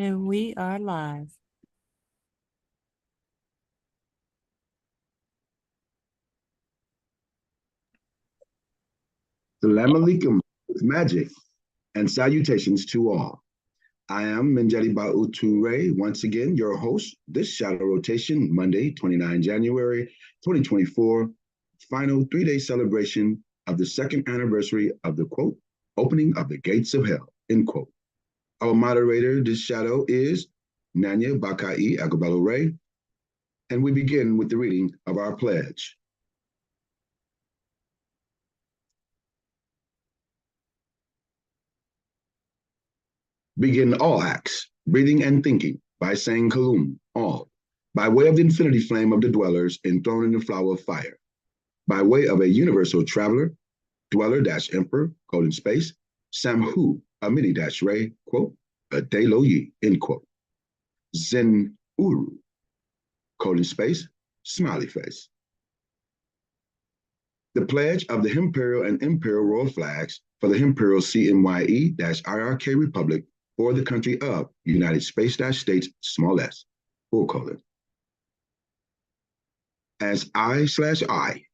And we are live. Salam alaikum with magic and salutations to all. I am Minjali Ba'uture, once again, your host, this shadow rotation, Monday, 29 January 2024, final 3-day celebration of the second anniversary of the quote, opening of the gates of hell, end quote. Our moderator, this shadow, is Nanya Bakai Agabalo Ray, and we begin with the reading of our pledge. Begin all acts, breathing and thinking, by saying Kalum, all, by way of the infinity flame of the dwellers enthroned in the flower of fire, by way of a universal traveler, dweller-emperor, colon space, Samhu, a mini-ray, quote, a de lo yi, end quote. Zen Uru, colon space, smiley face. The pledge of the Imperial and Imperial Royal flags for the Imperial CMYE-IRK Republic for the country of United States, small s, full colon. As I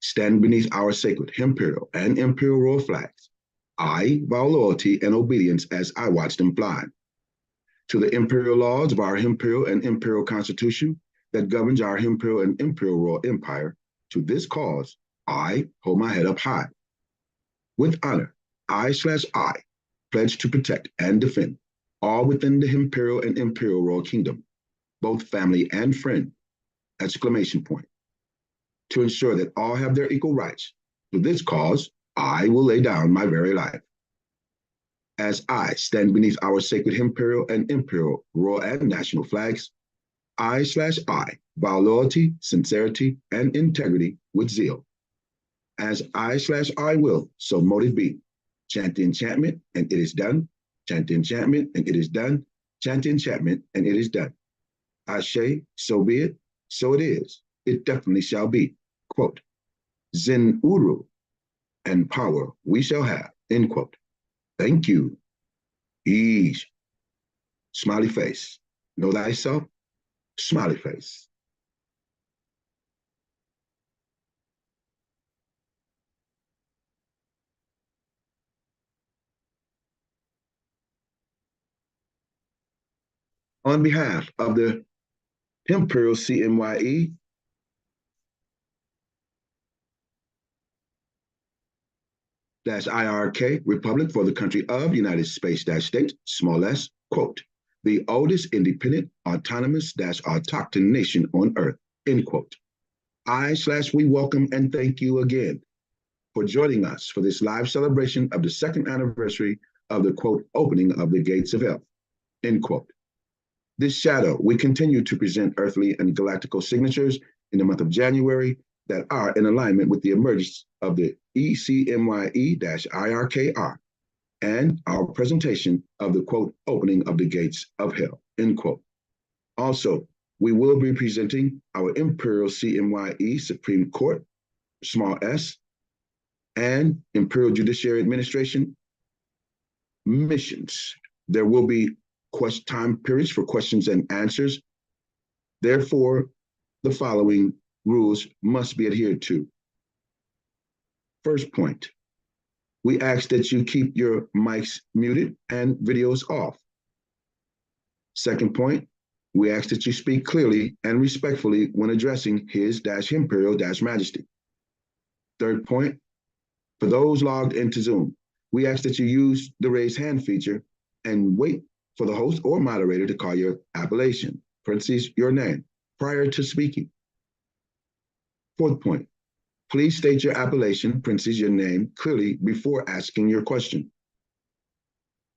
stand beneath our sacred Imperial and Imperial Royal flags, I vow loyalty and obedience as I watch them fly. To the imperial laws of our Imperial and Imperial Constitution that governs our Imperial and Imperial Royal Empire, to this cause, I hold my head up high. With honor, I pledge to protect and defend all within the Imperial and Imperial Royal Kingdom, both family and friend, exclamation point. To ensure that all have their equal rights, to this cause, I will lay down my very life. As I stand beneath our sacred Imperial and Imperial Royal and national flags, I vow loyalty, sincerity, and integrity with zeal. As I will, so mote it be. Chant the enchantment, and it is done. Chant the enchantment, and it is done. Chant the enchantment, and it is done. Ashe, so be it, so it is. It definitely shall be. Quote, Zen Uru, and power we shall have, end quote. Thank you. Ease. Smiley face. Know thyself? Smiley face. On behalf of the Imperial CMYE, IRK Republic for the country of United States, small s, quote, the oldest independent, autonomous, autochthon nation on earth, end quote. We welcome and thank you again for joining us for this live celebration of the second anniversary of the quote, opening of the gates of hell, end quote. This shadow, we continue to present earthly and galactical signatures in the month of January that are in alignment with the emergence of the ECMYE-IRKR and our presentation of the quote, opening of the gates of hell, end quote. Also, we will be presenting our Imperial CMYE Supreme Court, small s, and Imperial Judiciary Administration missions. There will be time periods for questions and answers. Therefore, the following rules must be adhered to. First point, we ask that you keep your mics muted and videos off. Second point, we ask that you speak clearly and respectfully when addressing His Imperial Majesty. Third point, for those logged into Zoom, we ask that you use the raise hand feature and wait for the host or moderator to call your appellation, parentheses, your name, prior to speaking. Fourth point, please state your appellation, parentheses, your name, clearly before asking your question.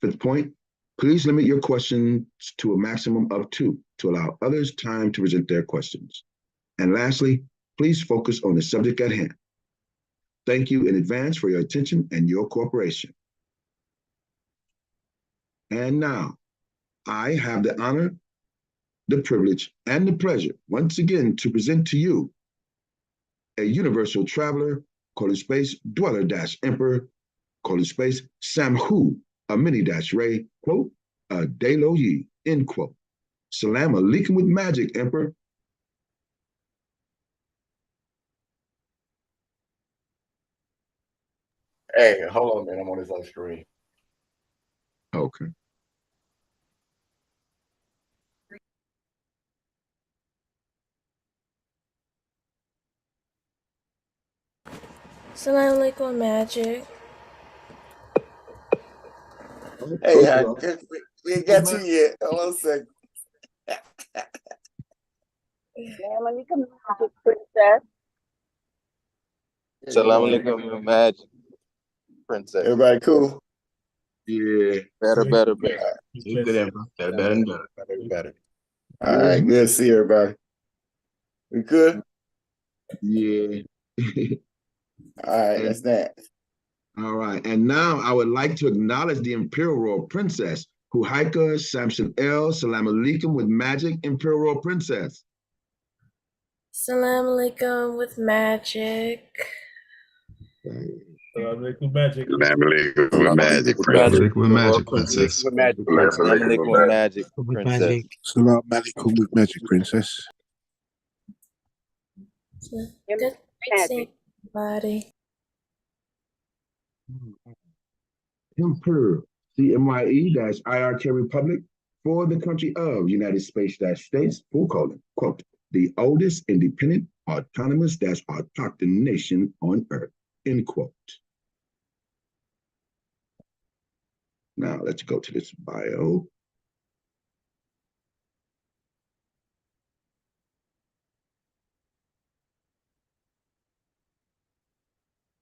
Fifth point, please limit your questions to a maximum of 2 to allow others time to present their questions. And lastly, please focus on the subject at hand. Thank you in advance for your attention and your cooperation. And now, I have the honor, the privilege, and the pleasure once again to present to you a universal traveler, colon space, dweller-emperor, colon space, Samhu, a mini-ray, quote, a de lo yi, end quote. Salam alaikum with magic, Emperor. Hey, hold on, man. I'm on this other screen. Okay. Salam alaikum, magic. Hey, we ain't got you yet. Hold on a second. Salam alaikum, magic princess. Salam alaikum, magic princess. Everybody cool? Yeah. Better. You good, Emperor. Better. All right, good to see everybody. We good? Yeah. All right, that's that. All right. And now I would like to acknowledge the Imperial Royal Princess, Huhaika Samson El Salam alaikum with magic, Imperial Royal Princess. Salam alaikum with magic. Salam alaikum, magic. Salam alaikum with magic princess. With magic princess. With magic princess. Salam alaikum with magic princess. Salam alaikum with magic princess. Good seeing everybody. Emperor CMYE-IRK Republic for the country of United States, full colon, quote, the oldest independent, autonomous autochthon nation on earth, end quote. Now let's go to this bio.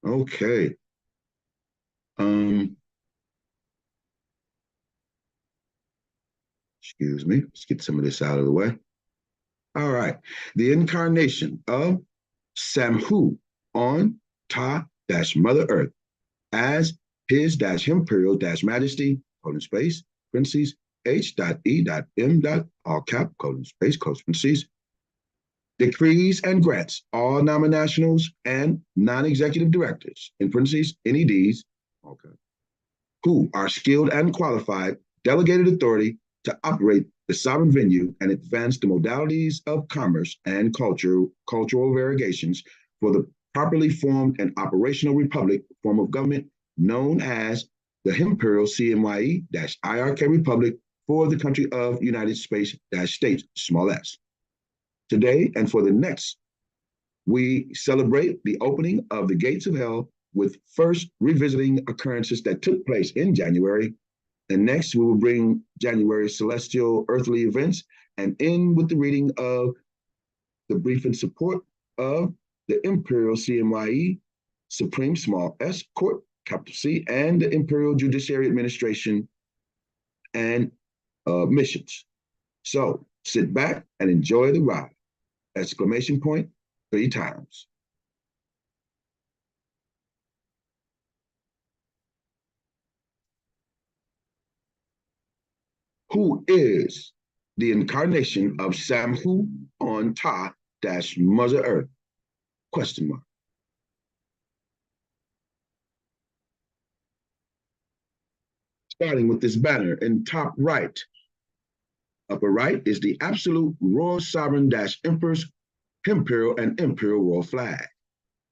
Okay. Excuse me. Let's get some of this out of the way. All right. The incarnation of Samhu on Ta-Mother Earth as his-imperial majesty, colon space, parentheses, H.E.M. all cap, colon space, close parentheses, decrees and grants all nominationals and non-executive directors, in parentheses, NEDs, okay, who are skilled and qualified, delegated authority to operate the sovereign venue and advance the modalities of commerce and cultural variegations for the properly formed and operational republic form of government known as the Imperial CMYE-IRK Republic for the country of United States, small s. Today and for the next, we celebrate the opening of the gates of hell with first revisiting occurrences that took place in January. And next, we will bring January's celestial earthly events and end with the reading of the brief in support of the Imperial CMYE, Supreme Small S Court, capital C, and the Imperial Judiciary Administration and missions. So sit back and enjoy the ride. Exclamation point 3 times. Who is the incarnation of Samhu on Ta-Mother Earth? Question mark. Starting with this banner in top right. Upper right is the absolute royal sovereign emperor's imperial and imperial royal flag.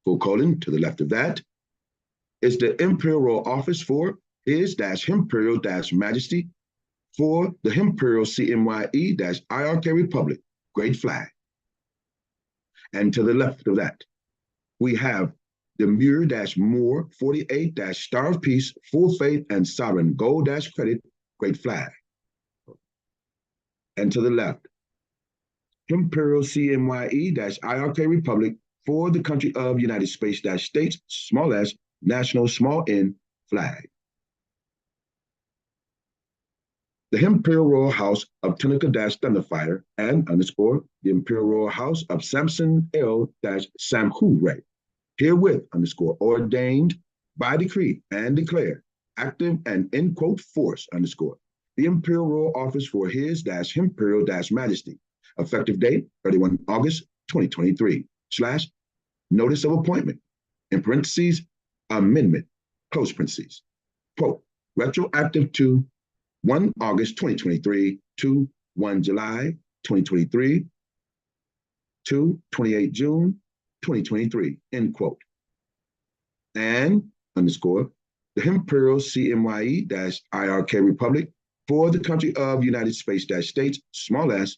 Full colon to the left of that is the imperial royal office for his imperial majesty for the Imperial CMYE-IRK Republic, great flag. And to the left of that, we have the Muir-Moore 48-Star of Peace, Full Faith and Sovereign Gold-Credit, great flag. And to the left, Imperial CMYE-IRK Republic for the country of United States, small s, national, small n, flag. The Imperial Royal House of Tunica-Thunderfire and _ the Imperial Royal House of Samson L-Samhu Ray, herewith _ ordained by decree and declare active and in quote force _ the Imperial Royal Office for his Imperial Majesty, effective date 31 August 2023, / notice of appointment, in parentheses, amendment, close parentheses, quote, retroactive to 1 August 2023 to 1 July 2023 to 28 June 2023, end quote. And underscore, the Imperial CMYE-IRK Republic for the country of United States, small s,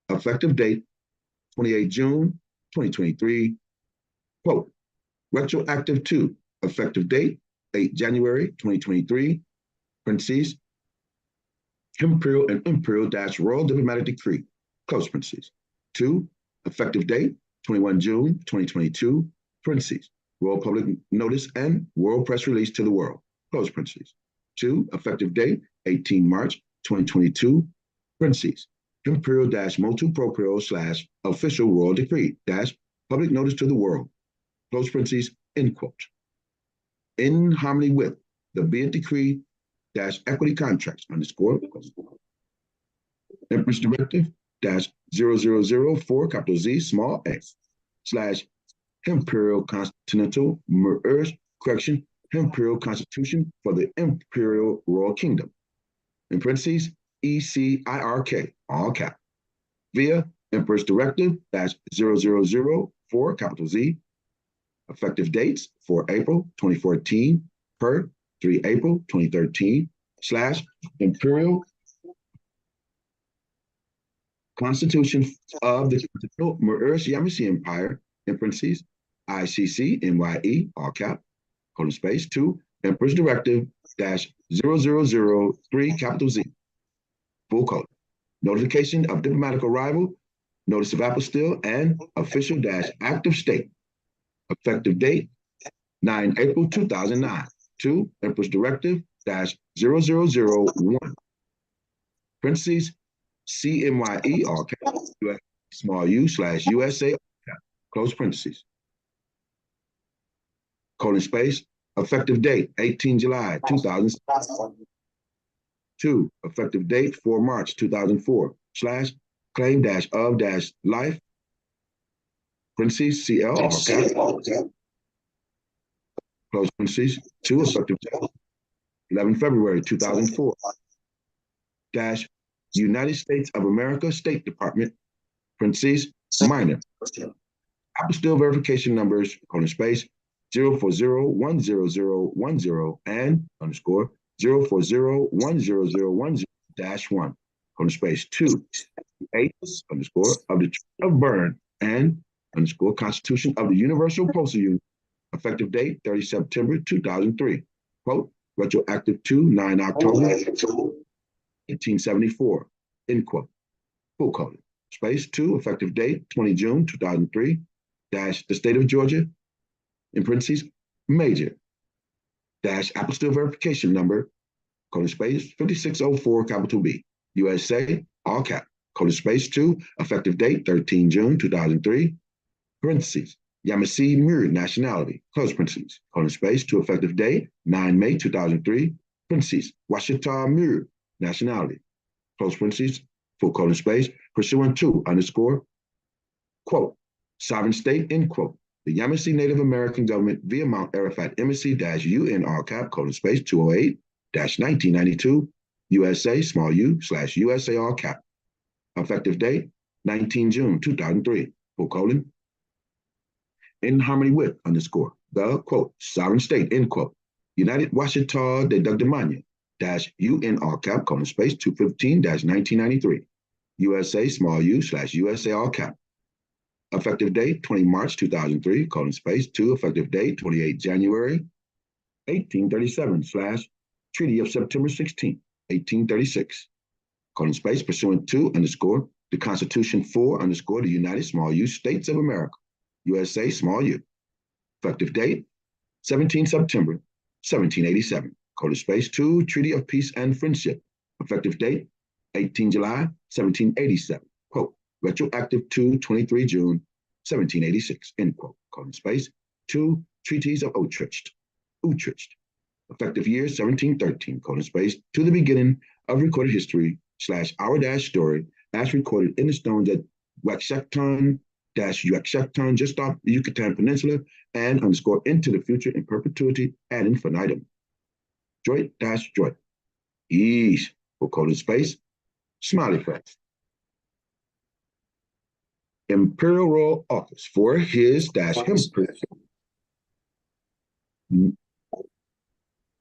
effective date 28 June 2023, quote, retroactive to, effective date 8 January 2023, parentheses, Imperial and Imperial-Royal Diplomatic Decree, close parentheses. 2, effective date 21 June 2022, parentheses, Royal Public Notice and World Press Release to the world, close parentheses. 2, effective date 18 March 2022, parentheses, Imperial-Motu Proprio / Official Royal Decree - Public Notice to the world, close parentheses, end quote. In harmony with the Be It Decree - Equity Contracts underscore Empress Directive -0004 capital Z small x / Imperial Continental correction Imperial Constitution for the Imperial Royal Kingdom, in parentheses ECIRK, all cap, via Empress Directive -0004 capital Z, effective dates for April 2014 per 3 April 2013 / Imperial Constitution of the Continental Yamasee Empire, in parentheses ICCMYE, all cap, colon space 2, Emperor's Directive -0003 capital Z, full colon, notification of diplomatic arrival, notice of apostille, and official act of state, effective date 9 April 2009, 2, Emperor's Directive -0001, parentheses CMYE, all cap, small u / USA, cap, close parentheses, colon space, effective date 18 July 2000, 2, effective date 4 March 2004 / claim of life, parentheses CL, all cap, close parentheses, 2, effective date 11 February 2004 United States of America State Department, parentheses minor, apostille verification numbers, colon space 040-10010 and underscore 040-10010-1, colon space 2, 8 underscore of the Treaty of Berne and underscore Constitution of the Universal Postal Union, effective date 30 September 2003, quote, retroactive to 9 October 1874, end quote, full colon, space 2, effective date 20 June 2003, the state of Georgia, in parentheses, major, apostille verification number, colon space 5604 capital B, USA, all cap, colon space 2, effective date 13 June 2003, parentheses, Yamasee Mirror nationality, close parentheses, colon space 2, effective date 9 May 2003, parentheses, Washita Mirror nationality, close parentheses, full colon space, pursuant to underscore, quote, sovereign state, end quote, the Yamasee Native American government via Mount Arafat Embassy -UN cap, colon space 208-1992, USA, small u / USA, all cap, effective date 19 June 2003, full colon, in harmony with underscore, the quote, sovereign state, end quote, United Washita de Dugdamania -UN, all cap, colon space 215-1993, USA, small u / USA, all cap, effective date 20 March 2003, colon space 2, effective date 28 January 1837 / Treaty of September 16, 1836, colon space, pursuant to underscore the Constitution for underscore the United small u States of America, USA, small u, effective date 17 September 1787, colon space 2, Treaty of Peace and Friendship, effective date 18 July 1787, quote, retroactive to 23 June 1786, end quote, colon space 2, Treaties of Utrecht, effective year 1713, colon space, to the beginning of recorded history / our story as recorded in the stones at Waxhackton just off the Yucatan Peninsula and underscore into the future in perpetuity ad infinitum. Joint, ease, full colon space, Smiley face. Imperial Royal Office for his dash him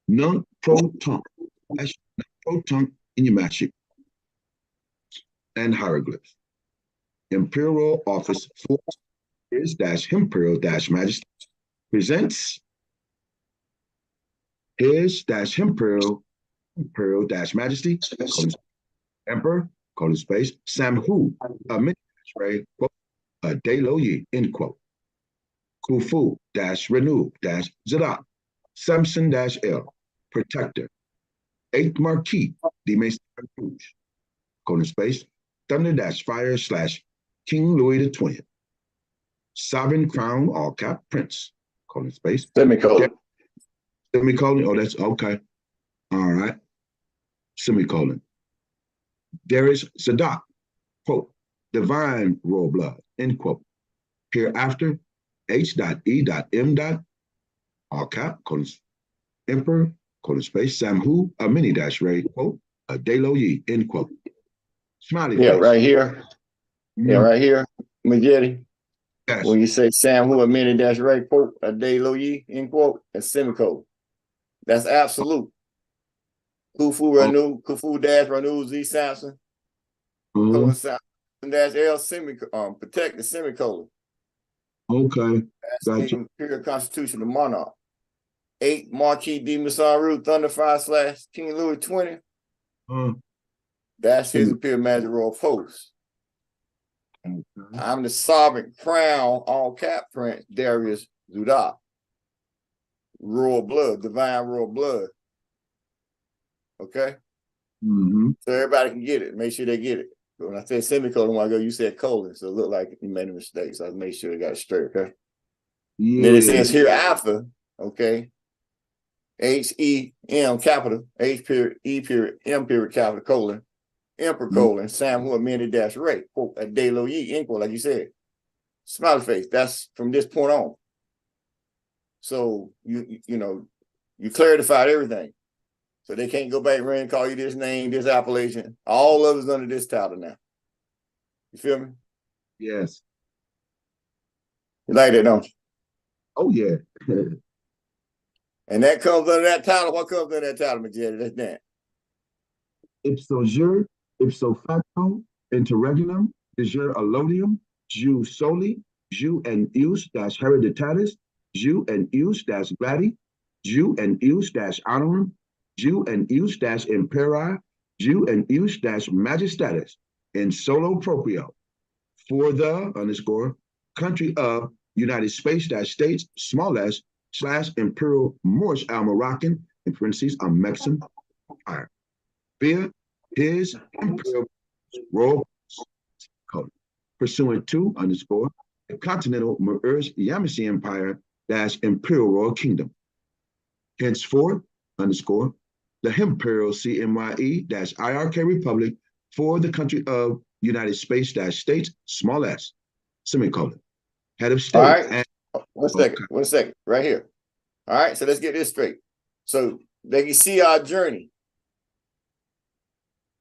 non-proton. That's proton in your match sheet. And hieroglyphs. Imperial Royal Office for his dash imperial dash majesty presents his dash imperial dash majesty emperor space Samhu a mini quote a de lo yi end quote Khufu dash Renu dash Zadok Samson dash L protector 8th Marquis de Maison Rouge space Thunder dash Fire slash King Louis XX Sovereign Crown all cap Prince space Semicolon. Semicolon. Oh, that's okay. All right. Semicolon. There is Zadok, quote, divine royal blood, end quote. Hereafter, H.E.M. all cap, emperor, space, Samhu, a mini dash ray, quote, a de lo yi, end quote. Smiley Yeah, face. right here. Yeah, right here. Majetti. Yes. When you say Samhu a mini dash ray, quote, a de lo yi, end quote, and semicolon. That's absolute. Khufu Renu, Khufu dash Renu Z Samson. Samson dash L semicolon, protect the semicolon. Okay. That's Gotcha. the Imperial Constitution of Monarch. 8 Marquis de Maison Rouge Thunder Fire slash King Louis XX. That's his Imperial Magic Royal Post. I'm the sovereign crown, all cap Prince Darius Zudak. Royal blood, divine royal blood. Okay? So everybody can get it. Make sure they get it. But when I said semicolon a while ago, you said colon. So it looked like you made a mistake. So I made sure they got it straight, okay? Yeah. Then it says hereafter, okay? H-E-M capital, H period, E period, M period capital, colon, emperor colon, Samhu amended dash Ray, quote, a de lo yi, end quote, like you said. Smiley face, that's from this point on. So, you know, you clarified everything. So they can't go back and call you this name, this appellation. All of it's under this title now. You feel me? Yes. You like that, don't you? Oh, yeah. And that comes under that title. What comes under that title, Majetti? That's that. Ipso jure, ipso facto, interregnum, de jure allodium, jus soli, jus and ius dash hereditatis, jus and ius dash gladi, jus and ius dash honorum, jus and ius dash imperi, jus and ius dash majestatis, in solo proprio, for the underscore country of United States, small s, / Imperial Moorish Al Moroccan, in parentheses, a Mexican empire, via his Imperial Royal Code, pursuant to underscore the Continental Moorish Yamasi Empire / Imperial Royal Kingdom. Henceforth, underscore the Imperial CMYE-IRK Republic for the country of United States / small s, semicolon. Head of state. All right. One second, right here. All right, so let's get this straight. So they can see our journey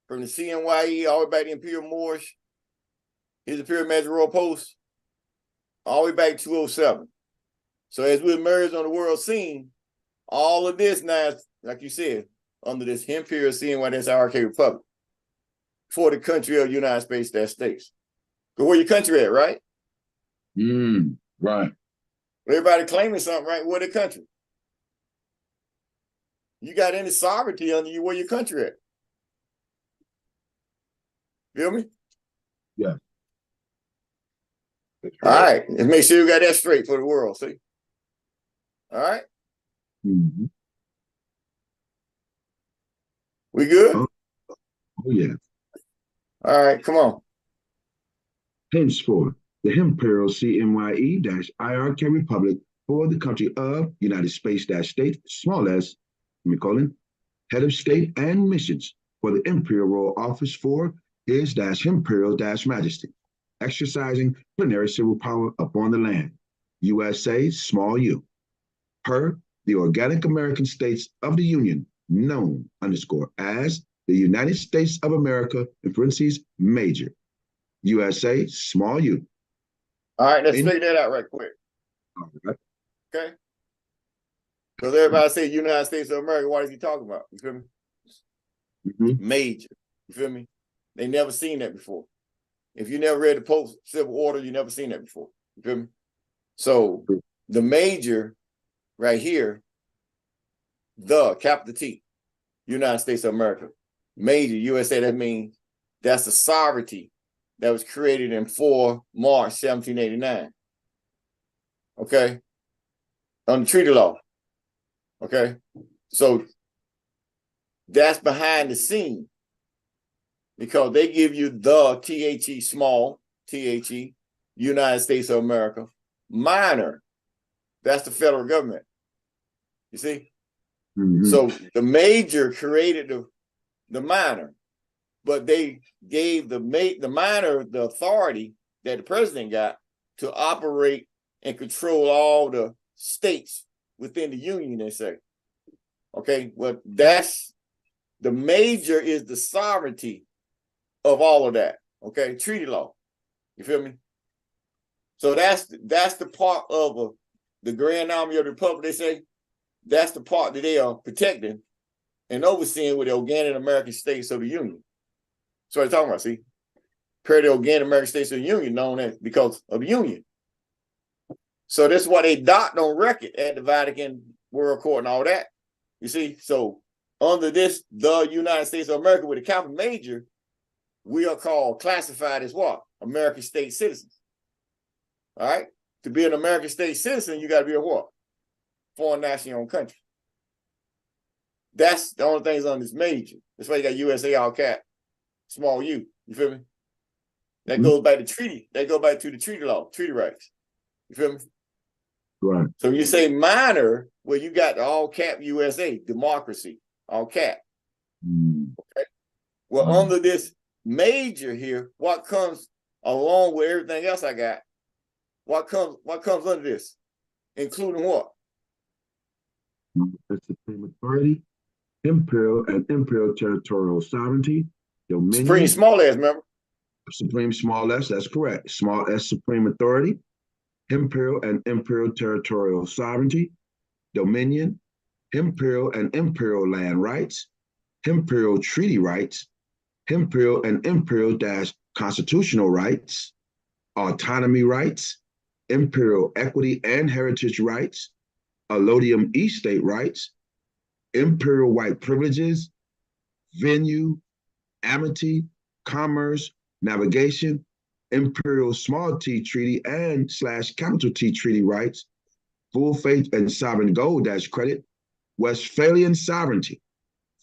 from the CMYE all the way back to Imperial Moorish, his Imperial Magic Royal Post, all the way back to 207. So as we emerge on the world scene, all of this now, like you said, under this Imperial CMYE-IRK Republic for the country of the United States. But where your country at, right? Right. Everybody claiming something, right? Where the country? You got any sovereignty under you? Where your country at? Feel me? Yeah. All right. Let's make sure you got that straight for the world. See? All right. We good? Oh, yeah. All right. Come on. Henceforth, the Imperial CMYE-IRK Republic for the country of United States small s, semicolon, head of state and missions for the Imperial Royal Office for his Imperial Majesty, exercising plenary civil power upon the land, USA, small u, per the organic American states of the Union, known underscore as the United States of America, in parentheses, major. USA, small u. All right, let's figure that out right quick. All right. Okay. Because everybody say United States of America, what is he talking about? You feel me? Major. You feel me? They never seen that before. If you never read the post-civil order, you never seen that before. You feel me? So the major right here, the capital T, United States of America. Major, USA, that means that's the sovereignty that was created in 4 March 1789. Okay? Under treaty law. Okay? So that's behind the scene because they give you the THE, small, THE, United States of America. Minor, that's the federal government. You see? So the major created the minor, but they gave the minor the authority that the president got to operate and control all the states within the union, they say. Okay, well, that's the major is the sovereignty of all of that. Okay, treaty law. You feel me? So that's the part of the Grand Army of the Republic, they say. That's the part that they are protecting and overseeing with the organic American states of the Union. That's what they're talking about, see? Per the organic American states of the Union, known as because of the Union. So that's why they docked on record at the Vatican World Court and all that. You see? So under this, the United States of America with a capital major, we are classified as what? American state citizens. All right? To be an American state citizen, you got to be a what? Foreign national owned country. That's the only things on this major. That's why you got USA all cap, small u. You feel me? That goes by the treaty. That goes back to the treaty law, treaty rights. You feel me? Right. So you say minor, well, you got the all cap USA, democracy, all cap. Okay. Well, under this major here, what comes along with everything else I got? What comes under this? Including what? The supreme authority, imperial and imperial territorial sovereignty, dominion. Supreme small s, remember? Supreme small s, that's correct. Small s, supreme authority, imperial and imperial territorial sovereignty, dominion, imperial and imperial land rights, imperial treaty rights, imperial and imperial constitutional rights, autonomy rights, imperial equity and heritage rights, allodium estate rights, imperial white privileges, venue, amity, commerce, navigation, imperial small t treaty and / capital T treaty rights, full faith and sovereign gold credit, Westphalian sovereignty,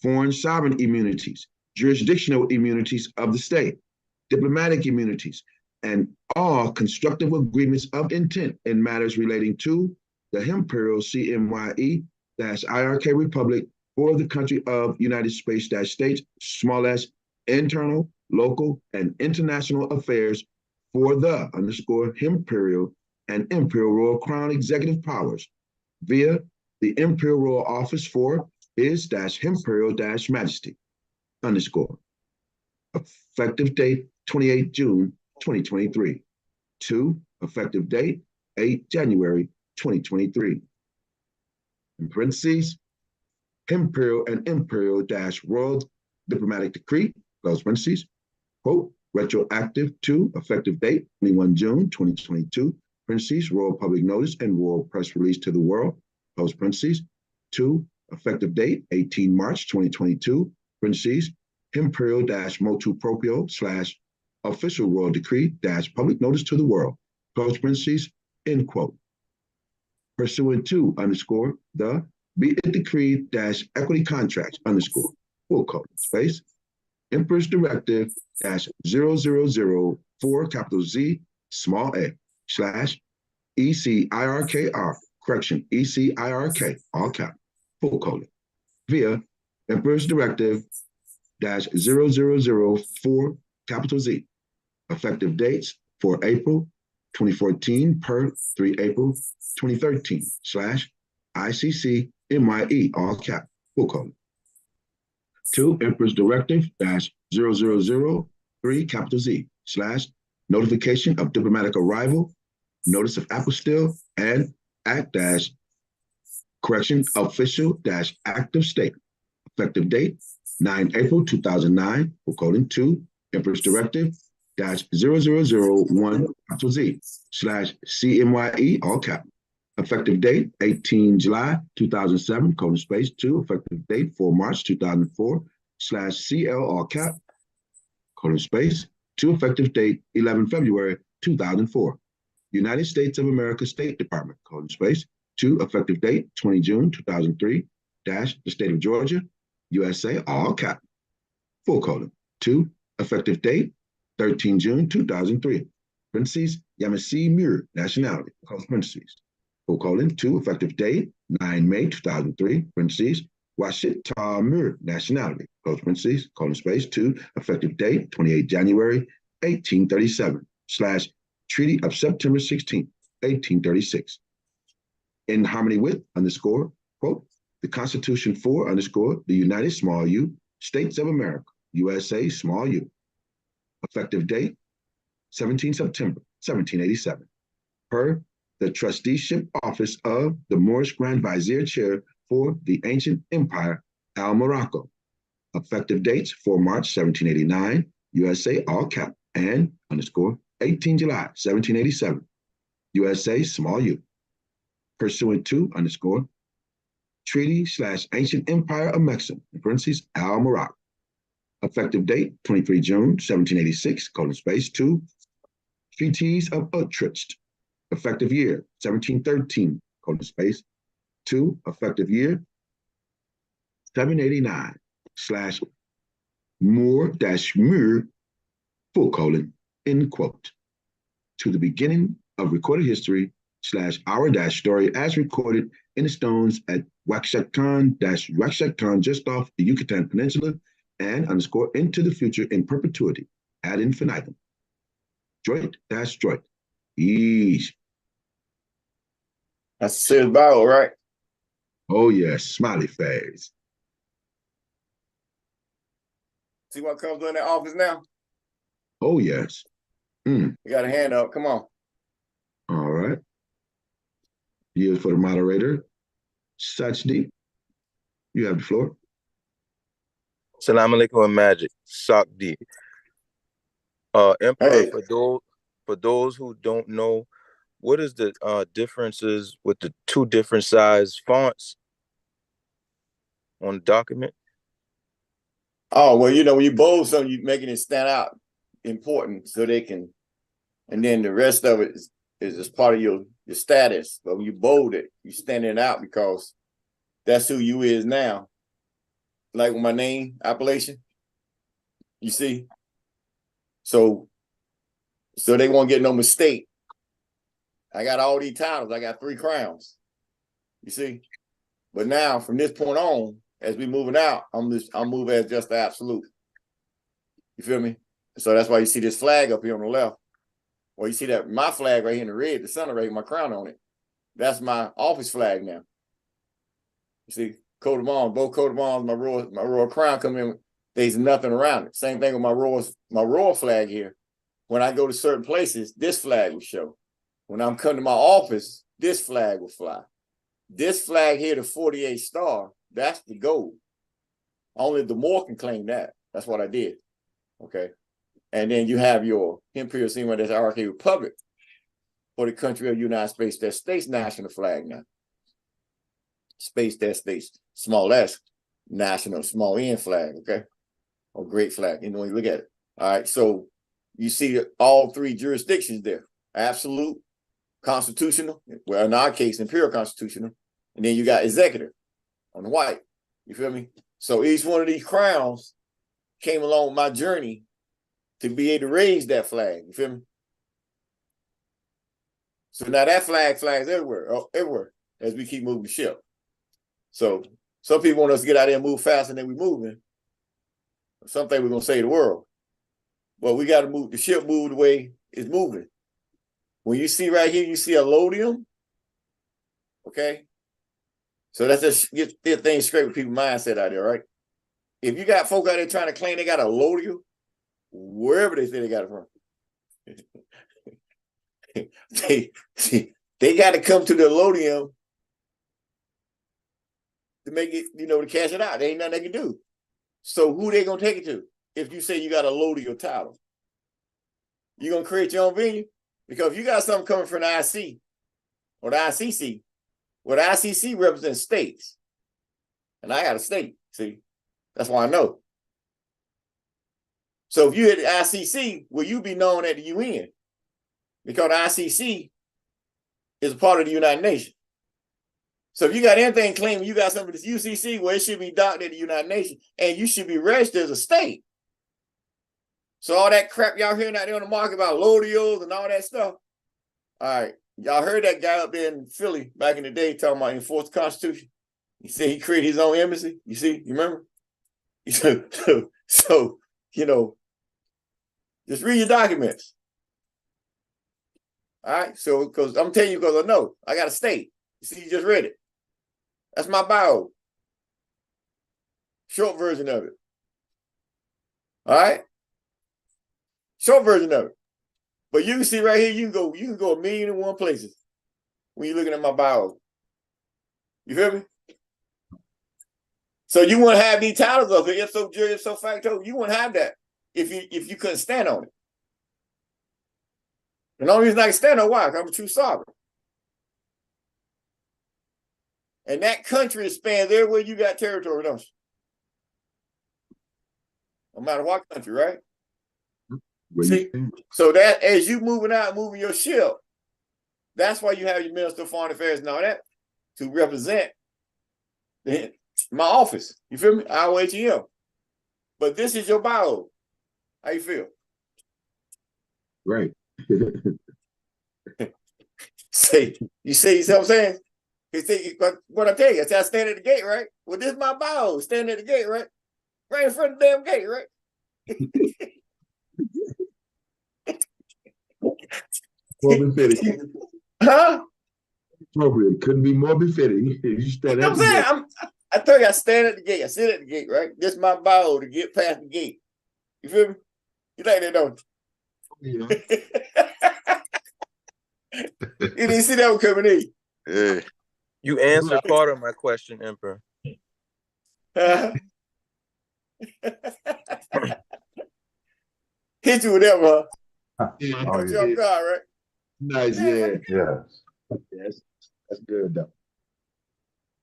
foreign sovereign immunities, jurisdictional immunities of the state, diplomatic immunities, and all constructive agreements of intent in matters relating to the imperial CMYE-IRK Republic for the country of United States small s, internal, local, and international affairs for the imperial and imperial royal crown executive powers via the imperial royal office for his imperial majesty effective date 28 June 2023 to effective date 8 January 2023. In parentheses, imperial and imperial royal diplomatic decree, close parentheses, quote, retroactive to effective date 21 June 2022, parentheses, royal public notice and royal press release to the world, close parentheses, to effective date 18 March 2022, parentheses, imperial motu proprio / official royal decree public notice to the world, close parentheses, end quote. Pursuant to the be it decreed equity contracts full quote space Emperor's Directive -0004 capital Z small a / ECMYE-IRKR correction ECMYE-IRK all cap full colon via Emperor's Directive -0004 capital Z effective dates for April 2014 per 3 April 2013 / ICC MYE all cap full colon. 2, Emperor's Directive -0003 capital Z / notification of diplomatic arrival, notice of apostille, and act correction official act of state. Effective date 9 April 2009, colon 2, Emperor's Directive -0001 capital Z / CMYE, all cap. Effective date 18 July 2007, colon space 2, effective date 4 March 2004 / CL, all cap, colon space 2, effective date 11 February 2004. United States of America State Department, colon space 2, effective date 20 June 2003 - the state of Georgia, USA, all cap, full colon 2, effective date 13 June 2003, parentheses, Yamasee Muir, nationality, close parentheses, full colon 2, effective date 9 May 2003, parentheses, Washita Muir, nationality, close parentheses, colon space 2, effective date 28 January 1837 / Treaty of September 16, 1836. In harmony with _ quote, the Constitution for _ the United small u States of America, USA small u. Effective date 17 September 1787. Per the trusteeship office of the Moorish Grand Vizier Chair for the Ancient Empire Al Morocco. Effective dates 4 March 1789, USA all cap, and _ 18 July 1787, USA small u. Pursuant to _ Treaty / Ancient Empire of Mexico, in parentheses, Al Morocco. Effective date 23 June 1786, colon space 2, Treaties of Utrecht. Effective year 1713, colon space 2, effective year 789 / Moor-Muir, full colon, end quote. To the beginning of recorded history / our story as recorded in the stones at Waxacton just off the Yucatan Peninsula and _ into the future in perpetuity ad infinitum. Droit - droit. Eesh. That's Sis Bible, right? Oh yes, smiley face. See what comes in that office now? Oh yes. You got a hand up. Come on. All right. Yield for the moderator. Sajdi, you have the floor. Salam alaikum and magic. Sock D. Emperor, Hey. for those who don't know, what is the differences with the two different size fonts on the document? Oh, well, you know, when you bold something, you're making it stand out important so they can, and then the rest of it is just part of your status. But when you bold it, you standing out because that's who you is now. Like with my name, appellation, you see? So they won't get no mistake. I got all these titles. I got 3 crowns. You see? But now from this point on, as we moving out, I'm moving as just the absolute. You feel me? So that's why you see this flag up here on the left. Or you see that my flag right here in the red, the center right here, my crown on it. That's my office flag now. You see, coat of arms, both coat of arms, my royal crown come in. There's nothing around it. Same thing with my royal flag here. When I go to certain places, this flag will show. When I'm coming to my office, this flag will fly. This flag here, the 48 star, that's the gold. Only the Moor can claim that. That's what I did. Okay. And then you have your Imperial CMYE-IRK Republic for the country of the United States, that state's national flag now. Space, that state's small s, national, small n flag, okay? Or great flag, you know, when you look at it. All right, so you see all 3 jurisdictions there. Absolute, constitutional, well, in our case, imperial constitutional, and then you got executive on the white. You feel me? So each one of these crowns came along my journey to be able to raise that flag. You feel me? So now that flags everywhere as we keep moving the ship. So some people want us to get out there and move faster than we're moving. Something we're gonna save the world. Well, we got to move the ship, move the way it's moving. When you see right here, you see a lodium. Okay. So that's just get things straight with people's mindset out there, right? If you got folk out there trying to claim they got a Lodium, wherever they say they got it from, they got to come to the Lodium to make it, to cash it out. There ain't nothing they can do. So who they gonna take it to? If you say you got a Lodium title, you gonna create your own venue? Because if you got something coming from the IC or the ICC, well, the ICC represents states, and I got a state. See, that's why I know. So if you at the ICC, will you be known at the UN? Because the ICC is a part of the United Nations. So if you got anything claiming you got something with this UCC, well, it should be docked at the United Nations, and you should be registered as a state. So all that crap y'all hearing out there on the market about Lodios and all that stuff. All right, y'all heard that guy up there in Philly back in the day talking about enforce the Constitution. He said he created his own embassy. You see, you remember? So just read your documents. All right, so because I'm telling you, because I know I got a state. You see, you just read it. That's my bio. Short version of it. All right. Short version of it. But you can see right here, you can go 1,000,001 places when you're looking at my bio. You feel me? So you wouldn't have these titles of it, ipso jure, ipso facto. You wouldn't have that if you couldn't stand on it. And the only reason I can stand on why? I'm a true sovereign. And that country spans everywhere you got territory, don't you? No matter what country, right? See, so that as you moving out, moving your ship, that's why you have your Minister of Foreign Affairs and all that to represent my office. You feel me? IIEHU. But this is your bio. How you feel? Right. You see what I'm saying? What I tell you, I stand at the gate, right? Well, this is my bio. Stand at the gate, right? Right in front of the damn gate, right? More befitting. Huh? Appropriate. Couldn't be more befitting. You stand You know at what I'm the saying? I tell you, I stand at the gate. I sit at the gate, right? This is my bio to get past the gate. You feel me? You like that, don't you. you? You didn't see that one coming in. Yeah. You answered part of my question, Emperor. Hit you with that one, huh? Yeah. Caught you off guard, right? Nice, yeah. Yes. Yes. That's good though.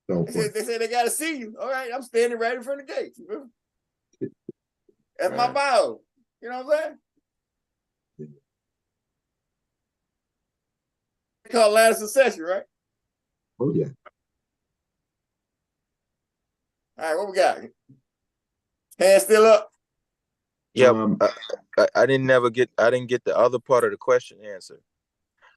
So They said they gotta see you. All right, I'm standing right in front of the gate. That's my bio. You know what I'm saying? They call line of succession, right? oh yeah. All right, what we got? Hand still up? Yeah, I didn't get the other part of the question answered.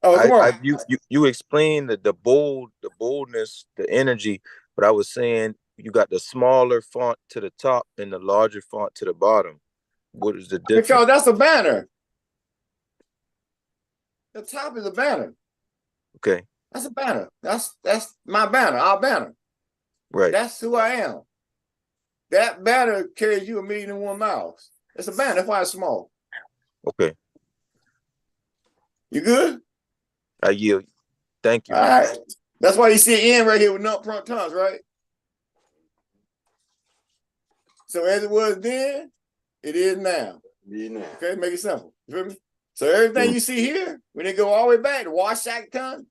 Oh, come on. You explained the boldness, the energy, but I was saying you got the smaller font to the top and the larger font to the bottom. What is the difference? Because that's a banner. The top is a banner. Okay. That's a banner. That's my banner, our banner. Right. That's who I am. That banner carries you 1,000,001 miles. It's a banner. That's why it's small. Okay. You good? I yield. Thank you. All right. That's why you see an N right here with upfront tons, right? So as it was then, it is now. Okay, make it simple. You feel me? So everything you see here, when they go all the way back to Washack ton,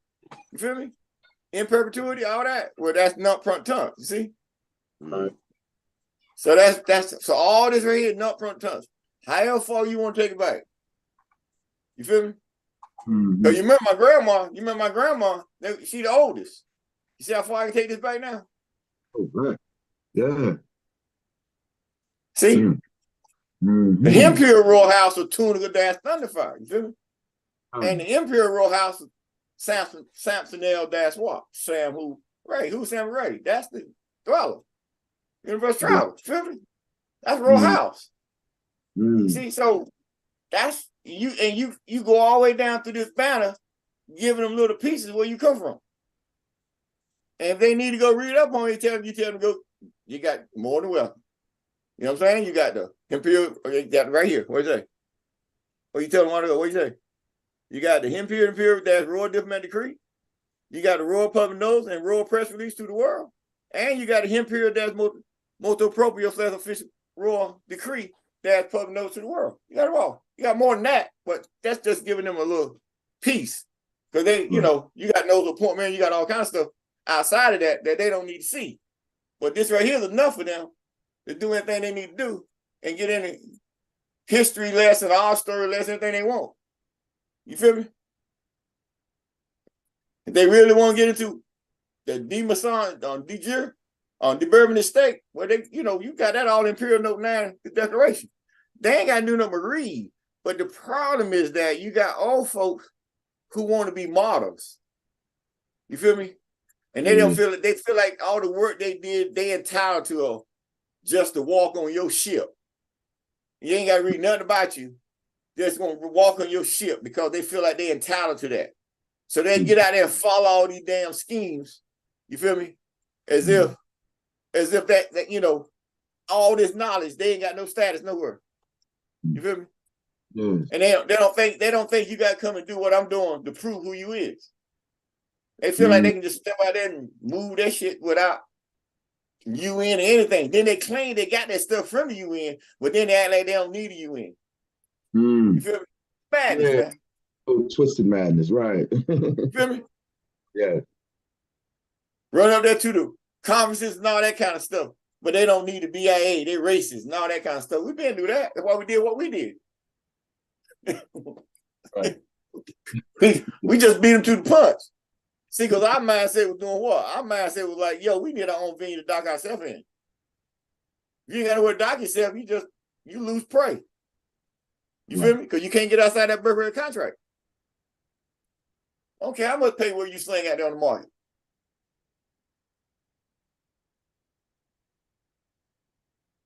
you feel me? In perpetuity, all that. Well, that's upfront tons. You see? Right. So that's so all this right here, upfront tons. However far you want to take it back. You feel me? Mm-hmm. So you remember my grandma? She the oldest. You see how far I can take this back now? Oh, right. Yeah. See? Mm-hmm. The Imperial Royal House was Tunica Thunderfire. You feel me? And the Imperial Royal House was Samsonel-What? Sam who? Ray. Who's Sam Ray? That's the dweller. Universe Travel. Feel me? That's Royal House. See, so that's you, and you go all the way down through this banner, giving them little pieces where you come from. And if they need to go read up on you, tell them to go, you got more than welcome. You know what I'm saying? You got the imperial, you got it right here. What you say? What you tell them, what you say? You got the imperial that's royal diplomatic decree. You got the royal public notice and royal press release to the world. And you got the imperial that's motu proprio / official royal decree that's public notice to the world. You got it all. You got more than that, but that's just giving them a little piece. Because they, you know, you got notice of appointment, you got all kinds of stuff outside of that they don't need to see. But this right here is enough for them to do anything they need to do and get any history lesson, our story lesson, anything they want. You feel me? If they really want to get into the demasson on deburban estate, where they, you know, you got that all Imperial Note 9, the declaration. They ain't got to do nothing but read. But the problem is that you got old folks who want to be models. You feel me? And they don't feel it. They feel like all the work they did, they entitled to just to walk on your ship. You ain't got to read nothing about you. They're just going to walk on your ship because they feel like they're entitled to that. So they get out there and follow all these damn schemes. You feel me? As if that, you know, all this knowledge, they ain't got no status nowhere. You feel me? And they don't think you got to come and do what I'm doing to prove who you is. They feel like they can just step out there and move that shit without UN or anything. Then they claim they got that stuff from the UN, but then they act like they don't need a UN. You feel me? Madness, man. Oh, twisted madness, right? You feel me? Yeah. Run up there to the conferences and all that kind of stuff, but they don't need the BIA. They racist and all that kind of stuff. We been do that. That's why we did what we did. Right. we just beat them to the punch. See, because our mindset was doing what? Our mindset was like, yo, we need our own venue to dock ourselves in. If you ain't got nowhere to dock yourself, you lose prey. You feel me? Because you can't get outside that Burberry contract. Okay, how much pay will you sling out there on the market?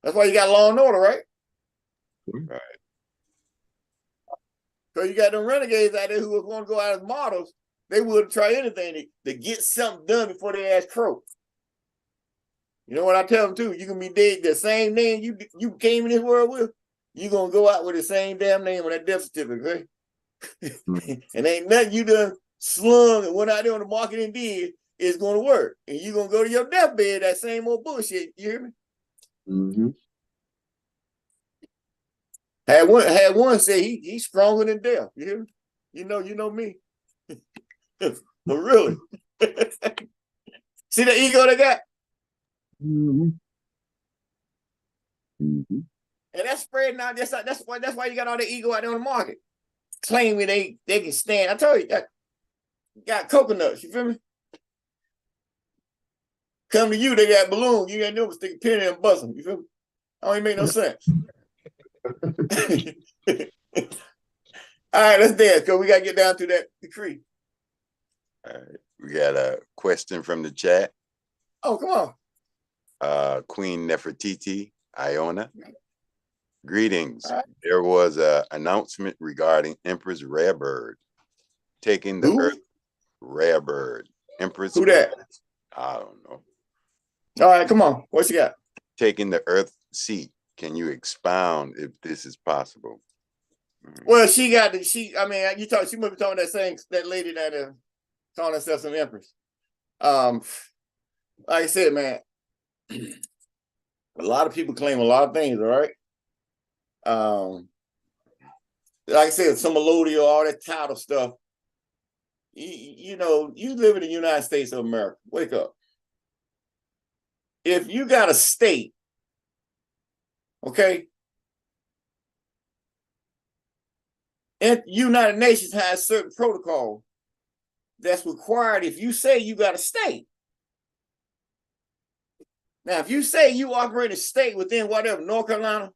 That's why you got law and order, right? Right. Because you got them renegades out there who want to go out as models. They would try anything to get something done before they ask crow. You know what I tell them too? You can be dead the same name you came in this world with. You're going to go out with the same damn name on that death certificate, okay? And ain't nothing you done slung and went out there on the market and did is going to work. And you're going to go to your deathbed, that same old bullshit. You hear me? Had one say he's stronger than death. You hear me? You know me. But really. See the ego they got? And that's spreading out. That's why you got all the ego out there on the market. Claiming they can stand. I told you, got coconuts, you feel me? Come to you, they got balloons. You ain't never stick a pin in and bust them, you feel me? That don't even make no sense. All right, let's dance, because we got to get down to that decree. All right, we got a question from the chat. Oh, come on. Queen Nefertiti, Iona. Greetings. Right. There was an announcement regarding Empress Rarebird taking the Earth. Rarebird. Empress. Who that? I don't know. All right, come on. What you got? Taking the Earth seat. Can you expound if this is possible? Well, she must be talking that lady that calling herself some empress. Like I said, man, a lot of people claim a lot of things, all right? Like I said, some melodial, all that title stuff. You know, you live in the United States of America. Wake up. If you got a state, okay, and United Nations has certain protocol that's required if you say you got a state. Now, if you say you operate a state within whatever, North Carolina,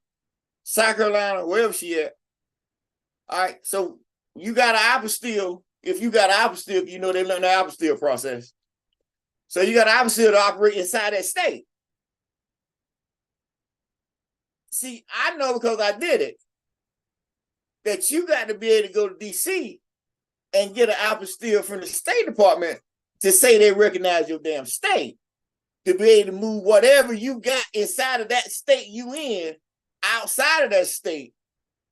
South Carolina, wherever she at, all right, so you got an apostille. If you got an apostille, you know they learn the apostille process. So you got an apostille to operate inside that state. See, I know because I did it, that you got to be able to go to D.C. and get an apostille from the State Department to say they recognize your damn state. to be able to move whatever you got inside of that state you in outside of that state,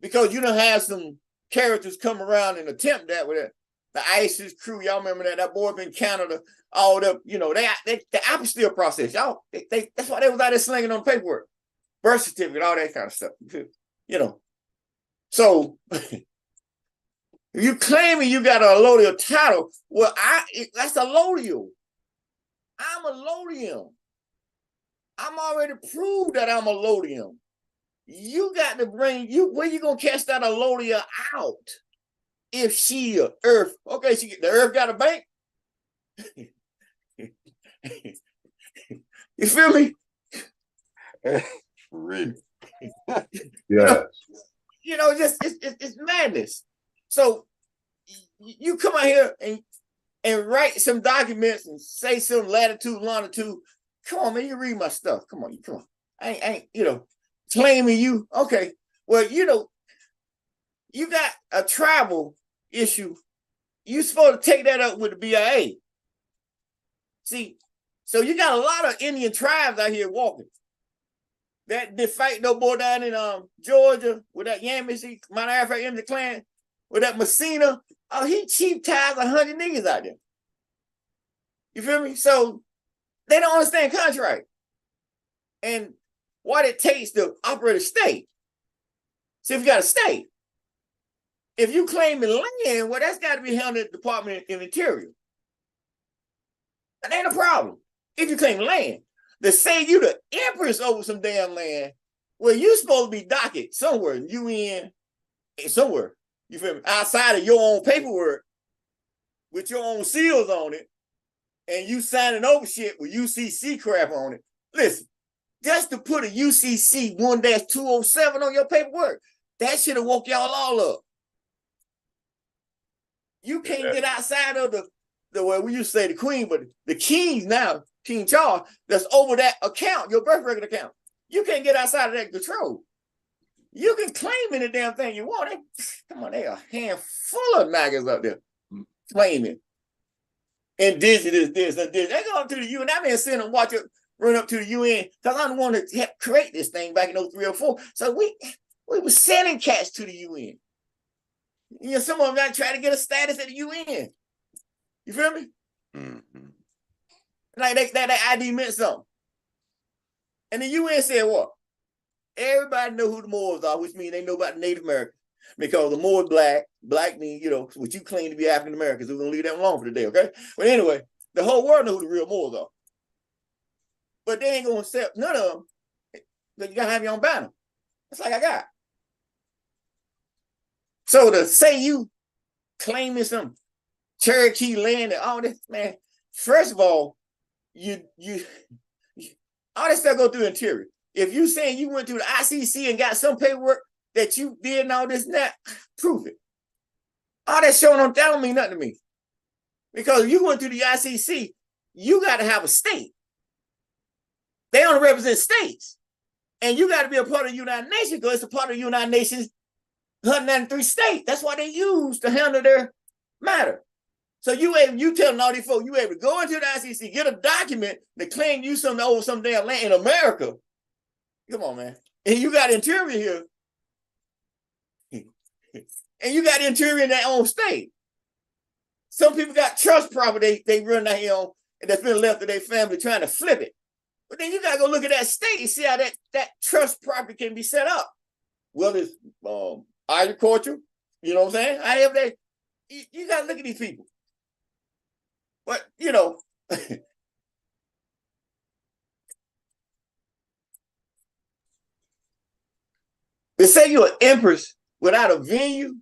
because you don't have some characters come around and attempt that with it. The ISIS crew, y'all remember that boy been Canada, all the, you know, they the apostille process, y'all. That's why they was out there slinging on paperwork, birth certificate, all that kind of stuff, you know. So if you claiming you got a allodial title, well, that's allodial. I'm allodium. I'm already proved that I'm allodium. You got to bring where you gonna catch that allodia out? If she a Earth, okay, the Earth got a bank. You feel me? Really? Yeah. You know, just it's madness. So you come out here and write some documents and say some latitude, longitude. Come on, man, you read my stuff. Come on. I ain't, you know, claiming you. Okay, well, you know, you got a tribal issue. You supposed to take that up with the BIA. See, so you got a lot of Indian tribes out here walking. That did fight no more down in Georgia with that Yamasee, IIEHU clan, with that Messina. Oh, he cheap ties 100 niggas out there. You feel me? So they don't understand contract and what it takes to operate a state. So if you got a state, if you claim land, well, that's got to be handled at the Department of Interior. That ain't a problem. If you claim land, to say you the empress over some damn land, well, you supposed to be docket somewhere, UN, somewhere. You feel me? Outside of your own paperwork, with your own seals on it, and you signing over shit with UCC crap on it. Listen, just to put a UCC 1-207 on your paperwork, that should have woke y'all all up. You can't get outside of the way we used to say the queen, but the kings now, King Charles, that's over that account, your birth record account. You can't get outside of that control. You can claim any damn thing you want. Come on, they a handful of maggots up there claiming indigenous this and this. They go up to the UN. I've been seeing them watch it run up to the UN because I'm the one that helped create this thing back in 03 or 04. So we were sending cats to the UN. You know, some of them not trying to get a status at the UN. You feel me? Mm-hmm. Like that ID meant something. And the UN said what? Everybody know who the Moors are, which means they know about the Native Americans. Because the Moors black means, you know, what you claim to be African Americans. We're gonna leave that alone for today, okay? But anyway, the whole world know who the real Moors are. But they ain't gonna accept none of them. But you gotta have your own banner. That's like I got. So to say you claiming some Cherokee land and all this, man, first of all, you all that stuff go through interior. If you saying you went to the ICC and got some paperwork that you did and all this and that, prove it. All that showing on that don't mean nothing to me. Because if you went to the ICC, you got to have a state. They only represent states. And you got to be a part of the United Nations because it's a part of the United Nations 193 states. That's why they use to handle their matter. So you telling all these folks, you able to go into the ICC, get a document that claim you something over some damn land in America. Come on, man. And you got interior here. And you got interior in their own state. Some people got trust property they run down here on, and that's been left to their family trying to flip it. But then you got to go look at that state and see how that trust property can be set up. Well, it's agriculture, you know what I'm saying? However you got to look at these people. But, you know, they say you're an empress without a venue.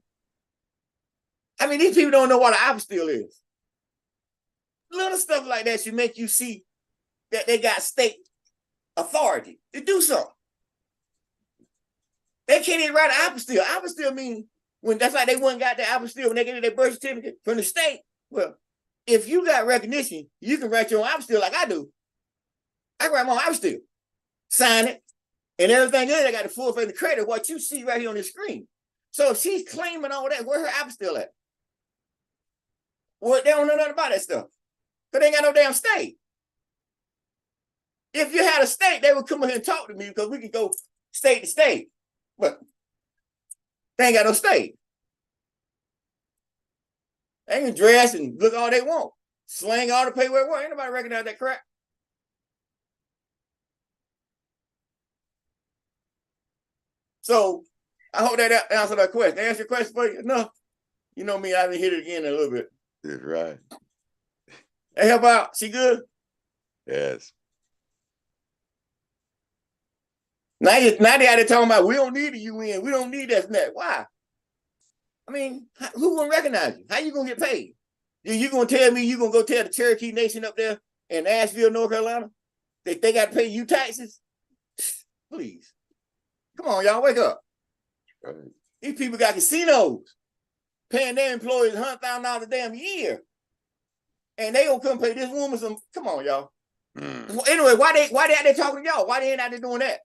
I mean, these people don't know what an apostille is. Little stuff like that should make you see that they got state authority to do something. They can't even write an apostille. Apostille means when that's like they went and got the apostille when they get their birth certificate from the state. Well, if you got recognition, you can write your own apostille like I do. I write my own apostille, sign it, and everything else. I got the full faith and credit of what you see right here on the screen. So if she's claiming all that, where her apostille at? Well, they don't know nothing about that stuff. Because they ain't got no damn state. if you had a state, they would come in here and talk to me because we could go state to state. But they ain't got no state. They can dress and look all they want. Slang all the paperwork. Ain't nobody recognize that crap. So I hope that answered that question. Answer your question for you? No. You know me, I didn't hit it again in a little bit. That's right. Hey, help out. She good? Yes. Now they out there talking about we don't need a UN. We don't need that and that. Why? I mean, who gonna recognize you? How you gonna get paid? You gonna tell me you gonna go tell the Cherokee Nation up there in Asheville, North Carolina, that they got to pay you taxes? Please. Come on, y'all, wake up. Right. These people got casinos paying their employees $100,000 a damn year. And they gonna come pay this woman some. Come on, y'all. Anyway, why they out there talking to y'all? Why they ain't out there doing that?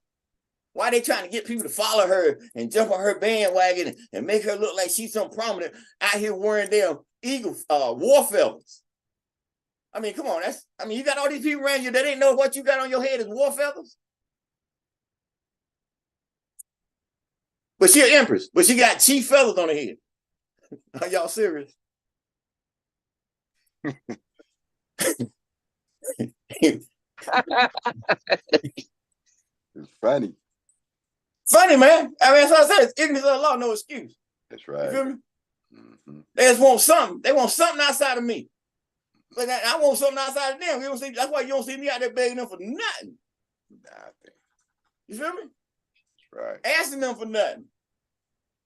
Why they trying to get people to follow her and jump on her bandwagon and make her look like she's some prominent out here wearing damn eagle war feathers? I mean, come on, you got all these people around you that ain't know what you got on your head is war feathers. But she an empress, but she got chief feathers on her head. Are y'all serious? It's funny. Funny, man. I mean, that's what I said. It's ignorance of the law, no excuse. That's right. You feel me? They just want something. They want something outside of me. Like I want something outside of them. That's why you don't see me out there begging them for nothing. Nothing. You feel me? That's right. Asking them for nothing.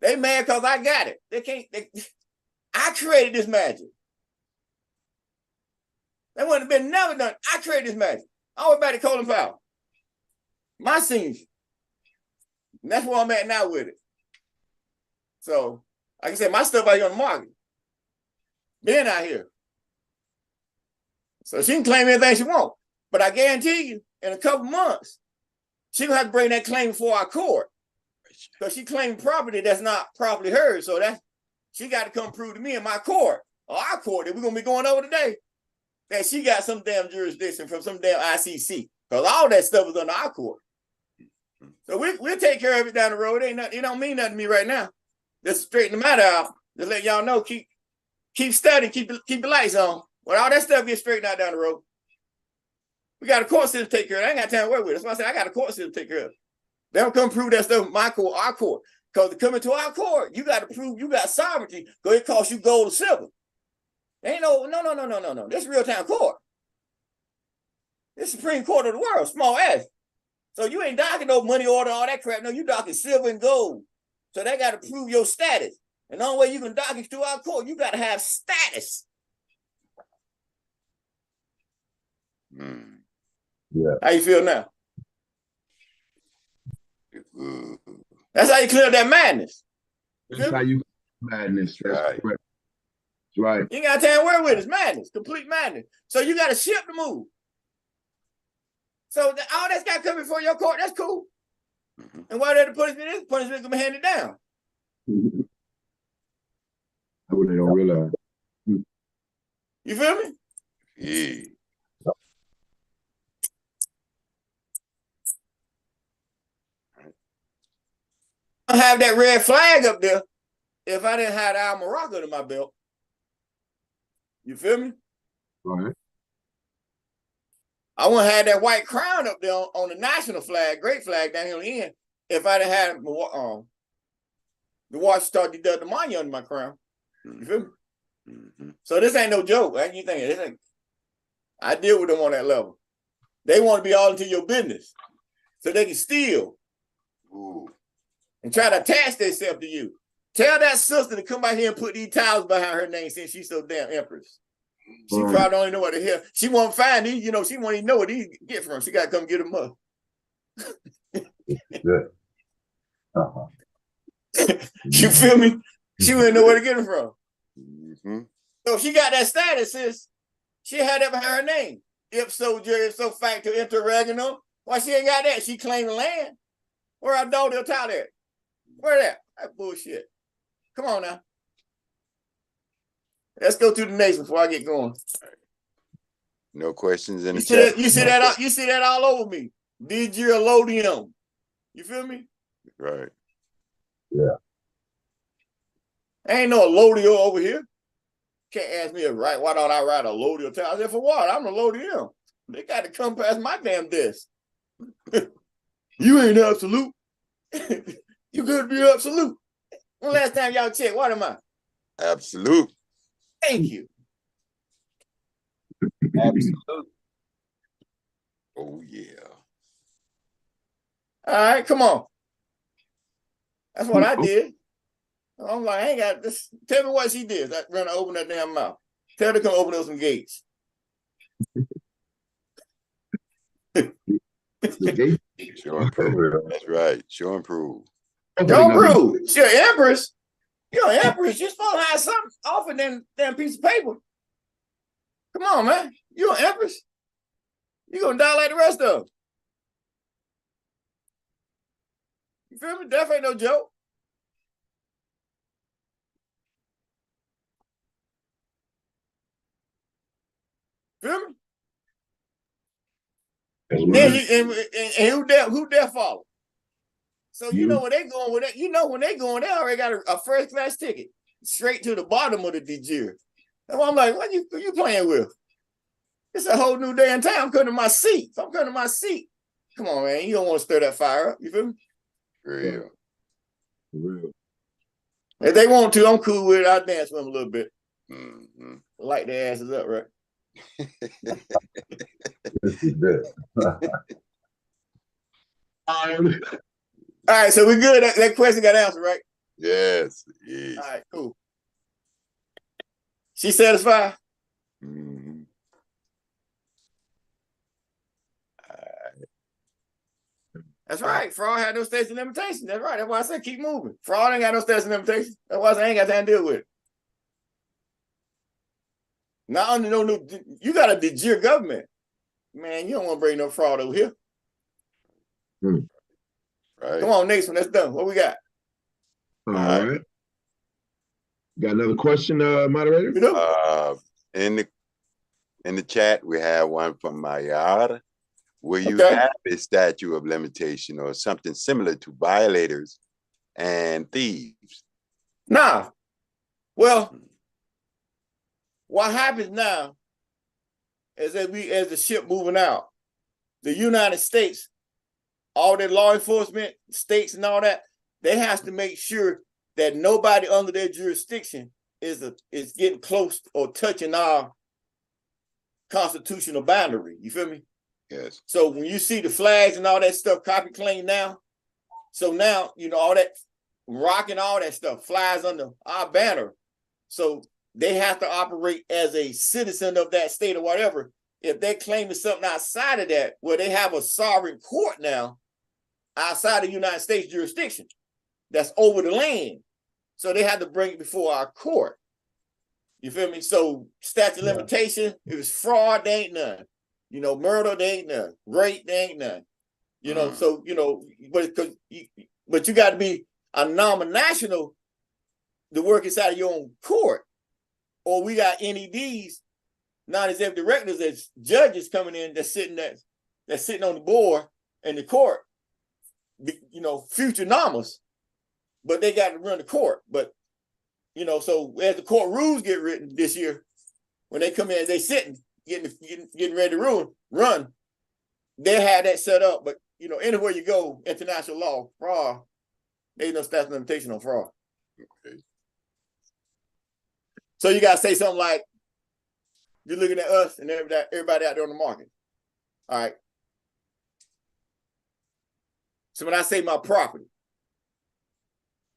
They mad because I got it. I created this magic. That wouldn't have been never done. I created this magic. I went back to Colin Powell. My senior. And that's where I'm at now with it. So, like I said, my stuff out here on the market. Been out here. So she can claim anything she wants. But I guarantee you, in a couple months, she gonna have to bring that claim before our court. Because she claimed property that's not properly hers. So she got to come prove to me in my court, or our court that we're gonna be going over today, that she got some damn jurisdiction from some damn ICC. Because all that stuff is under our court. So we'll take care of it down the road. It don't mean nothing to me right now. Just straighten the matter out. Just let y'all know, keep studying, keep the lights on. When all that stuff gets straightened out down the road, we got a court system to take care of it. I ain't got time to work with it. That's why I said I got a court system to take care of it. They don't come prove that stuff in my court, our court. Because to come into our court, you got to prove you got sovereignty because it costs you gold or silver. Ain't no. This is real-time court. This Supreme Court of the world, small s. So you ain't docking no money order, all that crap. No, you docking silver and gold. So they got to prove your status. And the only way you can dock it through our court, you got to have status. Yeah. How you feel now? That's how you clear up that madness. That's how you madness. That's Right. correct. That's right. You ain't got time to work with it. It's madness, complete madness. So you got to ship the move. So all that's got to come before your court, that's cool. And whatever the punishment is, punishment gonna be handed down. That's what they don't realize. You feel me? Yeah. I have that red flag up there if I didn't have Al Morocco in my belt. You feel me? All right. I wouldn't have that white crown up there on the national flag, great flag down here on the end, if I didn't have the Washington D.W. Monument under my crown. You feel me? So this ain't no joke. You think I deal with them on that level. They want to be all into your business so they can steal and try to attach themselves to you. Tell that sister to come out here and put these towels behind her name since she's so damn empress. She probably don't even know what the hell. She won't find these, she won't even know what these get from. She got to come get them up. Yeah. Uh-huh. You feel me? She wouldn't know where to get them from. So she got that status, sis. She had that behind her name. Ipso facto interregnum. Why she ain't got that? She claimed the land. Where our daughter Tyler at? Where that? That bullshit. Come on now. Let's go to the next before I get going. No questions in You the see chat. that? You see that all over me. Digirolodium. You feel me? Right. Ain't no Lodio over here. Can't ask me to write. Why don't I write a Lodio tell? I said, for what? I'm a Lodium. They got to come past my damn desk. You ain't absolute. You could be absolute. When last time y'all checked, what am I? Absolute. Thank you. Absolute. Oh yeah. All right, come on. That's what I did. I'm like, I ain't got this. Tell me what she did. I run to open that damn mouth. Tell her to come open up some gates. Show and prove. That's right. Show and prove. Don't prove. She an empress. You're an empress. You're supposed to have something offer than a piece of paper. Come on, man. You're an empress. You're going to die like the rest of them. You feel me? Death ain't no joke. Feel me? And who death follow? So you know where they going with that. You know when they going, they already got a first class ticket straight to the bottom of the DGR. And I'm like, what you playing with? It's a whole new day in town. I'm coming to my seat. If I'm coming to my seat, come on, man. You don't want to stir that fire up. You feel me? Real. If they want to, I'm cool with it. I'll dance with them a little bit. Mm-hmm. Light their asses up, right? All right, so we good. That question got answered, right? Yes. Yes. All right, cool. She satisfied? Mm-hmm. That's right. Fraud had no states of limitation. That's right. That's why I said keep moving. Fraud ain't got no states of limitation. That's why I said I ain't got time to deal with it. Not under no new. You got a de jure government, man. You don't want to bring no fraud over here. Right. Come on, next one. That's done. What we got? All right. Got another question, moderator? In the chat, we have one from Mayar. Will you have a statute of limitation or something similar to violators and thieves? Nah. Well, what happens now is that as the ship moving out, the United States, all their law enforcement, states and all that, they have to make sure that nobody under their jurisdiction is getting close or touching our constitutional boundary. You feel me? Yes. So when you see the flags and all that stuff copy claim now, so now, you know, all that rock and all that stuff flies under our banner. So they have to operate as a citizen of that state or whatever. If they're claiming something outside of that, where they have a sovereign court now outside the United States jurisdiction that's over the land. So they have to bring it before our court. You feel me? So statute of limitation, if it's fraud, there ain't none. You know, murder, there ain't none. Rape, there ain't none. You know, so, you know, but you got to be a nominational to work inside of your own court. Or we got NEDs, non-executive directors, as judges coming in that's sitting on the board in the court, you know, future nomas, but they got to run the court. But, you know, so as the court rules get written this year, when they come in, they sitting, getting ready to run, they had that set up. But, you know, anywhere you go, international law, fraud, there's no statute of limitation on fraud. Okay. So you got to say something like, you're looking at us and everybody out there on the market. All right. So when I say my property,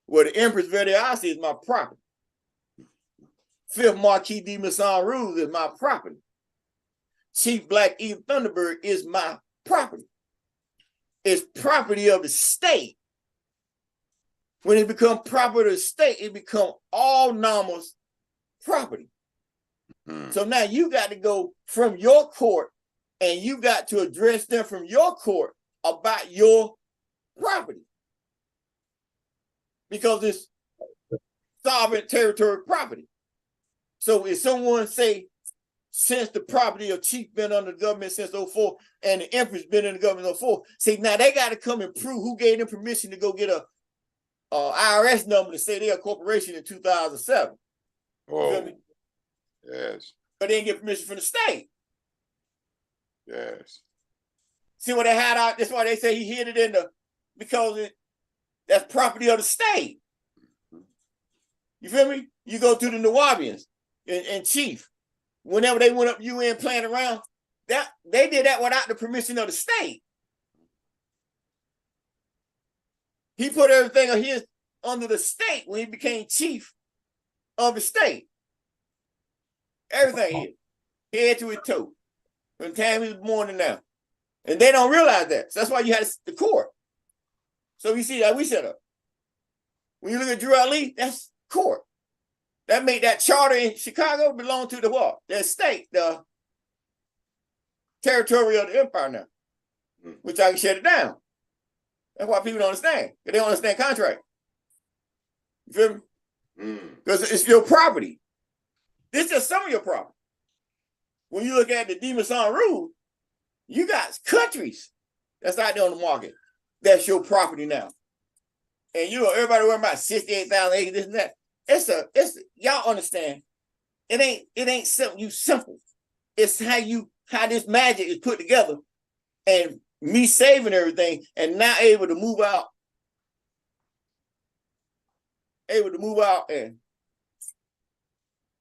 well, the Empress Verdiasi is my property. Fifth Marquis de Masson Rouge is my property. Chief Black Eve Thunderbird is my property. It's property of the state. When it becomes property of the state, it becomes all Nama's property. So now you got to go from your court and you got to address them from your court about your property. Because it's sovereign territory property. So if someone say since the property of chief been under the government since 04, and the empress been in the government since 04. See, now they got to come and prove who gave them permission to go get a IRS number to say they're a corporation in 2007. Oh, yes, But they didn't get permission from the state. yes. See what they had out? That's why they say he hid it in the, because that's property of the state. You feel me? You go to the Nawabians and Chief, whenever they went up UN playing around, that they did that without the permission of the state. He put everything of his under the state when he became chief of the state. Everything here, head to his toe, from the time he was born to now. And they don't realize that. So that's why you had the court. So you see that we set up. When you look at Drew Ali, that's court. That made that charter in Chicago belong to the what? The state, the territory of the empire now, which I can shut it down. That's why people don't understand. They don't understand contract. You feel me? Because it's your property. This is just some of your property. When you look at the Demonson rule, you got countries that's out there on the market. That's your property now. And you know, everybody worrying about 68,000 acres, this and that. It's y'all understand. It ain't simple. It's how this magic is put together, and me saving everything and not able to move out and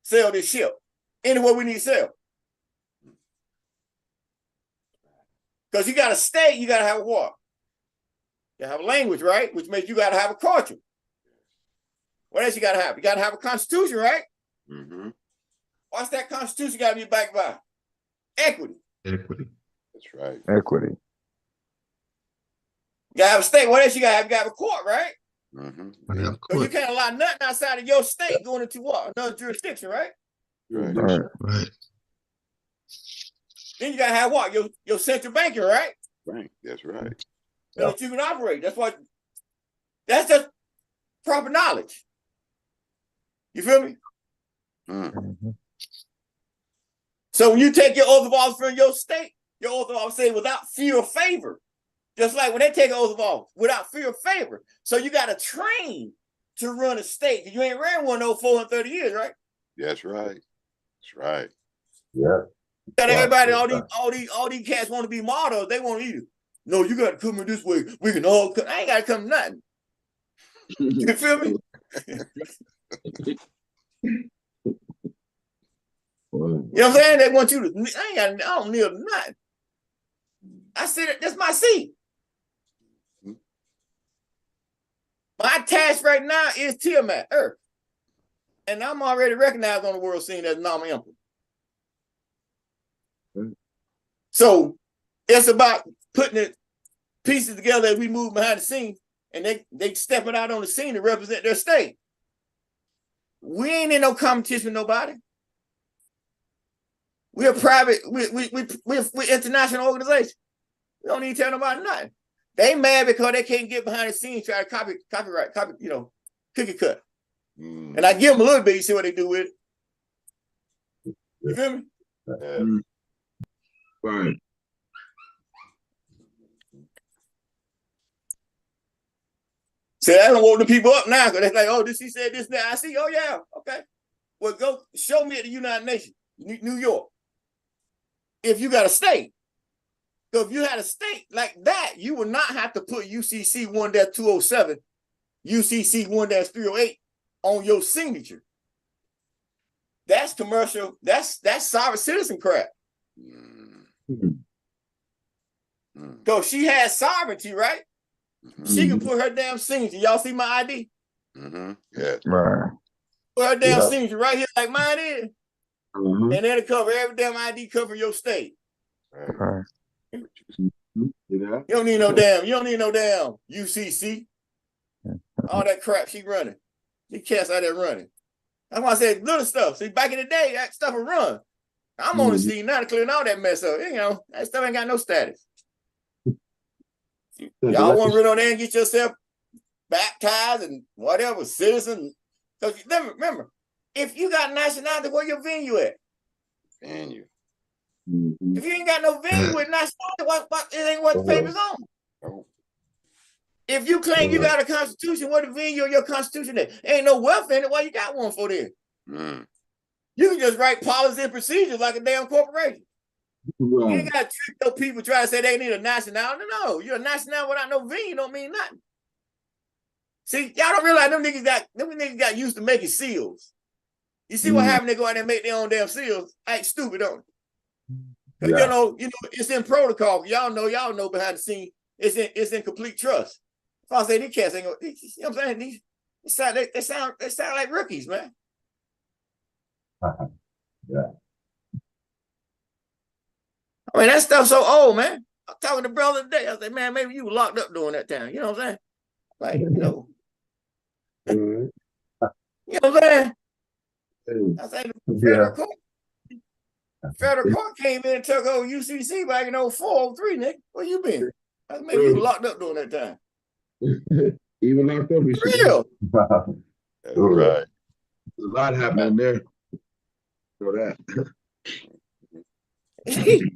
sell this ship anywhere we need to sell. Because you got a state, you got to have a what? You have a language, right? Which means you got to have a culture. What else you got to have? You got to have a constitution, right? Mm-hmm. What's that constitution got to be backed by? Equity. Equity. That's right. Equity. You got to have a state. What else you got to have? You got to have a court, right? Mm-hmm. So you can't allow nothing outside of your state going into what? Another jurisdiction, right? Right. Right. Then you got to have what? Your central banking, right? Right. That's right. So that you can operate. That's just proper knowledge. You feel me? Mm-hmm. So when you take your oath of office from your state, your oath of office say without fear or favor. Just like when they take an oath of office, without fear or favor. So you got to train to run a state. You ain't ran one in 430 years, right? That's right. That's right. Yeah. Got everybody, all these cats want to be models. They want you. No, you got to come in this way. We can all come. I ain't got to come nothing. You feel me? You know what I'm saying? They want you to. I don't need nothing. I said that's my seat. My task right now is Tiamat, Earth. And I'm already recognized on the world scene as Nama Emperor. So it's about putting the pieces together as we move behind the scenes, and they stepping out on the scene to represent their state. We ain't in no competition with nobody. We're private, we're international organization. We don't need to tell nobody nothing. They mad because they can't get behind the scenes, try to copyright, cookie cut. And I give them a little bit, you see what they do with it. You feel me? Right. So I don't want the people up now because they're like, oh, this he said this now. I see, oh yeah, okay. Well, go show me at the United Nations, New York. If you got a state. So if you had a state like that, you would not have to put UCC 1-207, UCC 1-308 on your signature. That's commercial. That's sovereign citizen crap. So she has sovereignty, right? She can put her damn signature. Y'all see my ID? Yeah. Right. Put her damn signature right here like mine is. And that'll cover every damn ID cover your state. Right. You don't need no damn UCC. All that crap she running. She cats out there running. That's why I said little stuff. See, back in the day, that stuff would run. I'm on the scene now to clear all that mess up. You know, that stuff ain't got no status. Y'all want to run on there and get yourself baptized and whatever, citizen. Because remember, if you got nationality, where your venue at? Venue. If you ain't got no venue, it's not what it ain't what the paper's on. Oh, If you claim you got a constitution, what the venue of your constitution is? Ain't no welfare in it. Why you got one for then? You can just write policy and procedures like a damn corporation. You ain't got to trick those people trying to say they need a nationality. No, you're a national without no venue don't mean nothing. See, y'all don't realize them niggas got used to making seals. You see what happened? They go out there and make their own damn seals. Act stupid, don't it? You know, it's in protocol. Y'all know behind the scene. It's in complete trust. If I say these cats ain't gonna, you know what I'm saying? They sound like rookies, man. Yeah. I mean, that stuff's so old, man. I was talking to brother today. I said, man, maybe you were locked up during that time. You know what I'm saying? Like, you know. You know what I'm saying? I said, federal court came in and took over UCC back in 04, 03, nigga. Where you been? I said, maybe you were locked up during that time. Even locked up. Real. that's right. There's a lot happening there. So that. You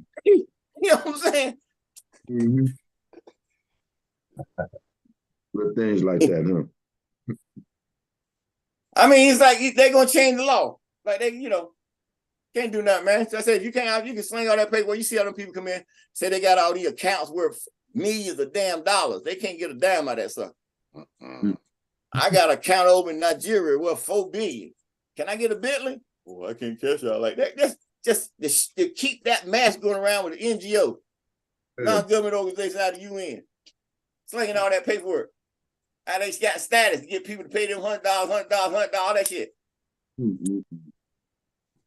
know what I'm saying? With things like that, huh? I mean, it's like they're gonna change the law. Like they, you know, can't do nothing, man. So I said, if you can sling all that paper. You see how them people come in, say they got all these accounts worth millions of damn dollars. They can't get a dime out of that stuff. I got an account over in Nigeria worth $4 billion. Can I get a Bentley? Oh, I can't catch y'all like that. Just to keep that mass going around with the NGO, non-government organization out of the UN, slinging all that paperwork. How they got status to get people to pay them $100, all that shit.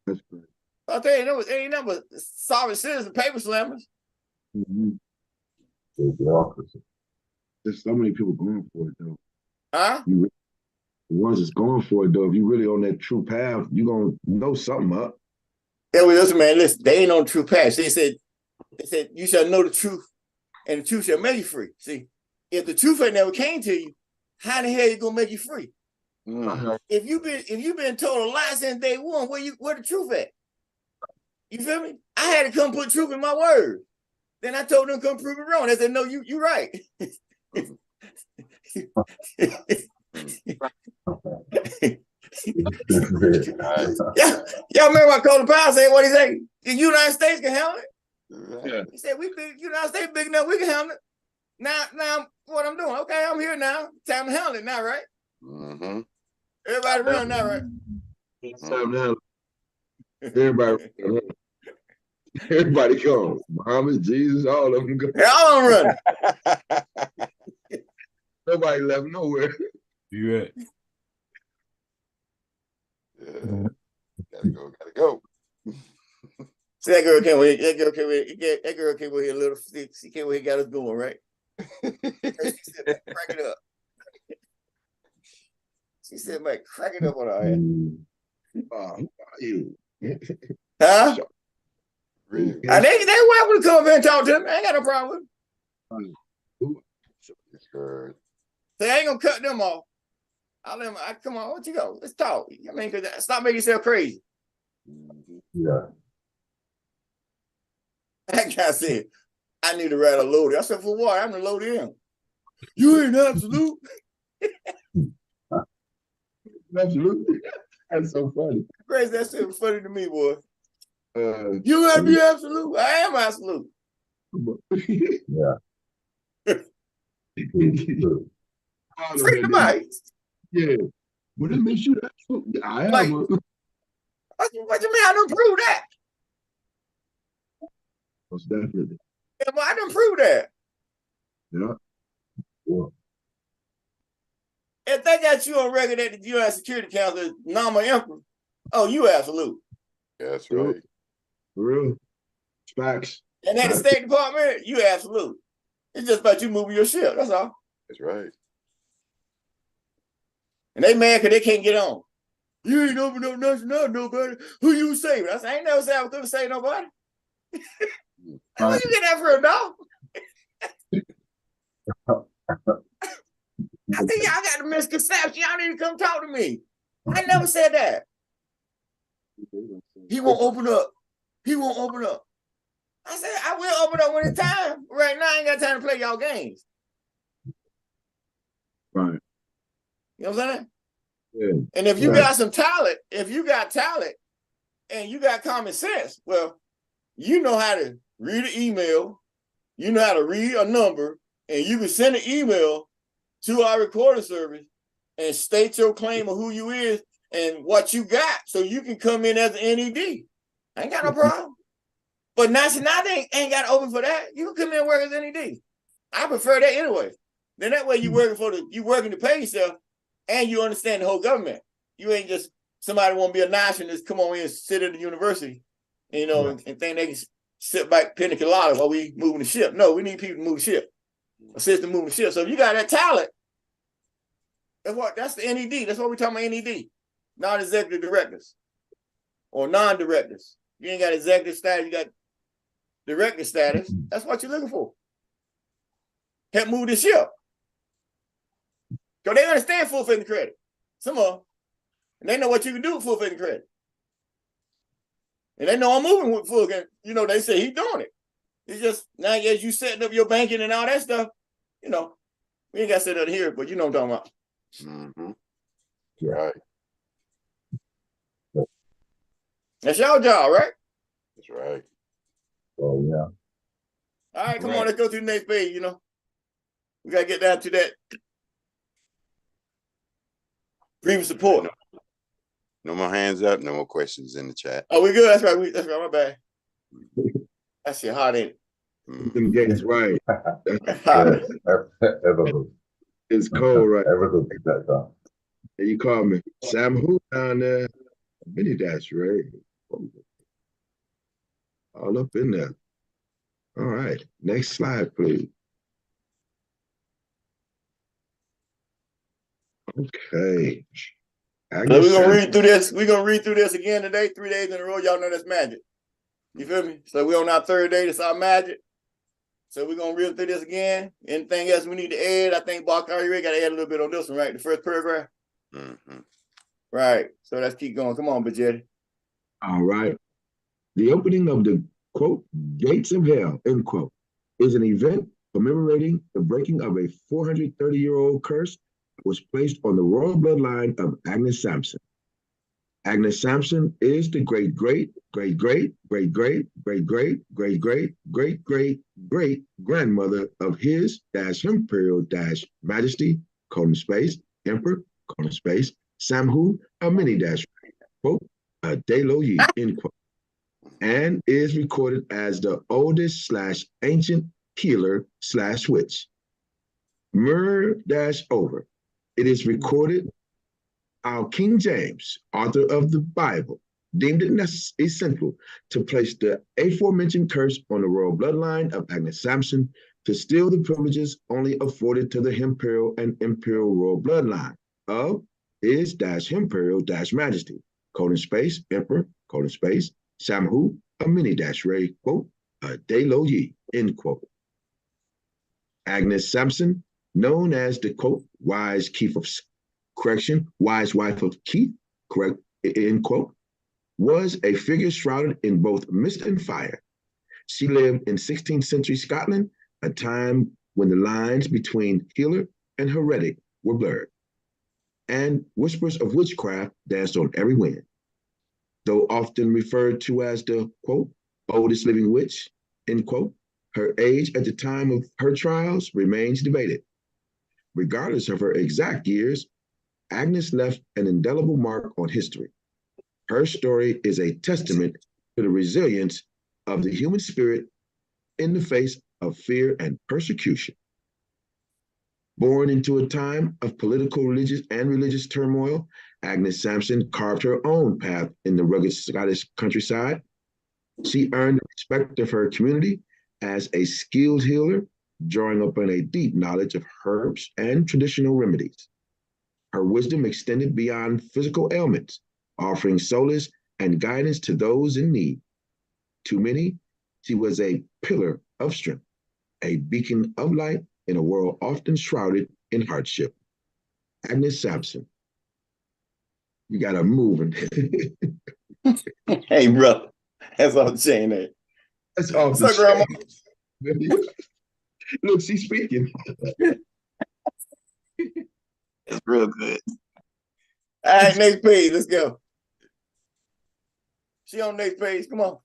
That's great. I'll tell you, there ain't number sorry citizen paper slammers. There's so many people going for it, though. Huh? The ones that's going for it, though, if you really on that true path, you're going to know something up. Yeah, well, listen, man, listen, they ain't on the true path. They said, you shall know the truth, and the truth shall make you free. See, if the truth ain't never came to you, how the hell you gonna make you free? If you've been told a lie since day one, where the truth at? You feel me? I had to come put truth in my word. Then I told them come prove it wrong. They said, no, you right. Y'all remember I called the power saying what he said? The United States can handle it. Yeah. He said, United States big enough, we can handle it. Now what I'm doing, okay, I'm here now. Time to handle it now, right? Everybody run now, right? Time to handle it. Everybody go. Muhammad, Jesus, all of them go. All of them running. Nobody left nowhere. You right. Gotta go. See, that girl came with here a little. She came with here, got us going, right? She said, man, crack it up. She said, man, crack it up on our head. Who are you? Huh? Really? They welcome to come up here and talk to me. I ain't got no problem with them. So I ain't gonna cut them off. I'll let them, come on, what you go? Let's talk. I mean, cause stop making yourself crazy. Yeah. That guy said, I need to write a loader. I said, for what? I'm gonna load him. You ain't absolute. Absolutely. That's so funny. Grace, that shit was funny to me, boy. You gotta be absolute. I am absolute. Yeah. Free the mic. Yeah. Well, that makes you absolute. I am. Like, what you mean? I done prove that. Most definitely. Yeah, well, I done prove that. Yeah. Well, If they got you on record at the U.S. Security Council, Nama Emperor, oh, you absolute. That's right. For real. Facts. And at the State Department, you absolute. It's just about you moving your ship. That's all. That's right. And they mad because they can't get on. You ain't open up nationality, nobody. Who you saving? I said, I ain't never said I was going to save nobody. Where you get that from, dog? I said, y'all got the misconception. Y'all need to come talk to me. I never said that. He won't open up. He won't open up. I said, I will open up when it's time. Right now, I ain't got time to play y'all games. Right. You know what I'm saying? Yeah. And if you Right. got some talent, if you got talent and you got common sense, well, you know how to read an email, you know how to read a number, and you can send an email to our recording service and state your claim of who you is and what you got, so you can come in as an NED. I ain't got no problem. But now they ain't got to open for that. You can come in and work as NED. I prefer that anyway. Then that way you working to pay yourself, and you understand the whole government. You ain't just somebody want to be a nationalist, come on in and sit at the university, you know, and think they can sit back pina colada while we moving the ship. No, we need people to move the ship, assist in moving the ship. So if you got that talent, that's the NED. That's what we're talking about, NED. Non-executive directors or non-directors. You ain't got executive status, you got director status. That's what you're looking for. Help move the ship. So they understand full faith and credit. Some of them. And they know what you can do with full faith and credit. And they know I'm moving with full faith. You know, they say he's doing it. It's just, now as you setting up your banking and all that stuff, you know, we ain't got to sit up here, but you know what I'm talking about. Mm-hmm. Right. That's your job, right? That's right. Oh yeah. All right, come on, let's go to the next page, you know. We got to get down to that grievance support. No more hands up, no more questions in the chat. Oh, we good? That's right. That's right, my bad. That shit hot, ain't Them gates, right. Everything. It's cold, right? Everything take that time. And you call me Sam who down there? Mini dash, right? All up in there. All right. Next slide, please. Okay. So we're gonna read through this. We're gonna read through this again today, 3 days in a row. Y'all know that's magic. You feel me? So we're on our third day. That's our magic. So we're gonna read through this again. Anything else we need to add? I think Bakari got to add a little bit on this one, right? The first paragraph. Mm-hmm. Right. So let's keep going. Come on, Bajetti. All right. The opening of the, quote, gates of hell, end quote, is an event commemorating the breaking of a 430-year-old curse was placed on the royal bloodline of Agnes Sampson. Agnes Sampson is the great grandmother of his Imperial Majesty, colon space, Emperor, colon space, Samhu Amini quote, Deloyi, end quote, and is recorded as the oldest / ancient healer / witch. Over. It is recorded our King James, author of the Bible, deemed it essential to place the aforementioned curse on the royal bloodline of Agnes Sampson to steal the privileges only afforded to the Imperial and Imperial royal bloodline of his Imperial Majesty, colon space, Emperor, colon space, Samhu Amini Ray, quote, Deloyi, end quote. Agnes Sampson, known as the, quote, wise wife of Keith, correct, end quote, was a figure shrouded in both mist and fire. She lived in 16th century Scotland, a time when the lines between healer and heretic were blurred, and whispers of witchcraft danced on every wind. Though often referred to as the, quote, oldest living witch, end quote, her age at the time of her trials remains debated. Regardless of her exact years, Agnes left an indelible mark on history. Her story is a testament to the resilience of the human spirit in the face of fear and persecution. Born into a time of political, religious turmoil, Agnes Sampson carved her own path in the rugged Scottish countryside. She earned the respect of her community as a skilled healer, drawing upon a deep knowledge of herbs and traditional remedies. Her wisdom extended beyond physical ailments, offering solace and guidance to those in need. To many, she was a pillar of strength, a beacon of light in a world often shrouded in hardship. Agnes Sampson, you got her moving. Hey, brother. That's all I'm saying. That. That's off the So, Grandma. chain. Look, she's speaking. It's real good. All right, next page. Let's go. She on next page. Come on.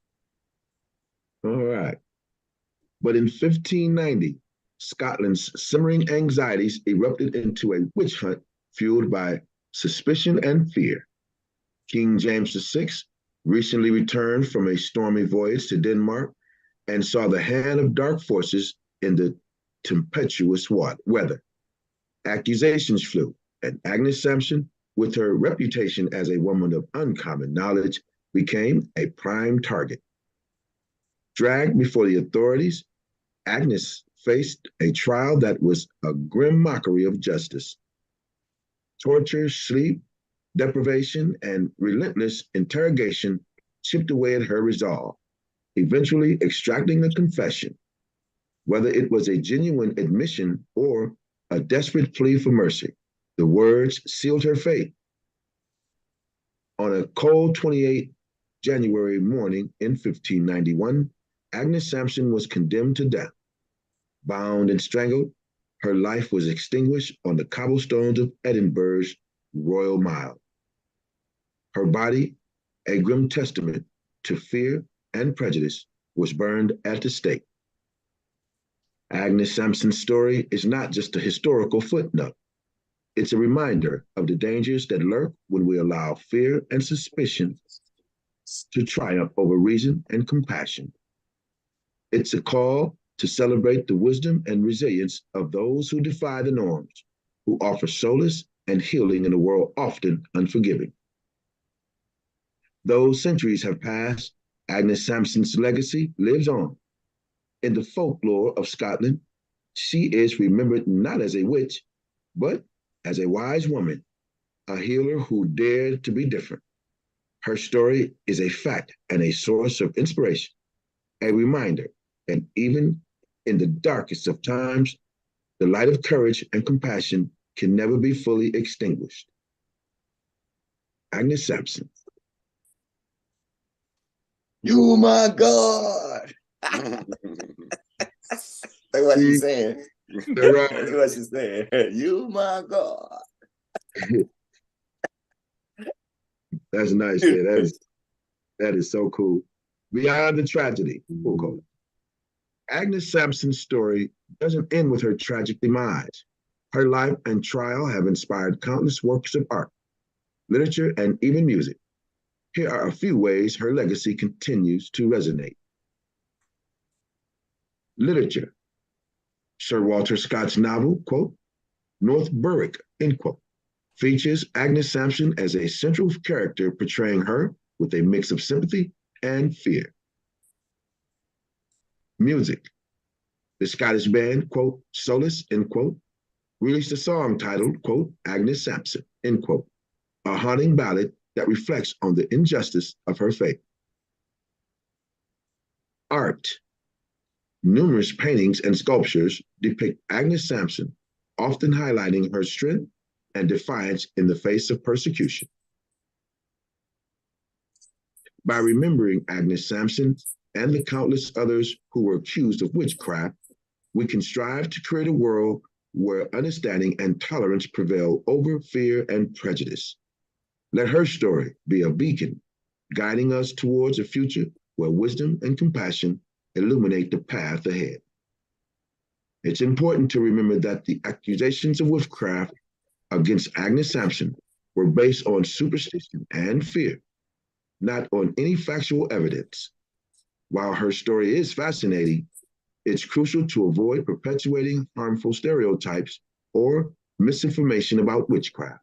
All right. But in 1590, Scotland's simmering anxieties erupted into a witch hunt fueled by suspicion and fear. King James VI recently returned from a stormy voyage to Denmark and saw the hand of dark forces in the tempestuous weather. Accusations flew, and Agnes Sampson, with her reputation as a woman of uncommon knowledge, became a prime target. Dragged before the authorities, Agnes faced a trial that was a grim mockery of justice. Torture, sleep deprivation, and relentless interrogation chipped away at her resolve, eventually extracting a confession. Whether it was a genuine admission or a desperate plea for mercy, the words sealed her fate. On a cold 28 January morning in 1591, Agnes Sampson was condemned to death. Bound and strangled, her life was extinguished on the cobblestones of Edinburgh's Royal Mile. Her body, a grim testament to fear and prejudice, was burned at the stake. Agnes Sampson's story is not just a historical footnote. It's a reminder of the dangers that lurk when we allow fear and suspicion to triumph over reason and compassion. It's a call to celebrate the wisdom and resilience of those who defy the norms, who offer solace and healing in a world often unforgiving. Though centuries have passed, Agnes Sampson's legacy lives on. In the folklore of Scotland, she is remembered not as a witch, but as a wise woman, a healer who dared to be different. Her story is a fact and a source of inspiration, a reminder that even in the darkest of times, the light of courage and compassion can never be fully extinguished. Agnes Sampson. You my God. That's what she's saying. That's what she's saying. You my God. That's nice, man. That is so cool. Beyond the tragedy, we'll call it. Agnes Sampson's story doesn't end with her tragic demise. Her life and trial have inspired countless works of art, literature, and even music. Here are a few ways her legacy continues to resonate. Literature. Sir Walter Scott's novel, quote, North Berwick, end quote, features Agnes Sampson as a central character portraying her with a mix of sympathy and fear. Music. The Scottish band, quote, Solace, end quote, released a song titled, quote, Agnes Sampson, end quote, a haunting ballad that reflects on the injustice of her fate. Art. Numerous paintings and sculptures depict Agnes Sampson, often highlighting her strength and defiance in the face of persecution. By remembering Agnes Sampson and the countless others who were accused of witchcraft, we can strive to create a world where understanding and tolerance prevail over fear and prejudice. Let her story be a beacon, guiding us towards a future where wisdom and compassion illuminate the path ahead. It's important to remember that the accusations of witchcraft against Agnes Sampson were based on superstition and fear, not on any factual evidence. While her story is fascinating, it's crucial to avoid perpetuating harmful stereotypes or misinformation about witchcraft.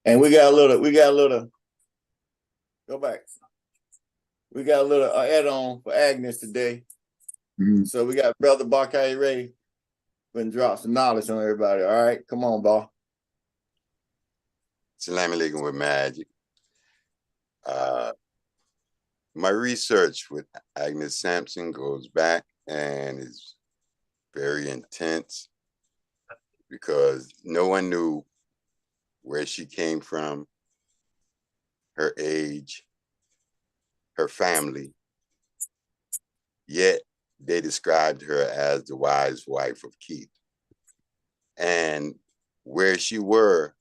And we got a little, go back. We got a little add-on for Agnes today. Mm-hmm. So we got Brother Barkai Ray going to drop some knowledge on everybody. All right, come on, Bar. Salam alaikum with magic. My research with Agnes Sampson goes back and is very intense because no one knew where she came from, her age, her family, yet they described her as the wise wife of Keith. And where she were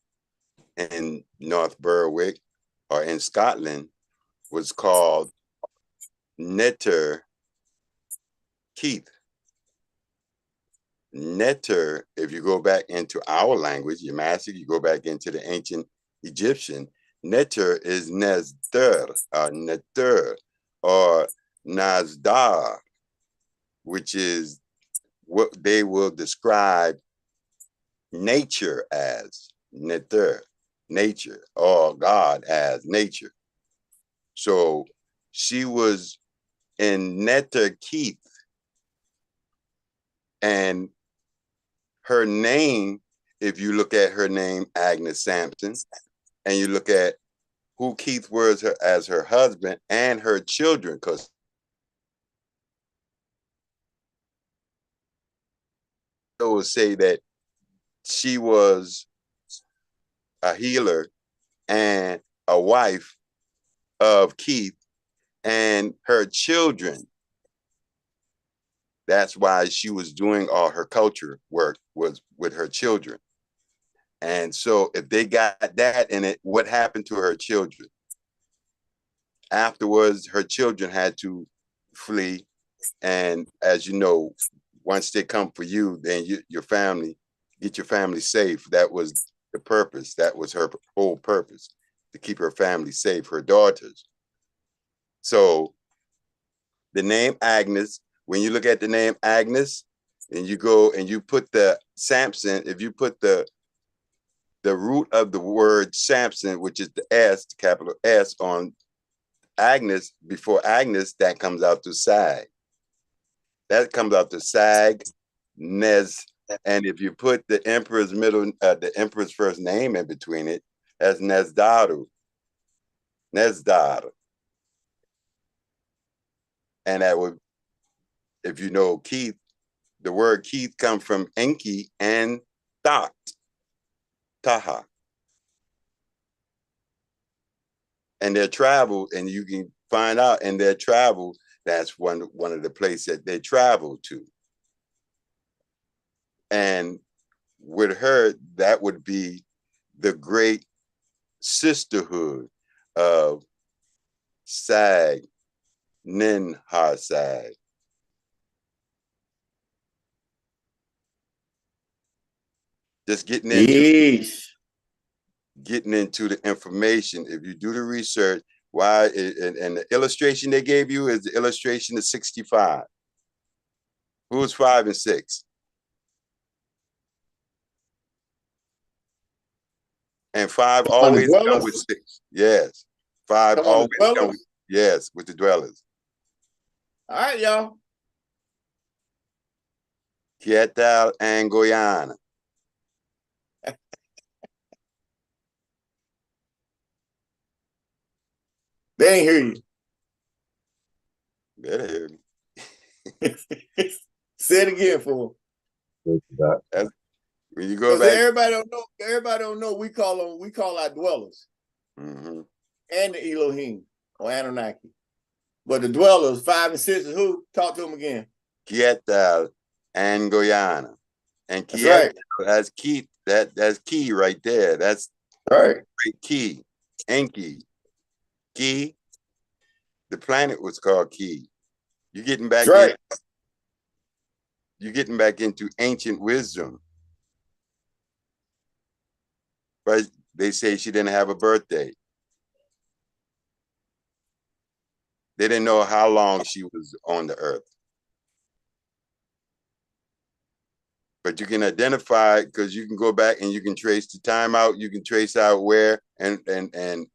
in North Berwick or in Scotland was called Netter Keith. Netter, if you go back into our language, Yamasic, you go back into the ancient Egyptian, Netter is Nezder, Netter, or Nazdar, which is what they will describe nature as, Netter, nature, or God as nature. So she was in Netter Keith, and her name, if you look at her name, Agnes Sampson, and you look at who Keith was as her husband and her children, because I would say that she was a healer and a wife of Keith and her children. That's why she was doing all her culture work was with her children. And so if they got that in it, what happened to her children? Afterwards, her children had to flee. And as you know, once they come for you, then your family, get your family safe. That was the purpose. That was her whole purpose, to keep her family safe, her daughters. So the name Agnes, when you look at the name Agnes, and you go and you put the Samson, if you put the root of the word Samson, which is the S, the capital S on Agnes, before Agnes, that comes out to Sag. That comes out to Sag, Nez, and if you put the emperor's the emperor's first name in between it, that's Nezdaru. Nezdar. And that would, if you know Keith, the word Keith comes from Enki and Thot, Taha. And their travel, and you can find out in their travel, that's one of the places that they travel to. And with her, that would be the great sisterhood of Sag, Nin Har Sag. Just getting into the information. If you do the research, why and the illustration they gave you is the illustration of 65. Who's 5 and 6? And 5 always come with 6. Yes. 5 always come with, yes, with the dwellers. All right, y'all. Quietal and Guyana. They ain't hear you. Better hear me. Say it again for Good for that. When you go back, everybody don't know. We call our dwellers, and the Elohim or Anunnaki. But the dwellers, 5 and 6 is who? Talk to them again. Quietal and Guyana. And That's right. That's key. That's key right there. That's right. Key. Enki. Key. The planet was called Key. You're getting back you're getting back into ancient wisdom. But they say she didn't have a birthday. They didn't know how long she was on the earth. But you can identify, because you can go back and you can trace the time out. You can trace out where and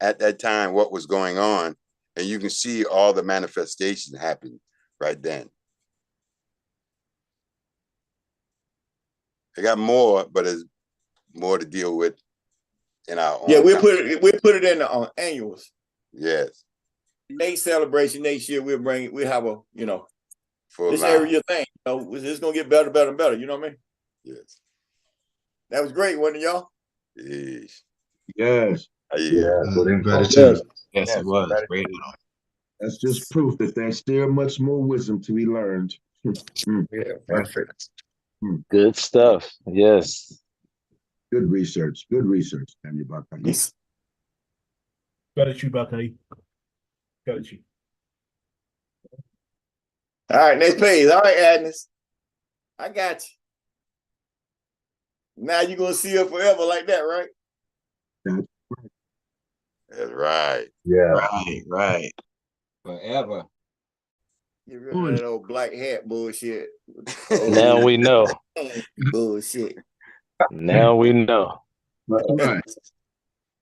at that time what was going on, and you can see all the manifestations happen right then. I got more, but it's more to deal with in our own. Yeah, we'll put it in the annuals. Yes. Next celebration next year, we'll have a, this area thing. It's gonna get better, better, and better. You know what I mean? Yes. That was great, wasn't it, y'all? Yes. Yes. Yeah. Good in gratitude. Yes, it was. Great. That's just proof that there's still much more wisdom to be learned. Yeah, perfect. Good stuff. Yes. Good research. Good research, Daniel Bakari. Yes. Gratitude, Bakari. Gratitude. All right, next page. All right, Agnes. I got you. Now you're gonna see her forever like that, right? That's right. Yeah. Right. Forever. Get rid of that old black hat bullshit. Now we know. Bullshit. Now we know. Right.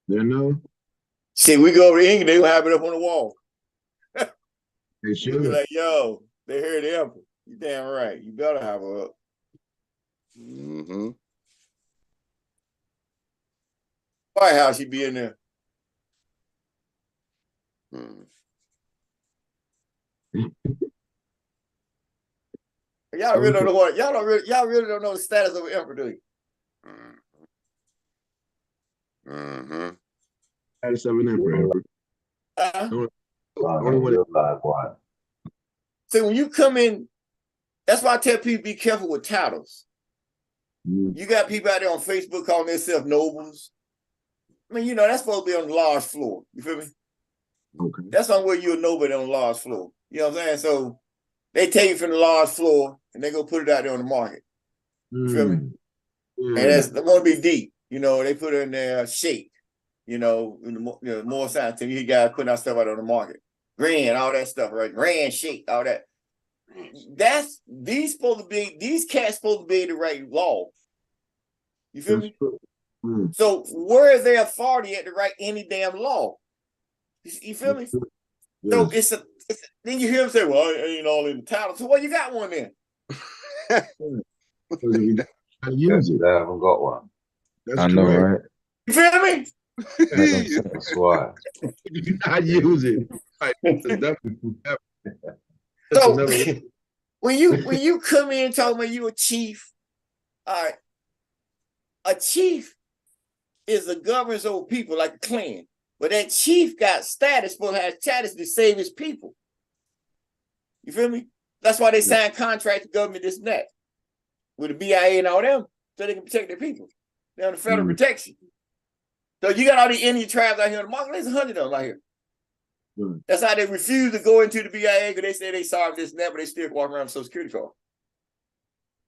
You know, Shit, we go over to England, they gonna have it up on the wall. they You'll should. be like, yo, they heard the emperor. You damn right. You better have her up. Mm-hmm. White House, she be in there. Mm. Y'all really don't know what y'all really don't know the status of an emperor, do you? Mm-hmm. Status of an emperor. See, when you come in, that's why I tell people be careful with titles. You got people out there on Facebook calling themselves nobles. I mean, you know, that's supposed to be on the large floor. You feel me? Okay. That's not where you're a nobody on the large floor. You know what I'm saying? So they take it from the large floor and they go put it out there on the market. You feel me? And that's they want to be deep. You know, they put it in there shake. You know, more science you guys putting out stuff out on the market. Grand, all that stuff, right? Grand shake, all that. These cats supposed to be the right law. You feel me? So where is their authority at to write any damn law? You feel me? Yes. So then you hear them say, well, I ain't all in the title. So well, you got one then. I use it. I haven't got one. That's I know, correct. right? You feel me? That's why. I use it. Right. So when you come in talking about you a chief, all right, a chief is a governs over people like a clan. But that chief got status, supposed to have status to save his people. You feel me? That's why they sign contracts to government this and that. With the BIA and all them, so they can protect their people. They're on the federal protection. So you got all the Indian tribes out here in the market. There's 100 of them out here. That's how they refuse to go into the BIA because they say they sorry this and that, but they still walk around with Social Security card.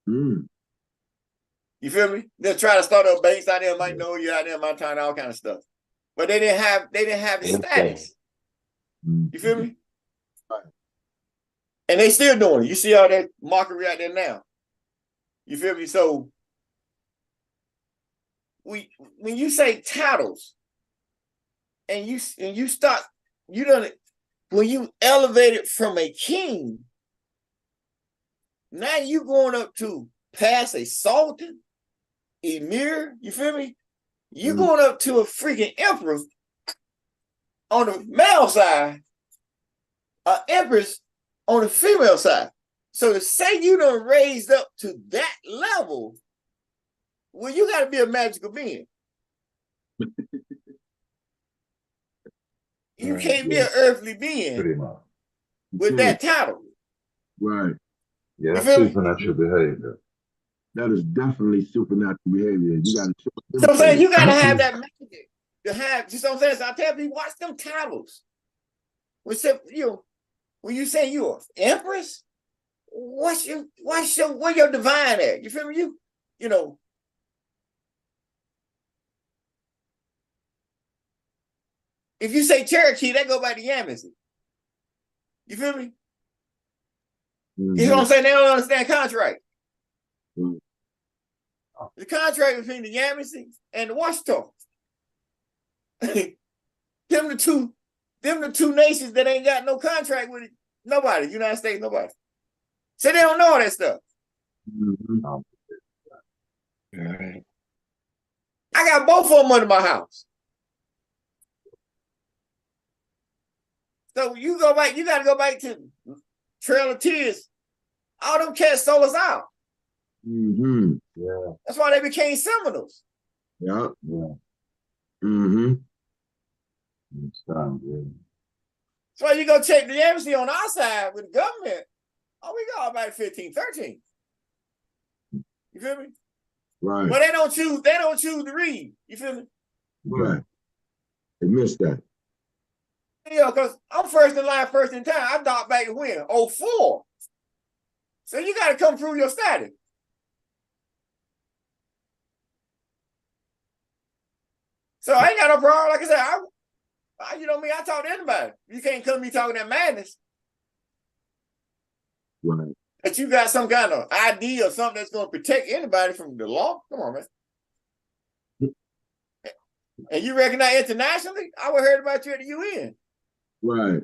You feel me? They'll try to start up banks out there, might know you out there in my town, all kind of stuff. But they didn't have the status. You feel me? And they still doing it. You see all that mockery out there now. You feel me? So when you say titles and you start, you don't, when you elevate it from a king, now you going up to past a sultan, emir, you feel me? You going up to a freaking emperor on the male side, an empress on the female side. So to say you done raised up to that level, well, you got to be a magical being. You can't be an earthly being with that title. Right. Yeah, that's supernatural behavior. That is definitely supernatural behavior. You got to. So I'm saying you got to have that magic to have. You know what I'm saying? So I tell people, watch them titles. When you say you're an empress, what's where your divine at? You feel me? You know. If you say Cherokee, that go by the Yamasee. You feel me? You know what I'm saying? They don't understand contract. The contract between the Yamasee and the Washita. them the two nations that ain't got no contract with it. Nobody. United States, nobody. So they don't know all that stuff. I got both of them under my house. So you got to go back to Trail of Tears. All them cats sold us out. Yeah. That's why they became Seminoles. Yeah. It's time, yeah. So you go check the embassy on our side with the government. Oh, we got about 15, 13. You feel me? Right. But they don't choose to read. You feel me? Right. They missed that. Yeah, because I'm first in line, first in time. I docked back to when? 04. So you got to come through your status. So I ain't got no problem. Like I said, you know me, I talk to anybody. You can't come to me talking that madness. Right. That you got some kind of ID or something that's going to protect anybody from the law. Come on, man. And you recognize internationally? I would heard about you at the UN. Right.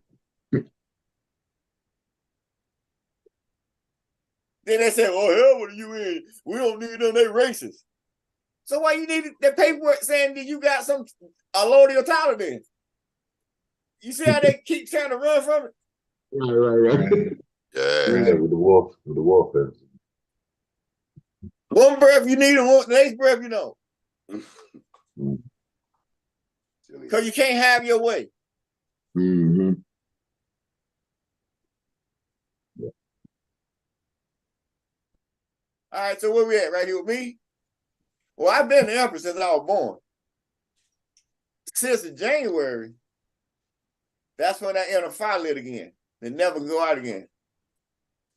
Then they say, oh, hell with the UN. We don't need them, they racist. So why you need that paperwork saying that you got some allodial Tyler then? You see how they keep trying to run from it? Right. Yeah. With the warfare. One breath you need, and the next breath you know. Because you can't have your way. Mm-hmm. All right, so where we at? Right here with me? Well, I've been the emperor since I was born. Since January, that's when I enter fire lit again and never go out again.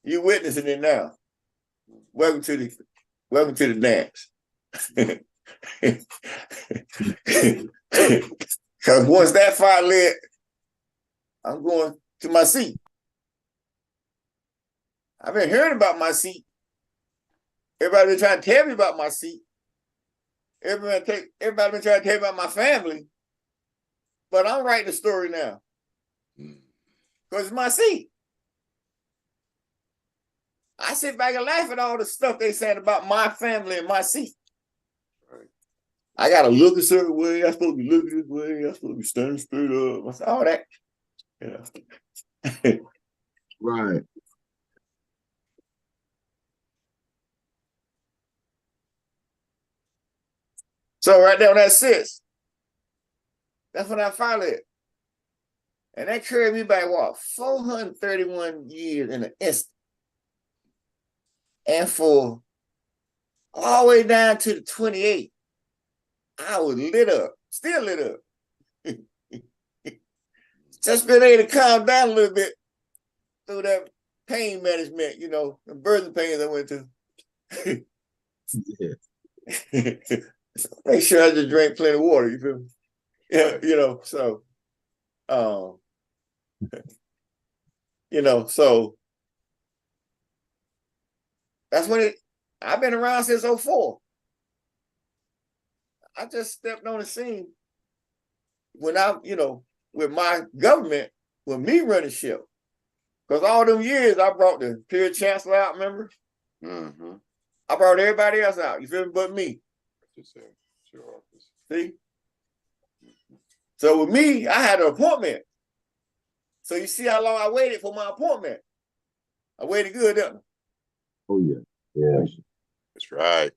You witnessing it now. Welcome to the dance. Because once that fire lit, I'm going to my seat. I've been hearing about my seat. Everybody been trying to tell me about my seat. Everybody been trying to tell me about my family. But I'm writing the story now. Because it's my seat. I sit back and laugh at all the stuff they saying about my family and my seat. Right. I got to look a certain way. I'm supposed to be looking this way. I'm supposed to be standing straight up. All that. Yeah. Right. So right there when that sits, that's when I finally it. And that carried me back, what, 431 years in an instant. And for all the way down to the 28, I was lit up, still lit up. Just been able to calm down a little bit through that pain management, you know, the birthing pains I went to. Make sure I just drink plenty of water, you feel me? Yeah, you know, so you know, so that's when I've been around since 04. I just stepped on the scene when with my government, with me running ship. Because all them years I brought the peer chancellor out, remember? Mm-hmm. I brought everybody else out, you feel me, but me. See? So with me, I had an appointment. So you see how long I waited for my appointment. I waited good, didn't I? Oh, yeah. Yeah. That's right.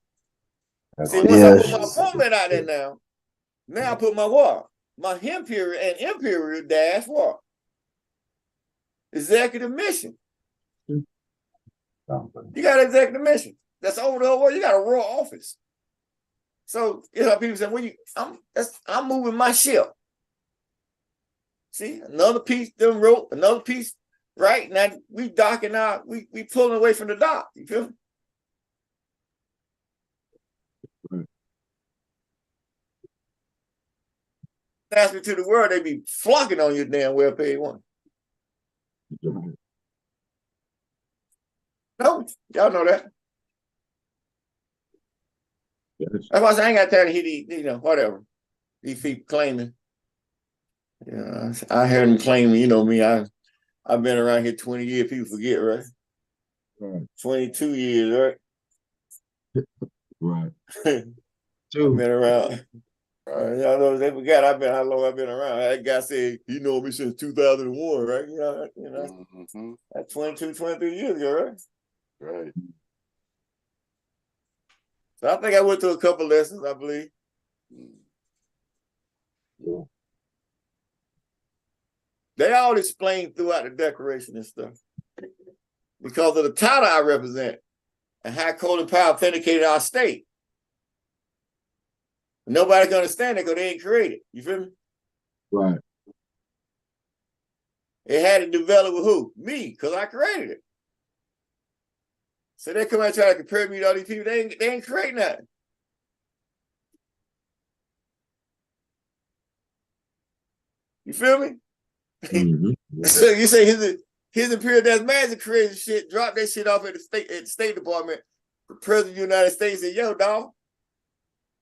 See, once I put my appointment out there now I put my what? My imperial and imperial dash what? Executive mission. You got an executive mission. That's over the whole world. You got a royal office. So you know, people say, I'm moving my ship. See, another piece done wrote, another piece, right? Now we docking out, we pulling away from the dock. You feel me? Right. Ask me to the world, they be flocking on your damn well-paid one. Right. No, y'all know that. Yes. That's why I say I ain't got time to hear these, whatever. These people claiming. Yeah, I heard them claiming, you know me, I've been around here 20 years, people forget, right? Right. 22 years, right? Right. I've been around. Y'all know they forgot how long I've been around. That guy said he know me since 2001, right? Mm-hmm. That's 22, 23 years ago, right? Right. So I think I went through a couple lessons, I believe. Yeah. They all explain throughout the Declaration and stuff. Because of the title I represent and how coal and power authenticated our state. Nobody can understand it because they ain't created. You feel me? Right. It had to develop with who? Me, because I created it. So they come out and try to compare me to all these people. They ain't create nothing. You feel me? Mm-hmm. So you say his Imperial That's Magic created shit, dropped that shit off at the State Department. The President of the United States said, yo, dog,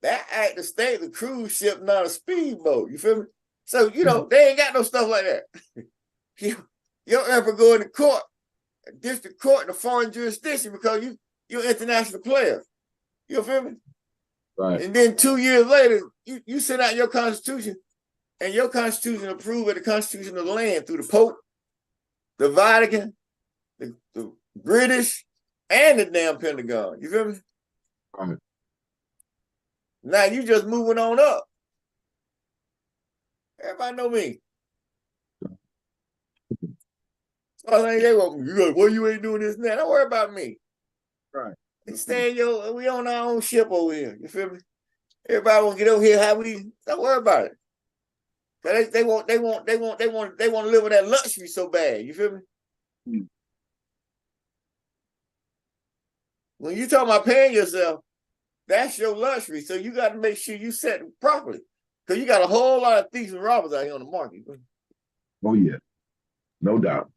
that act of state, the cruise ship, not a speedboat. You feel me? So, you know, they ain't got no stuff like that. Your emperor go into court, district court in a foreign jurisdiction because you're an international player. You feel me? Right. And then 2 years later, you send out your constitution, and your constitution approved of the constitution of the land through the Pope, the Vatican, the British, and the damn Pentagon. You feel me? Right. Now you just moving on up. Everybody know me. So I think they want you like, well, you ain't doing this now. Don't worry about me. Right. We on our own ship over here. You feel me? Everybody want to get over here. Don't worry about it. They want to live with that luxury so bad. You feel me? Mm. When you talk about paying yourself, that's your luxury. So you got to make sure you set it properly. Because you got a whole lot of thieves and robbers out here on the market. Oh, yeah. No doubt.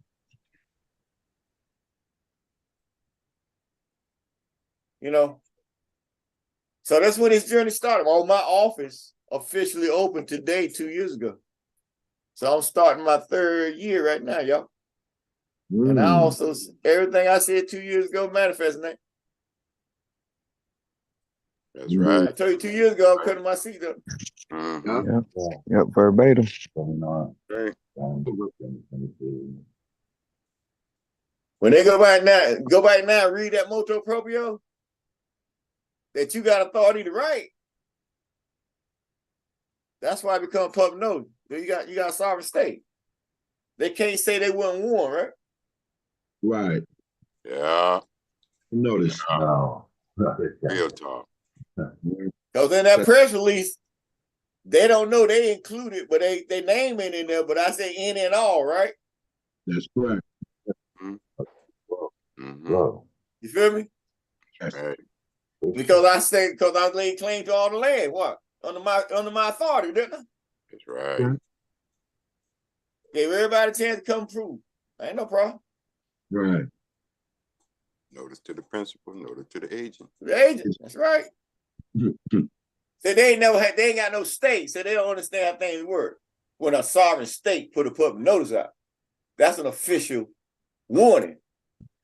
You know? So that's when this journey started. Well, my office officially opened today, 2 years ago. So I'm starting my 3rd year right now, y'all. And I also, everything I said 2 years ago, manifesting that. That's right. I told you 2 years ago, I'm cutting my seat up. Mm-hmm. Yep, verbatim. Okay. When they go back now and read that motu proprio, that you got authority to write. That's why I become public notice. You got a sovereign state. They can't say they wasn't warned, right? Right. Yeah. Notice. No. Real talk. Because in that press release, they don't know they included, but they name it in there, but I say in and all, right? That's correct. Mm-hmm. You feel me? Right. Because I laid claim to all the land. What? Under my authority, didn't I? That's right. Gave everybody a chance to come prove. Ain't no problem. Right. Notice to the principal, notice to the agent. The agent, that's right. So they ain't got no state, so they don't understand how things work. When a sovereign state put a public notice out, that's an official warning.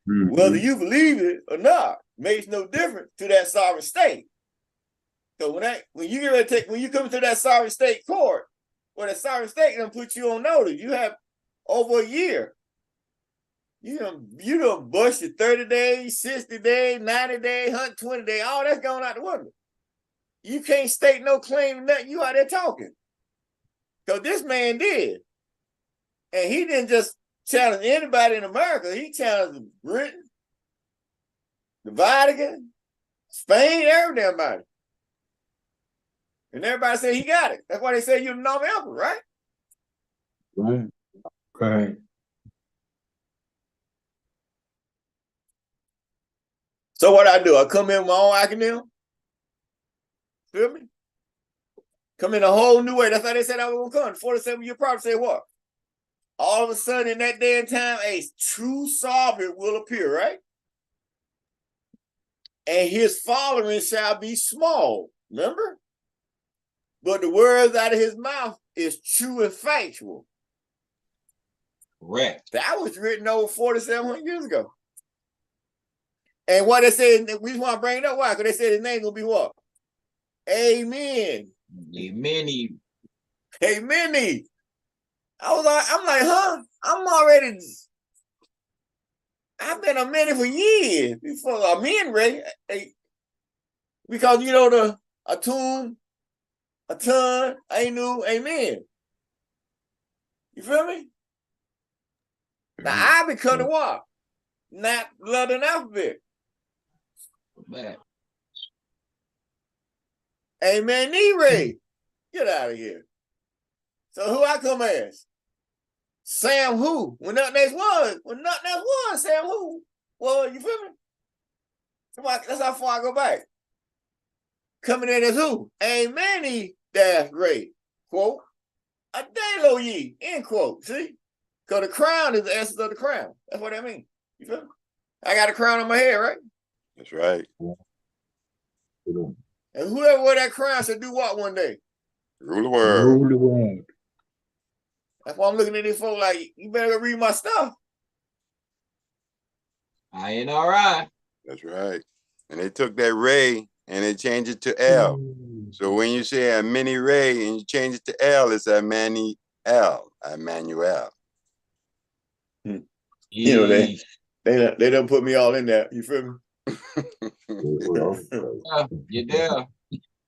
Mm-hmm. Whether you believe it or not makes no difference to that sovereign state. So when you come to that sovereign state court, well, the sovereign state gonna put you on notice. You have over a year. You done bust your 30 days, 60 days, 90 days, 120 days, all that's going out the window. You can't state no claim to nothing. You out there talking. Because this man did. And he didn't just challenge anybody in America. He challenged Britain, the Vatican, Spain, everybody. And everybody said he got it. That's why they say you're the nominal emperor, right? Right. Right. So what I do, I come in with my own acronym. Feel me? Come in a whole new way. That's how they said I was gonna come. 47-year prophecy said what? All of a sudden in that day and time, a true sovereign will appear, right? And his following shall be small. Remember? But the words out of his mouth is true and factual. Correct. That was written over 4,700 years ago. And what they said, we just want to bring it up. Why? Because they said his name will be what? Amen. Amen. Amen. I'm like, huh? I've been a minute for years before I'm in ready. Because you know the atun, amen. You feel me? Now I become the what? Not London alphabet. Man. Amen. Ray. Get out of here. So who I come as? Sam who? When nothing else was Sam who? Well, you feel me? That's how far I go back. Coming in as who? Amen Ray. Quote. A Dalo ye. End quote. See? Because the crown is the essence of the crown. That's what I mean. You feel me? I got a crown on my head, right? That's right. And whoever wear that crown should do what one day? Rule the world. Rule the world. That's why I'm looking at these folks like, you better go read my stuff. I ain't all right. That's right. And they took that Ray and they changed it to L. So when you say a mini Ray and you change it to L, it's a mani L, Emmanuel. You know, they don't put me all in there. You feel me? You there?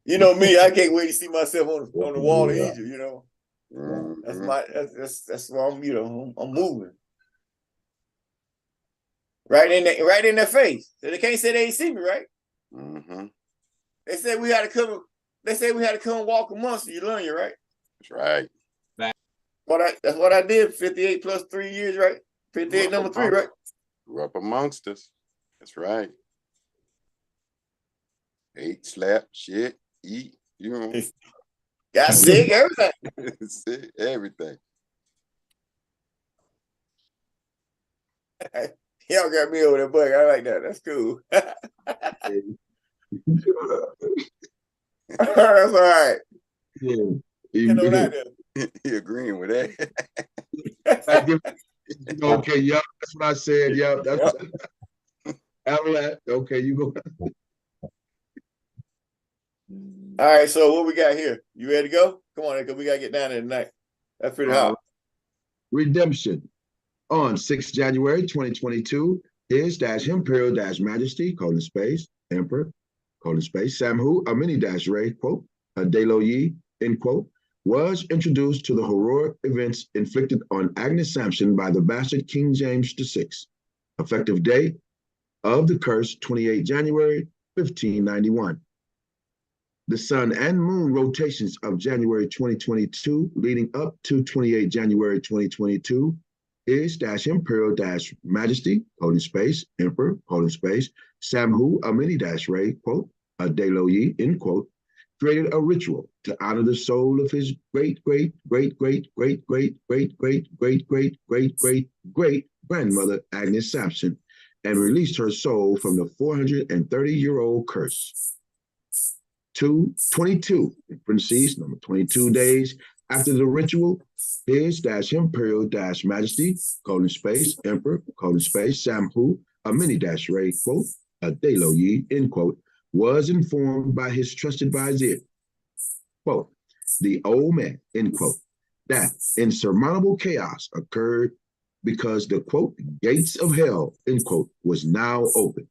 You know me, I can't wait to see myself on the wall of Egypt, you know. That's why I'm, you know, I'm moving. Right in their face. So they can't say they ain't see me, right? They said we had to come walk amongst you, learn you, right? That's right. That's what I did, 58 plus 3 years, right? 58 number 3, right? Grew up amongst us. That's right. Ate, slap, shit, eat, you know. Got sick, everything. Sick, everything. Y'all got me over there, bug. I like that. That's cool. That's all right. Yeah. You know that. He agreeing with that. Okay, yep, that's what I said. Yep, that's okay, you go. All right, so what we got here? You ready to go? Come on, because we gotta get down there tonight. That's pretty hot. Redemption. On 6 January 2022, His Imperial Majesty, Emperor, Samhu Amini Ray, quote, Dalo Yi, end quote, was introduced to the heroic events inflicted on Agnes Sampson by the bastard King James VI. Effective day of the curse, 28 January 1591. The sun and moon rotations of January 2022 leading up to 28 January 2022 is Imperial Majesty, Emperor, Samhu Amini Ray, quote, Dalo Yi, end quote, created a ritual to honor the soul of his great grandmother Agnes Sampson and released her soul from the 430-year-old curse. 22, in parentheses, number 22 days after the ritual, His Imperial Majesty, Emperor, Samhu Amini Ray, quote, Dalo Yi, end quote, was informed by his trusted vizier, quote, the old man, end quote, that insurmountable chaos occurred because the, quote, gates of hell, end quote, was now open.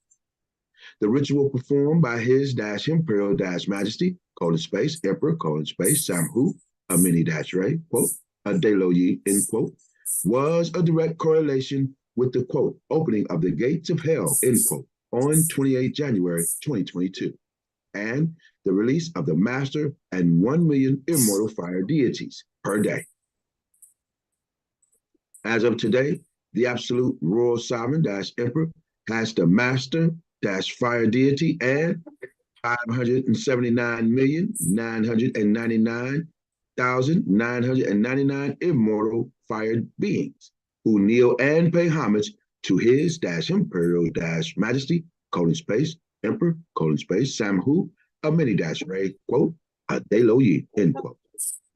The ritual performed by His Imperial Majesty, Emperor, Samhu Amini Ray, quote, Dalo Yi, end quote, was a direct correlation with the, quote, opening of the gates of hell, end quote, on 28 January 2022, and the release of the master and 1 million immortal fire deities per day. As of today, the absolute royal sovereign Emperor has the master fire deity and 579,999,999 immortal fire beings who kneel and pay homage to His Imperial Majesty, Emperor, Samhu Amini Ray, quote, Dalo Yi, end quote.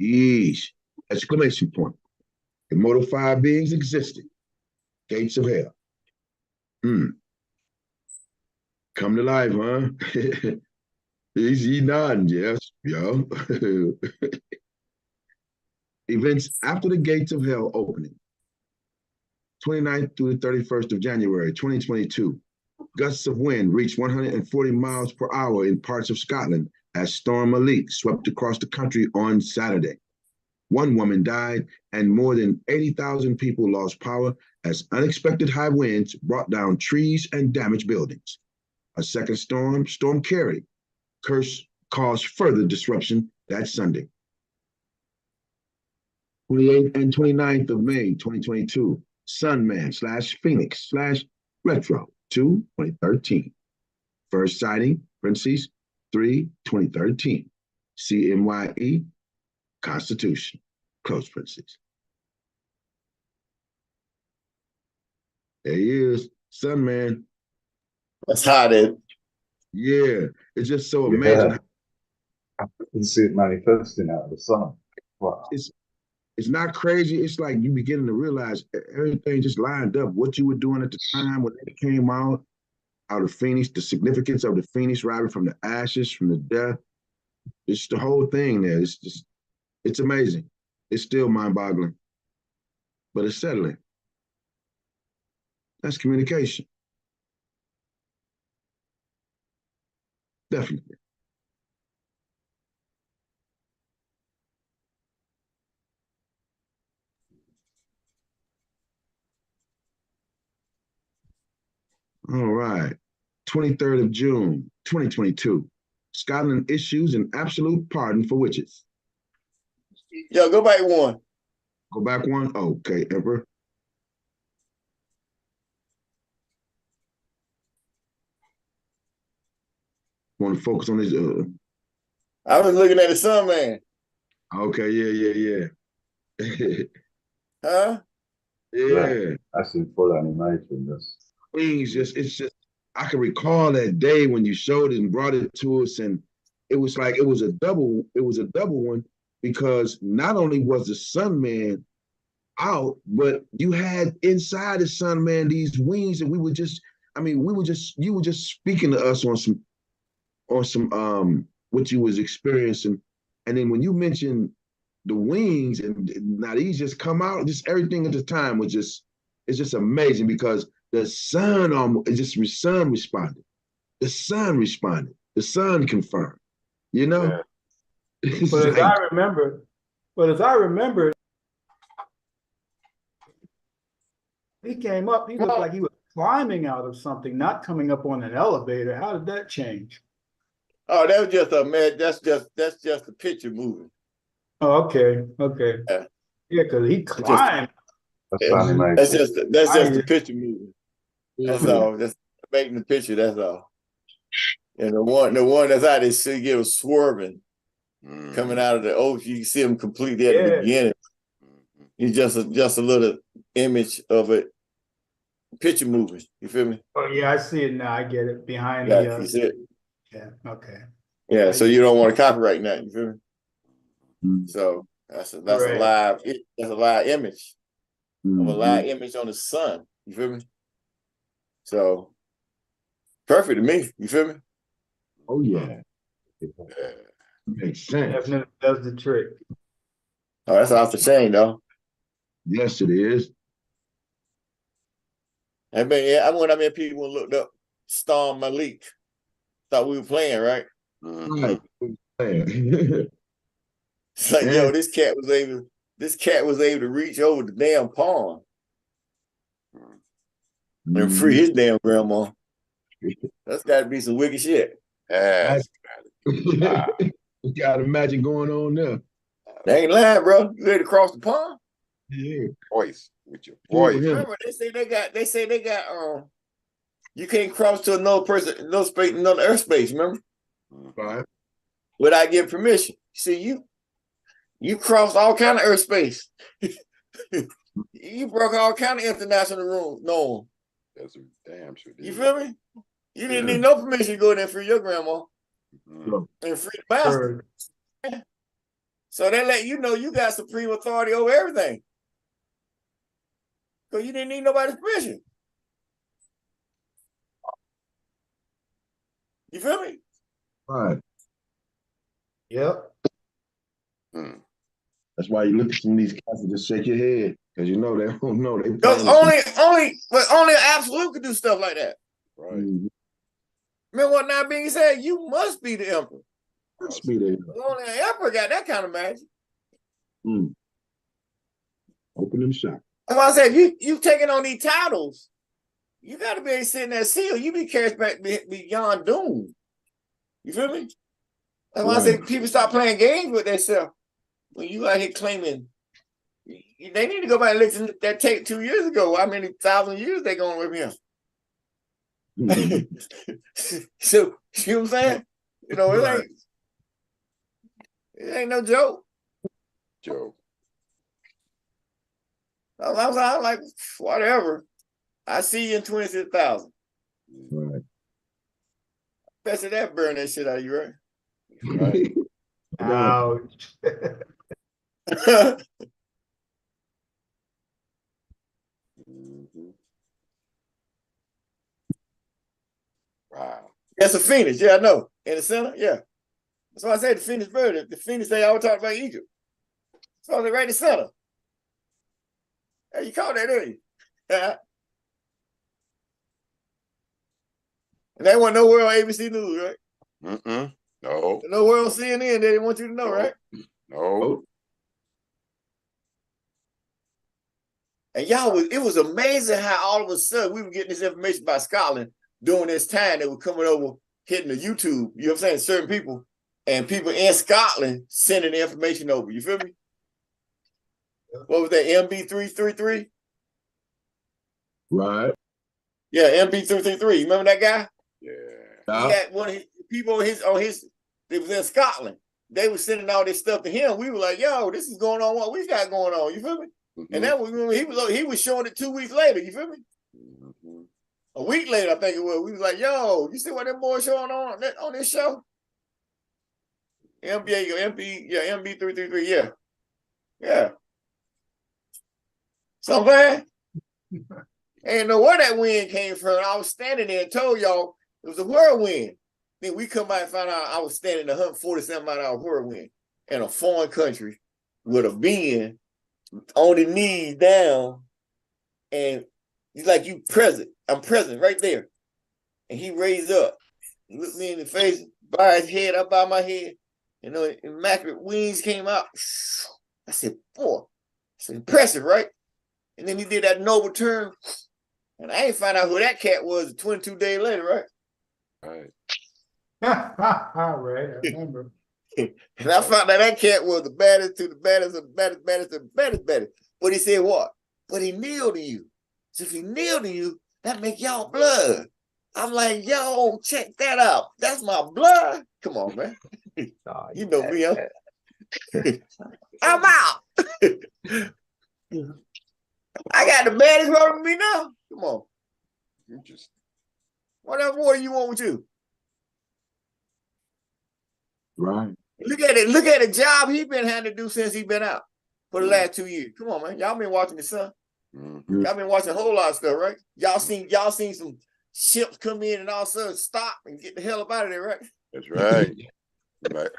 Yeesh, exclamation point. Immortal fire beings existed. Gates of hell. Come to life, huh? He's nodding, yes, yo. Events after the gates of hell opening. 29th through the 31st of January, 2022. Gusts of wind reached 140 miles per hour in parts of Scotland as Storm Malik swept across the country on Saturday. 1 woman died and more than 80,000 people lost power as unexpected high winds brought down trees and damaged buildings. A second storm, Storm Carrie, caused further disruption that Sunday. 28th and 29th of May, 2022, Sunman/Phoenix/Retro 2, 2013. First sighting, parentheses, 3, 2013. CMYE, Constitution, close parentheses. There he is, Sunman. That's hot. Yeah, it's just so amazing. I can see it manifesting out of the sun. Wow. It's not crazy. It's like you beginning to realize everything just lined up. What you were doing at the time when it came out of Phoenix, the significance of the Phoenix rising from the ashes, from the death. It's the whole thing there. It's amazing. It's still mind-boggling, but it's settling. That's communication. Definitely. All right. 23rd of June, 2022. Scotland issues an absolute pardon for witches. Yo, go back one. Go back one? Okay, Emperor. Want to focus on this? I was looking at the sun, man. Okay, yeah. Huh? Yeah. I see full animation. It's just, I can recall that day when you showed it and brought it to us, and it was like, it was a double one, because not only was the Sun Man out, but you had inside the Sun Man these wings, and you were just speaking to us on some what you was experiencing. And then when you mentioned the wings, and now these just come out, just everything at the time was it's just amazing, because the sun responded. The sun responded. The sun confirmed. You know? Yeah. But as I remember, he came up, he looked like he was climbing out of something, not coming up on an elevator. How did that change? Oh, that was just that's just a picture moving. Oh, okay. Yeah, because he climbed. That's just the picture moving. That's all. That's making the picture. That's all. And the one that's out there, see, it was swerving, coming out of the ocean. You can see him completely at the beginning. It's just a little image of it, picture moving. You feel me? Oh yeah, I see it now. I get it behind you see it? Yeah. Okay. Yeah. So you don't want to copyright that. You feel me? So that's a live image of a live image on the sun. You feel me? So perfect to me. You feel me? Oh yeah. Makes sense. Definitely does the trick. Oh, that's off the chain, though. Yes, it is. I mean, people looked up Storm Malik. Thought we were playing, right? Right. It's like, yo, this cat was able to reach over the damn pond and free his damn grandma. That's got to be some wicked shit. You got a magic going on there. They ain't lying, bro. You ready to cross the pond? Yeah. Voice with your voice. Remember, they say they got you can't cross to another airspace, remember? Right. Without getting permission. See, you crossed all kind of airspace. You broke all kind of international rules. No. That's a damn sure. You feel me? You didn't need no permission to go in there and free your grandma. And free the master. So they let you know you got supreme authority over everything. Because you didn't need nobody's permission. You feel me? Right. Yep. That's why you look at some of these cats and just shake your head, because you know they don't know. Only an absolute could do stuff like that. Right. Remember what now being said? You must be the emperor. Must be the emperor. Only an emperor got that kind of magic. Open them shop. That's why I said you taking on these titles, you gotta be able to sit in that seal. You be carried back beyond doom. You feel me? That's why I say people stop playing games with themselves. When you out here claiming, they need to go back and listen to that tape 2 years ago. How many thousand years they going with him? So, you know what I'm saying? You know, it ain't no joke. I'm like, whatever. I see you in 26,000. Right. Best of that, burn that shit out of you, right? Right. Ouch. Wow. That's a Phoenix, yeah, I know. In the center, yeah. That's why I said the Phoenix bird. The Phoenix they always talk about Egypt. So they right in the center. Hey, you caught that, didn't you? Yeah. And that wasn't nowhere on ABC News, right? No. Nowhere on CNN, they didn't want you to know, right? No. And y'all, it was amazing how all of a sudden we were getting this information about Scotland during this time. They were coming over, hitting the YouTube, you know what I'm saying, certain people, and people in Scotland sending the information over. You feel me? What was that, MB333? Right. Yeah, MB333. You remember that guy? Yeah. He had one of his people on his, it was in Scotland. They were sending all this stuff to him. We were like, yo, this is going on. What we got going on? You feel me? And that was, he was showing it 2 weeks later. You feel me? A week later, I think it was. We was like, yo, you see what that boy showing on this show? MB333, yeah. Yeah. So man, ain't know where that wind came from. I was standing there and told y'all it was a whirlwind. Then we come by and find out I was standing in a 147-mile-an-hour whirlwind in a foreign country with a being on the knees down, and he's like, you present. I'm present right there. And he raised up, he looked me in the face, by his head, up by my head, you know, immaculate wings came out. I said, boy, it's impressive, right? And then he did that noble turn, and I ain't find out who that cat was 22 days later, right? Right. Right, I remember. And I found out that cat was the baddest to the baddest of the baddest, baddest of the baddest. But he said what? But he kneeled to you. So if he kneeled to you, that make y'all blood. I'm like, yo, check that out. That's my blood. Come on, man. You know me, I'm out. I got the baddest rolling with me now. Come on. Whatever water you want with you. Right. Look at it. Look at the job he been having to do since he been out for the last 2 years. Come on, man. Y'all been watching the sun. Y'all been watching a whole lot of stuff, right? Y'all seen some ships come in and all of a sudden stop and get the hell up out of there, right? That's right. Like,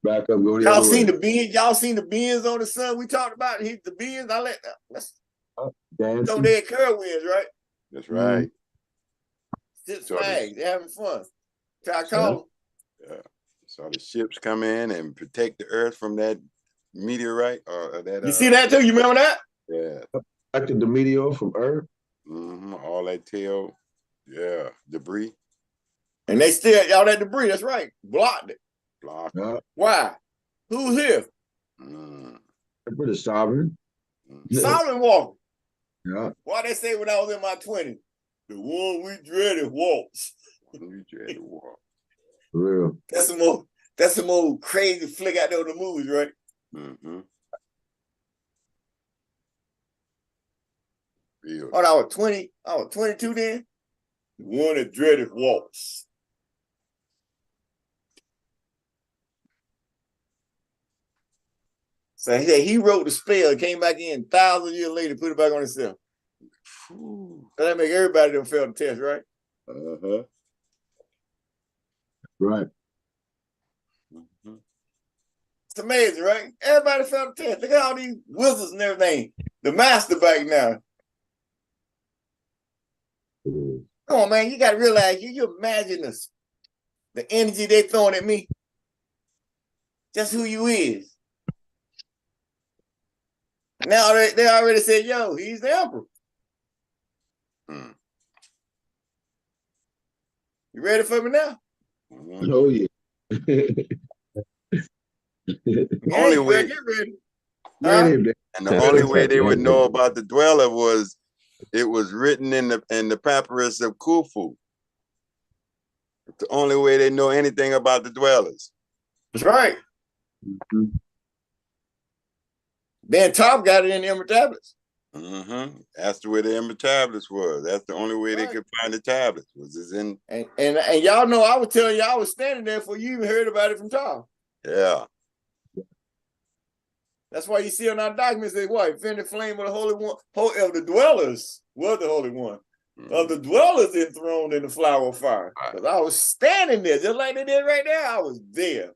back up, go the Y'all other seen way. the beans? Y'all seen the beans on the sun? We talked about it. The beans. Let's Dancing. they curl winds, right? that's right. Six So the- flags. They're having fun. Try to call them. Yeah. So the ships come in and protect the earth from that meteorite or that. You see that too? You remember that? Yeah. Protected the meteor from Earth. All that tail, debris. And they still all that debris. That's right. Blocked it. Block. Yeah. Why? Who's here? The British sovereign. Solomon walking. Yeah. Why they say when I was in my 20s, the one we dreaded walks. We dreaded walk. For real. That's some old crazy flick out there in the movies, right? Real. Oh, I was 20. I was 22 then. The one that dreaded walks. So he wrote the spell, came back in 1,000 years later, put it back on himself. So that make everybody done fail the test, right? Right. It's amazing, right? Everybody failed the test. Look at all these wizards and everything. The master back now. Come on, man. You got to realize, you imagine this, the energy they throwing at me. That's who you is. Now they already said, yo, he's the emperor. Hmm. You ready for me now? Mhm. Oh yeah. Only way, Get ready. Ready, man. and the only way they would know about the dweller was it was written in the papyrus of Khufu. It's the only way they know anything about the dwellers. That's right. Mhm. Then Top got it in the Emerald tablets. Mm-hmm. That's the way the Emerald tablets was. That's the only way they could find the tablets. Was is in and y'all know I was telling you I was standing there before you even heard about it from Top. yeah. That's why you see on our documents they what? Infinite flame of the Holy One, of the dwellers was the Holy One. Of the dwellers enthroned in the flower of fire. Because I was standing there, just like they did right there. I was there,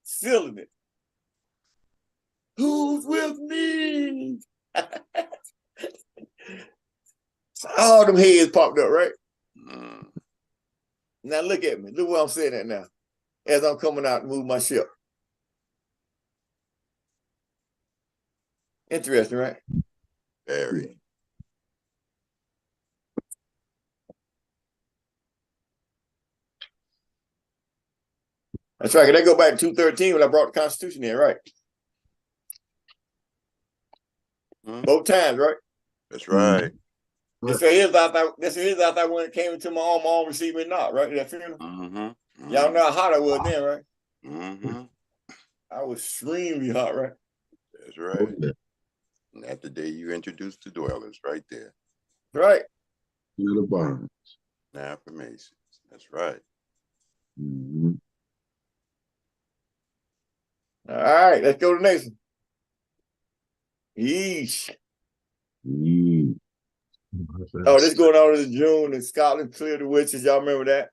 feeling it. Who's with me? All them heads popped up, right? Now look at me. Look where I'm sitting at now. As I'm coming out to move my ship. Interesting, right? Very. That's right. They go back to 213 when I brought the Constitution in, right? Both times, right? That's right. This is after when it came into my own receiving knock, right? That funeral. Y'all know how hot I was then, right? I was extremely hot, right? That's right. And that's the day you introduced the dwellers right there. Right. The bonds. Affirmations. That's right. All right, let's go to the next one. Yeesh. Oh, this going on in June in Scotland, cleared the witches. Y'all remember that?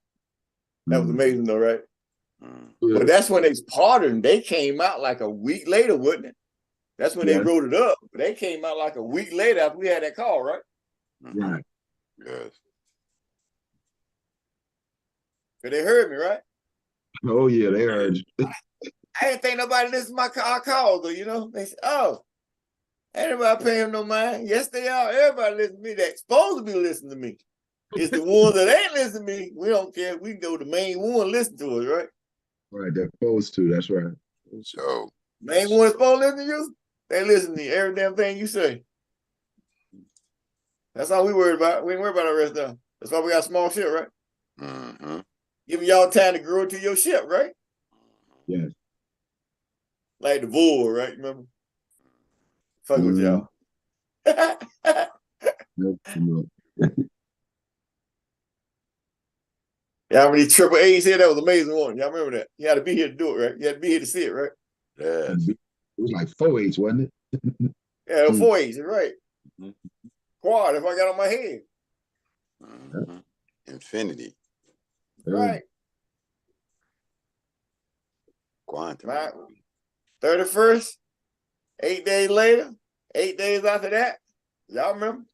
That was amazing though, right? But that's when they pardoned. They came out like a week later, wouldn't it? That's when they wrote it up. But they came out like a week later after we had that call, right? Right. Yes. But they heard me, right? Oh yeah, they heard you. I didn't think nobody listened to our calls, though, you know? They said, oh, ain't nobody paying no mind. Yes, they are. Everybody listen to me that's supposed to be listening to me. It's the ones that ain't listening to me. We don't care. We can go to the main one, listen to us, right? Right, they're supposed to. That's right. So main one supposed to listen to you. They listen to every damn thing you say. That's all we worried about. We ain't worried about the rest of them. That's why we got small ship, right? Giving y'all time to grow to your ship, right? Yes. Like the bull, right? Remember? Fuck with y'all. Yeah, how many triple A's here? That was amazing one. Y'all remember that? You had to be here to do it, right? You had to be here to see it, right? Yes. It was like 4 H's, wasn't it? Yeah, 4 A's, right? Quad, if I got on my head. Infinity. Right. Quantum. Right. 31st, 8 days later, 8 days after that. Y'all remember?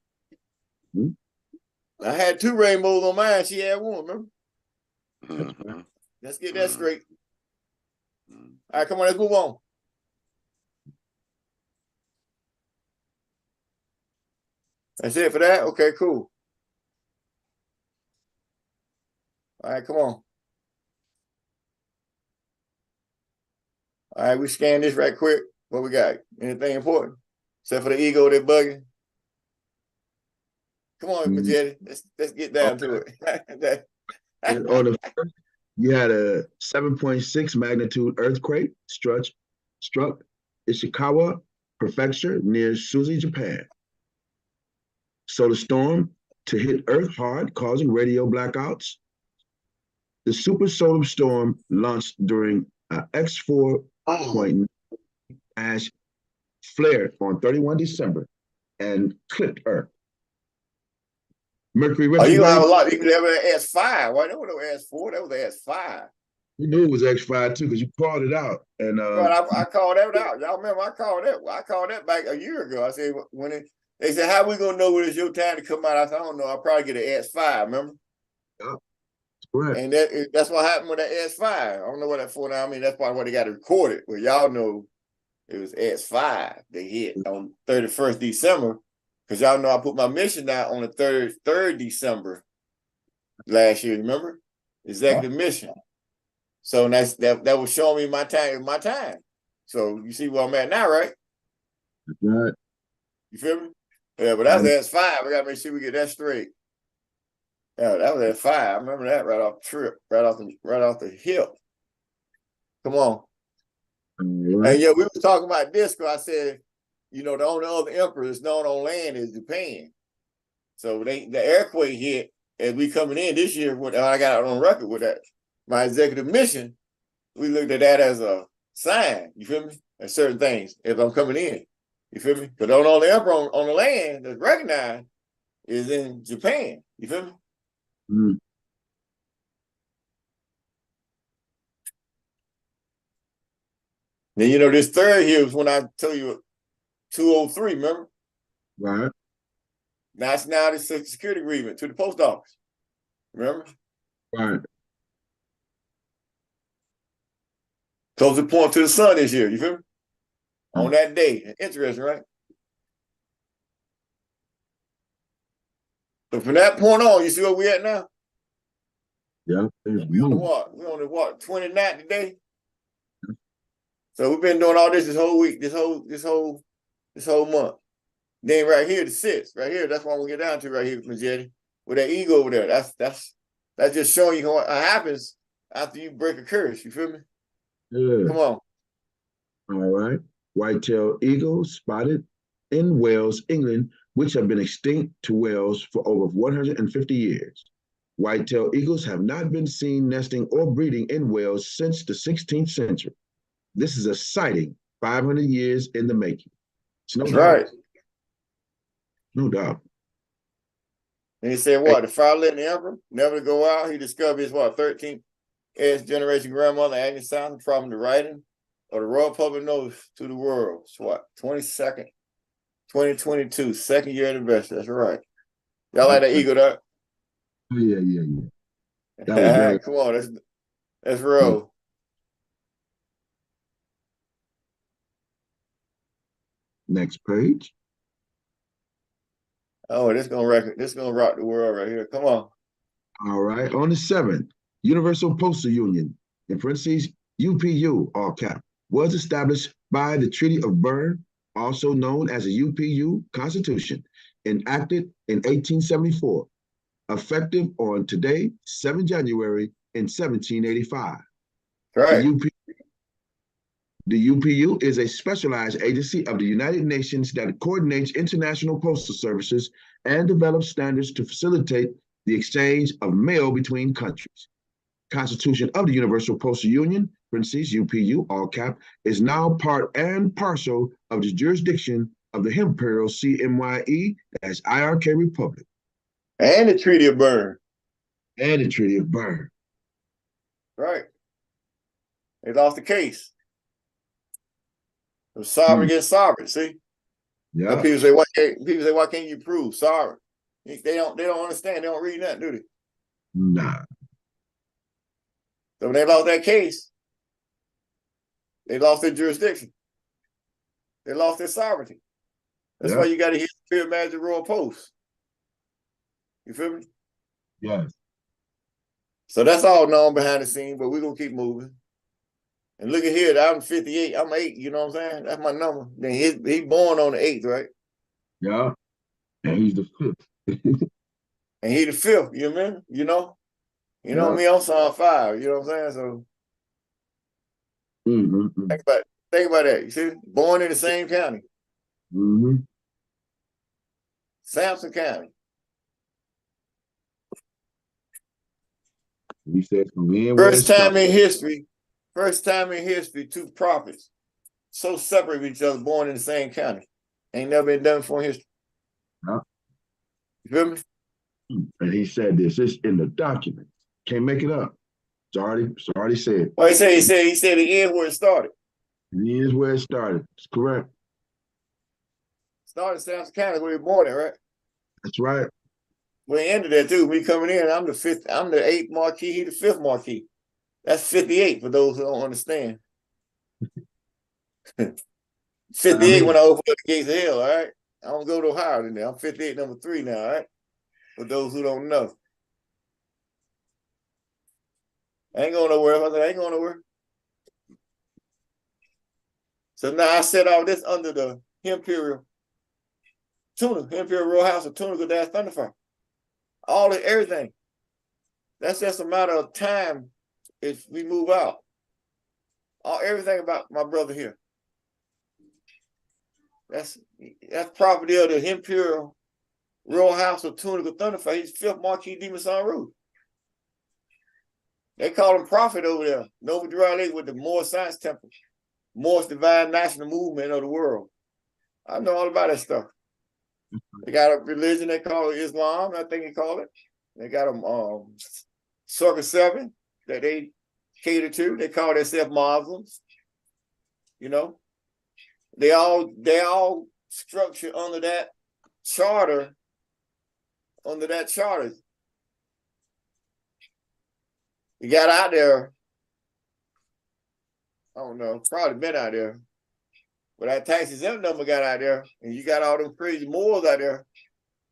I had 2 rainbows on mine. She had 1, remember? Let's get that straight. All right, come on, let's move on. That's it for that? Okay, cool. All right, come on. All right, we scan this right quick. What we got? Anything important? Except for the ego that bugging. Come on, Majetti. Let's get down to it. And on the first, you had a 7.6 magnitude earthquake struck Ishikawa Prefecture near Suzu, Japan. So the storm to hit Earth hard, causing radio blackouts. The super solar storm launched during X4.9 ash flare on 31 December and clipped Earth. Mercury retrograde. You gonna have a lot. You could have an S5. Why that was no S4? That was an S5. You knew it was X5 too, because you called it out. And I called that out. Y'all remember I called that back a year ago. I said they said, how we gonna know when it's your time to come out? I said, I don't know. I'll probably get an S5, remember? Yeah. Correct. And that's what happened with that S5. I don't know what that for now. I mean, that's probably why they got to record it. But y'all know It was S5 they hit on 31st December. Because y'all know I put my mission out on the 3rd December last year, remember? Executive mission. So that was showing me my time. So you see where I'm at now, right? That's right. You feel me? Yeah, but that was S5. I gotta make sure we get that straight. Yeah, that was S5. I remember that right off the trip, right off the hip. Come on. Right. And yeah, we were talking about this because I said, the only other emperor that's known on land is Japan. So the earthquake hit as we coming in this year. I got on record with that. My executive mission, we looked at that as a sign. You feel me? And certain things if I'm coming in. You feel me? Because the only emperor on the land that's recognized is in Japan. You feel me? Mm. Then this third here was when I tell you 203, remember? Right. That's now the security agreement to the post office. Remember? Right. Closing point to the sun this year, you feel me? On that day. Interesting, right? So from that point on, you see where we at now? Yeah. We on the what? We on the what? 29th today? So we've been doing all this whole week, this whole month. Then right here, the 6th, right here, that's what we get down to right here, Majetti. With that ego over there. That's just showing you what happens after you break a curse. You feel me? Yeah. Come on. All right. White-tailed eagles spotted in Wales, England, which have been extinct to Wales for over 150 years. White-tailed eagles have not been seen nesting or breeding in Wales since the 16th century. This is a sighting 500 years in the making. It's no That's doubt. right. No doubt. And he said what? The fire-lit emperor, never to go out. He discovered his 13th generation grandmother, Agnes Southern, from the writing of the Royal Public Notice to the world. It's 22nd, 2022, second year anniversary. That's right. Y'all like that eagle there? Oh, yeah. That was very. Come on, let's roll. Next page. Oh, this gonna rock the world right here. Come on. All right. On the 7th, Universal Postal Union, in parentheses, UPU, all cap, was established by the Treaty of Berne, also known as the UPU Constitution, enacted in 1874, effective on today, 7 January in 1785. Right. The UPU is a specialized agency of the United Nations that coordinates international postal services and develops standards to facilitate the exchange of mail between countries. Constitution of the Universal Postal Union, parentheses, UPU, all cap, is now part and parcel of the jurisdiction of the Imperial CMYE-IRK Republic. And the Treaty of Berne. Right. They lost the case. It was sovereign against sovereign, see? Yeah. People say, why can't you prove sovereign? They don't understand. They don't read nothing, do they? Nah. So when they lost that case, they lost their jurisdiction. They lost their sovereignty. That's why you got to hit the Field Magic Royal Post. You feel me? Yes. So that's all known behind the scene, but we're going to keep moving. And look at here, I'm 58, I'm 8, you know what I'm saying? That's my number. Then he born on the 8th, right? Yeah. And he's the 5th. And he the 5th, you remember? You know me, I'm Psalm 5, you know what I'm saying? So think about that. You see, born in the same county. Sampson County. He said, First time in history, two prophets so separate of each other, born in the same county. Ain't never been done before in history. Yeah. You feel me? And he said this is in the document. Can't make it up. It's already said. Well, he said the end where it started. The end is where it started. It's correct. Started in Sampson County where he was born in, right? That's right. We ended there too. Me coming in, I'm the 8th marquee, he the 5th marquee. That's 58 for those who don't understand. 58 when I opened up the gates of hell, all right? I don't go no higher than that. I'm 58 number 3 now, all right? For those who don't know. I ain't going nowhere. I ain't going nowhere. So now I set all this under the Imperial Tuna, Imperial Royal House of Tuna Dash Thunderfire. All of everything. That's just a matter of time if we move out. Everything about my brother here. That's property of the Imperial Royal House of Tunica Thunderfire. He's 5th Marquis de Maison. They call him prophet over there. Nova Durale with the Moore Science Temple. Moore's divine national movement of the world. I know all about that stuff. They got a religion they call it Islam, I think they call it. They got a Circle 7 that they cater to. They call themselves Muslims. You know, they all structured under that charter. Under that charter, you got out there. I don't know, probably been out there. But that tax exempt number got out there, and you got all them crazy Moors out there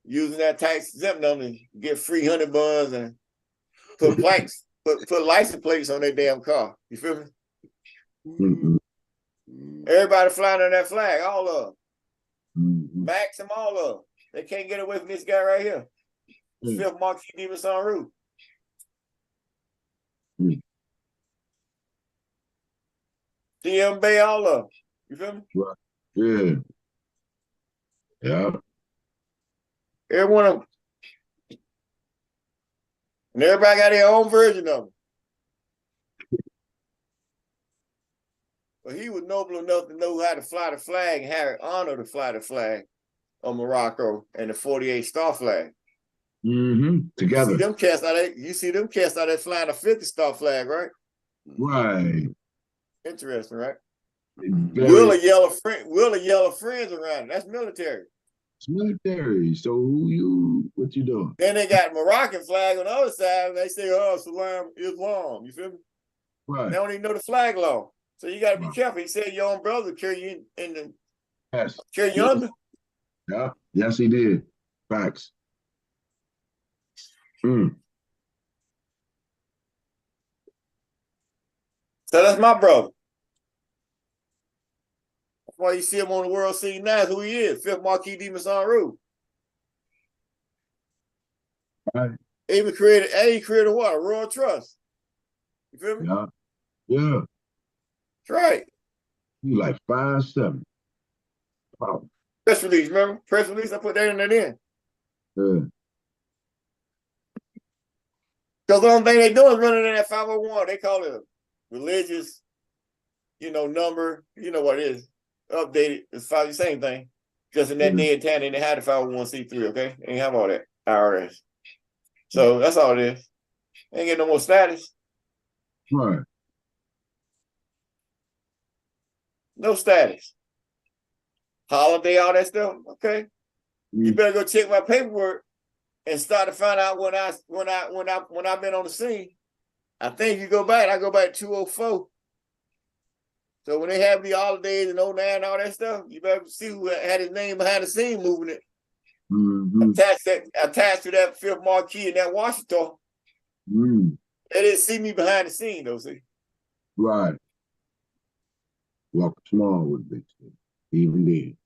using that tax exempt number to get free honey buns and put plaques, put license plates on their damn car. You feel me? Mm-hmm. Everybody flying on that flag, all of them. Mm-hmm. Max them, all of them. They can't get away from this guy right here. 5th Marquis de Maison. DM Bay, all of them. You feel me? Right. Yeah. Yeah. Every one of them. And everybody got their own version of them. But he was noble enough to know how to fly the flag and have honor to fly the flag of Morocco and the 48 star flag. Mm-hmm. Together. You see them cast out there flying a 50 star flag, right? Right. Interesting, right? Very, Will a yellow friends around it. That's military. it's military. So what you doing? Then they got Moroccan flag on the other side, and they say, oh, Salam Islam. You feel me? Right. They don't even know the flag law. So you got to be careful. He said your own brother carry you in the carry you under. Yeah. Yes, he did. Facts. Mm. So that's my brother. That's why you see him on the world scene now. That's who he is. 5th Marquis de Maison. Right. He created what? A Royal Trust. You feel me? Yeah. Yeah. That's right. You like 5'7". Wow. Press release, remember? Press release, I put that in there then. Yeah. Because the only thing they do is running in that 501. They call it a religious, number. You know what it is. Updated. It's the same thing. Just in that day and time, they didn't have the 501c3, okay? They ain't have all that. IRS. So that's all it is. They ain't get no more status. Right. No status. Holiday, all that stuff. Okay. You better go check my paperwork and start to find out when I've been on the scene. I think you go back, I go back to 204. So when they have the holidays and 09 and all that stuff, you better see who had his name behind the scene moving it. Mm-hmm. Attached to that 5th Marquis in that Washington. Mm. They didn't see me behind the scene though, see. Right. Walk small with big stick. Even then.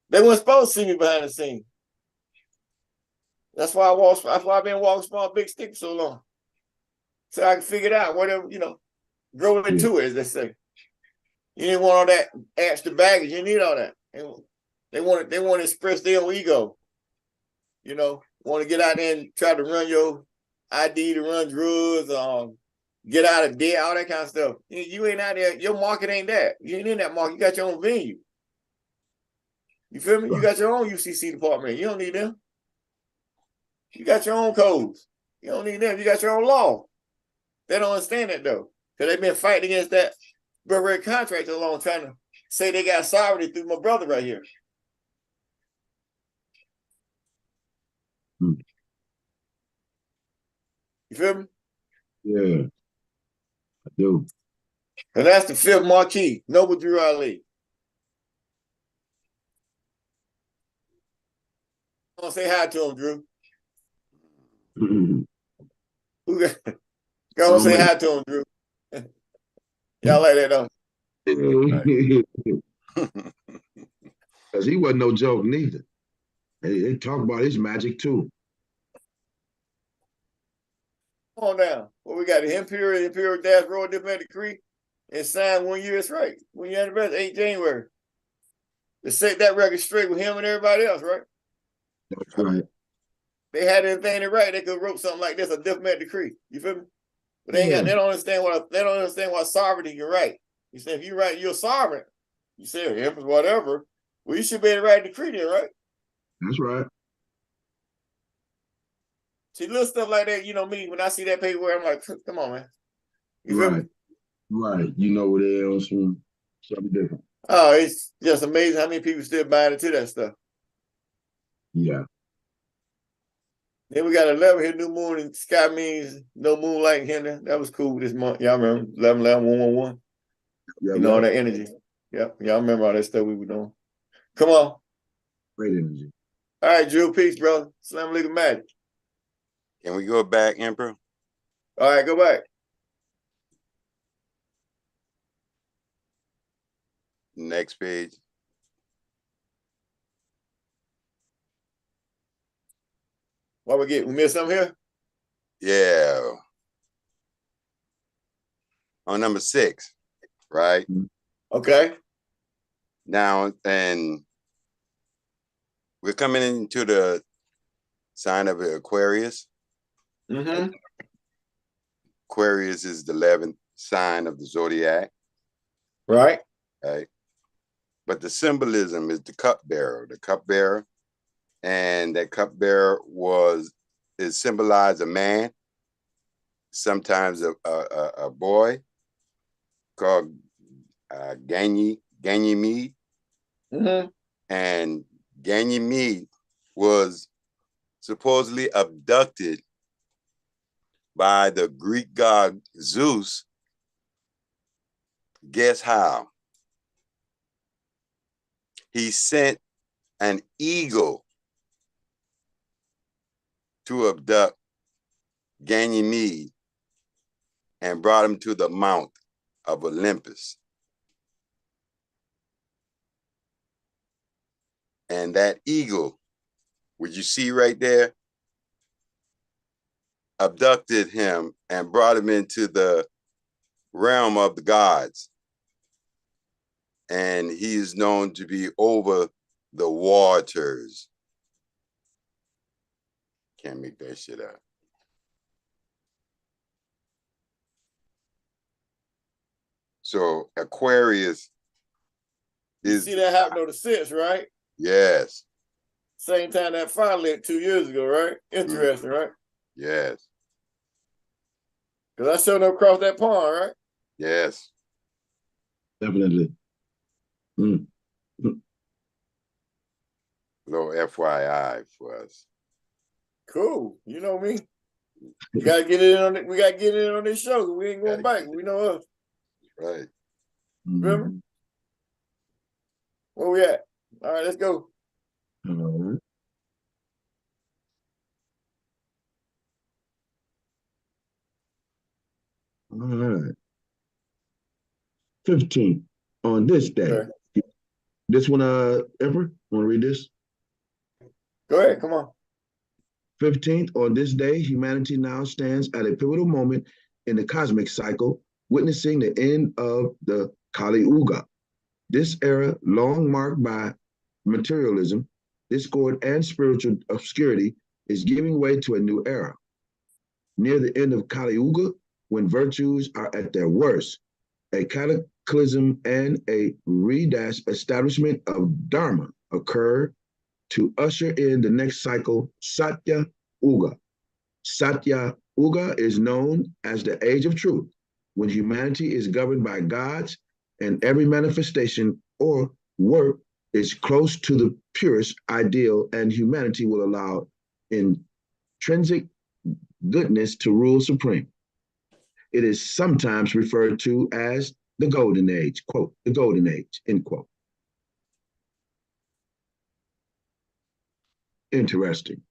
They weren't supposed to see me behind the scene. That's why I've been walking small big stick for so long. So I can figure it out, whatever, grow into it, as they say. You didn't want all that extra baggage, you need all that. They want to express their own ego. Want to get out there and try to run your ID to run drugs, get out of debt, all that kind of stuff. You ain't out there, your market ain't that. You ain't in that market, you got your own venue. You feel me? Right. You got your own UCC department. You don't need them. You got your own codes. You don't need them. You got your own law. They don't understand that though. Because they've been fighting against that Burberry contract a long time to say they got sovereignty through my brother right here. Hmm. You feel me? Yeah, I do. And that's the fifth marquee, Noble Drew Ali. I'm gonna say hi to him, Drew. Go and say hi to him, Drew. Y'all like that, though? Because he wasn't no joke neither. They talk about his magic too. Come on down. Well, we got the Imperial Dash Royal Diplomatic Decree. It's signed 1 year, it's right. 1 year anniversary, 8 January. To set that record straight with him and everybody else, right? That's right. They had anything to write, they could have wrote something like this, a diplomatic decree. You feel me? But they don't understand why sovereignty can write. You say if you write you're sovereign, you say emperor, whatever. Well, you should be able to write a decree then, right? That's right. See, little stuff like that, you know me, when I see that paperwork, I'm like, come on, man. You feel me? Right. You know what it is from something different. Oh, it's just amazing how many people still buying into that stuff. Yeah. Then we got 11 here, new moon, and sky means no moonlight in here. That was cool this month. Y'all remember 11, 11, 111? Yeah, you know, all that energy. Yep. Y'all remember all that stuff we were doing. Come on. Great energy. All right, Drew, peace, brother. Salam alaikum magic. Can we go back, Emperor? All right, go back. Next page. What we missed something here? Yeah. On number 6, right? Okay. Now, and we're coming into the sign of Aquarius. Mm-hmm. Aquarius is the 11th sign of the zodiac. Right. Right. But the symbolism is the cupbearer. The cupbearer, and that cupbearer is symbolized a man, sometimes a boy called Ganymede. Mm-hmm. And Ganymede was supposedly abducted by the Greek god Zeus. Guess how? He sent an eagle to abduct Ganymede and brought him to the mount of Olympus. And that eagle, which you see right there, abducted him and brought him into the realm of the gods. And he is known to be over the waters. Can't make that shit up. So Aquarius is... You see that happen on the 6th, right? Yes. Same time that fire lit 2 years ago, right? Interesting, right? Yes. Because I showed up across that pond, right? Yes. Definitely. Little FYI for us. Cool. You know me. We gotta get it on. We gotta get it on this show. We ain't going back. We know us. Right. Remember? Where we at? All right, let's go. All right. 15 on this day. Okay. This one, Emperor, want to read this? Go ahead. Come on. 15th, on this day, humanity now stands at a pivotal moment in the cosmic cycle, witnessing the end of the Kali Yuga. This era, long marked by materialism, discord, and spiritual obscurity, is giving way to a new era. Near the end of Kali Yuga, when virtues are at their worst, a cataclysm and a establishment of Dharma occur to usher in the next cycle, Satya Yuga. Satya Yuga is known as the age of truth, when humanity is governed by gods and every manifestation or work is close to the purest ideal, and humanity will allow intrinsic goodness to rule supreme. It is sometimes referred to as the golden age, quote, the golden age, end quote. Interesting.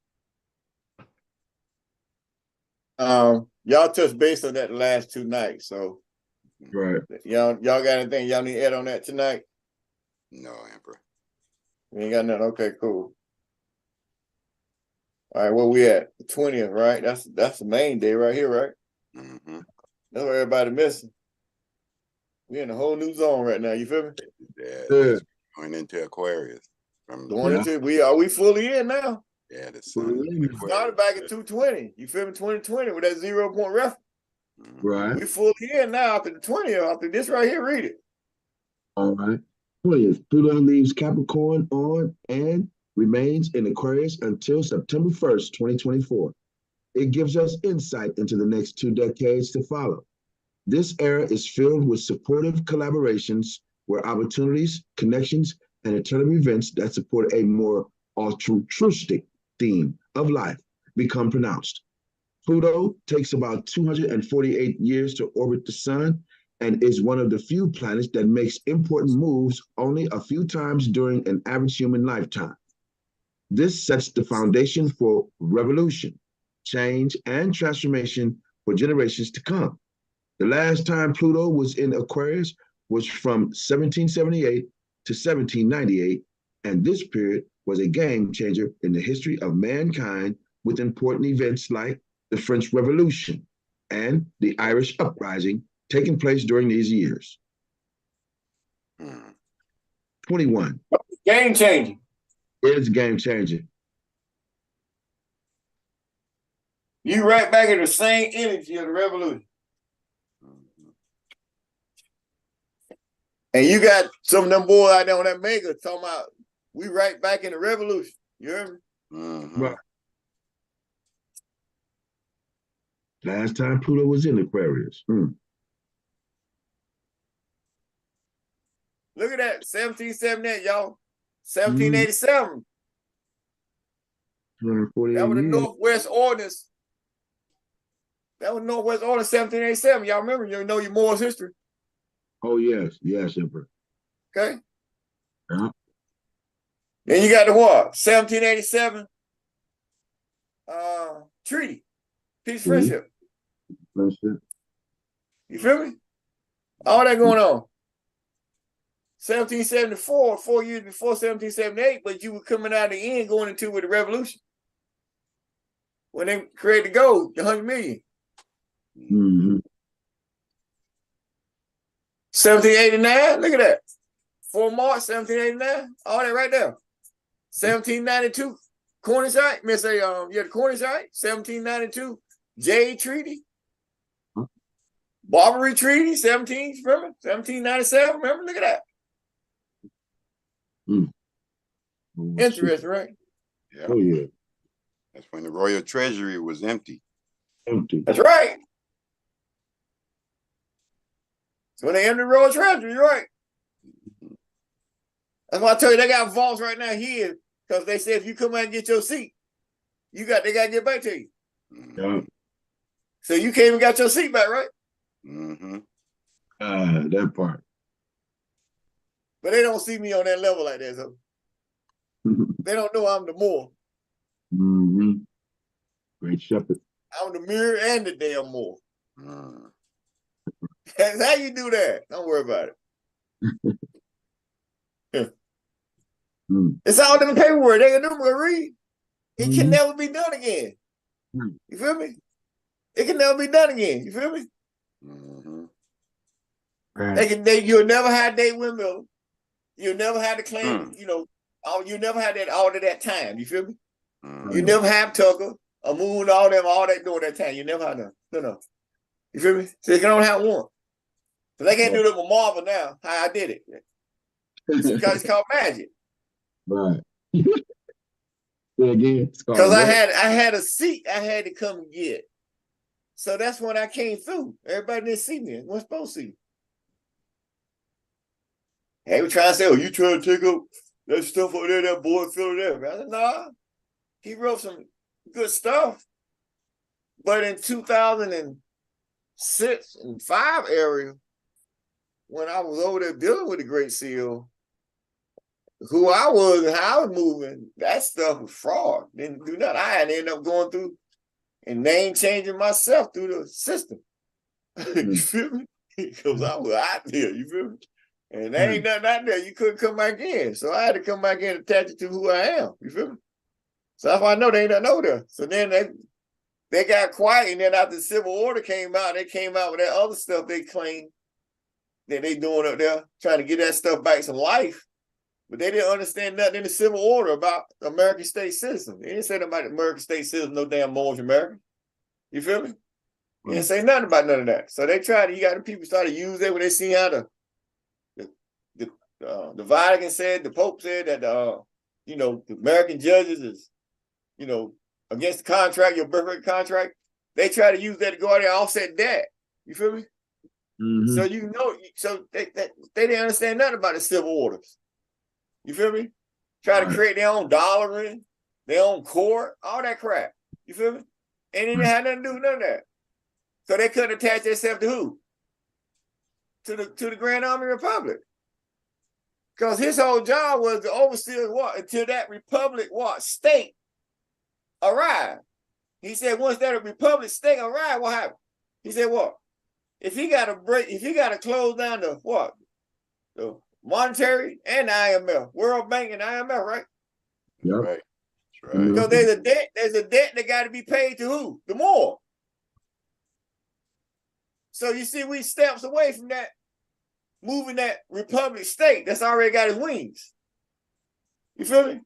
Y'all touched base on that the last 2 nights, so Right. y'all got anything y'all need to add on that tonight? No, Emperor. We ain't got nothing. Okay, cool. All right, where we at? The 20th, right? That's the main day right here, right? Mm-hmm. That's what everybody missing. We in a whole new zone right now. You feel me? Yeah, Yeah. going into Aquarius. Going into we fully in now. Yeah, the sun is in Aquarius. Started back at 220. You feel me? 2020 with that 0 point reference. Right. We fully in now after the 20th. After this right here, read it. All right. 20th, Pluto leaves Capricorn on and remains in Aquarius until September 1st, 2024. It gives us insight into the next 2 decades to follow. This era is filled with supportive collaborations where opportunities, connections, and alternative events that support a more altruistic theme of life become pronounced. Pluto takes about 248 years to orbit the sun and is one of the few planets that makes important moves only a few times during an average human lifetime. This sets the foundation for revolution, change, and transformation for generations to come. The last time Pluto was in Aquarius was from 1778 to 1798, and this period was a game changer in the history of mankind with important events like the French Revolution and the Irish Uprising taking place during these years. 21. Game changing. It's game changing. You right back in the same energy of the revolution. And you got some of them boys out there on that mega talking about we right back in the revolution. You hear me? Right. Last time Pluto was in Aquarius. Look at that, 1778, y'all. 1787. That was the Northwest Ordinance. That was Northwest Ordinance 1787. Y'all remember? You know your Moore's history. Oh, yes. Yes, Emperor. Okay. Yeah. Then you got the what? 1787 treaty. Peace, friendship. Friendship. You feel me? All that going on. 1774, 4 years before 1778, but you were coming out of the end going into with the revolution. When they created the gold, the 100 million. 1789, look at that. 4 March, 1789, all that right there. 1792, Cornish Site, the Cornish Site, 1792, Jade Treaty. Barbary Treaty, 1797, remember? Look at that. Interesting, right? Yeah. Oh, yeah. That's when the Royal Treasury was empty. That's right. So when they empty the Royal Treasury, right? That's why I tell you they got vaults right now here because they said if you come out and get your seat, they got to get back to you. Yeah. So you came and got your seat back, right? That part. But they don't see me on that level like that, so they don't know I'm the Moor. Great shepherd. I'm the mirror and the damn Moor. That's how you do that. Don't worry about it. It's all in the paperwork. They can read. It can never be done again. You feel me? It can never be done again. You feel me? Right. You'll never have Dave Windmill. You'll never have the claim, you never had that all of that time. You feel me? You never have Tucker, a Moon, all that during that time. You never have them. No. You feel me? So they can only have one. So they can't do it with Marvel now, how I did it. Because it's called magic. Right. Again, because I had a seat I had to come and get. So that's when I came through. Everybody didn't see me. Wasn't supposed to see me. They were trying to say, oh, you trying to take up that stuff over there, that boy in Philadelphia. I said, nah. He wrote some good stuff. But in 2006 and 5 area, when I was over there dealing with the Great Seal, who I was and how I was moving, that stuff was fraud. Didn't do nothing. I had to end up going through and name changing myself through the system. You feel me? Because I was out there, you feel me? And there ain't nothing out there. You couldn't come back in. So I had to come back in and attach it to who I am. You feel me? So that's why I know they ain't nothing over there. So then they got quiet, and then after the Civil Order came out, they came out with that other stuff they claim that they doing up there, trying to get that stuff back some life. But they didn't understand nothing in the Civil Order about American state citizens. They didn't say nothing about the American state citizens, no damn more American. You feel me? They didn't say nothing about none of that. So they tried to, you got the people started to use it when they see how the Vatican said, the Pope said that, you know, the American judges is, you know, against the contract, your birthright contract. They try to use that to go out there and offset that. You feel me? Mm-hmm. So you know, so they didn't understand nothing about the civil orders. You feel me? Try to create their own dollaring, their own court, all that crap. You feel me? And it didn't have nothing to do with none of that. So they couldn't attach themselves to who? To the Grand Army Republic. Because his whole job was to oversee what until that republic state arrived. He said once that republic state arrived, what happened? He said what? If he got to close down the what? The monetary and the IMF, World Bank and IMF, right? Yeah. Right. That's right. Because there's a debt that got to be paid to who? The Moor. So you see, we steps away from that, moving that republic state that's already got its wings. You feel me?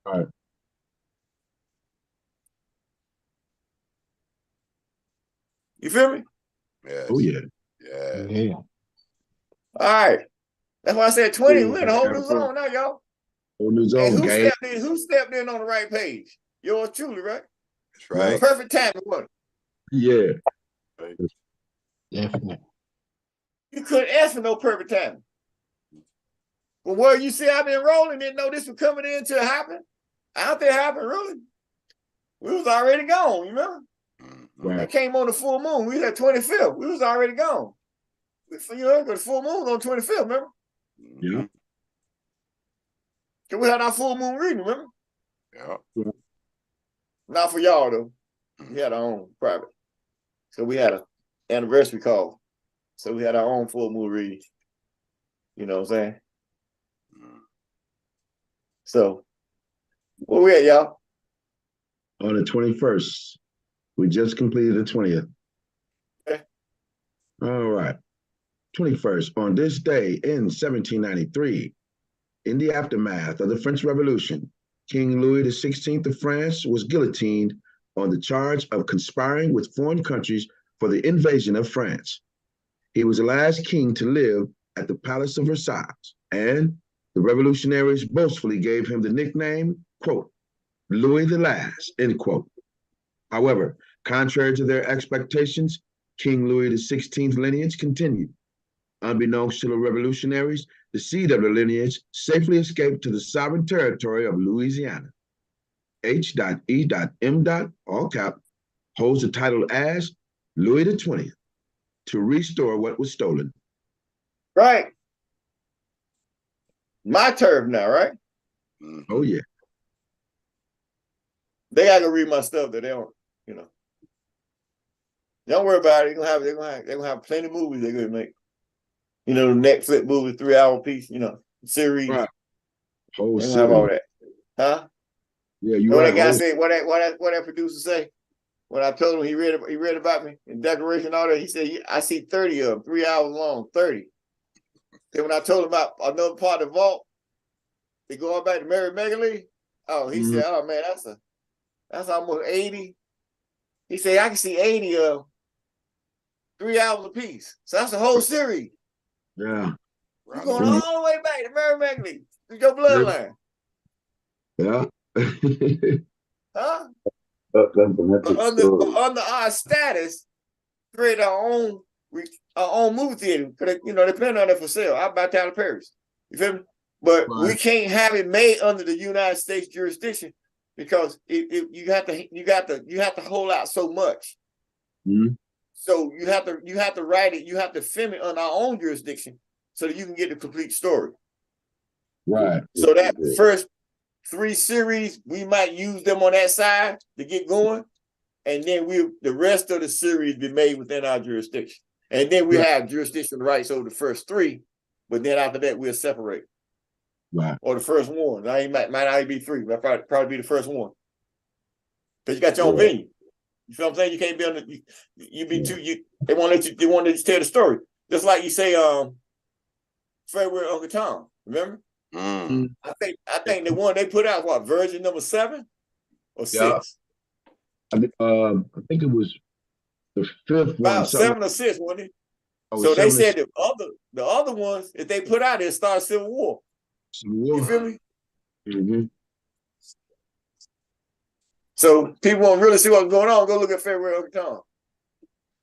All right. You feel me? Yes. Oh yeah. Yeah. Yeah. All right. That's why I said 20. We're in a whole new zone now, y'all. Whole new And zone, who gang. stepped in? Who stepped in on the right page? Yours truly, right? That's right. Perfect timing, wasn't Yeah. Right. Definitely. it? You couldn't ask for no perfect timing. But where you see I've been rolling, didn't know this was coming in till it happened. After it happened, really, we was already gone. You remember? Right. That came on the full moon. We was at 25th. We was already gone. You know, the full moon was on 25th. Remember? Yeah. Cause we had our full moon reading. Remember? Yeah. Not for y'all though. We had our own private. So we had an anniversary call. So we had our own full moon reading. You know what I'm saying? So where we at, y'all? On the 21st. We just completed the 20th. Okay. All right. 21st. On this day in 1793, in the aftermath of the French Revolution, King Louis XVI of France was guillotined on the charge of conspiring with foreign countries for the invasion of France. He was the last king to live at the Palace of Versailles, and the revolutionaries boastfully gave him the nickname, quote, Louis the Last, end quote. However, contrary to their expectations, King Louis XVI's lineage continued. Unbeknownst to the revolutionaries, the seed of the lineage safely escaped to the sovereign territory of Louisiana. H.E.M. all cap, holds the title as Louis XX to restore what was stolen. Right. My turf now, right? Oh yeah. They gotta go read my stuff that they don't, you know. Don't worry about it. They're gonna have plenty of movies they're gonna make. You know, the Netflix movie, 3-hour piece, you know, series. Right. Whole they gonna have all that. Huh? Yeah, you know what right. that guy said, what that producer say? When I told him he read about me in Declaration, all that, he said, I see 30 of them, 3 hours long, 30. Then when I told him about another part of the vault, they go back to Mary Megalee. Oh, he said, oh man, that's almost 80. He said, I can see 80 of 3 hours apiece. So that's the whole series. Yeah. You're going all the way back to Mary Megalee. It's your bloodline. Yeah. Huh? But under our status, create our own movie theater. You know, they plan on it for sale. Out by Tyler Perry's. You feel me? But we can't have it made under the United States jurisdiction because you have to hold out so much. So you have to write it. You have to film it on our own jurisdiction so that you can get the complete story. Right. So that first 3 series, we might use them on that side to get going. And then the rest of the series be made within our jurisdiction. And then we have jurisdictional rights over the first 3, but then after that, we'll separate. Right. Or the first one. Might not be 3, but probably be the first one. Because you got your own venue. You feel what I'm saying? You can't be on the they won't let you tell the story. Just like you say, February Uncle Tom, remember? Mm. I think the one they put out, what, version number 7 or 6? I think it was the 5th one. About 7 or 6, wasn't it? Oh, So they said the other ones, if they put out, it start Civil War. You feel me? Mm-hmm. So people want to really see what's going on, go look at February Uncle Tom.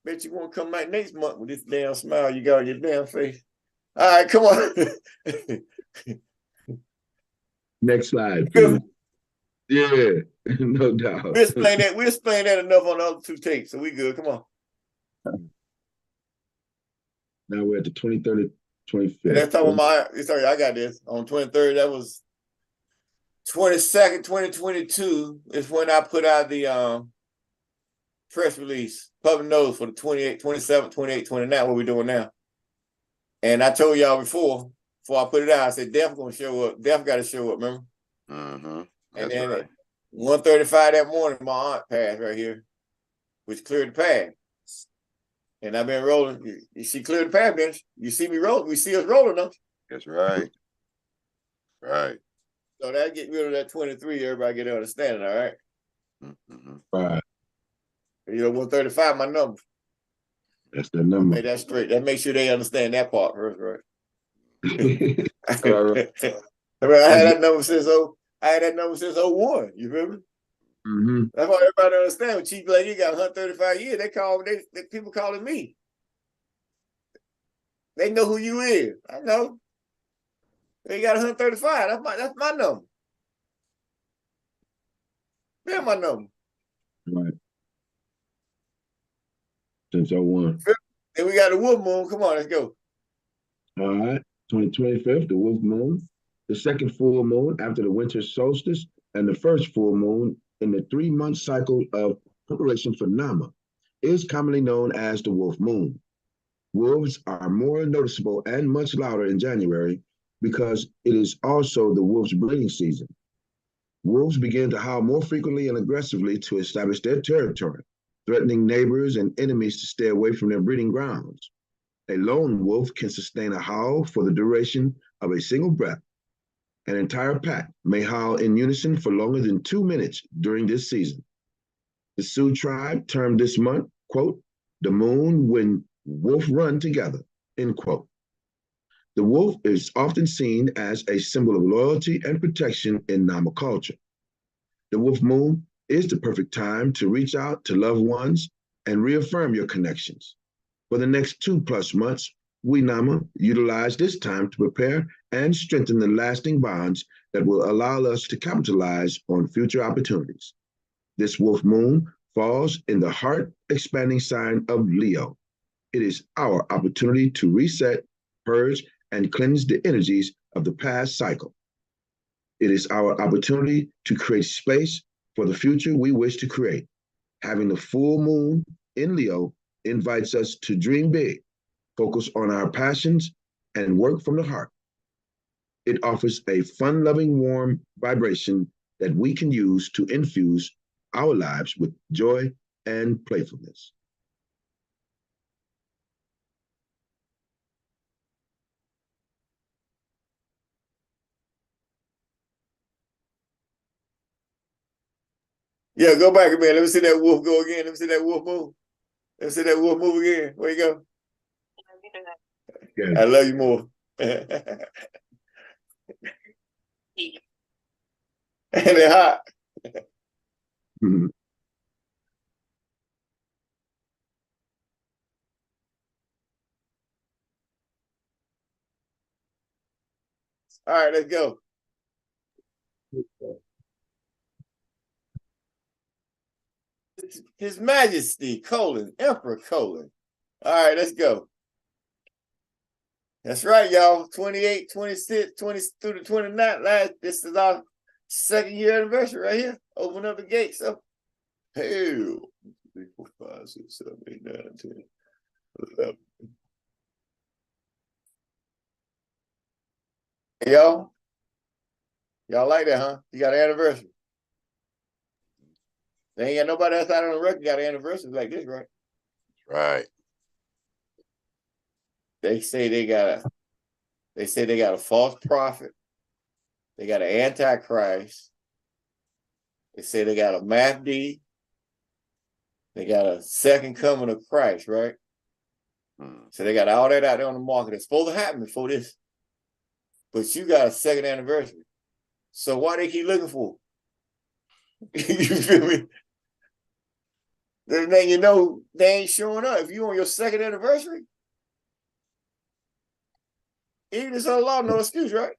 Bet you won't come back next month with this damn smile you got on your damn face. All right, come on. Next slide, please. Yeah, no doubt. We'll explain that enough on the other 2 tapes, so we good. Come on. Now we're at the 23rd, 25th. And that's talking about sorry, I got this. On 23rd, that was 22nd, 2022 is when I put out the press release, public notice for the 28, 27, 28, 29, what we're doing now. And I told y'all before I put it out, I said, Def gonna show up. Def got to show up, remember? Mm-hmm. And then at 1:35 that morning, my aunt passed right here, which cleared the path. And I've been rolling. She cleared the path, bench. You see me rolling. We see us rolling, though. That's right. Right. So that get rid of that 23. Everybody get an understanding, all right? Mm-hmm. Right. You know, 135, my number. That's the number. Make that straight. That makes sure they understand that part first, right? I had that number since 01. You feel me? Mm-hmm. That's why everybody understand. When Chief Lady got 135 years, they people calling me. They know who you is. I know. They got 135. That's my number. They're my number. Right. Since 01. Then we got the Wolf Moon. Come on, let's go. All right. 25th, the Wolf Moon, the second full moon after the winter solstice, and the first full moon in the 3-month cycle of preparation for Nama, is commonly known as the Wolf Moon. Wolves are more noticeable and much louder in January because it is also the wolf's breeding season. Wolves begin to howl more frequently and aggressively to establish their territory, threatening neighbors and enemies to stay away from their breeding grounds. A lone wolf can sustain a howl for the duration of a single breath. An entire pack may howl in unison for longer than 2 minutes during this season. The Sioux tribe termed this month, quote, the moon when wolf run together, end quote. The wolf is often seen as a symbol of loyalty and protection in Nama culture. The wolf moon is the perfect time to reach out to loved ones and reaffirm your connections. For the next 2+ months, we Nama utilize this time to prepare and strengthen the lasting bonds that will allow us to capitalize on future opportunities. This wolf moon falls in the heart-expanding sign of Leo. It is our opportunity to reset, purge, and cleanse the energies of the past cycle. It is our opportunity to create space for the future we wish to create. Having the full moon in Leo invites us to dream big, focus on our passions, and work from the heart. It offers a fun-loving, warm vibration that we can use to infuse our lives with joy and playfulness. Yeah, go back a minute. Let me see that wolf go again. Let me see that wolf move. Let me see that wolf move again. Where you go? Yeah. I love you more. And it hot. Mm-hmm. All right, let's go. His Majesty, Emperor. All right, let's go. That's right, y'all. 28, 26, 20 through the 29. This is our 2nd year anniversary right here. Open up the gates up. Hey, 3, 4, 5, 6, 7, 8, 9, 10, 11. Hey, y'all like that, huh? You got an anniversary. They ain't got nobody else out on the record got an anniversary like this, right? Right. They say they got a false prophet. They got an antichrist. They say they got a Mahdi. They got a second coming of Christ, right? So they got all that out there on the market. It's supposed to happen before this. But you got a 2nd anniversary. So why they keep looking for? You feel me? Then you know they ain't showing up. If you on your 2nd anniversary, even this other law, no excuse, right?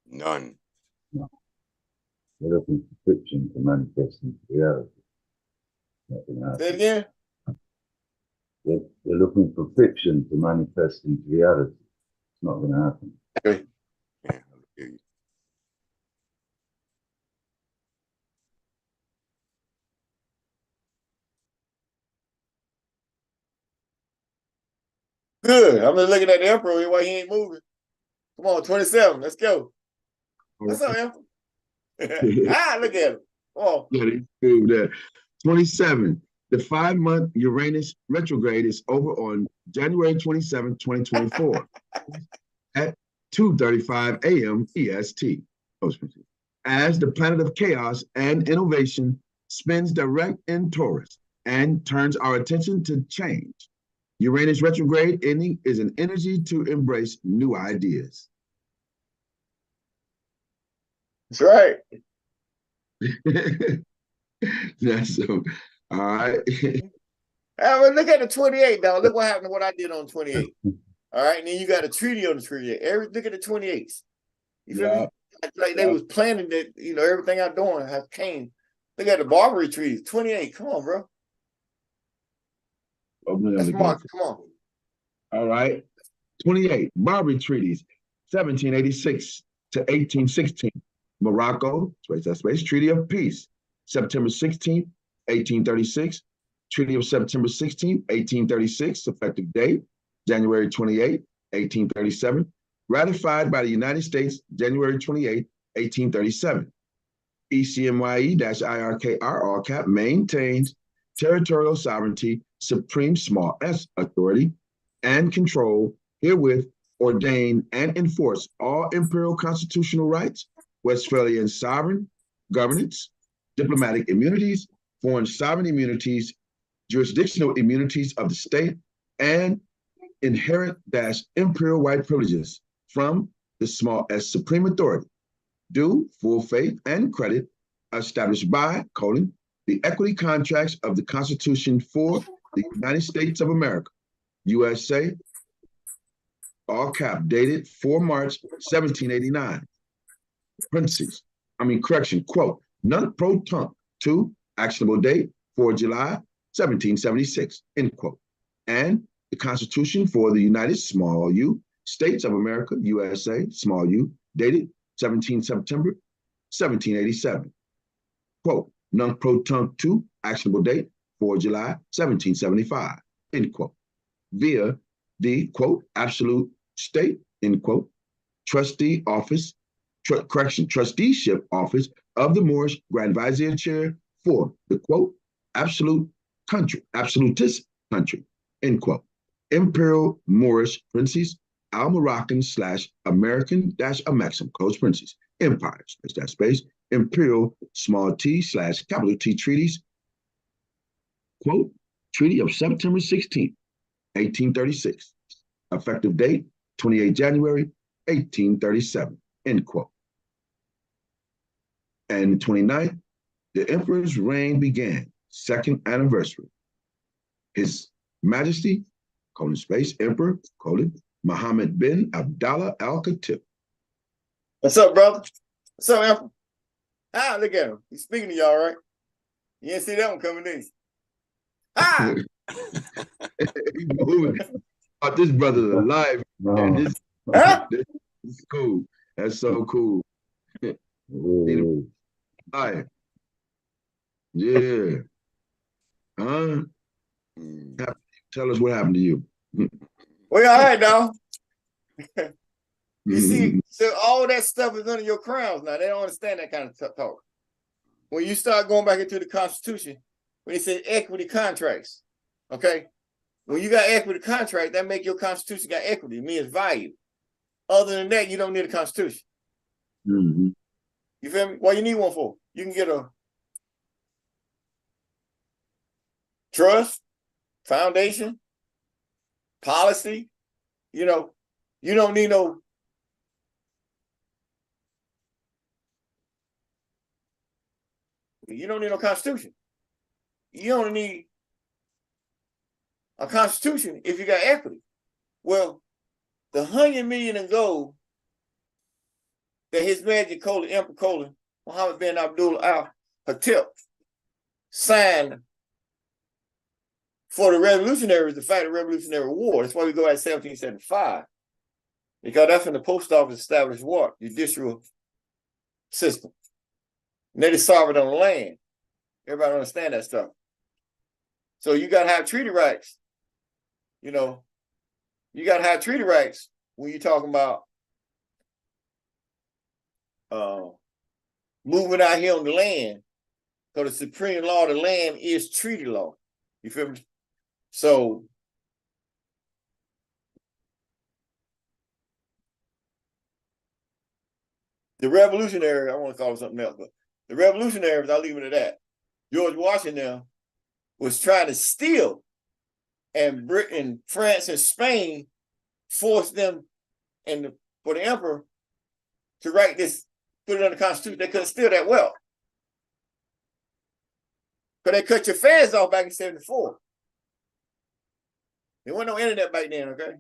None. They're looking for fiction to manifest into reality. Not gonna happen. Say it again. They're looking for fiction to manifest into reality. It's not going to happen. Okay. Yeah, I hear you. Good. I'm just looking at the emperor here why he ain't moving. Come on, 27. Let's go. What's up, emperor? Look at him. Come on. Yeah, they proved that. 27. The 5-month Uranus retrograde is over on January 27, 2024 at 2:35 a.m. EST. As the planet of chaos and innovation spins direct in Taurus and turns our attention to change. Uranus retrograde ending is an energy to embrace new ideas. That's right. That's so. All right. Look at the 28, dog. Look what happened to what I did on 28. All right. And then you got a treaty on the 28. Look at the 28s. You feel me? Like they was planning that, everything I'm doing has came. Look at the Barbary trees. 28. Come on, bro. That's Mark. Come on. All right. 28. Barbary treaties, 1786 to 1816. Morocco, space, Treaty of Peace, September 16th, 1836. Treaty of September 16th, 1836, effective date, January 28th, 1837. Ratified by the United States, January 28th, 1837. ECMYE-IRKR, all cap, maintains territorial sovereignty, supreme small s authority, and control, herewith ordain and enforce all imperial constitutional rights, Westphalian sovereign governance, diplomatic immunities, foreign sovereign immunities, jurisdictional immunities of the state, and inherent imperial white privileges from the small s supreme authority, due full faith and credit established by, the equity contracts of the Constitution for the United States of America, USA, all cap, dated 4 March 1789. Quote, non-pro-tunc, 2, actionable date, 4 July 1776, end quote. And the Constitution for the United small u States of America, USA, small u, dated 17 September 1787. Quote, non-pro-tunc, 2, actionable date, 4 July 1775, end quote. Via the, quote, absolute state, end quote, trusteeship office of the Moorish Grand Vizier Chair for the, quote, absolutist country, end quote. Imperial Moorish Princes, Al-Moroccan / American - Maxim, Codes Princes, Empires, space, Imperial small t / capital T treaties, quote, Treaty of September 16th, 1836, effective date, 28 January, 1837, end quote. And 29th, the emperor's reign began, 2nd anniversary. His Majesty, space, Emperor, Mohammed bin Abdallah Al-Khatib. What's up, brother? What's up, Emperor? Look at him. He's speaking to y'all, right? You didn't see that one coming, did you? This brother's alive. No. And this Huh? That's cool. That's so cool. Ooh. Hi. Yeah. Huh? Mm. Tell us what happened to you. Well, all right, now. You see, so all that stuff is under your crowns now. They don't understand that kind of talk. When you start going back into the Constitution, when they say equity contracts, okay? When you got equity contract, that make your Constitution got equity. It means value. Other than that, you don't need a Constitution. Mm-hmm. You feel me? What you need one for? You can get a trust, foundation, policy. You know, you don't need no. You don't need no Constitution. You only need a Constitution if you got equity. Well, the 100 million in gold that His Majesty Emperor Colon Muhammad bin Abdul Al Hatip signed for the revolutionaries to fight the Revolutionary War. That's why we go at 1775. Because that's when the post office established what? Judicial system. And they decided on the land. Everybody understand that stuff. So you got to have treaty rights. You know, you got to have treaty rights when you're talking about moving out here on the land. Because the supreme law of the land is treaty law. You feel me? So the revolutionary, I want to call it something else, but the revolutionaries, I'll leave it at that. George Washington was trying to steal, and Britain, France, and Spain forced them and for the emperor to write this, put it on the Constitution. They couldn't steal that wealth. Because they cut your fares off back in 74. There wasn't no internet back then, okay?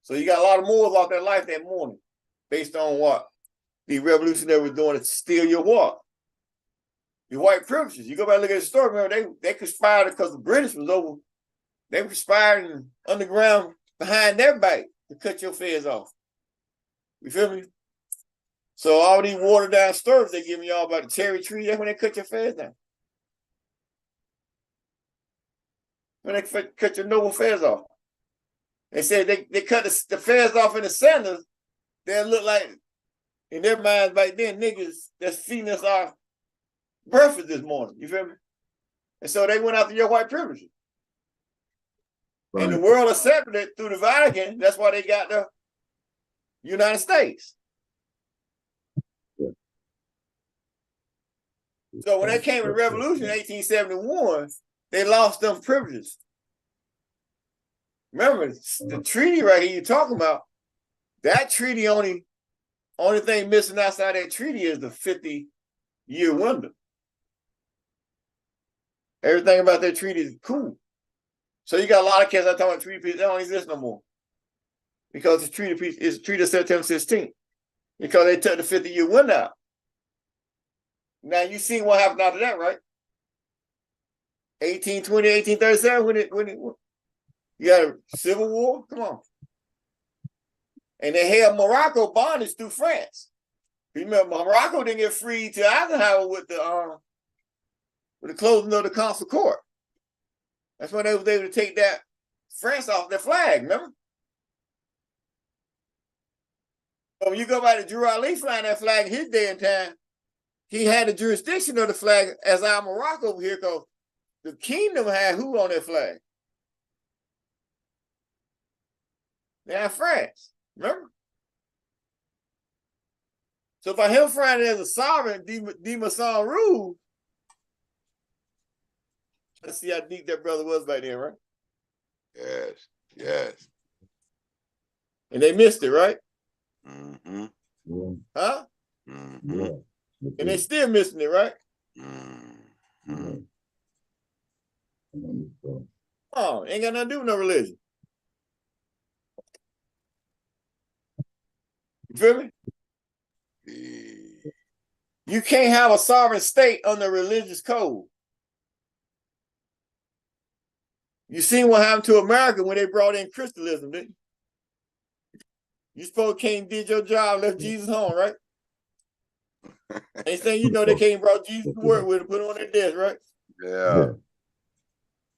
So you got a lot of Moors off their life that morning, based on what the revolutionary was doing to steal your what? Your white privileges. You go back and look at the story, remember, they conspired because the British was over. They conspired underground behind everybody to cut your fares off. You feel me? So all these watered down stories they giving y'all about the cherry tree, that's when they cut your fares down. When they cut your noble fares off. They said they cut the fares off in the centers, they look like, in their minds back then, niggas that's feeding us our breakfast this morning. You feel me? And so they went after your white privileges. Right. And the world accepted it through the Vatican. That's why they got the United States. Yeah. So when they came to the revolution in 1871, they lost them privileges. Remember, the treaty right here you're talking about, that treaty only thing missing outside that treaty is the 50-year window. Everything about that treaty is cool. So you got a lot of kids that talking about treaty peace, they don't exist no more. Because the treaty peace is treaty of September 16th. Because they took the 50-year window out. Now you see what happened after that, right? 1820, 1837, when you got a civil war, come on. And they held Morocco bondage through France. Remember, Morocco didn't get freed to Eisenhower with the closing of the Consul Court. That's when they was able to take that France off their flag, remember? So when you go by to Drew Ali flying that flag in his day and time, he had the jurisdiction of the flag as our Morocco over here, because the kingdom had who on their flag? They had France, remember? So by him flying as a sovereign, Dimason rule, let's see how deep that brother was back then, right? Yes, yes. And they missed it, right? Mm-hmm. Huh? Mm-hmm. And they still missing it, right? Mm-hmm. Oh, ain't got nothing to do with no religion. You feel me? You can't have a sovereign state under religious code. You seen what happened to America when they brought in Christianism, didn't you? You supposed came, did your job, left Jesus home, right? Ain't saying you know they came brought Jesus to work with and put on their desk, right? Yeah.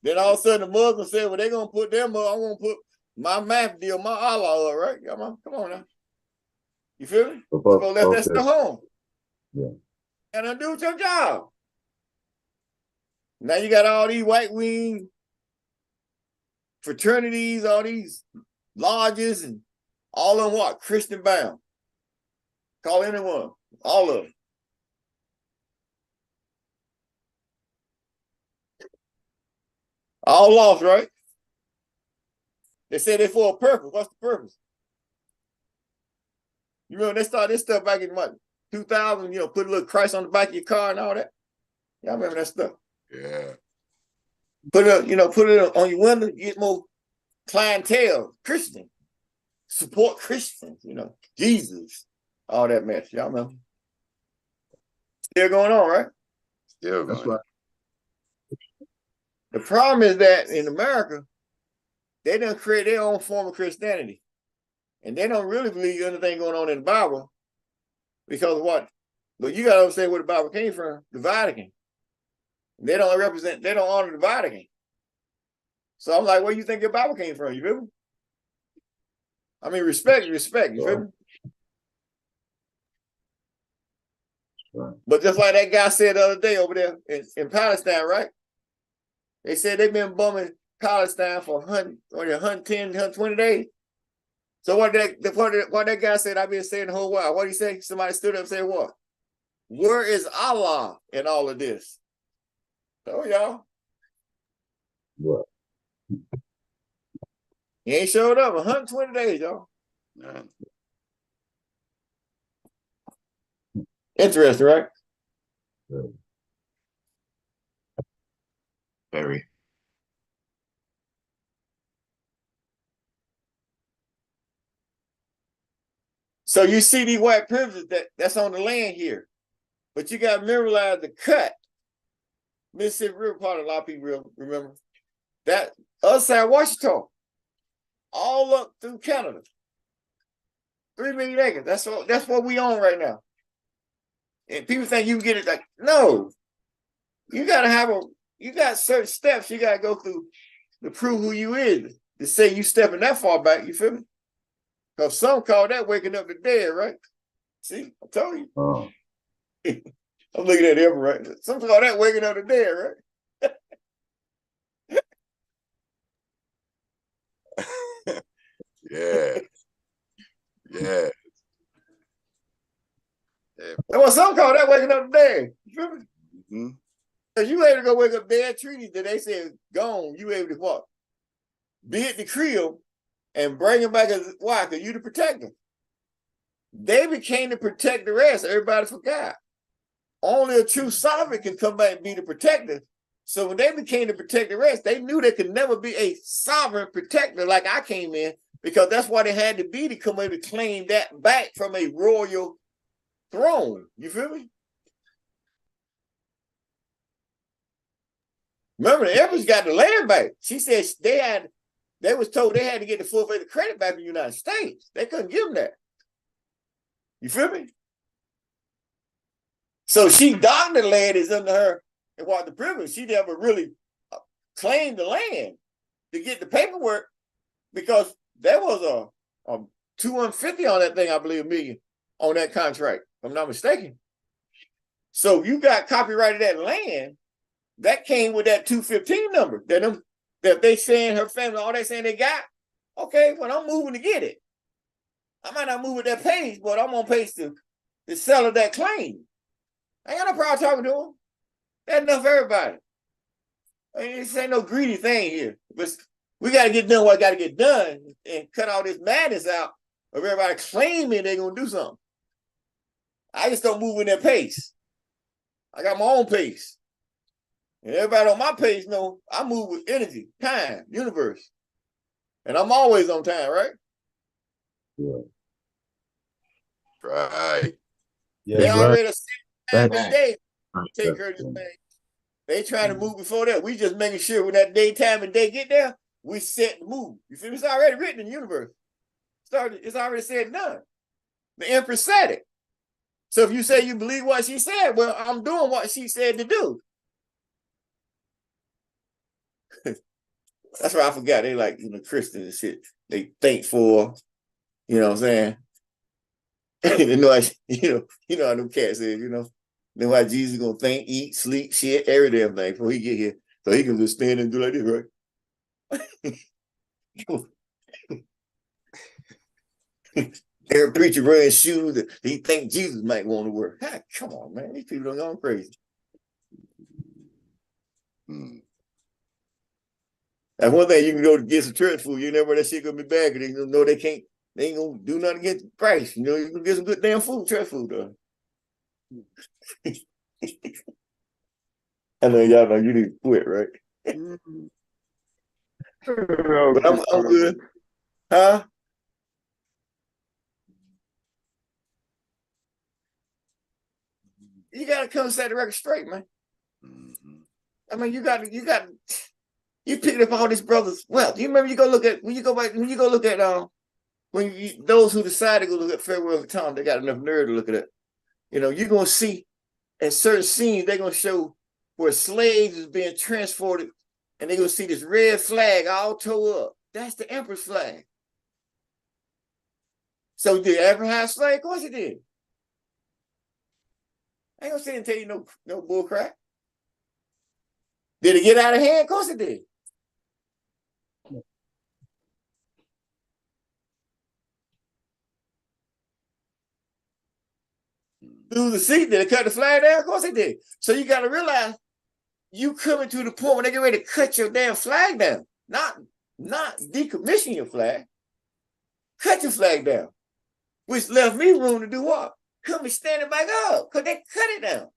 Then all of a sudden the Muslims said, well, they're gonna put them up, I'm gonna put my math deal, my Allah up, right? Come on now. You feel me? You supposed to left that stuff home. Yeah. And undo your job. Now you got all these white wing fraternities, all these lodges, and all of them what? Christian bound. Call anyone. All of them. All lost, right? They say they're for a purpose. What's the purpose? You remember they started this stuff back in what, 2000, put a little Christ on the back of your car and all that? Y'all remember that stuff? Yeah. Put it on your window, you get more clientele, Christian. Support Christians, Jesus, all that mess. Y'all remember? Still going on, right? Still That's going. right. The problem is that in America, they done create their own form of Christianity. And they don't really believe anything going on in the Bible because of what? But you got to understand where the Bible came from, the Vatican. They don't honor the Vatican. So I'm like, where you think your Bible came from? You feel me? I mean, respect, you feel me? Right. But just like that guy said the other day over there in Palestine, right? They said they've been bombing Palestine for 110, 120 days. So what that guy said, I've been saying the whole while. What did he say? Somebody stood up and said what? Where is Allah in all of this? So y'all. What? He ain't showed up 120 days, y'all. Man. Interesting, right? Very. So you see these white privileges that's on the land here. But you got to memorize the cut. Mississippi River part, a lot of people remember. That other side of Washington, all up through Canada. 3 million acres. That's what we own right now. And people think you can get it like, no. You got certain steps you got to go through to prove who you is. To say you stepping that far back, you feel me? Because some call that waking up the dead, right? See, I told you. Oh. I'm looking at him, right? Some call that waking up the dead, right? Yeah. Yeah. And what some call that waking up the dead. You feel me? Mm-hmm. Because you able to go wake up dead treaties that they said gone, you able to what? Bid the crib and bring them back as why? Because you the protector. They became to protect the rest. Everybody forgot. Only a true sovereign can come back and be the protector. So when they became to protect the rest, they knew there could never be a sovereign protector like I came in, because that's why they had to be to come in to claim that back from a royal throne. You feel me? Remember, the Empress got the land back. She said they was told they had to get the full faith of credit back in the United States. They couldn't give them that. You feel me? So she docked the land is under her and what the privilege. She never really claimed the land to get the paperwork because there was a 250 on that thing, I believe, $1 million on that contract, if I'm not mistaken. So you got copyrighted that land that came with that 215 number that they saying her family, all they saying they got. Okay, well, I'm moving to get it. I might not move at that pace, but I'm on pace to sell her that claim. I ain't got no problem talking to him. That's enough for everybody. I mean, this ain't no greedy thing here. But we got to get done what got to get done and cut all this madness out of everybody claiming they're going to do something. I just don't move in their pace. I got my own pace. And everybody on my pace know I move with energy, time, universe. And I'm always on time, right? Yeah. Right. Yeah, They right. already time Right. and day take care of this thing. They trying to move before that. We just making sure when that daytime and day get there, we set the move. You feel me? It's already written in the universe. It's already said done. The Empress said it. So if you say you believe what she said, well, I'm doing what she said to do. That's why I forgot. They like, Christians and shit. They thankful, you know what I'm saying? You know, how them cats is, Know why Jesus gonna think, eat, sleep, shit, every damn thing before he get here. So he can just stand and do like this, right? Every preacher wearing shoes that he think Jesus might want to wear. God, come on, man. These people are going crazy. That's one thing you can go to get some church food. You never know that shit gonna be bad because they know they ain't gonna do nothing against Christ. You can get some good damn food, church food though. I know y'all know you need to quit, right? But I'm good. Huh? You gotta come set the record straight, man. I mean, you picking up all these brothers. Well, do you remember those who decide to go look at Farewell of Tom, they got enough nerve to look at it. You're gonna see in certain scenes, they're gonna show where slaves is being transported, and they're gonna see this red flag all tore up. That's the Emperor's flag. So did Abraham have a slave? Of course he did. I ain't gonna sit and tell you no bull crap. Did it get out of hand? Of course it did. Lose the seat, did it cut the flag down? Of course it did. So you gotta realize you coming to the point when they get ready to cut your damn flag down. Not decommission your flag. Cut your flag down. Which left me room to do what? Come and stand it back up. Because they cut it down.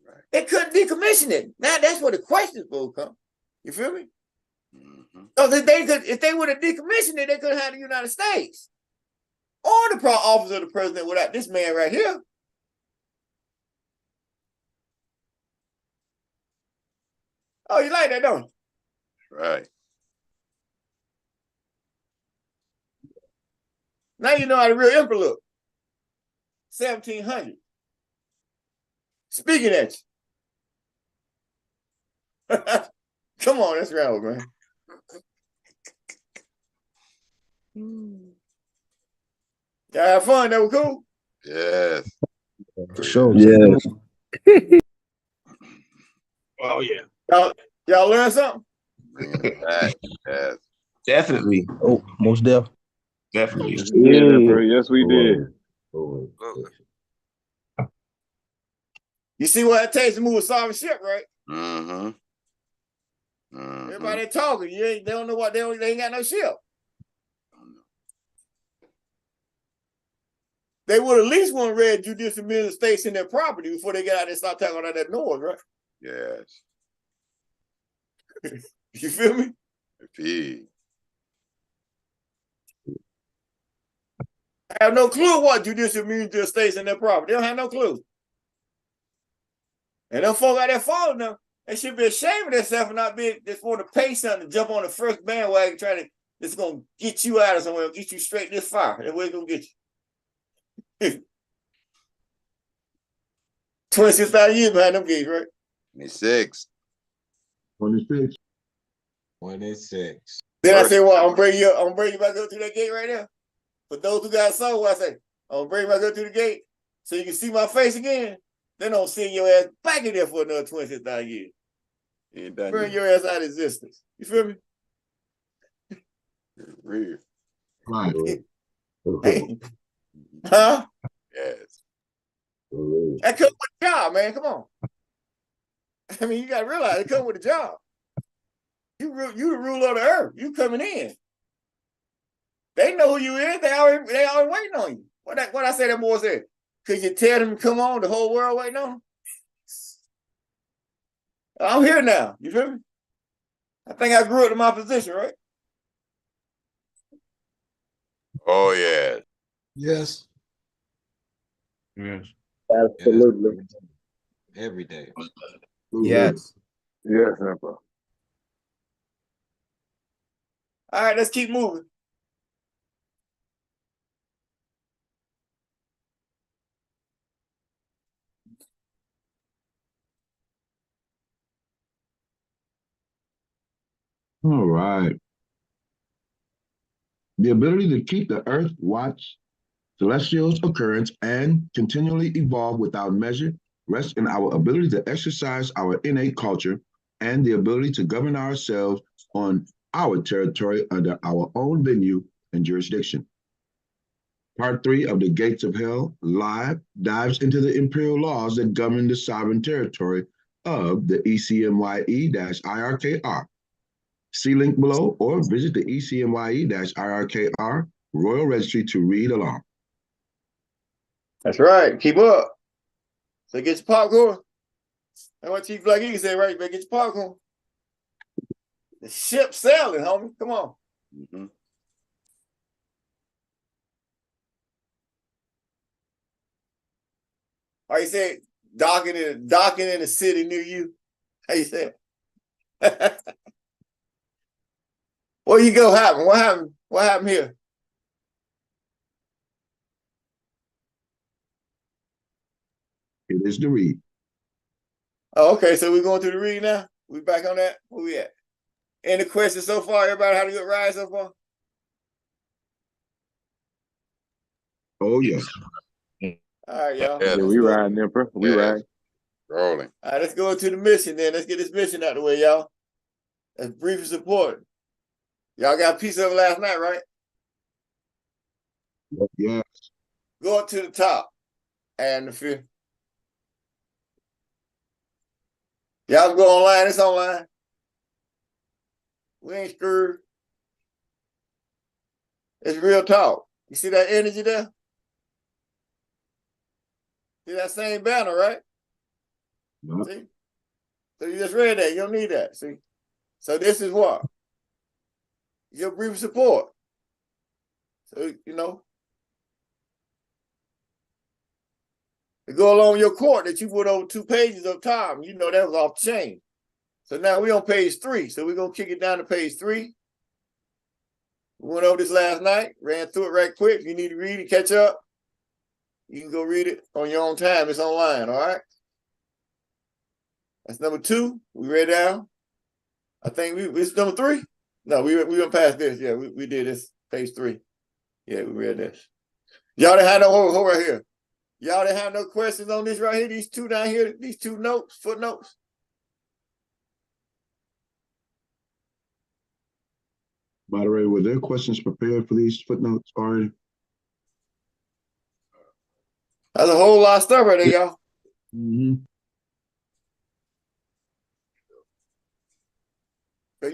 Right. They couldn't decommission it. Now that's where the questions will come. You feel me? So if they would have decommissioned it, they could have had the United States. Or the office of the president without this man right here. Oh, you like that, don't you? Right. Now you know how the real emperor look. 1700. Speaking at you. Come on, that's right, man. Y'all have fun. That was cool. Yes. For sure. Yes. Oh yeah. Y'all learn something? Bringing it back. Yes. Definitely. Oh, most definitely. Yes, we did. You see what it takes to move a sovereign ship, right? Mm-hmm. Everybody talking. They don't know what they ain't got no ship. They would at least want to read judicial million states in their property before they get out there and start talking about that noise, right? Yes. You feel me? Indeed. I have no clue what judicial means to states in their property. They don't have no clue. And them folk out there following them, they should be ashamed of themselves for not being just want to pay something to jump on the first bandwagon trying to it's gonna get you out of somewhere, get you straight this far. That's where it's gonna get you. 26,000 years behind them gates, right? 26. 26. 26. Then I say, well, I'm bringing you back up to that gate right there. For those who got soul, I say, I'm gonna bring you back up to the gate so you can see my face again. Then I'm send your ass back in there for another 26,000 years. Bring your ass out of existence. You feel me? Real. Right. Huh? Yes. That comes with the job, man. Come on. I mean, you gotta realize it comes with the job. You the ruler of the earth. You coming in. They know who you is. They already waiting on you. What I say that boy said? Could you tell them to come on? The whole world waiting on them? I'm here now. You feel me? I think I grew up in my position, right? Oh, yeah. Yes. Yes. Absolutely. Every day. Yes. Yes, Emperor. All right, let's keep moving. All right. The ability to keep the earth, watch celestial occurrence, and continually evolve without measure rests in our ability to exercise our innate culture and the ability to govern ourselves on our territory under our own venue and jurisdiction. Part 3 of The Gates of Hell Live dives into the imperial laws that govern the sovereign territory of the ECMYE-IRKR. See link below or visit the ECMYE-IRKR Royal Registry to read along. That's right. Keep up. So get your popcorn. That's what Chief Black Eagle said, right? You better get your popcorn. The ship's sailing, homie. Come on. Mm-hmm. How you say docking in the city near you? How you say it? Where you go happen? What happened? What happened here? It is the read. Oh, okay. So we're going through the read now? We back on that? Where we at? Any questions so far? Everybody had a good ride so far? Oh, yes. All right, y'all. Yeah, we riding, Emperor. We ride. Rolling. All right, let's go into the mission then. Let's get this mission out of the way, y'all. That's brief and support. Y'all got a piece of it last night, right? Yes. Go up to the top. And the fifth. Y'all can go online. It's online. We ain't screwed. It's real talk. You see that energy there? See that same banner, right? Yep. See? So you just read that. You don't need that. See? So this is what? Your brief support. So, you know, to go along with your court that you put over 2 pages of time, you know that was off the chain. So now we're on page 3. So we're going to kick it down to page 3. We went over this last night, ran through it right quick. If you need to read it, catch up, you can go read it on your own time. It's online, all right? That's number 2. We read down. I think it's number 3. No, we went past this. Yeah, we did this, page 3. Yeah, we read this. Y'all didn't have no hold right here. Y'all didn't have no questions on this right here, these 2 down here, these 2 notes, footnotes. Moderator, were there questions prepared for these footnotes already? That's a whole lot of stuff right there, y'all. Mm-hmm. So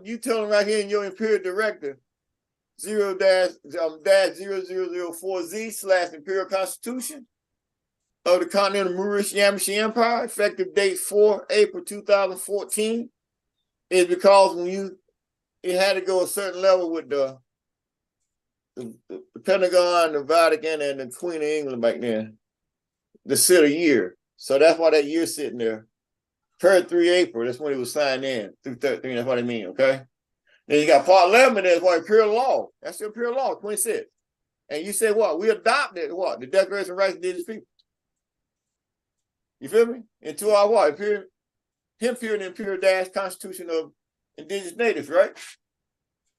you tell them right here in your Imperial Directive, 0-0004Z / Imperial Constitution of the Continental Moorish Yamashite Empire, effective date 4 April 2014, is because when it had to go a certain level with the Pentagon, the Vatican, and the Queen of England back then, the set a year. So that's why that year's sitting there. Per 3 April, that's when it was signed in, through 13, that's what I mean, okay? Then you got part 11, that's what Imperial Law. That's the Imperial Law, 26. And you say what? We adopted what? The Declaration of Rights of Indigenous People. You feel me? Into our what? Imperial and Imperial - Constitution of Indigenous Natives, right?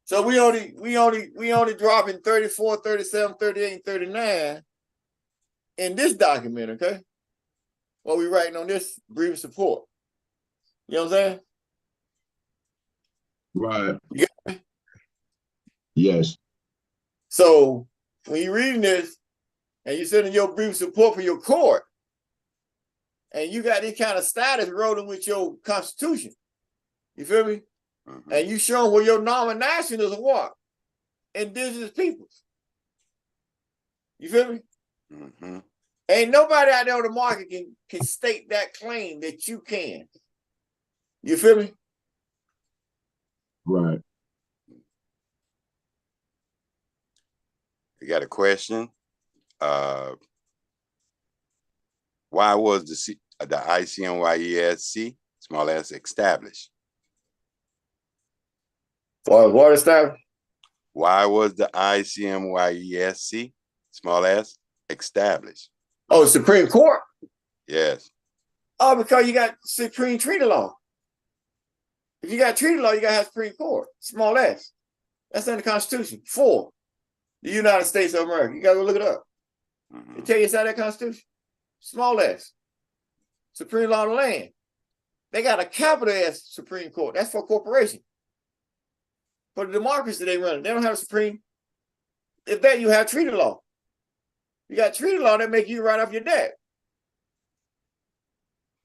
So we only dropping 34, 37, 38, and 39 in this document, okay? What we writing on this brief support. You know what I'm saying? Right. You got me? Yes. So when you're reading this and you're sending your brief support for your court, and you got this kind of status rolling with your constitution, you feel me? Mm-hmm. And you show where your nomination is what? Indigenous peoples. You feel me? Mm-hmm. Ain't nobody out there on the market can state that claim that you can. You feel me? Right. You got a question? Why was the ICMYE-IRK small s established? What established? Why was the ICMYE-IRK small s established? Oh, Supreme Court? Yes. Oh, because you got Supreme Treaty Law. If you got treaty law, you gotta have Supreme Court. Small s. That's in the Constitution. 4. The United States of America. You gotta go look it up. They tell you inside that Constitution. Small s. Supreme law of the land. They got a capital S Supreme Court. That's for corporation. For the democracy they run, they don't have a Supreme. If that, you have treaty law. You got treaty law that make you write off your debt.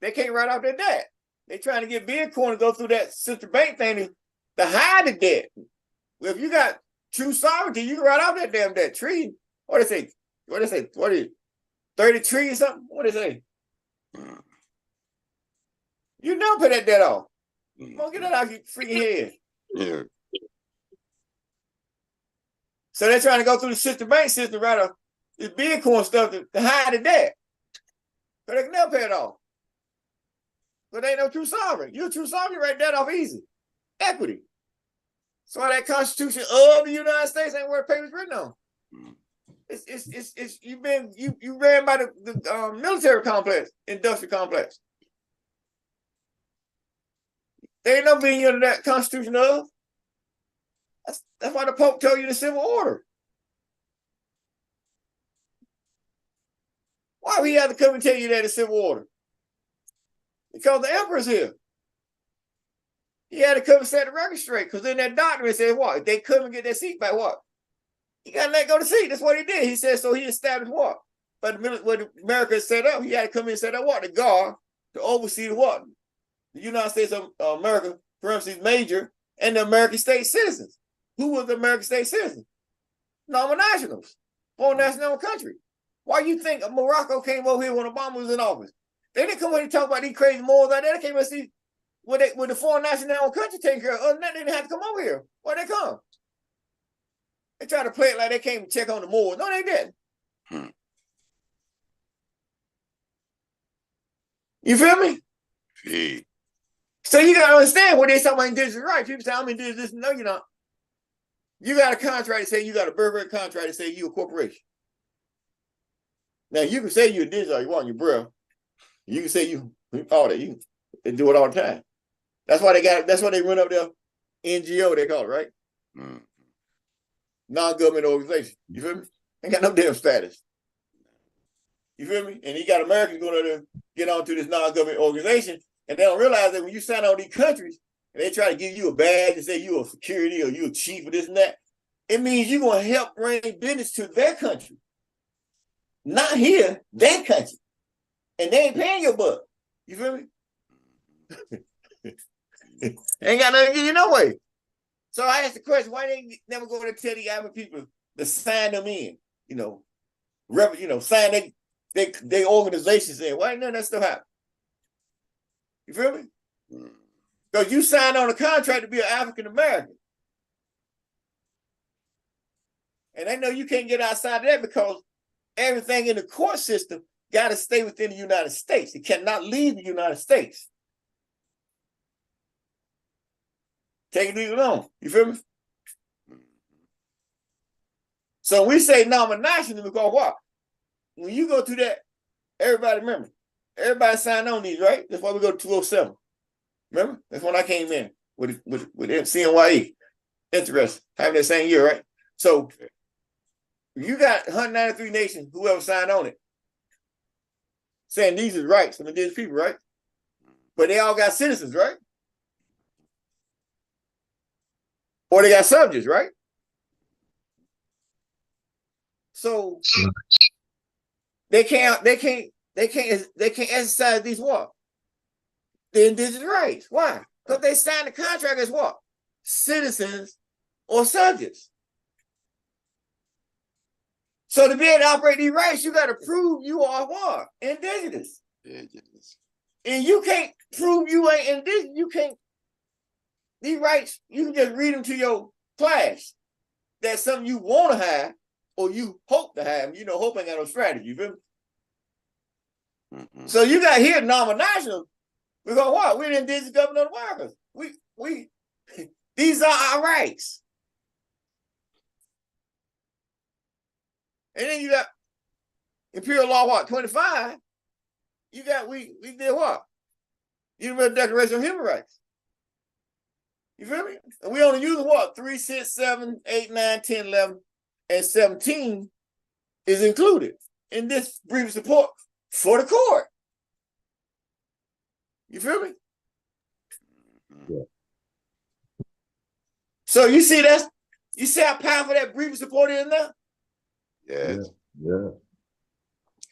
They can't write off their debt. They trying to get Bitcoin to go through that sister bank thing to hide the debt. Well, if you got true sovereignty, you can write off that damn debt. Treaty. What they say? What is it? 30 trees or something? What they say? You never pay that debt off. Come on, get that out your freaking head. Yeah. So they're trying to go through the sister bank system, right? This Bitcoin stuff to hide the debt. So they can never pay it off. But they ain't no true sovereign. You're a true sovereign, you write that off easy. Equity. So that Constitution of the United States ain't where the paper's written on. It's you ran by the military complex, industrial complex. There ain't no being under that Constitution of. That's why the Pope told you the civil order. Why would he have to come and tell you that it's civil order? Because the emperor's here. He had to come and set the record straight. Because then that doctrine said what? If they couldn't get their seat back, what? He got to let go the seat. That's what he did. He said, so he established what? But what America set up, he had to come in and set up what? The guard to oversee the what? The United States of America, parentheses major, and the American state citizens. Who was the American state citizen? Non-nationals. Foreign national country. Why you think Morocco came over here when Obama was in office? They didn't come here to talk about these crazy morals out there. They came and see what the foreign national country taking care of. Other than that, they didn't have to come over here. Why they come? They try to play it like they came to check on the morals. No, they didn't. You feel me? Hey. So you gotta understand what they talking about indigenous rights. People say I'm indigenous. No, you're not. You got a contract to say you got a birthright contract to say you a corporation. Now you can say you're indigenous all you want, your bro. You can say you all that. You can do it all the time. That's why they run up there NGO, they call it, right? Non-government organization. You feel me? Ain't got no damn status. You feel me? And you got Americans going to get onto this non-government organization, and they don't realize that when you sign on these countries, and they try to give you a badge and say you a security or you a chief or this and that, it means you're going to help bring business to their country. Not here, their country. And they ain't paying your butt. You feel me? Ain't got nothing to give you no way. So I asked the question, why they never go to tell the African people to sign them in? Sign they organizations in. Why none of that stuff happen? You feel me? Because you signed on a contract to be an African American. And they know you can't get outside of that because everything in the court system got to stay within the United States. It cannot leave the United States. Take it leave it alone. You feel me? So we say non-national because what? When you go to that, everybody remember, everybody signed on these, right? That's why we go to 207. Remember? That's when I came in with CMYE. Interesting. Having that same year, right? So you got 193 nations, whoever signed on it, saying these are rights of indigenous people, right? But they all got citizens, right? Or they got subjects, right? So they can't exercise these what? The indigenous rights. Why? Because they signed the contract as what? Citizens or subjects. So to be able to operate these rights, you got to prove you are what? Indigenous. And you can't prove you ain't indigenous. You can't. These rights, you can just read them to your class. That's something you want to have or you hope to have. You know, hope ain't got no strategy. You feel me? So you got here non-national. Because what? We're the indigenous government of America. We these are our rights. And then you got Imperial Law, what, 25? You got, we did what? Universal Declaration of Human Rights. You feel me? And we only use what? 3, 6, 7, 8, 9, 10, 11, and 17 is included in this brief support for the court. You feel me? Yeah. So you see how powerful that brief support is now? Yes. Yeah.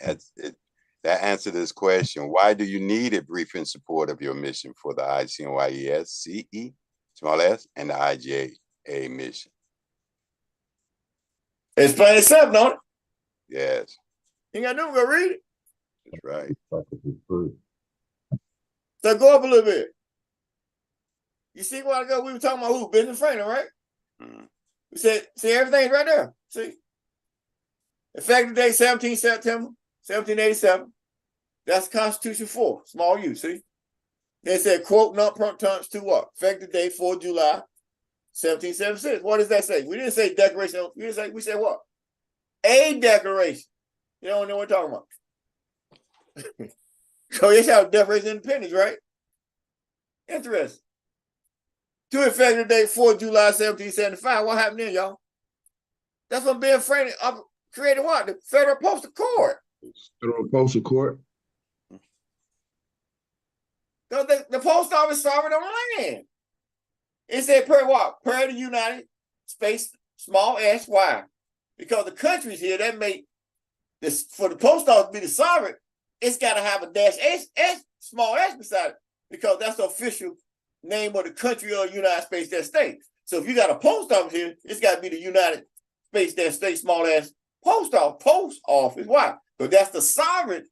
That's it. That answered this question. Why do you need a brief in support of your mission for the ICMYE-IRK, small s, and the IJA mission? Explain itself, don't it? Yes. You ain't got to do, go read it. That's right. So go up a little bit. You see a while ago we were talking about who? Benjamin Franklin, right? We said, see everything's right there. See? Effective date 17 September 1787. That's Constitution 4, small u, see? They said, quote, non-protunct to what? Effective date 4 July 1776. What does that say? We didn't say declaration. We said what? A declaration. You don't know what we're talking about. So you have Declaration of Independence, right? Interesting. To effective date 4 July 1775. What happened then, y'all? That's when Ben Franklin created what? The Federal Postal Court. Federal Postal Court. The post office sovereign on the land. It said per what? Per the United States, small s, why? Because the countries here that make this for the post office to be the sovereign, it's got to have a dash s, small s beside it, because that's the official name of the country or United States that state. So if you got a post office here, it's got to be the United States that state, small s, post office. Why? Because that's the sovereign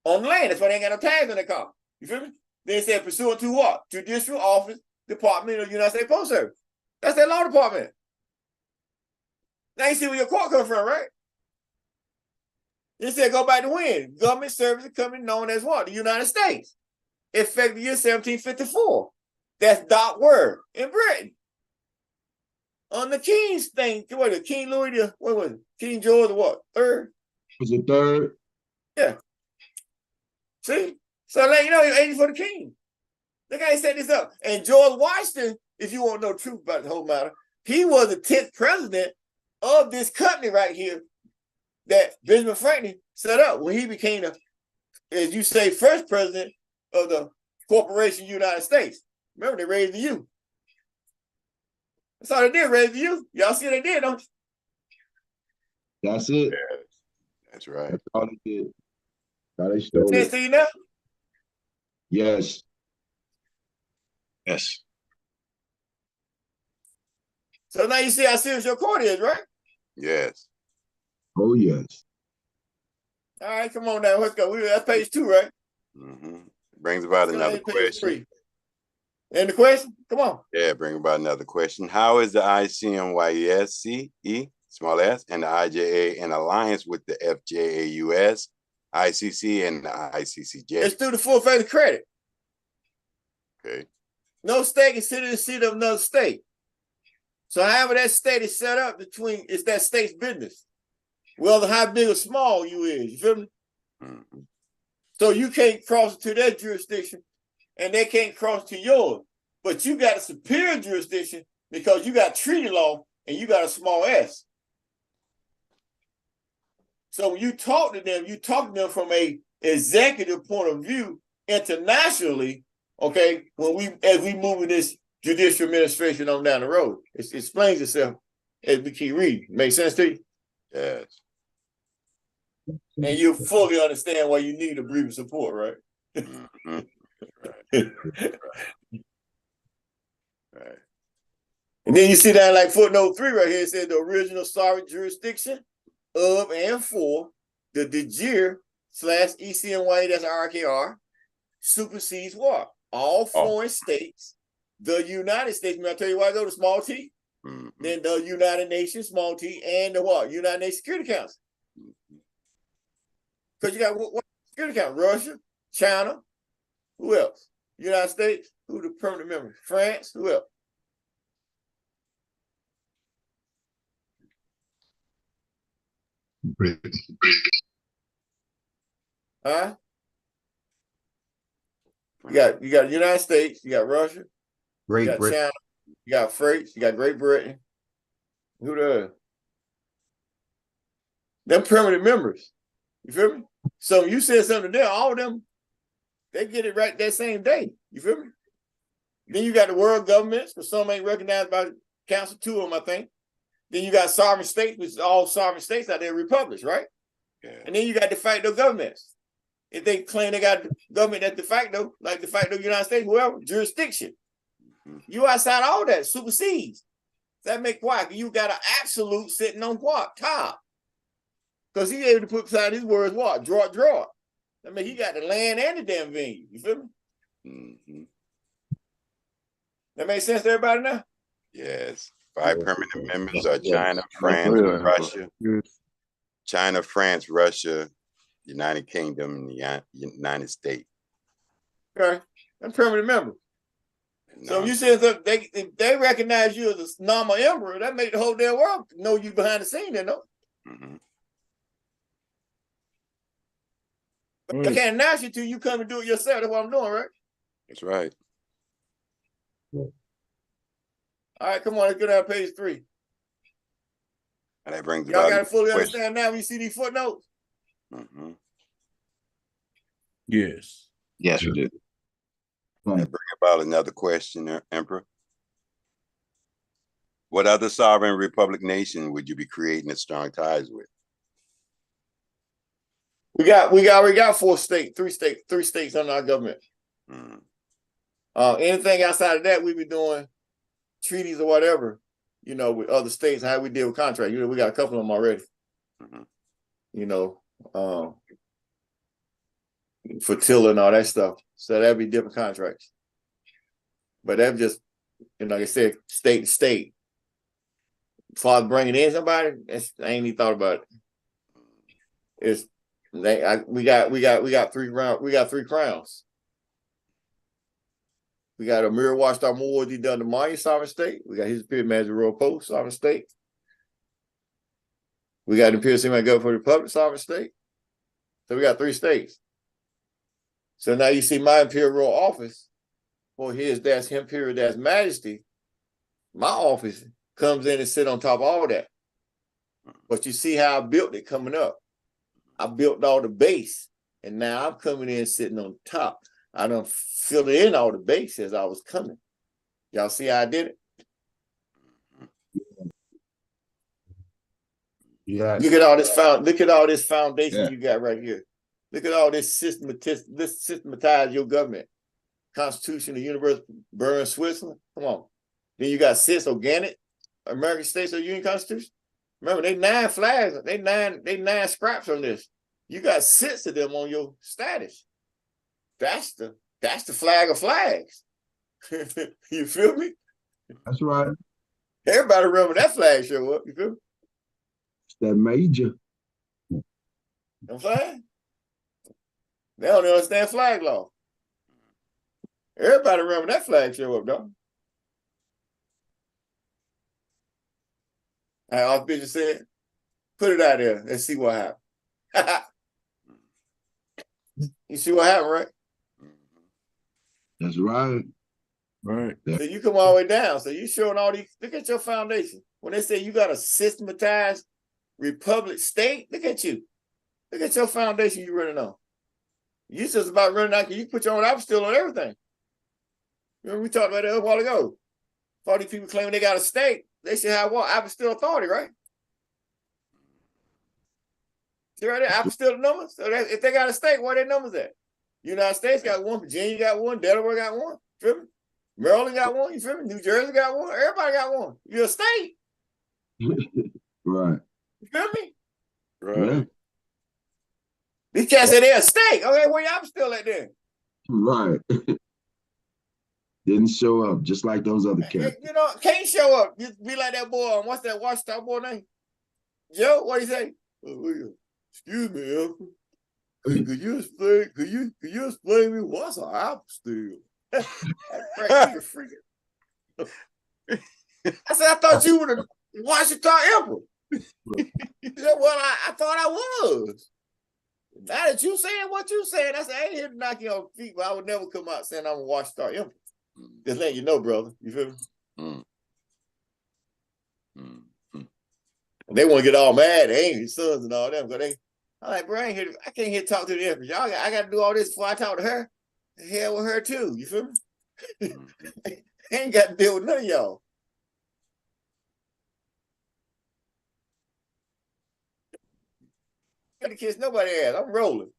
on the land. That's why they ain't got no tags on their car. You feel me? They said pursuant to what? Judicial Office Department of the United States Post Service. That's their law department. Now you see where your court comes from, right? They said go back to when? Government service company known as what? The United States. Effective year 1754. That's dot word in Britain. On the King's thing, what was it? King Louis, what was it? King George, the what? Third? Was it third? Yeah. See? So let you know he was aiming for the king. Look how he set this up. And George Washington, if you want to know the truth about the whole matter, he was the 10th president of this company right here that Benjamin Franklin set up when he became as you say, first president of the Corporation United States. Remember, they raised the U. That's all they did, raise the U. Y'all see what they did, don't you? That's it. Yes. That's right. That's all they did. How they stole See, it. see now? Yes. Yes. So now you see how serious your court is, right? Yes. Oh, yes. All right, come on now. Let's go. That's page 2, right? Brings about Let's go another to page question. 3. And the question? Come on. Yeah, bring about another question. How is the ICMYE, small s, and the IJA in alliance with the FJAUS, ICC, and the ICCJ? It's through the full faith of credit. Okay. No state can sit in the seat of another state. So however that state is set up between, it's that state's business. Well, how big or small you is, you feel me? So you can't cross to their jurisdiction and they can't cross to yours. But you got a superior jurisdiction because you got treaty law and you got a small s. So when you talk to them from a executive point of view internationally, okay, as we move in this judicial administration on down the road. It explains itself as we keep reading. Make sense to you? Yes. And you fully understand why you need a brief support, right? Right. And then you see that like footnote 3 right here, it says the original sovereign jurisdiction of and for the de jure / ECMYE-IRKR supersedes what? All foreign states, the United States. May I tell you why I go to small t? Then the United Nations, small t, and the what? United Nations Security Council. Because you got what Security Council? Russia, China, who else? United States, who the permanent member? France, who else? Huh? You got the United States, you got Russia, Great you got Britain. China, You got France, you got Great Britain. Who the? Them permanent members. You feel me? So you said something there, all of them, they get it right that same day. You feel me? Then you got the world governments, because some ain't recognized by the council, 2 of them, I think. Then you got sovereign states, which is all sovereign states out there, republics, right? Yeah. And then you got de facto governments. If they claim they got government that's de facto, like de facto United States, whoever, jurisdiction. You outside all that, supersedes. That make why? You got an absolute sitting on what? Top. Because he able to put beside his words what? Draw it. I mean, he got the land and the damn venue. You feel me? That makes sense to everybody now? Yes. 5 permanent members are China, France, Russia. China, France, Russia, United Kingdom, and the United States. Okay. I'm permanent member. So you said that if they recognize you as a normal emperor, that make the whole damn world know you behind the scene, they know. They can't announce you till you come and do it yourself. That's what I'm doing, right? That's right. All right, come on, let's get down to page 3. And that brings Y'all about got to fully understand now when you see these footnotes. Yes. Yes, we do. That bring about another question, Emperor. What other sovereign republic nation would you be creating strong ties with? We already got 3 states under our government. Anything outside of that, we be doing treaties or whatever, you know, with other states, how we deal with contracts. You know, we got a couple of them already. You know, for tiller and all that stuff. So that'd be different contracts. But that just, you know, like I said, state to state. As far as bringing in somebody, I ain't even thought about it. We got 3 crowns. We got Amir Watchdog Moore, he done the Maya sovereign state. We got his Imperial Majesty Royal Post sovereign state. We got Imperial Semi Government for the Republic sovereign state. So we got 3 states. So now you see my Imperial Royal Office, for that's Imperial, that's Majesty. My office comes in and sit on top of all that. But you see how I built it coming up. I built all the base, and now I'm coming in sitting on top. I done filled in all the base as I was coming. Y'all see how I did it? Yeah. Look at all this foundation you got right here. Look at all this systematize your government. Constitution of the Universal Bern, Switzerland. Come on. Then you got 6 organic American States of the Union Constitution. Remember, they 9 flags, they 9 scraps on this. You got 6 of them on your status. That's the flag of flags. You feel me? That's right. Everybody remember that flag show up. You feel me? It's that major. You know what I'm saying? They don't understand flag law. Everybody remember that flag show up, though. Archbishop said, put it out there. Let's see what happened. You see what happened, right? That's right. Right. So you come all the way down. So you showing all these, look at your foundation. When they say you got a systematized republic state, look at you. Look at your foundation you running on. You just about running out, you put your own apostille on everything. Remember we talked about that a while ago. All these people claiming they got a state, they should have what? Apostille authority, right? See right there, apostille numbers. So if they got a state, where are their numbers at? United States got 1, Virginia got 1, Delaware got 1. Feel me? Maryland got 1. You feel me? New Jersey got 1. Everybody got 1. You're a state. Right. You feel me? Right. Yeah. These cats say they're a state. Okay, where y'all still at then? Right. Didn't show up, just like those other cats. You know, can't show up. You be like that boy. What's that watchtower boy name? Joe, what do you say? Excuse me, Uncle. Hey, could you explain me what's an apostille? I said, I thought you were the Washington Emperor. He said, well, I thought I was. Now that you saying what you saying, I said, I ain't here to knock you off feet, but I would never come out saying I'm a Washington Emperor. Just letting you know, brother. You feel me? And they want to get all mad, they ain't his sons and all them, because I'm like, bro, I can't hear talk to the Empress. Y'all, I got to do all this before I talk to her. The hell with her too. You feel me? I ain't got to deal with none of y'all. Got to kiss nobody ass. I'm rolling.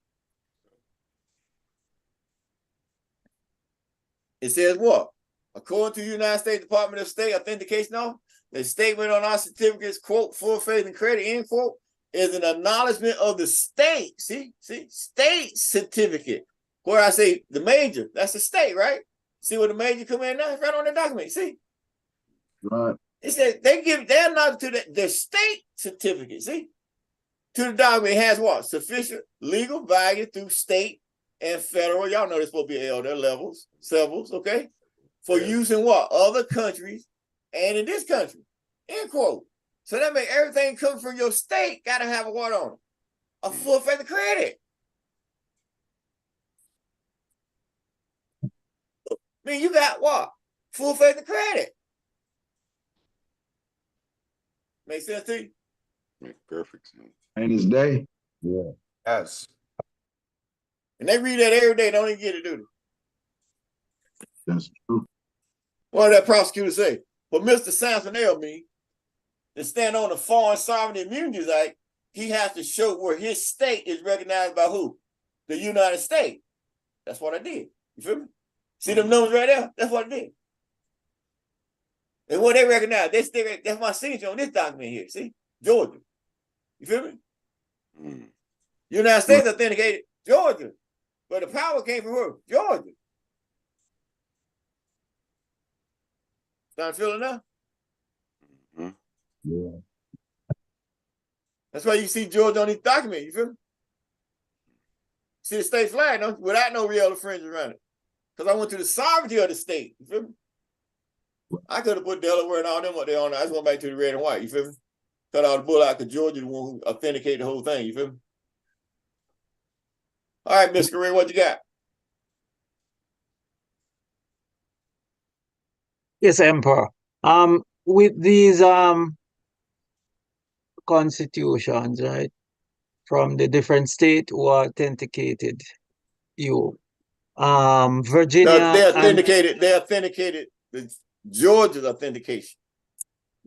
It says what? According to the United States Department of State authentication law, the statement on our certificates, quote, full faith and credit, end quote, is an acknowledgement of the state. See, state certificate. Where I say the major, that's the state, right? See where the major come in now? It's right on the document. See? Right. It says they're not to the state certificate. See? To the document has what? Sufficient legal value through state and federal. Y'all know they're supposed to be elder levels, okay? For use in what? Other countries and in this country. End quote. So that makes everything come from your state gotta have a what on it? A full faith of credit. I mean, you got what? Full faith of credit. Make sense to you? Make perfect sense. And his day. Yeah. Yes. And they read that every day, don't even get it, do they? That's true. What did that prosecutor say? But Mr. Sampson mean to stand on the Foreign Sovereignty Immunities Act, he has to show where his state is recognized by who? The United States. That's what I did. You feel me? See them numbers right there? That's what I did. And what they recognize, that's my signature on this document here. See? Georgia. You feel me? United States authenticated Georgia. But the power came from her, Georgia. Starting to feel it now? Yeah. That's why you see Georgia on these documents, you feel me? See the state flag, no? Without no real fringe around it. Because I went to the sovereignty of the state, you feel me? I could have put Delaware and all them up there on. I just went back to the red and white, you feel me? Cut all the bull out because Georgia the one who authenticated the whole thing, you feel me? All right, Miss Correa, what you got? Yes, Emperor. With these constitutions, right, from the different state who authenticated you, No, Virginia they and authenticated the Georgia's authentication.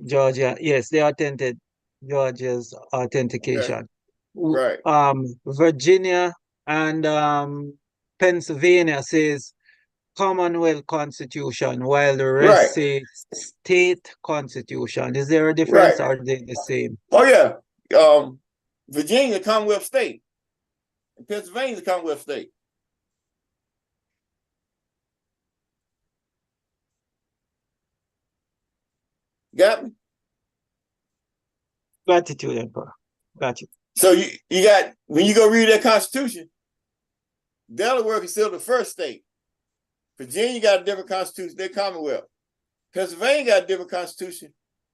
Georgia, yes, they authenticated Georgia's authentication. Right. Virginia and Pennsylvania says Commonwealth Constitution, while the rest say state constitution. Is there a difference or are they the same? Oh yeah. Virginia, Commonwealth state. And Pennsylvania is a Commonwealth state. Got me? Gratitude, Emperor. Got you. So you got, when you go read that Constitution, Delaware is still the first state. Virginia got a different constitution, they're Commonwealth. Pennsylvania got a different constitution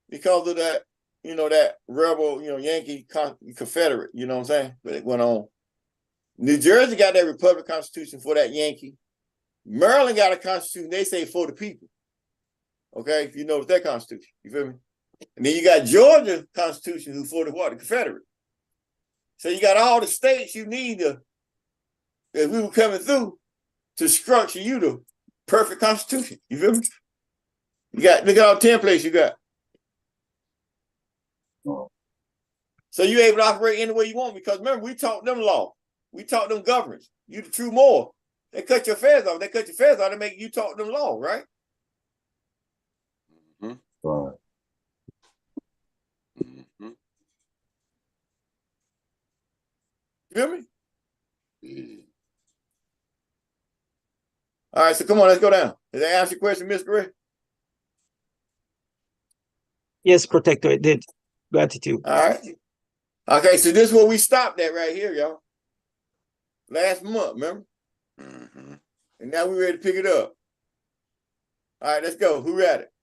because of that, that rebel, Yankee Confederate, you know what I'm saying? But it went on. New Jersey got that Republic Constitution for that Yankee. Maryland got a constitution, they say for the people. Okay, if you know that constitution, you feel me? And then you got Georgia Constitution who for the what? The Confederate. So you got all the states you need to, as we were coming through, to structure you the perfect constitution. You feel me? You got, look at all the templates you got. So you're able to operate any way you want because remember, we taught them law. We taught them governance. You the true more. They cut your fares off. They cut your fares off to make you taught them law, right? Right. You feel me? All right, so come on, let's go down. Did that answer your question, Miss Correa? Yes, Protector, it did. Gratitude. All right. Okay, so this is where we stopped at right here, y'all. Last month, remember? And now we're ready to pick it up. All right, let's go. Who read it?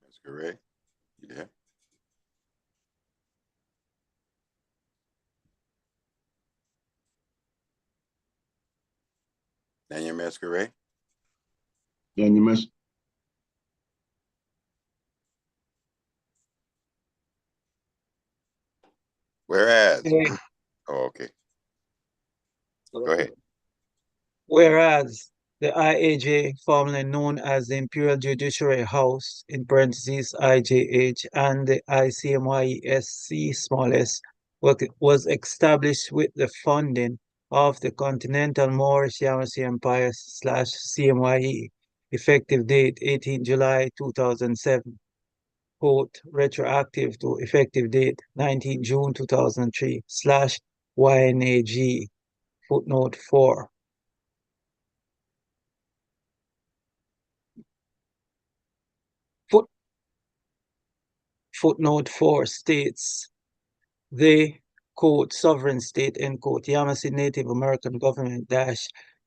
That's correct. Yeah. Daniel Masquerade. Daniel Masquerade. Whereas, Okay. oh, okay, go ahead. Whereas the IAJ, formerly known as the Imperial Judiciary House, in parentheses IJH, and the ICMYE-SC was established with the funding of the Continental Moorish Yamasee Empire / CMYE, effective date 18 July 2007. Quote, retroactive to effective date 19 June 2003 / YNAG, footnote 4. Footnote 4 states the quote sovereign state end quote Yamasee Native American Government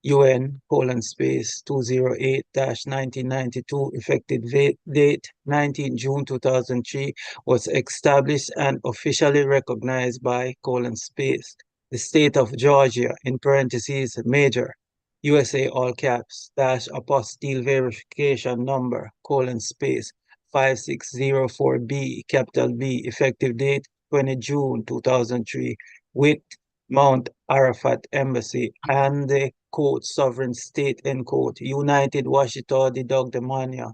UN space 208 1992 effective date 19 June 2003 was established and officially recognized by space the state of Georgia in parentheses major USA all caps apostille verification number space 5604B, capital B, effective date 20 June 2003, with Mount Arafat Embassy and the quote sovereign state end quote United Washita de Dogdemania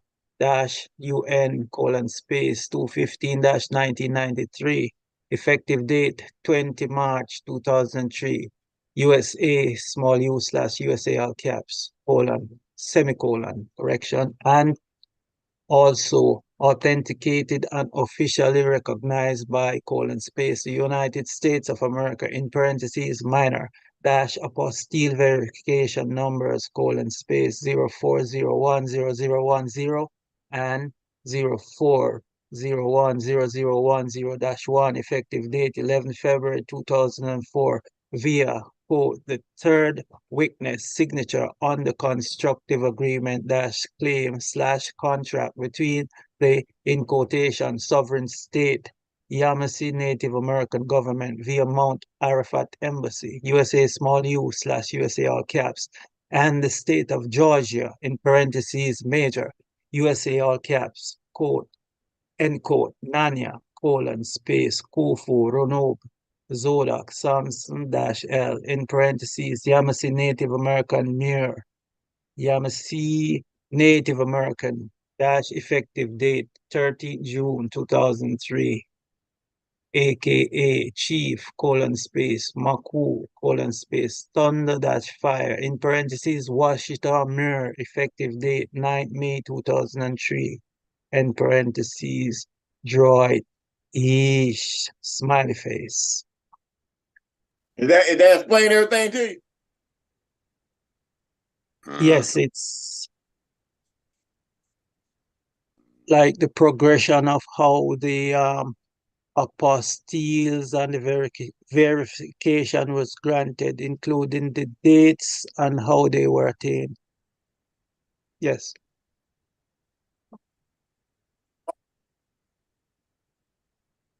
UN space 215 1993, effective date 20 March 2003, USA small u / USA all caps semicolon correction and also authenticated and officially recognized by the United States of America in parentheses minor apostille verification numbers 04010010 and 04010010-1 effective date 11 February 2004 via quote the third witness signature on the constructive agreement claim / contract between the in quotation sovereign state Yamasee Native American Government via Mount Arafat Embassy USA small u / USA all caps and the state of Georgia in parentheses major USA all caps quote end quote Nanya space Kufu Roanoke Zodak, Samson -L, in parentheses, Yamasee Native American Muir, Yamasee Native American effective date 13 June 2003, aka Chief space Maku space Thunder Fire, in parentheses, Washita Muir, effective date 9 May 2003, in parentheses, Droid Yeesh, smiley face. Is that explain everything to you? Yes, it's like the progression of how the apostilles and the verification was granted, including the dates and how they were attained. Yes.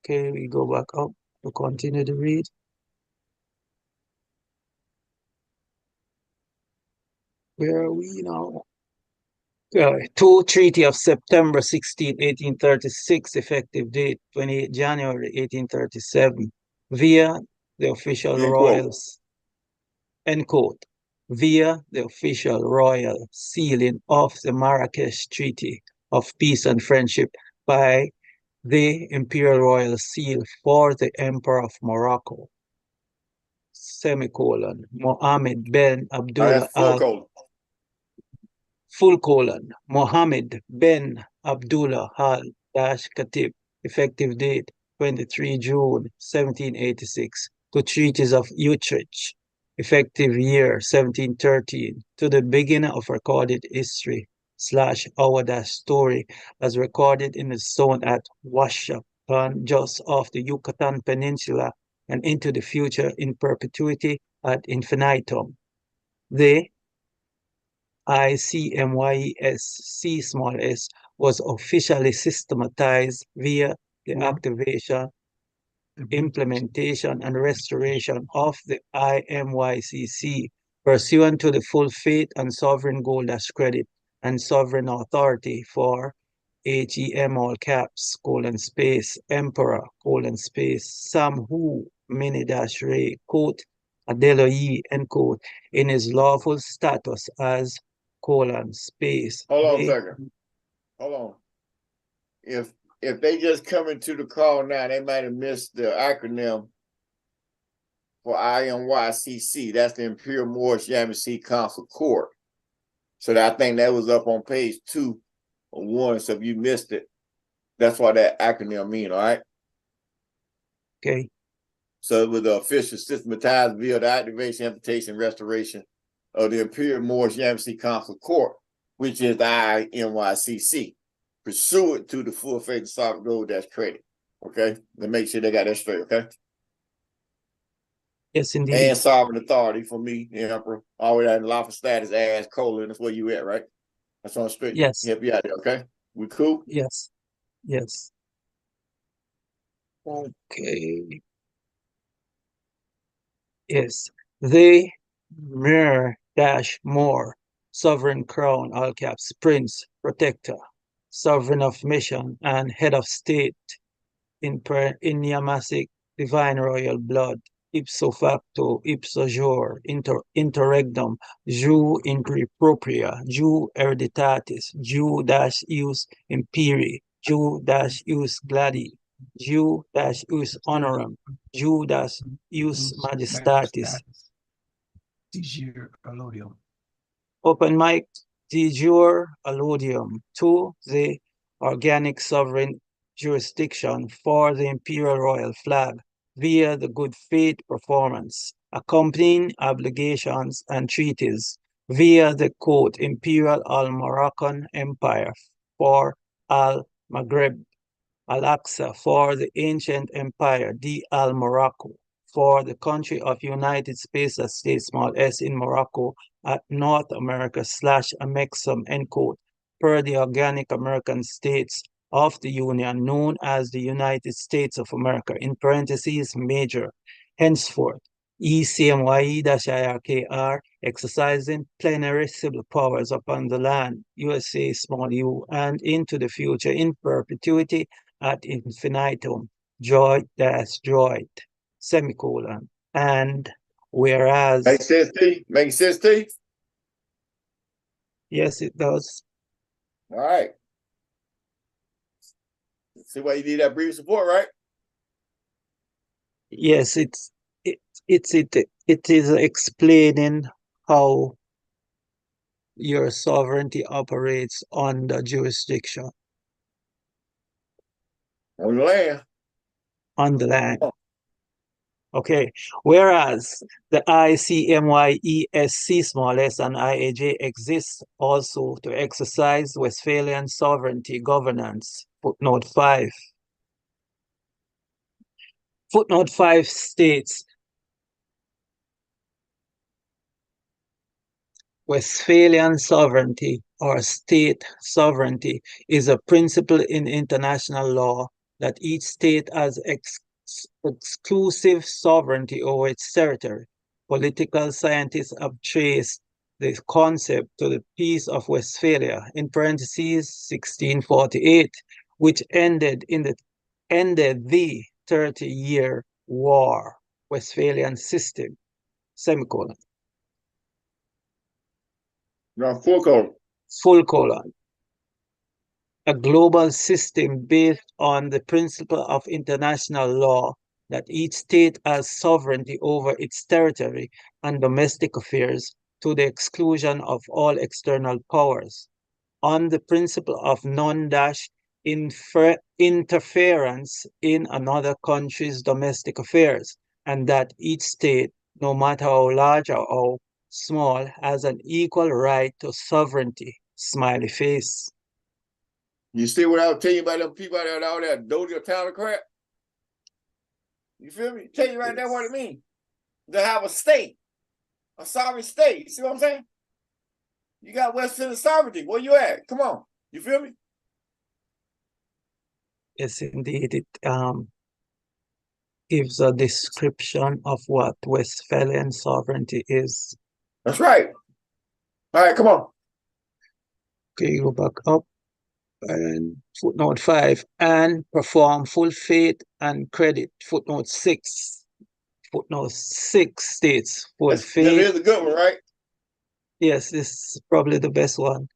Okay, we go back up to continue to read. Where are we now? To Treaty of September 16, 1836, effective date 28 January 1837, via the official royals, end quote, via the official royal sealing of the Marrakesh Treaty of Peace and Friendship by the Imperial Royal Seal for the Emperor of Morocco, semicolon, Mohammed Ben Abdullah Mohammed Ben Abdullah Al-Khatib, effective date 23 June 1786, to Treaties of Utrecht, effective year 1713, to the beginning of recorded history / our story as recorded in the stone at Washington, just off the Yucatan Peninsula, and into the future in perpetuity ad infinitum. The ICMYE-SC was officially systematized via the activation, implementation, and restoration of the IMYCC pursuant to the full faith and sovereign gold credit and sovereign authority for HEM all caps, : Emperor, : Samhu, mini-ray, quote, Adeloye, end quote, in his lawful status as, space. Hold on a second. Hold on. If they just come into the call now, they might have missed the acronym for IMYCC. That's the Imperial Moorish Yamasee Council Court. So I think that was up on page 2 or 1. So if you missed it, that's what that acronym mean, all right? Okay. So it was the official systematized via the activation, implementation, restoration of the Imperial Moorish Yamasee Council Court, which is the IMYCC, pursuant to the full faith and sovereign goal that's credit. Okay? Let's make sure they got that straight, okay? Yes, indeed. And sovereign authority for me, the emperor, all the way down to lawful status as colon. That's where you at, right? That's on straight. Yes. Help you out there, okay? We cool? Yes. Yes. Okay. Yes. They more sovereign crown, all caps, prince, protector, sovereign of mission, and head of state in Yamasee divine royal blood, ipso facto, ipso jure, interregnum, jus in propria, jus hereditatis, jus imperii, jus gladi, jus honorum, jus majestatis. Open mic, de jure allodium to the organic sovereign jurisdiction for the imperial royal flag via the good faith performance, accompanying obligations and treaties via the quote Imperial Al-Moroccan Empire for Al-Maghreb, Al-Aqsa for the ancient empire, the Al-Morocco for the country of United States small s in Morocco at North America / Amexum, end quote, per the organic American states of the Union known as the United States of America, in parentheses, major, henceforth, ECMYE-IRKR, exercising plenary civil powers upon the land, USA small u, and into the future in perpetuity ad infinitum, joy, semicolon, and whereas. Make sense, T? Make sense, T? Yes, it does. All right. See why you need that brief support, right? Yes, it is explaining how your sovereignty operates on the jurisdiction. On the land. On the land. Okay. Whereas the ICMYESC small s and IAJ exists also to exercise Westphalian sovereignty governance. Footnote 5. Footnote 5 states, Westphalian sovereignty or state sovereignty is a principle in international law that each state has exclusive sovereignty over its territory. Political scientists have traced the concept to the Peace of Westphalia, in parentheses 1648, which ended the 30-year war, Westphalian system, semicolon. No, full colon. Full colon. A global system based on the principle of international law that each state has sovereignty over its territory and domestic affairs to the exclusion of all external powers. On the principle of non-interference in another country's domestic affairs, and that each state, no matter how large or how small, has an equal right to sovereignty. Smiley face. You see what I was telling you about them people out there, all that doty town of crap? You feel me? Tell you right there what it means. To have a state, a sovereign state. You see what I'm saying? You got Western sovereignty. Where you at? Come on. You feel me? Yes, indeed. It gives a description of what Westphalian sovereignty is. That's right. All right, come on. Okay, go back up. And footnote 5, and perform full faith and credit. Footnote 6. footnote 6 states full That faith. is a good one, right? Yes, this is probably the best one.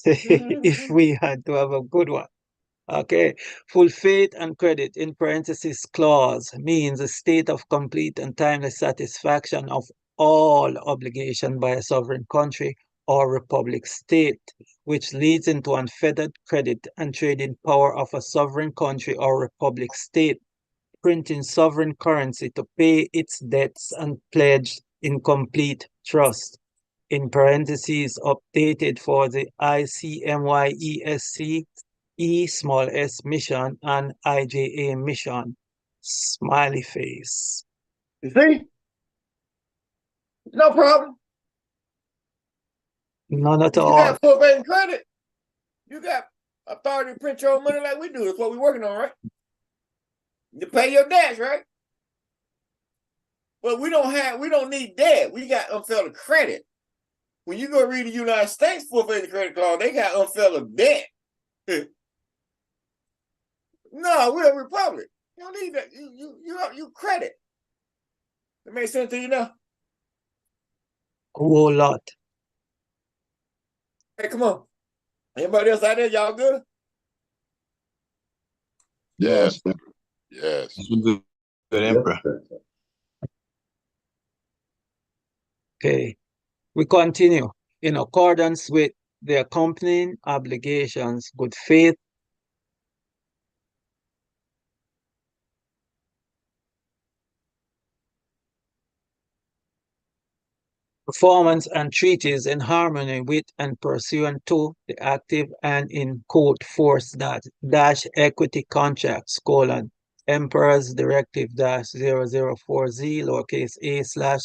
If we had to have a good one. Okay, full faith and credit in parentheses clause means a state of complete and timely satisfaction of all obligation by a sovereign country or republic state, which leads into unfettered credit and trading power of a sovereign country or republic state, printing sovereign currency to pay its debts and pledged in complete trust. In parentheses, updated for the ICMYESC small s mission and IJA mission. Smiley face. You see? No problem. None at If you all. got full faith and credit, you got authority to print your own money like we do. That's what we're working on, right? To pay your debts, right? But we don't need debt. We got unfettered credit. When you go read the United States full faith and credit clause, they got unfettered debt. No, we're a republic. You don't need that. You credit. That makes sense to you now? A whole lot. Hey, come on. Anybody else out there? Y'all good? Yes. Yes. Good Emperor. Okay. We continue. In accordance with the accompanying obligations, good faith, performance and treaties in harmony with and pursuant to the active and in quote force dash equity contracts, Emperor's Directive dash 004Z lowercase a slash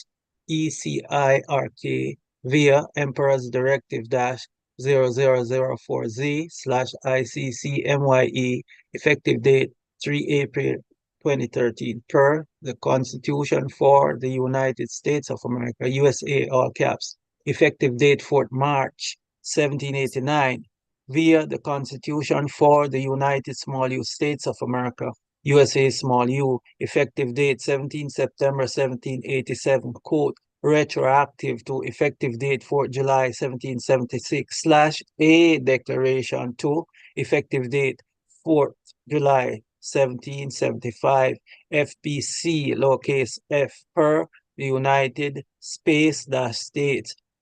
ECIRK via Emperor's Directive dash 0004Z slash ICCMYE effective date 3 April 2013 per the Constitution for the United States of America, USA, all caps, effective date 4th March 1789, via the Constitution for the United Small U States of America, USA, small u, effective date 17 September 1787, quote, retroactive to effective date 4th July 1776, slash a declaration to effective date 4th July 1775, FPC lowercase f per the United States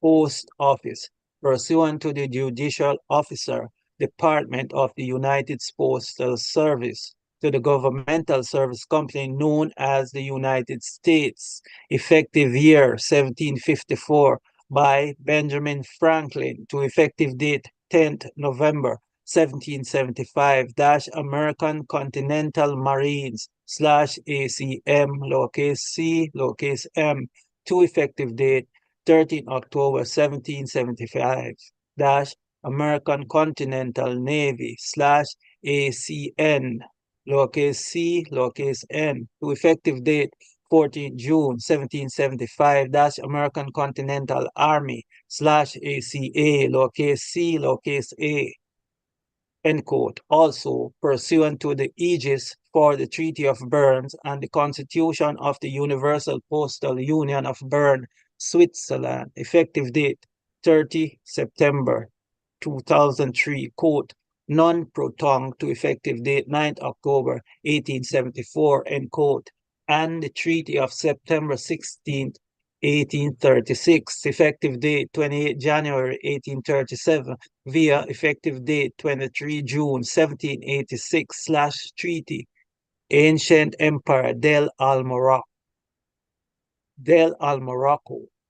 Post Office, pursuant to the Judicial Officer, Department of the United Postal Service, to the governmental service company known as the United States, effective year 1754, by Benjamin Franklin, to effective date 10th November 1775 American Continental Marines /ACM lowercase c lowercase m to effective date 13 October 1775 American Continental Navy /ACN lowercase c lowercase n to effective date 14 June 1775 American Continental Army /ACA lowercase c lowercase a, end quote. Also, pursuant to the aegis for the Treaty of Bern and the Constitution of the Universal Postal Union of Bern, Switzerland, effective date 30 September 2003, quote, non-proton to effective date 9th October 1874, end quote, and the Treaty of September 16th, 1836, effective date 28 January 1837, via effective date 23 June 1786 /Treaty, Ancient Empire del Almorocco,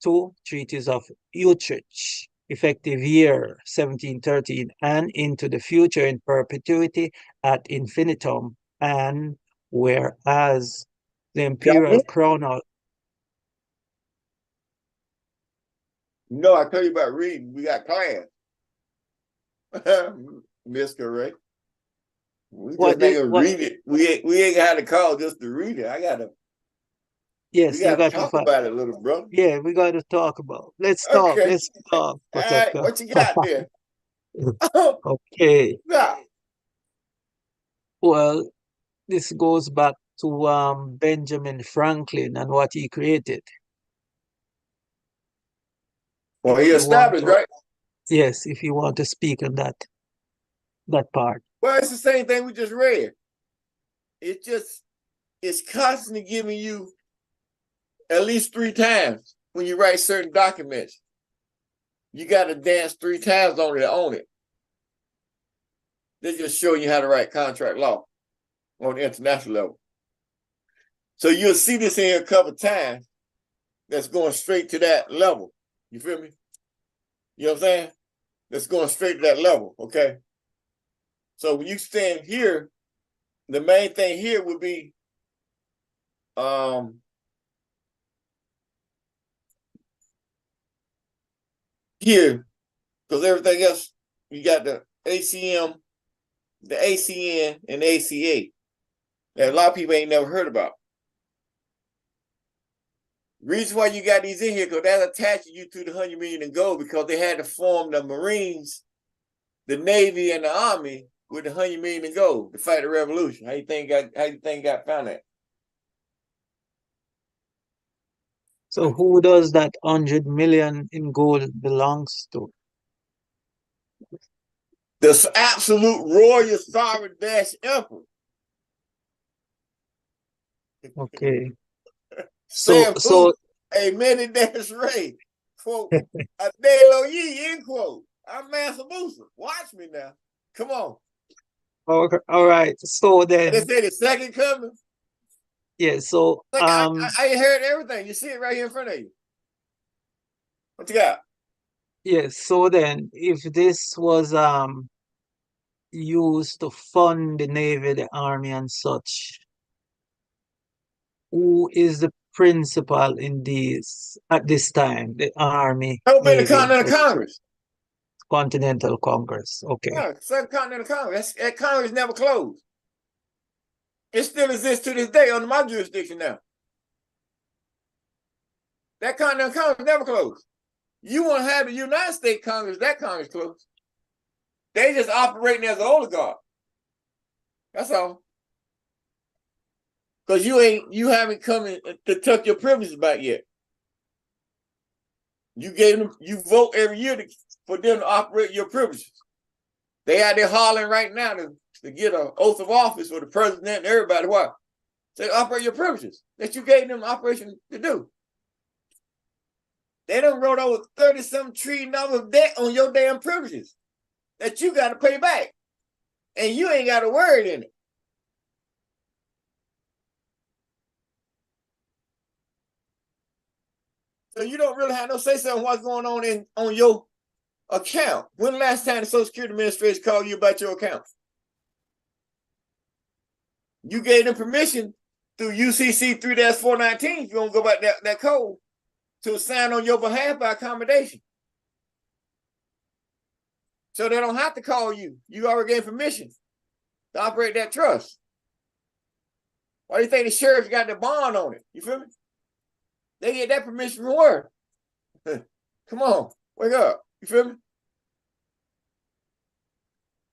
to Treaties of Utrecht, effective year 1713, and into the future in perpetuity ad infinitum, and whereas the imperial crown. No, I tell you about reading. We got class. Miss Correct. We just ain't gonna read it. We ain't got to call just to read it. Yes, we gotta talk about it, little brother. Yeah, we got to talk about. Let's talk. Okay. Let's talk. All right, what you got there? Okay. Yeah. Well, this goes back to Benjamin Franklin and what he created. Well, he established, right? Yes, if you want to speak on that part. Well, it's the same thing we just read. It's constantly giving you at least 3 times when you write certain documents. You got to dance 3 times on it to own it. They just show you how to write contract law on the international level. So you'll see this here a couple of times that's going straight to that level. You feel me? You know what I'm saying? That's going straight to that level, okay? So when you stand here, the main thing here would be here, because everything else, you got the ACM, the ACN, and the ACA that a lot of people ain't never heard about. Reason why you got these in here, because that attaches you to the 100 million in gold, because they had to form the Marines, the Navy, and the Army with the 100 million in gold to fight the revolution. How you think got found that? So who does that 100 million in gold belongs to? The absolute royal sovereign dash emperor. Okay. So a minute dash Ray, quote, a Delo Ye, end quote. I'm Master Musa. Watch me now. Come on. Okay. All right. So then They say the second coming. Yeah, so Like I heard everything. You see it right here in front of you. What you got? Yes, so then if this was used to fund the Navy, the Army, and such, who is the principal in these at this time? The Army, That would be the Navy, Continental Congress. Continental Congress. Okay. Yeah, Second Continental Congress. That Congress never closed. It still exists to this day under my jurisdiction now. That Continental Congress never closed. You want to have the United States Congress, that Congress closed. They just operating as an oligarch. That's all. Because you haven't come in to tuck your privileges back yet. You vote every year for them to operate your privileges. They out there hollering right now to get an oath of office for the president and everybody. Why? They operate your privileges that you gave them operation to do. They done wrote over $30-some trillion of debt on your damn privileges that you got to pay back. And you ain't got a word in it. So you don't really have no say-so on what's going on on your account. When the last time the Social Security Administration called you about your account? You gave them permission through UCC 3-419, if you want to go back that code, to sign on your behalf by accommodation. So they don't have to call you. You already gave permission to operate that trust. Why do you think the sheriff got the bond on it? You feel me? They get that permission from where? Come on, wake up. You feel me?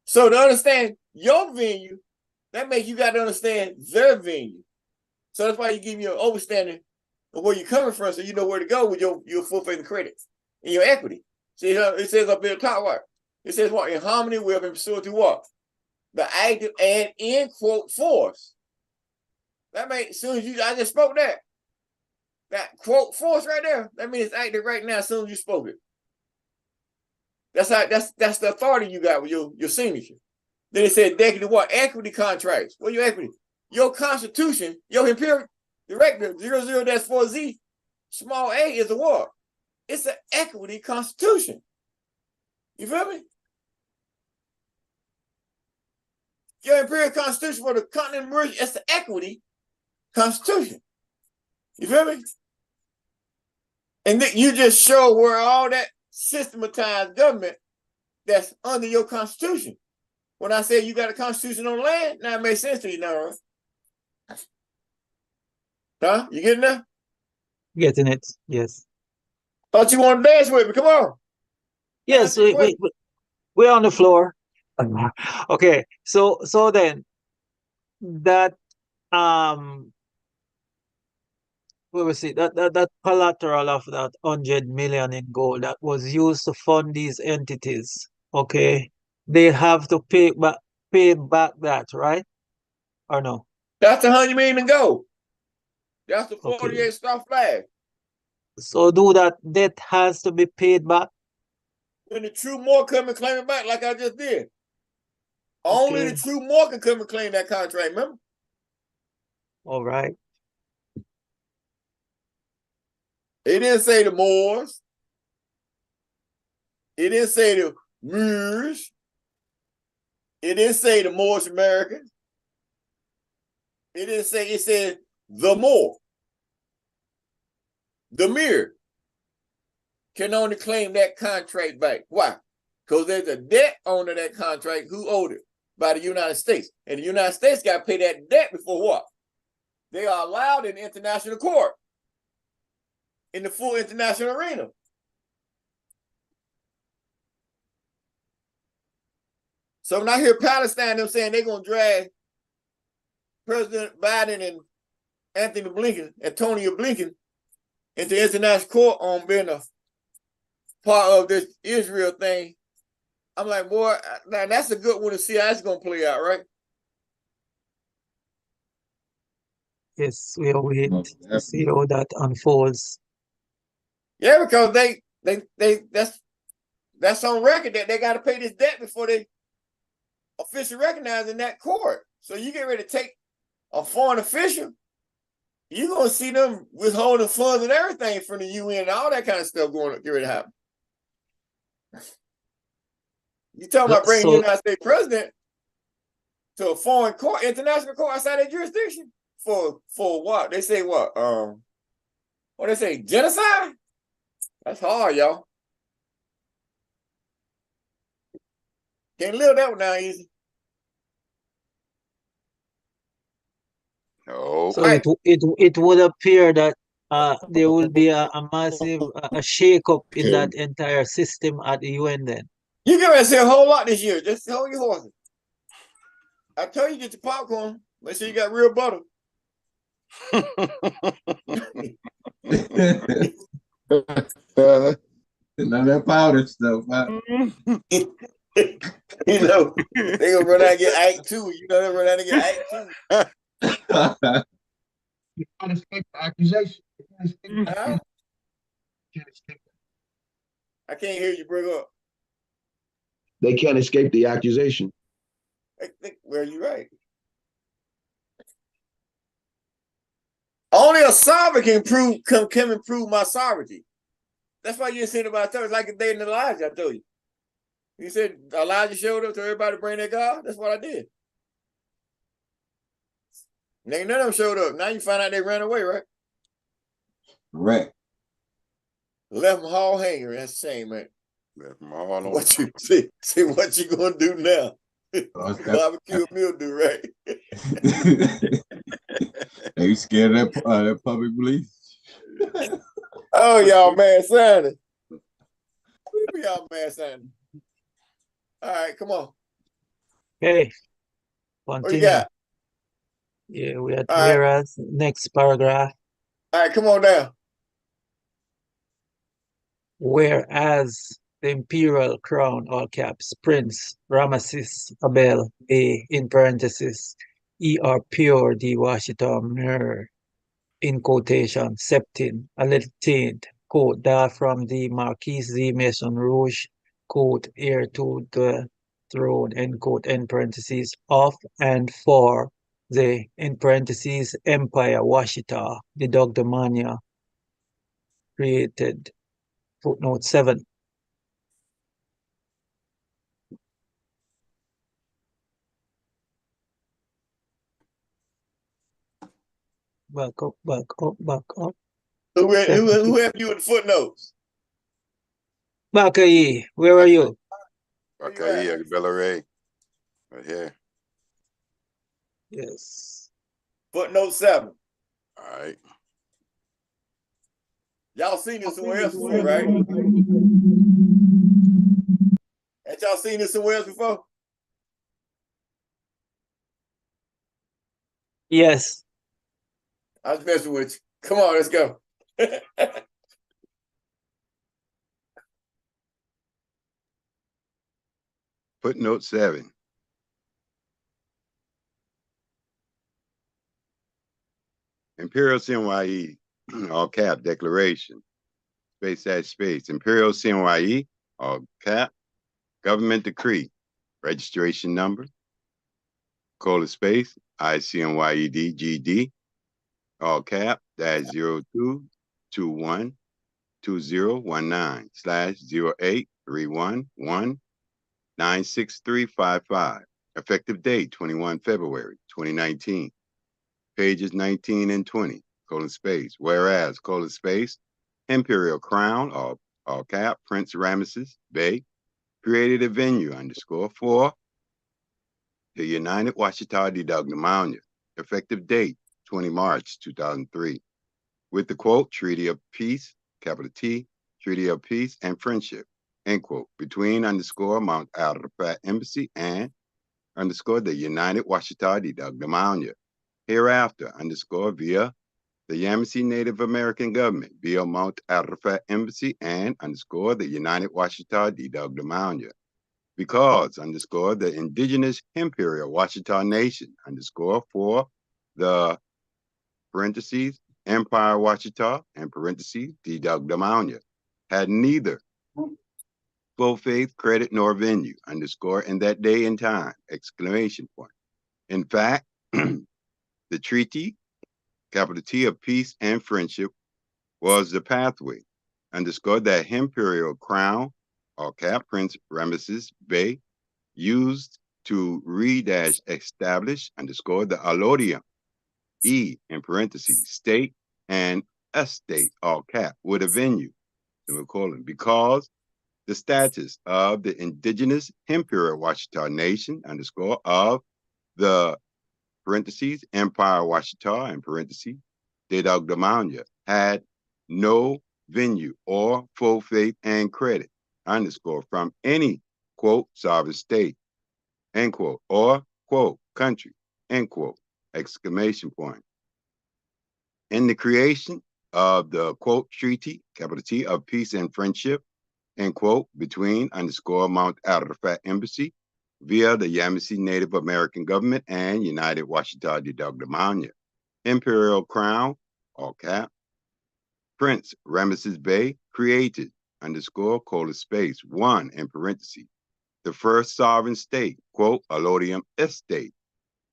So to understand your venue, that makes you got to understand their venue. So that's why you give you an understanding of where you're coming from, so you know where to go with your full faith and credit and your equity. See, it says up in the top what? It says what? In harmony with and pursuant to what? The active and in quote force. That means as soon as I just spoke that. That quote force right there, that means it's active right now as soon as you spoke it. That's the authority you got with your signature. Then it said executive what? Equity contracts. What your equity? Your constitution, your imperial directive 00-4Z, small a is a what? It's an equity constitution. You feel me? Your imperial constitution for the continental merge, it's the equity constitution. You feel me? And then you just show where all that systematized government that's under your constitution. When I say you got a constitution on land, now it makes sense to you now, right? Huh? You getting that? Getting it, yes. Thought you wanted to dance with me. Come on. Yes, we're on the floor. Okay, so then that where we see that collateral of that 100 million in gold that was used to fund these entities, okay, they have to pay back that, right? Or no? That's 100 million to go. That's the 48 Okay. star flag. So do that debt has to be paid back? When the true more come and claim it back, like I just did. Only Okay. the true more can come and claim that contract, remember? All right. It didn't say the Moors. It didn't say the Moors. It didn't say the Moorish Americans. It didn't say, it said the Moor. The Mir can only claim that contract back. Why? Because there's a debt owner that contract who owed it by the United States. And the United States got to pay that debt before what? They are allowed in international court, in the full international arena. So when I hear Palestine, them saying they're going to drag President Biden and Antonio Blinken into international court on being a part of this Israel thing, I'm like, boy, now that's a good one to see how that's going to play out, right? Yes, we are waiting to see how that unfolds. Yeah, because that's on record that they got to pay this debt before they officially recognize in that court. So you get ready to take a foreign official, you're going to see them withholding funds and everything from the UN and all that kind of stuff going to get ready to happen. You talking about bringing the United States president to a foreign court, international court outside their jurisdiction for what? They say what? What they say? Genocide? That's hard, y'all. Can't live that one down easy. No. So it would appear that there will be a massive shake-up in that entire system at the UN then. You get ready to see a whole lot this year. Just hold your horses. I tell you, get your popcorn. Make sure you got real butter. None of that powder stuff. You know, they gonna run out and get Ike too. You know, they run out and get Ike too. You can't escape the accusation. I can't hear you, bring up. They can't escape the accusation. Well, you're right. Only a sovereign can improve my sovereignty. That's why you didn't say about it. It's like a day in Elijah, I told you. You said Elijah showed up to everybody to bring their God. That's what I did. And ain't none of them showed up. Now you find out they ran away, right? Right. Left them all hanging. That's the shame, man. Left them all on. What you see what you gonna do now? Barbecue mildew, right? Are you scared of that public release? Oh, y'all mad Sunday. Y'all mad Sunday. All right, come on. Okay. What you Continue. got? Yeah, we had All right. whereas next paragraph. All right, come on down. Whereas the imperial crown, all caps, Prince Ramesses Abel A, in parentheses, ERKR D Washington Mir, in quotation, Septin, a little taint, quote, that from the Marquis de Maison Rouge, quote, heir to the throne, end quote, end parentheses, of and for the, in parentheses, Empire Washita, the Dogdomania, created, footnote 7. Back up, back up, back up. Who helped you with the footnotes? Bakayi, where are you? Okay, yeah, Bella right here. Yes. Footnote 7. All right. Y'all seen this somewhere else before, right? Had y'all seen this somewhere else before? Yes. I was messing with you. Come on, let's go. Footnote 7. Imperial CMYE, all cap, declaration, space, Imperial CMYE, all cap, government decree, registration number, :space, ICMYED GD, all cap, -02212019/0831196355. Effective date 21 February 2019. Pages 19 and 20, :space. Whereas, :space, Imperial Crown, all cap, Prince Ramesses Bey, created a venue _for the United Washita Dedugnamaunya, effective date 20 March 2003, with the quote, Treaty of Peace, capital T, Treaty of Peace and Friendship, end quote, between Mount Arafat Embassy and the United Washita Dedugnamaunya, hereafter via the Yamasee Native American Government via Mount Arafat Embassy and the United Washita Dedugnamaunya, because the indigenous Imperial Washita Nation for the parentheses Empire Washita and parentheses Dedugnamaunya had neither full faith, credit, nor venue in that day and time, exclamation point. In fact, the treaty, capital T, of peace and friendship was the pathway, that Imperial Crown, all cap, Prince Ramesses Bey, used to establish, the allodium, E, in parentheses, state and estate, all cap, with a venue, because the status of the indigenous Imperial Washita Nation, of the parentheses, Empire Washita, in parentheses, Dedugnamaunya, had no venue or full faith and credit, from any, quote, sovereign state, end quote, or, quote, country, end quote, exclamation point. In the creation of the, quote, treaty, capital T, of peace and friendship, end quote, between Mount Arafat Embassy via the Yamasee Native American Government and United Washita Dedugnamaunya, Imperial Crown, all cap, Prince Ramesses Bey created, :space, 1, in parentheses, the first sovereign state, quote, allodium estate,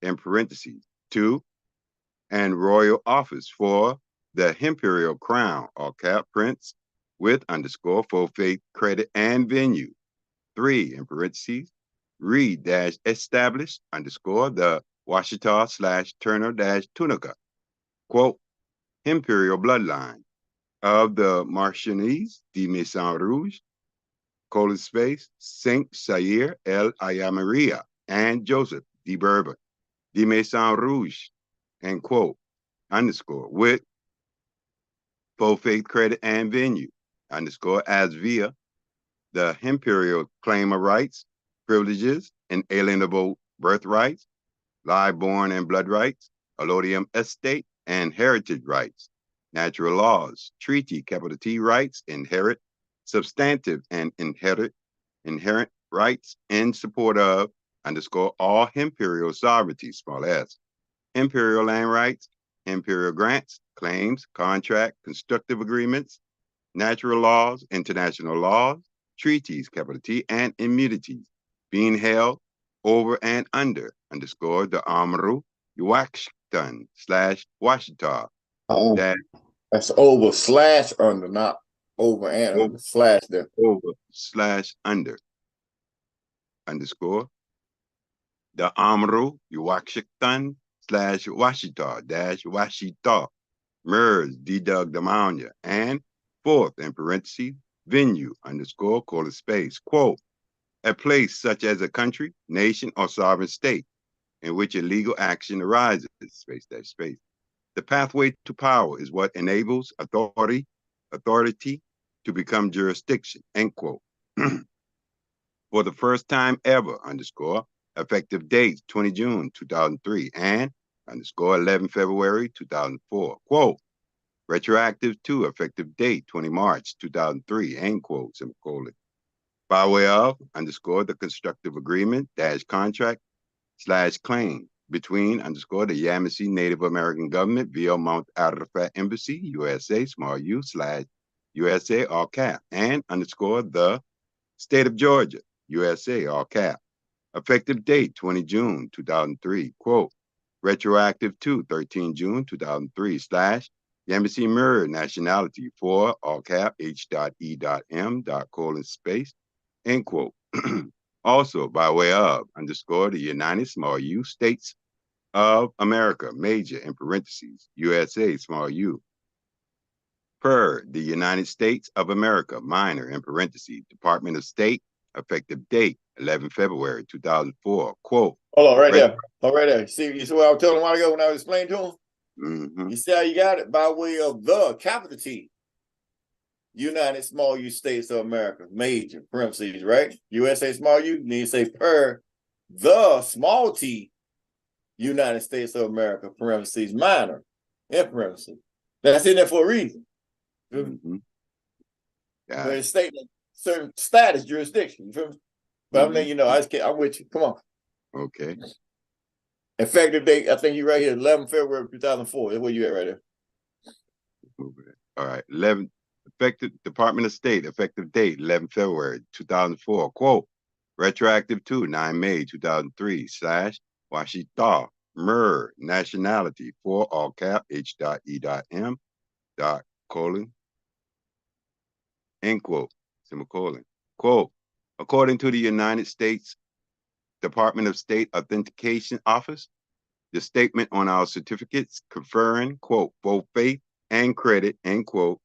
in parentheses, 2, and royal office for the Imperial Crown, all cap, Prince, with full faith, credit, and venue, 3, in parentheses, established, the Washita / Turner - Tunica, quote, Imperial bloodline of the Marchionese de Maison Rouge, :space, Saint Sayer El Ayamaria and Joseph de Bourbon de Maison Rouge, end quote, with full faith, credit, and venue, as via the Imperial claim of rights, privileges, inalienable birthrights, live born and blood rights, allodium estate, and heritage rights, natural laws, treaty, capital T, rights, inherit, substantive and inherent rights in support of, all imperial sovereignty, small s, imperial land rights, imperial grants, claims, contract, constructive agreements, natural laws, international laws, treaties, capital T, and immunities being held over and under, the Amaru, Yuakshtan / Washita. That's over / under, not over and under, / there. Over / under, the Amaru, Yuakshtan / Washita - Washita, MERS, Dedugnamaunya, and 4th, in parentheses, venue, :space, quote, a place such as a country, nation, or sovereign state in which a legal action arises, space. The pathway to power is what enables authority to become jurisdiction, end quote. For the first time ever, effective date 20 June 2003, and underscore 11 February 2004. Quote, retroactive to effective date 20 March 2003, end quote, semicolon. By way of underscore the constructive agreement dash contract slash claim between underscore the Yamasee Native American government via Mount Arafat Embassy, USA, small u slash USA, all cap, and underscore the state of Georgia, USA, all cap. Effective date 20 June 2003. Quote, retroactive to 13 June 2003 slash Yamasee Mirror nationality for all cap H.E.M. :space, end quote. Also by way of underscore the United small u States of America, major in parentheses, USA small u, per the United States of America, minor in parentheses, Department of State, effective date 11 February 2004. Quote. Hold on, right there. Hold right there. See, you see what I was telling him a while ago when I was explaining to him? Mm-hmm. You see how you got it? By way of the capital T. United small u States of America, major, parentheses, right? USA small u, then you say per the small t United States of America, parentheses, minor, in parentheses. That's in there for a reason. Mm-hmm. But it's stating certain status, jurisdiction. You feel me? But I'm letting you know, I'm with you. Come on. Okay. Effective date, I think you're right here, 11 February 2004. That's where you at right there. All right. 11 effective Department of State, effective date 11 February 2004. Quote, retroactive to 9 May 2003 slash Washita Mer nationality for all cap H.E.M. :colon, end quote, semicolon. Quote, according to the United States Department of State Authentication Office, the statement on our certificates conferring, quote, both faith and credit, end quote,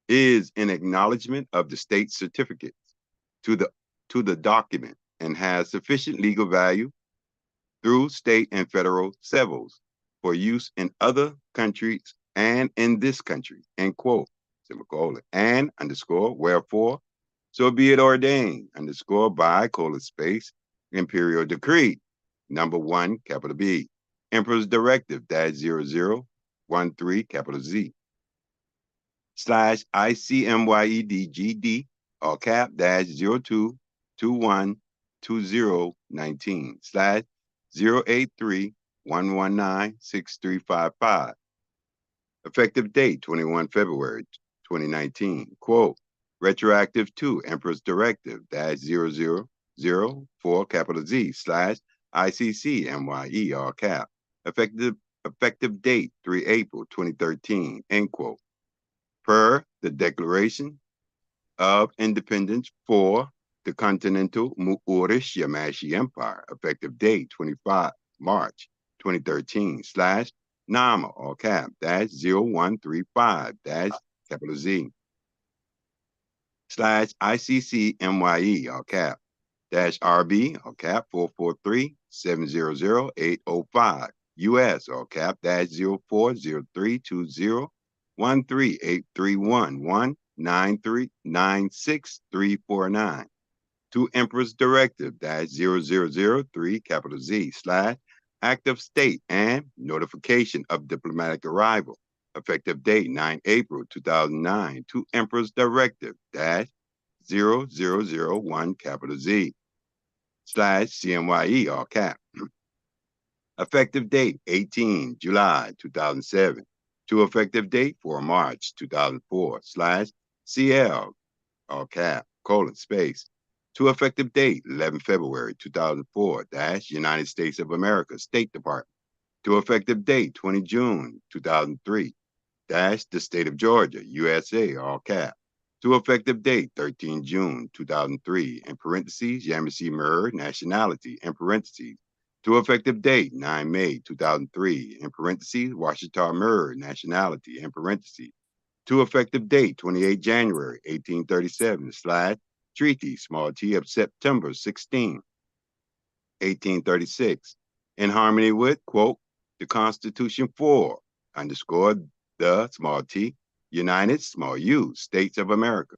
is an acknowledgement of the state certificates to the document and has sufficient legal value through state and federal civils for use in other countries and in this country, end quote, semicolon, and underscore, wherefore, so be it ordained, underscore, by, colon, space, imperial decree, number 1, capital B, Emperor's Directive -0013, capital Z, slash ICMYEDGD, all cap -02212019 slash 083-119-6355. Effective date 21 February 2019. Quote, retroactive to Emperor's Directive -0004 capital Z slash ICCMYE, all cap. Effective date 3 April 2013, end quote. Per the Declaration of Independence for the Continental Moorish Yamashi Empire, effective date 25 March 2013 slash NAMA, all cap, -0135 capital Z slash ICCMYE, all cap, -RB, all cap, 443-700-805, US, all cap, -040320138119396349 to Emperor's Directive -0003 capital Z slash Act of State and notification of diplomatic arrival. Effective date 9 April 2009 to Emperor's Directive -0001 capital Z slash CMYE, all cap. Effective date 18 July 2007 to effective date 4 March 2004 slash CL, all cap, colon, space, to effective date 11 February 2004 United States of America State Department, to effective date 20 June 2003 the State of Georgia, USA, all cap, to effective date 13 June 2003 in parentheses Yamasee Mer nationality in parentheses, to effective date 9 May 2003 in parentheses Washita Mer nationality in parentheses, to effective date 28 January 1837 slash Treaty small t of September 16, 1836, in harmony with, quote, the Constitution for, underscore, the small t, United small u, States of America,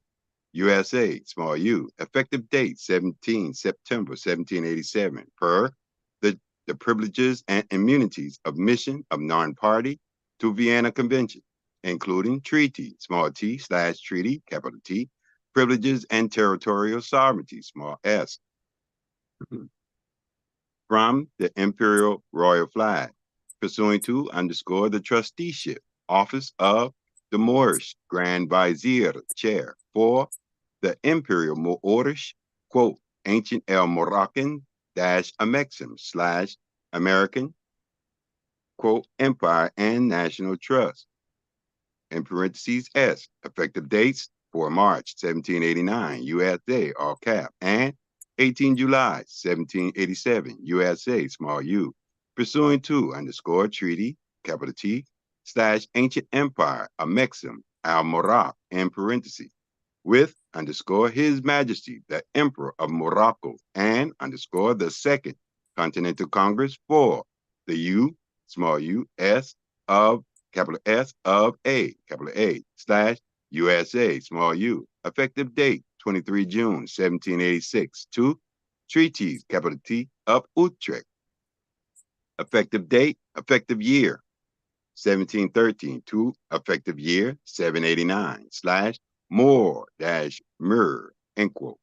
USA small u, effective date 17 September 1787, per the the privileges and immunities of mission of non-party to Vienna Convention, including treaty, small t / treaty, capital T, privileges and territorial sovereignty, small s, from the imperial royal flag, pursuant to _ the trusteeship, office of the Moorish Grand Vizier, chair, for the imperial Moorish, quote, ancient El Moroccan Amexim / American, quote, empire and national trust, in parentheses S, effective dates 4 March 1789, USA, all cap, and 18 July 1787, USA, small u, pursuant to _ treaty, capital T, / ancient empire, Amexim, Al-Morocc, in parentheses, with _ His Majesty, the Emperor of Morocco, and _ the Second Continental Congress for the U, small u, S of, capital S of A, capital A, / USA, small u, effective date 23 June 1786, to treaties, capital T, of Utrecht, effective date, effective year 1713, to effective year 789, / more - mer, end quote,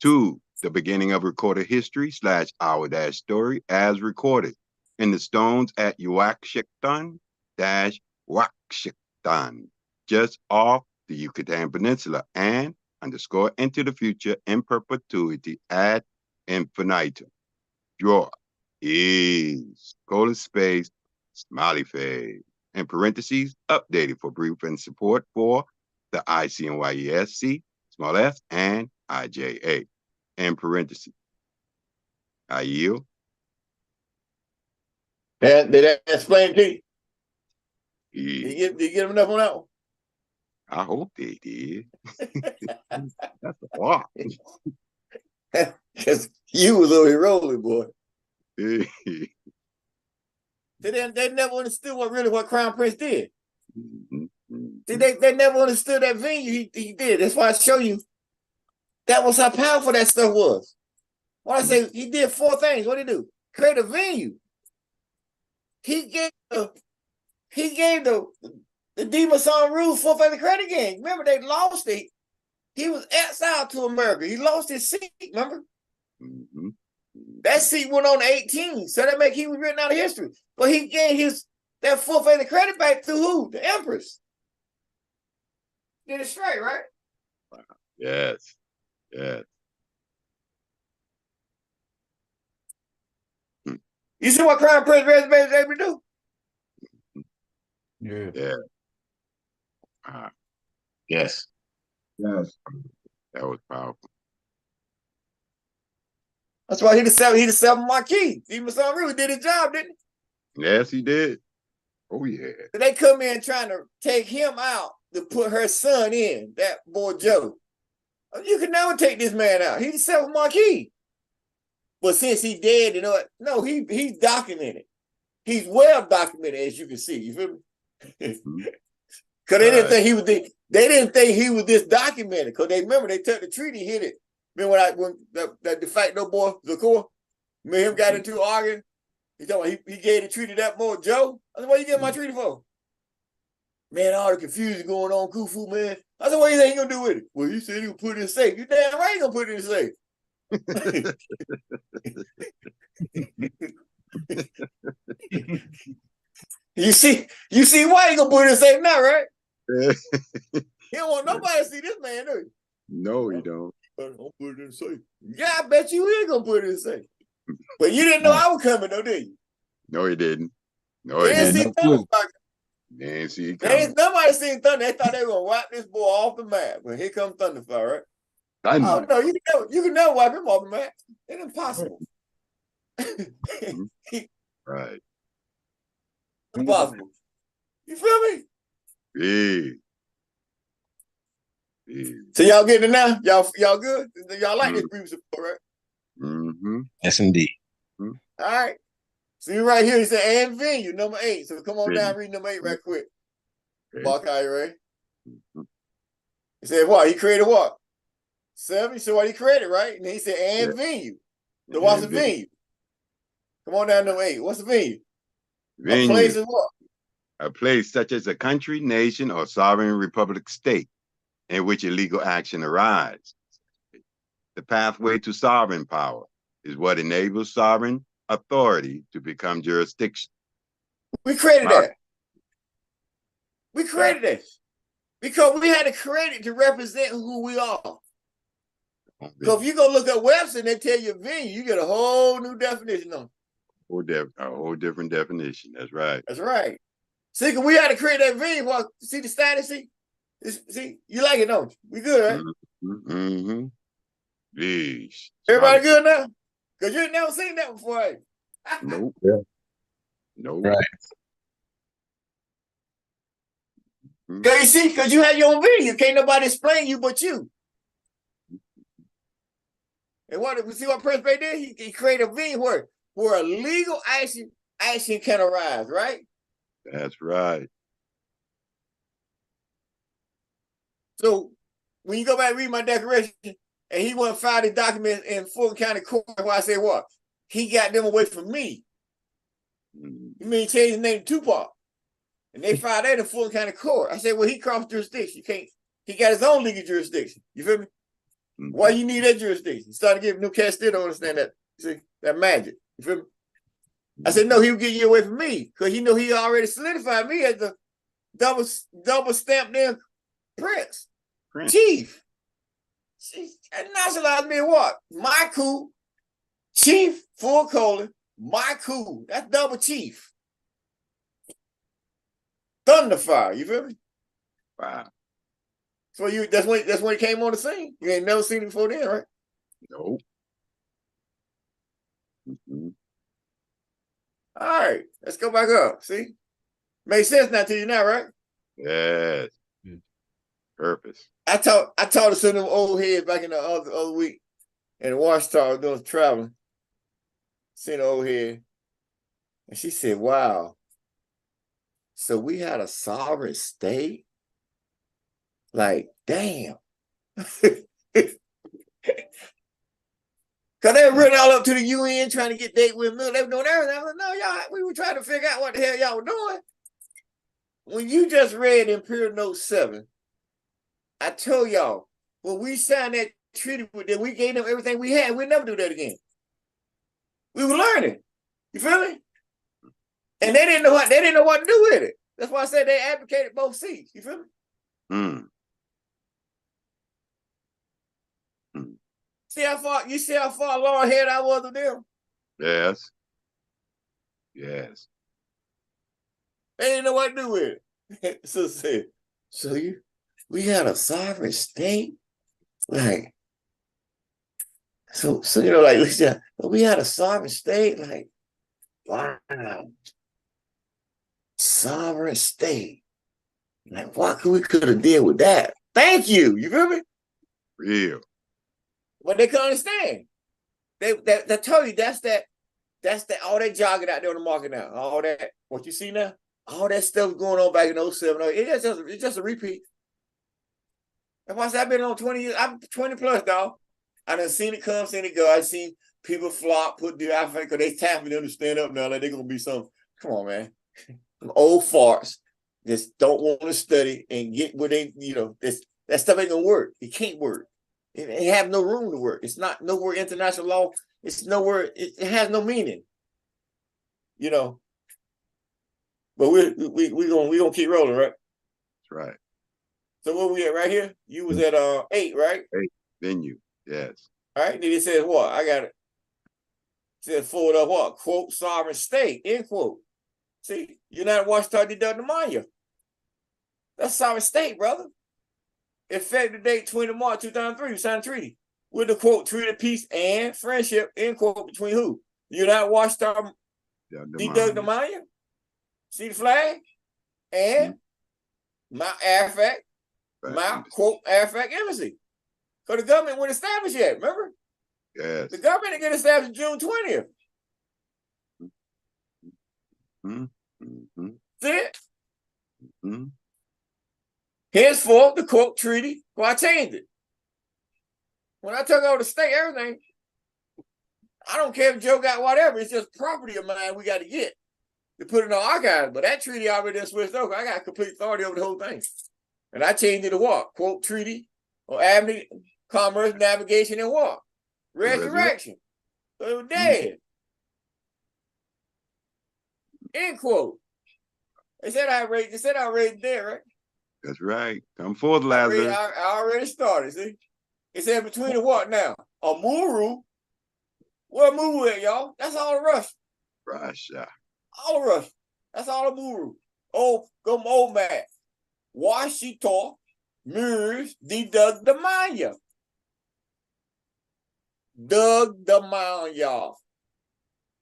to the beginning of recorded history / our - story as recorded in the stones at Ouachita - Ouachita, just off the Yucatan Peninsula, and _ into the future in perpetuity ad infinitum. Draw is :, smiley face, in parentheses, updated for brief and support for the ICMYE-SC, small s, and IJA, in parentheses. I yield. Did that explain to you? Yeah, Did you get enough on that one? I hope they did. That's a lot. Because you was over here rolling, boy. They never understood what Crown Prince did. See, they never understood that venue he did. That's why I show you that was how powerful that stuff was. When I say he did 4 things, what did he do? Create a venue. He gave the Demonson rules for the credit game. Remember, they lost it. He was exiled to America. He lost his seat, remember? That seat went on to 18, so that make he was written out of history. But he gave that full faith of credit back to who? The Empress. Did it straight, right? Yes. Yes. You see what Crown Prince was able to do? Yeah. Yeah. Yes. Yes. That was powerful. That's why he the seventh Marquis. Demonson really did his job, didn't he? Yes, he did. Oh, yeah. So they come in trying to take him out to put her son in, that boy Joe. You can never take this man out. He's the seventh Marquis. But since he dead, you know what? No, he's documented. He's well documented, as you can see. You feel me? Because they didn't think he was this documented. Because they remember they took the treaty, hit it. Remember when that de facto boy, Zakor, me and him got into arguing. He told me he gave the treaty to that boy Joe. I said, what you get my treaty for? Man, all the confusion going on, Khufu, man. I said, what do you think he gonna do with it? Well, he said he gonna put it in safe. You damn right he gonna put it in safe. You see why he gonna put it in safe now, right? He don't want nobody to see this man, do you? No, he don't. Don't put it in safe. Yeah, I bet you is gonna put it in safe. But you didn't know I was coming, though, did you? No, he didn't. No, he didn't. Nobody seen Thunder. They thought they were gonna wipe this boy off the map. But here comes Thunderfire, right? Oh no, you can never wipe him off the map. It's impossible. Right. Impossible. You feel me? Yeah. So y'all getting it now? Y'all good? Y'all like this brief support, right? Mm-hmm. Yes, indeed. All right. See right here, he said, and venue, number 8. So come on down, read number 8 right quick. Barkai, right? He said, what? He created what? 7? So what he created, right? And he said, and venue. So what's the venue? Come on down to 8. What's the venue? Venue. A place is what? A place such as a country, nation, or sovereign republic state in which a legal action arises. The pathway to sovereign power is what enables sovereign authority to become jurisdiction. We created that. We created this because we had to create it to represent who we are. Because if you go look at Webster and they tell you venue, you get a whole new definition on it. A whole different definition. That's right. That's right. See, cause we had to create that venue. Well, see the status? See, you like it, don't you? We good, right? Mm-hmm. Yeesh. Everybody good now? Because you ain't never seen that before, right? Nope. Yeah. Nope. Right. Because you see, because you have your own venue. Can't nobody explain you but you. And what we see what Prince Bay did? He created a venue where a legal action can arise, right? That's right. So when you go back and read my declaration, and he went and filed the document in Fulton County Court, where I said what? He got them away from me. You mean change the name to Tupac? And they filed that in Fulton County Court. I said, well, he crossed jurisdiction. He got his own legal jurisdiction. You feel me? Why you need that jurisdiction? Started giving new cats still don't understand that. See, that magic. You feel me? I said, no, he would get you away from me because he knew he already solidified me as the double stamped in Prince. Chief. See, and nationalized me what? My coup, Chief, full colon, my coup. That's double chief. Thunderfire, you feel me? Wow. So that's when he came on the scene. You ain't never seen him before then, right? Nope. All right, let's go back up. See? Makes sense now to you now, right? Yes. Purpose. I talked to some of them old heads back in the other week in Washington doing traveling. Seen an old head. And she said, wow. So we had a sovereign state? Like, damn. Because they were running all up to the UN trying to get date with them. They were doing everything. I was like, no, y'all, we were trying to figure out what the hell y'all were doing. When you just read Imperial Note 7, I told y'all, when we signed that treaty with them, we gave them everything we had. We'll never do that again. We were learning. You feel me? And they didn't know what to do with it. That's why I said they advocated both seats. You feel me? See how far long ahead I was of them? Yes. Yes. They didn't know what to do with it. So said, we had a sovereign state? Like, so you know, like, listen, we had a sovereign state? Like, wow. Sovereign state. Like, what could have did with that? Thank you. You feel me? Real. But they couldn't understand. They told you that's all that jogging out there on the market now. All that, what you see now, all that stuff going on back in 07, 08, it's just a repeat. That's why I said I've been on 20 years. I'm 20 plus, dog. I done seen it come, seen it go. I seen people flop, put the I think because they time for them to stand up now, like they're gonna be some. Come on, man. Old farts just don't want to study and get what they, that stuff ain't gonna work. It can't work. It have no room to work. It's not nowhere international law. It's nowhere. It has no meaning. But we gonna keep rolling, right? That's right. So where we at right here? You was at 8, right? 8 venue. Yes. All right. Then it says what? I got it. It says forward up what? Quote sovereign state. End quote. See, United Washington deduct the Maya. That's sovereign state, brother. Effective date 20 March 2003. We signed a treaty with the quote treaty of peace and friendship end quote between who? United Washington deduct the Maya. See the flag and Mount Arafat. Mount quote Arafat embassy. Because the government wasn't established yet. Remember? Yes. The government didn't get established June 20th. See it? Henceforth, the quote treaty. Well, I changed it. When I took over the state, everything, I don't care if Joe got whatever. It's just property of mine we got to get to put in our archives. But that treaty already done switched over. I got complete authority over the whole thing. And I changed it to what? Quote, treaty or avenue, commerce, navigation, and what? Resurrection. So it was dead. End quote. They said I raised there, right? That's right. Come forth, Lazarus. I already started, see? It said between the what now? A Muru. Where Muru at, y'all? That's all the Russia. Russia. All the Russia. That's all the Muru. Oh, go old man. Washita, Murs, Dug the Maya. Dug the mound, y'all.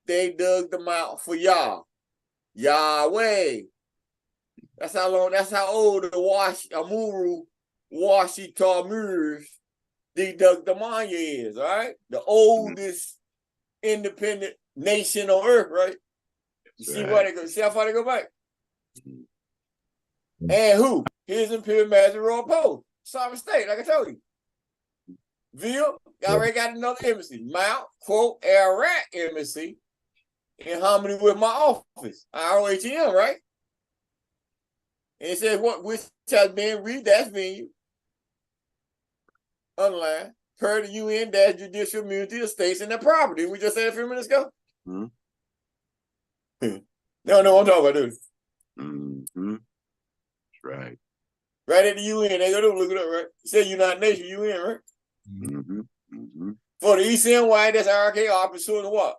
They dug the mound for y'all. Yahweh. That's how old the Amuru, Washita, Murs, Dug the Maya is, all right? The oldest independent nation on earth, right? You see why they go, see how far they go back? And who? Here's Imperial Master Royal Post, sovereign state, like I told you. Ville, y'all already got another embassy. Mount, quote, IRK embassy in harmony with my office, IIEHU, right? And it says which has been that's venue, online, per the UN-judicial immunity of states and their property. We just said a few minutes ago. Mm-hmm. No, I'm talking about this. Mm-hmm. That's right. Right at the UN, they go to look it up, right? It said United Nations, UN, right? Mm-hmm. Mm-hmm. For the ECMYE, that's IRKR, pursuing to what?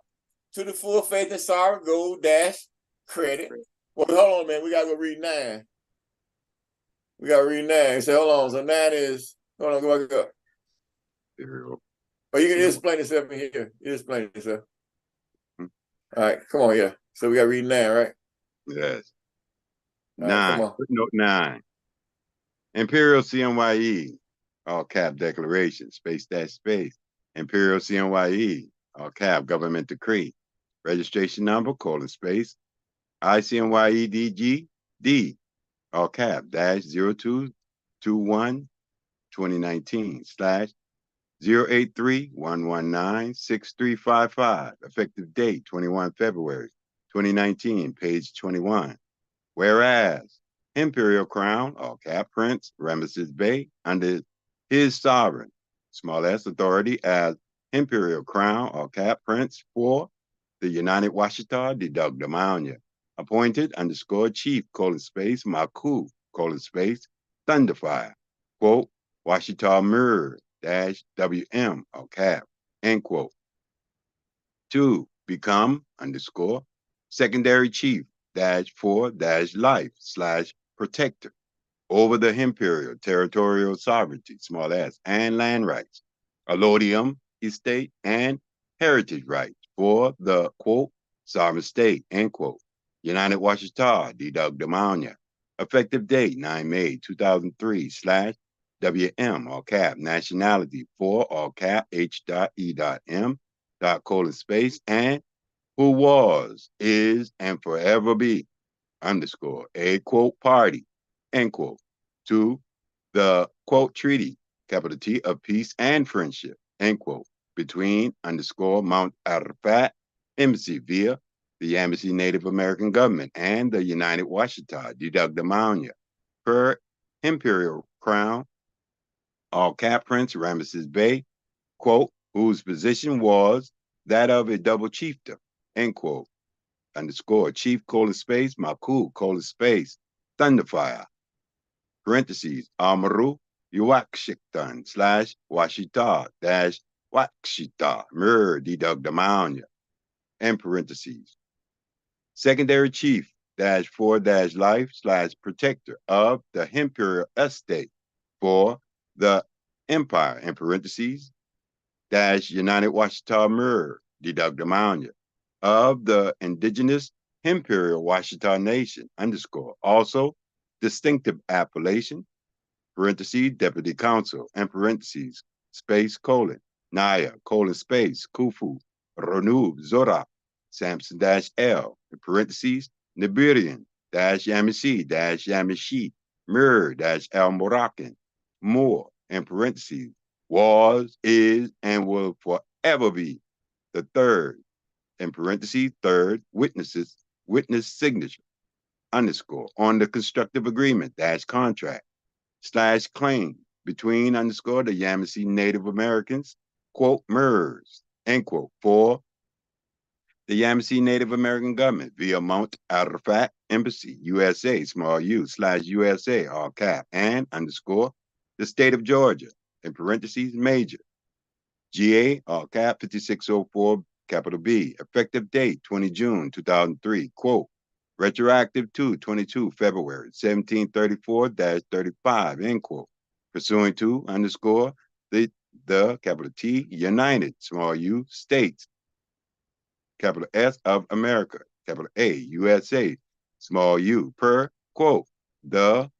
To the full faith and sovereign gold dash credit. Well, hold on, man. We gotta go read 9. We gotta read 9. So hold on. So 9 is hold on, go back up. Oh, you can explain yourself in here. You explain yourself. All right, come on, yeah. So we gotta read 9, right? Yes. All right, 9. come on. Footnote 9. Imperial CMYE, all cap declaration, space. Imperial CMYE, all cap government decree. Registration number, :space. ICMYE-DG, D, all cap, -0221 2019 /083-119-6355. Effective date 21 February 2019, page 21. Whereas Imperial Crown, all cap Prince Ramesses Bey, under his sovereign, s authority as Imperial Crown, all cap Prince for the United Washita Dug the Maunya, appointed _chief, :space, Maku, :space, Thunderfire, quote, Washita Mir -WM, all cap, end quote. 2, become secondary chief -4 -life /protector over the imperial territorial sovereignty, s, and land rights, allodium, estate, and heritage rights for the, quote, sovereign state, end quote. United Washita Dug the Maunya. Effective date 9 May 2003 /WM, all cap, nationality for, all cap, H.E.M. :space, and who was, is, and forever be, _a, quote, party, end quote, to the, quote, treaty, capital T, of peace and friendship, end quote, between Mount Arafat Embassy via the Embassy Native American Government and the United Washita Dug the Maunya, per Imperial Crown, all cap Prince Ramesses Bey, quote, whose position was that of a double chieftain, end quote, _chief, :space, Maku, :space, Thunderfire, parentheses, Amaru, Uwakshiktan /Washita -Wakshita, Mir, Dug the Maunya, end parentheses. Secondary chief -4 -life /protector of the imperial estate for the empire, in parentheses, United Washita Mir, Dug the Maunya, of the indigenous imperial Washita Nation, also distinctive appellation, parentheses, deputy council, and parentheses, space, Naya, :space, Kufu, Ronub, Zora, Samson -L, in parentheses, Nibirian, Yamasi, Yamishi, Mir, -Al Moroccan, Moore, in parentheses, was, is, and will forever be the third, in parentheses, third, witness signature, underscore, on the constructive agreement dash contract / claim between underscore the Yamasee Native Americans, quote, MERS, end quote, for the Yamasee Native American government via Mount Arafat Embassy, USA, small u, /USA, all cap, and underscore the state of Georgia, in parentheses, major, GA, all cap, 5604, capital B, effective date, 20 June 2003, quote, retroactive to 22 February 1734-35, end quote, pursuant to underscore the capital T, United, small u, states, capital S of America, capital A, USA, small u, per, quote, the,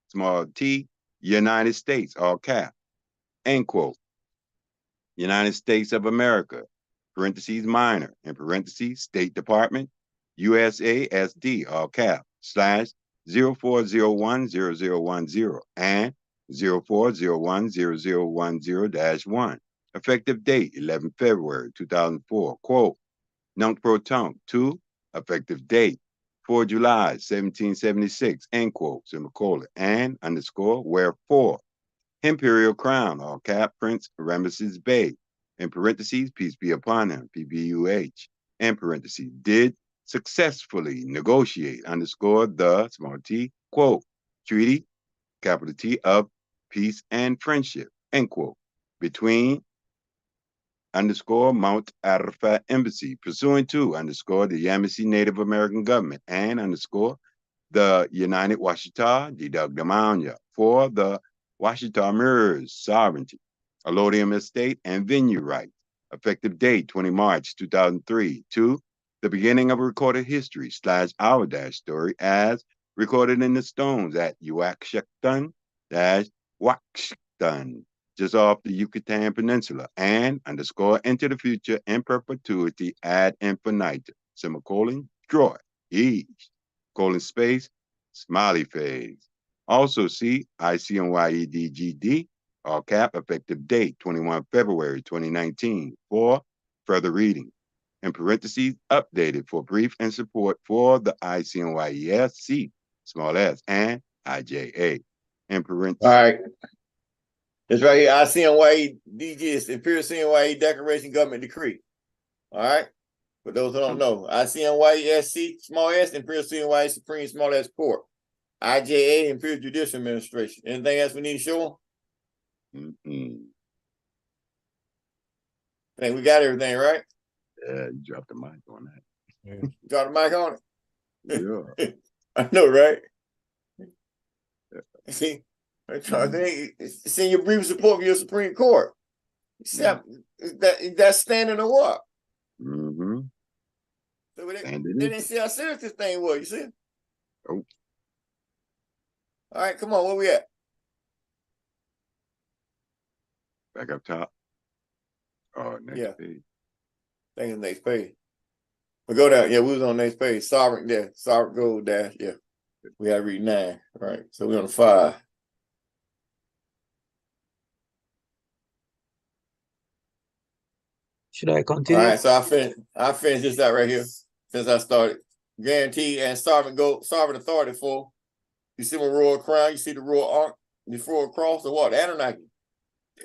small t, United States, all cap, end quote, United States of America, parentheses minor, in parentheses, State Department, USASD, all cap, /04010010 and 04010010-1, effective date 11 February 2004, quote, Nunc pro tunc, 2, effective date 4 July 1776, end quote, semicolon, and underscore, wherefore, Imperial Crown, all cap, Prince Ramesses Bay, in parentheses, peace be upon him, PBUH, in parentheses, did successfully negotiate, underscore, the, small t, quote, treaty, capital T, of peace and friendship, end quote, between, underscore, Mount Arafat Embassy, pursuant to, underscore, the Yamasee Native American government, and underscore, the United Washita, Didugdamanya, for the Washita Mirrors sovereignty, allodium estate, and venue rights, effective date 20 March 2003, to the beginning of a recorded history / our story as recorded in the stones at Uaxtun Waxtun, just off the Yucatan Peninsula, and underscore into the future in perpetuity ad infinitum, semicolon, Troy, each, colon space, smiley face. Also see ICMYE-DGD, all cap, effective date 21 February 2019, for further reading. In parentheses, updated for brief and support for the ICMYE-SC, small s, and IJA. In parentheses. All right. It's right here. ICMYE-DG is Imperial CMYE Declaration Government Decree. All right. For those who don't know, ICMYE-SC, small s, Imperial CMYE Supreme, small s, Court. IJA, Imperial Judicial Administration. Anything else we need to show them? I think we got everything, right? Yeah, you dropped the mic on that. Yeah. Drop the mic on it. Yeah. I know, right? See, it's in your brief support for your Supreme Court. That's standing or what? Mm-hmm. So they didn't see how serious this thing was, you see? Oh. All right, come on, where we at? Back up top. Oh, next page. I think it's next page. We go down. Yeah, we was on next page. Sovereign, yeah. Sovereign gold dash. Yeah. We had to read 9. Right. So we're on 5. Should I continue? All right. So I finished this out right here since I started. Guarantee and sovereign authority for. You see my royal crown, you see the royal ark, the royal cross, or what? Anunnaki.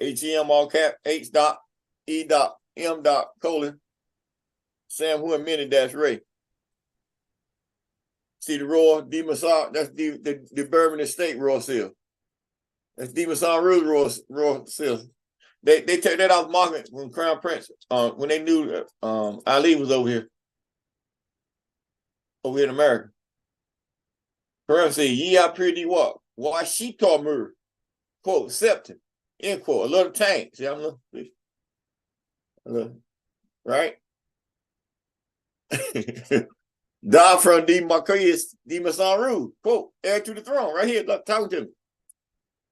HEM all cap, H dot, E dot, M dot, colon, Sam Hu and Mini dash Ray. See the royal Demasar, that's the Bourbon Estate royal seal. That's Demasar Rouge royal seal. They took that off market when Crown Prince, when they knew Ali was over here in America. Parenthesis, ye are pretty what? Why she taught me, quote, septum, end quote, a little tank. See, I'm right? Da from the Marquis de Massaru, quote, heir to the throne, right here, look, talking to me.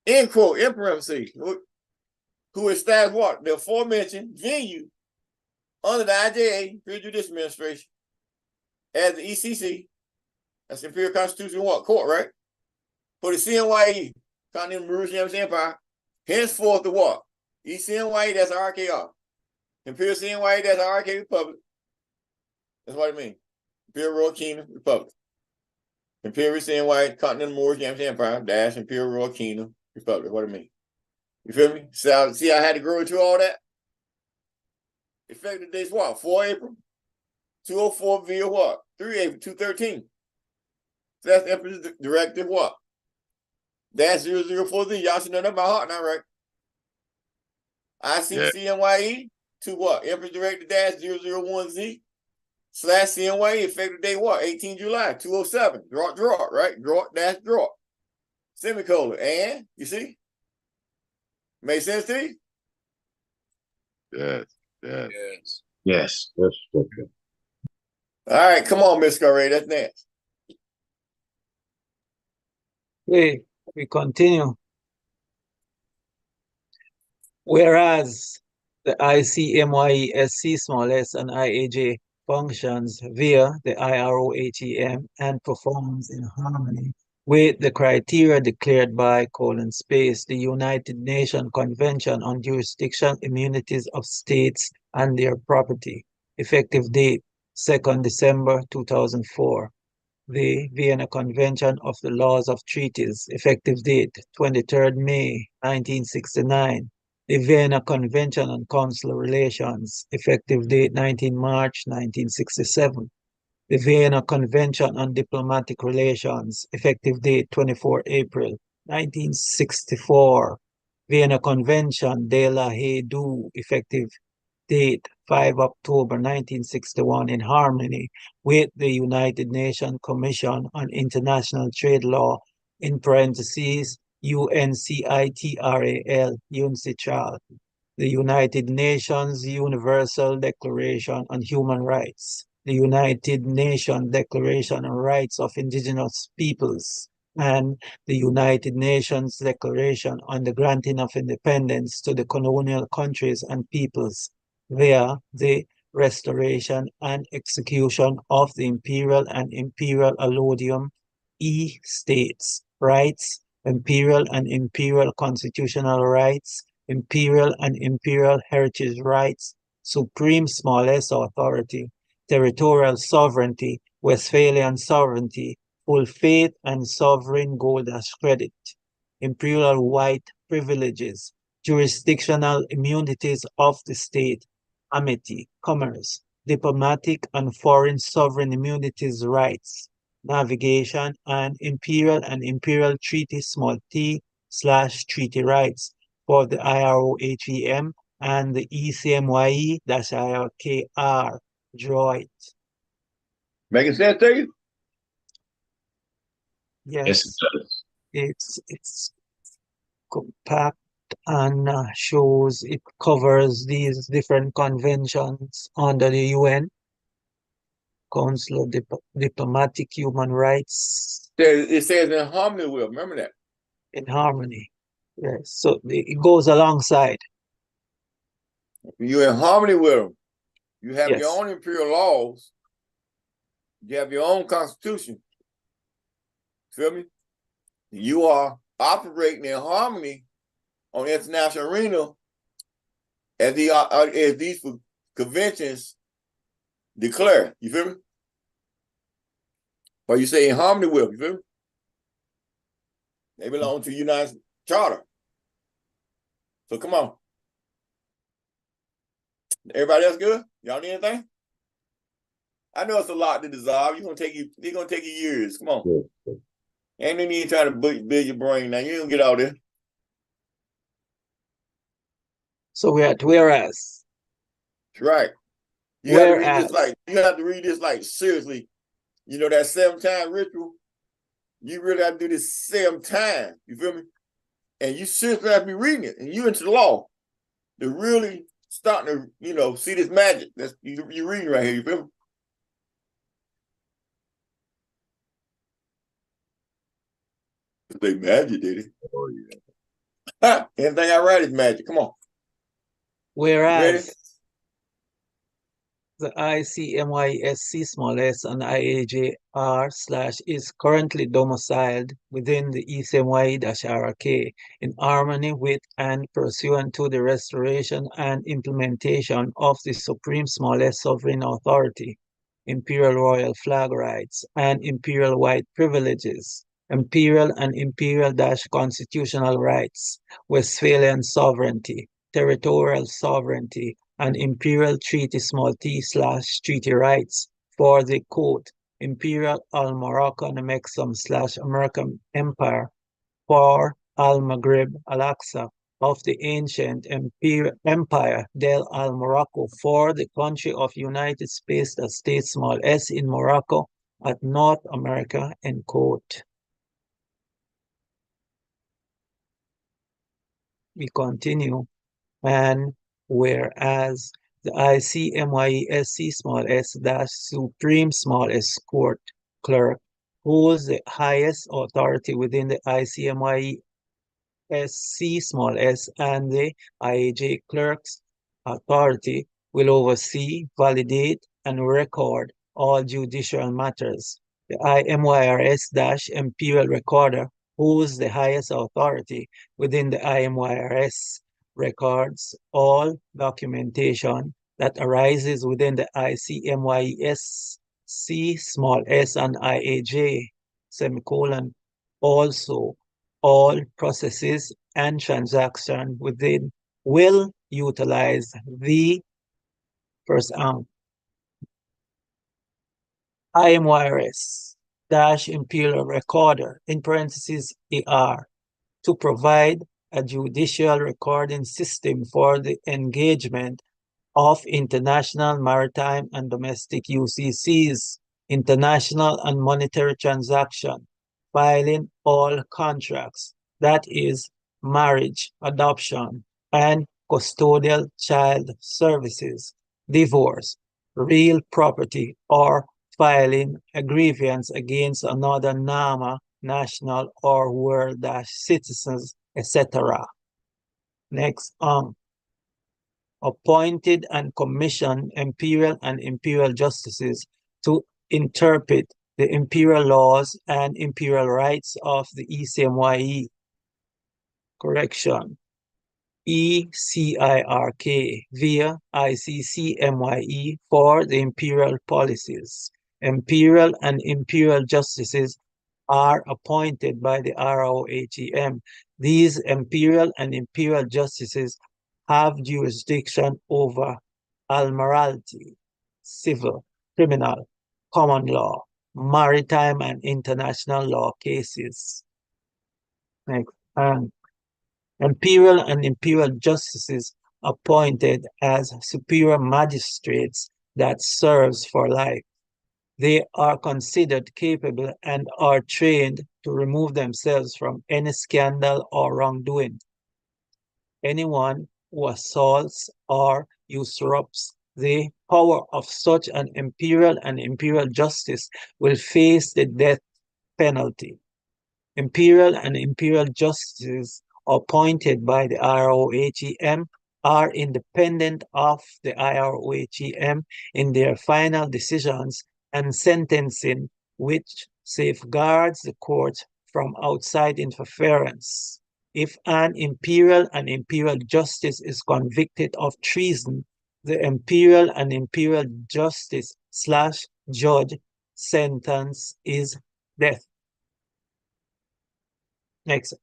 End quote, in parenthesis, who established what? The aforementioned venue under the IJA, Imperial Judicial Administration, as the ECC, that's the Imperial Constitutional what? Court, right? For the CMYE, Continental Mauritius Empire, henceforth the what? ECMYE, that's IRKR. Imperial CMYE, that's IRK Republic. That's what I mean. Imperial Royal Kingdom Republic. Imperial CMYE Continental Moorish Yamasee Empire dash Imperial Royal Kingdom Republic. What I mean. You feel me? So see, I had to grow into all that. Effective date's what? 4 April 204 via what? 3 April 213. So that's the Emperor's Directive what? Dash 004Z. Y'all should know that by heart now, right? ICCMYE to what? Emperor's Directive dash 001Z / CMYE. Effective date what? 18 July 207. Draw, right? Draw. Semicolon. And you see? Make sense to you? Yes. Yes. Yes. All right, come on, Miss Correa. That's next. We continue. Whereas the ICMYE-SC small s and IAJ functions via the IROHEM and performs in harmony with the criteria declared by the United Nations Convention on Jurisdiction, Immunities of States and their Property, effective date 2nd December 2004. The Vienna Convention of the Laws of Treaties, effective date 23rd May 1969. The Vienna Convention on Consular Relations, effective date 19 March 1967. The Vienna Convention on Diplomatic Relations, effective date 24 April 1964. Vienna Convention de la EHU, effective date 5 October 1961, in harmony with the United Nations Commission on International Trade Law, in parentheses, UNCITRAL, UNCITRAL, the United Nations Universal Declaration on Human Rights, the United Nations Declaration on Rights of Indigenous Peoples, and the United Nations Declaration on the Granting of Independence to the colonial countries and peoples via the restoration and execution of the imperial and imperial allodium states rights, imperial and imperial constitutional rights, imperial and imperial heritage rights, supreme small s authority, territorial sovereignty, Westphalian sovereignty, full faith and sovereign gold as credit, imperial white privileges, jurisdictional immunities of the state, amity, commerce, diplomatic and foreign sovereign immunities rights, navigation, and imperial treaty small t / treaty rights for the IROHEM and the ECMYE-IRKR. Draw it. Making sense to you? Yes, it's compact and shows it covers these different conventions under the UN, Council of Diplomatic Human Rights. It says in harmony with, remember that? In harmony, yes. So it goes alongside. You're in harmony with them. You have Yes. your own imperial laws. You have your own constitution. Feel me? You are operating in harmony on the international arena as these conventions declare. You feel me? Or you say in harmony with, you feel me? They belong to the United Charter. So come on. Everybody else good? Y'all need anything? I know it's a lot to dissolve. It's gonna take you years. Come on. Yes. Ain't no need trying to build your brain now. You don't get out there. So we're at whereas. That's right. You have to read this like seriously. You know that 7-time ritual? You really have to do this 7 times. You feel me? And you seriously have to be reading it. And you into the law to really starting to, see this magic. That's you reading right here, you feel me? They magic, did it? Oh, yeah. Anything I write is magic. Come on. Whereas the ICMYE-SC small s and IAJR / is currently domiciled within the ECMYE-IRK in harmony with and pursuant to the restoration and implementation of the Supreme Small S Sovereign Authority, Imperial Royal Flag rights, and Imperial White privileges, Imperial and Imperial-constitutional rights, Westphalian sovereignty, territorial sovereignty, and Imperial Treaty small t / treaty rights for the quote, Imperial Al-Moroccan Mexum / American Empire for Al-Maghrib Al-Aqsa of the ancient Empire del Al-Morocco for the country of United States small s in Morocco at North America, end quote. We continue, and whereas the ICMYE-SC small s - Supreme small s court clerk holds the highest authority within the ICMYE-SC small s, and the IAJ clerk's authority will oversee, validate, and record all judicial matters. The IMYRS - Imperial Recorder holds the highest authority within the IMYRS, records all documentation that arises within the ICMYE-SC small s and IAJ, semicolon, also all processes and transactions within will utilize the first IMYRS - Imperial Recorder, in parentheses AR, to provide a judicial recording system for the engagement of international maritime and domestic UCCs, international and monetary transaction, filing all contracts, that is, marriage, adoption, and custodial child services, divorce, real property, or filing a grievance against another NAMA, national or world citizens, etc. Next, appointed and commissioned imperial and imperial justices to interpret the imperial laws and imperial rights of the ECMYE. Correction. ECIRK via ICCMYE for the imperial policies. Imperial and imperial justices are appointed by the ROHEM. These imperial and imperial justices have jurisdiction over admiralty, civil, criminal, common law, maritime and international law cases. Next. Imperial and imperial justices appointed as superior magistrates that serves for life. They are considered capable and are trained to remove themselves from any scandal or wrongdoing. Anyone who assaults or usurps the power of such an imperial and imperial justice will face the death penalty. Imperial and imperial justices appointed by the ROHEM are independent of the IROHEM in their final decisions and sentencing, which safeguards the court from outside interference. If an imperial and imperial justice is convicted of treason, the imperial and imperial justice / judge sentence is death. Next,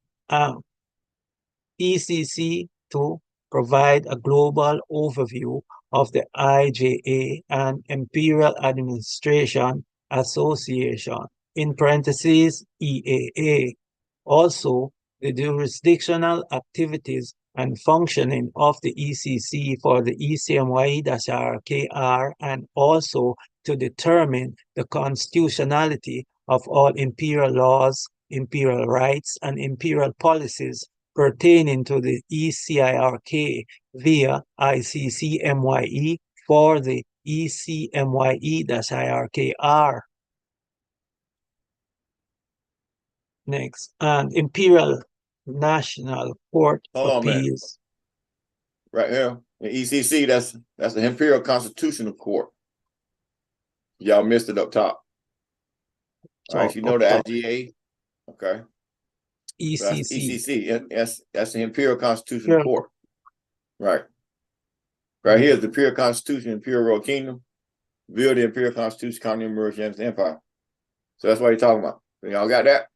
ECC to provide a global overview of the IJA and Imperial Administration Association, in parentheses EAA. Also, the jurisdictional activities and functioning of the ECC for the ECMYE-IRKR, and also to determine the constitutionality of all imperial laws, imperial rights, and imperial policies pertaining to the ECIRK via ICCMYE for the ECMYE-IRKR. Next, and Imperial National Court of Appeals. Right here, the ECC, that's the Imperial Constitutional Court. Y'all missed it up top. All right, if you know the IGA, okay. That's ECC. That's the Imperial Constitutional Court. Right. Right here is the Imperial Constitution, Imperial Royal Kingdom, via the Imperial Constitution, Continental Emergence Empire. So that's what you're talking about. Y'all got that?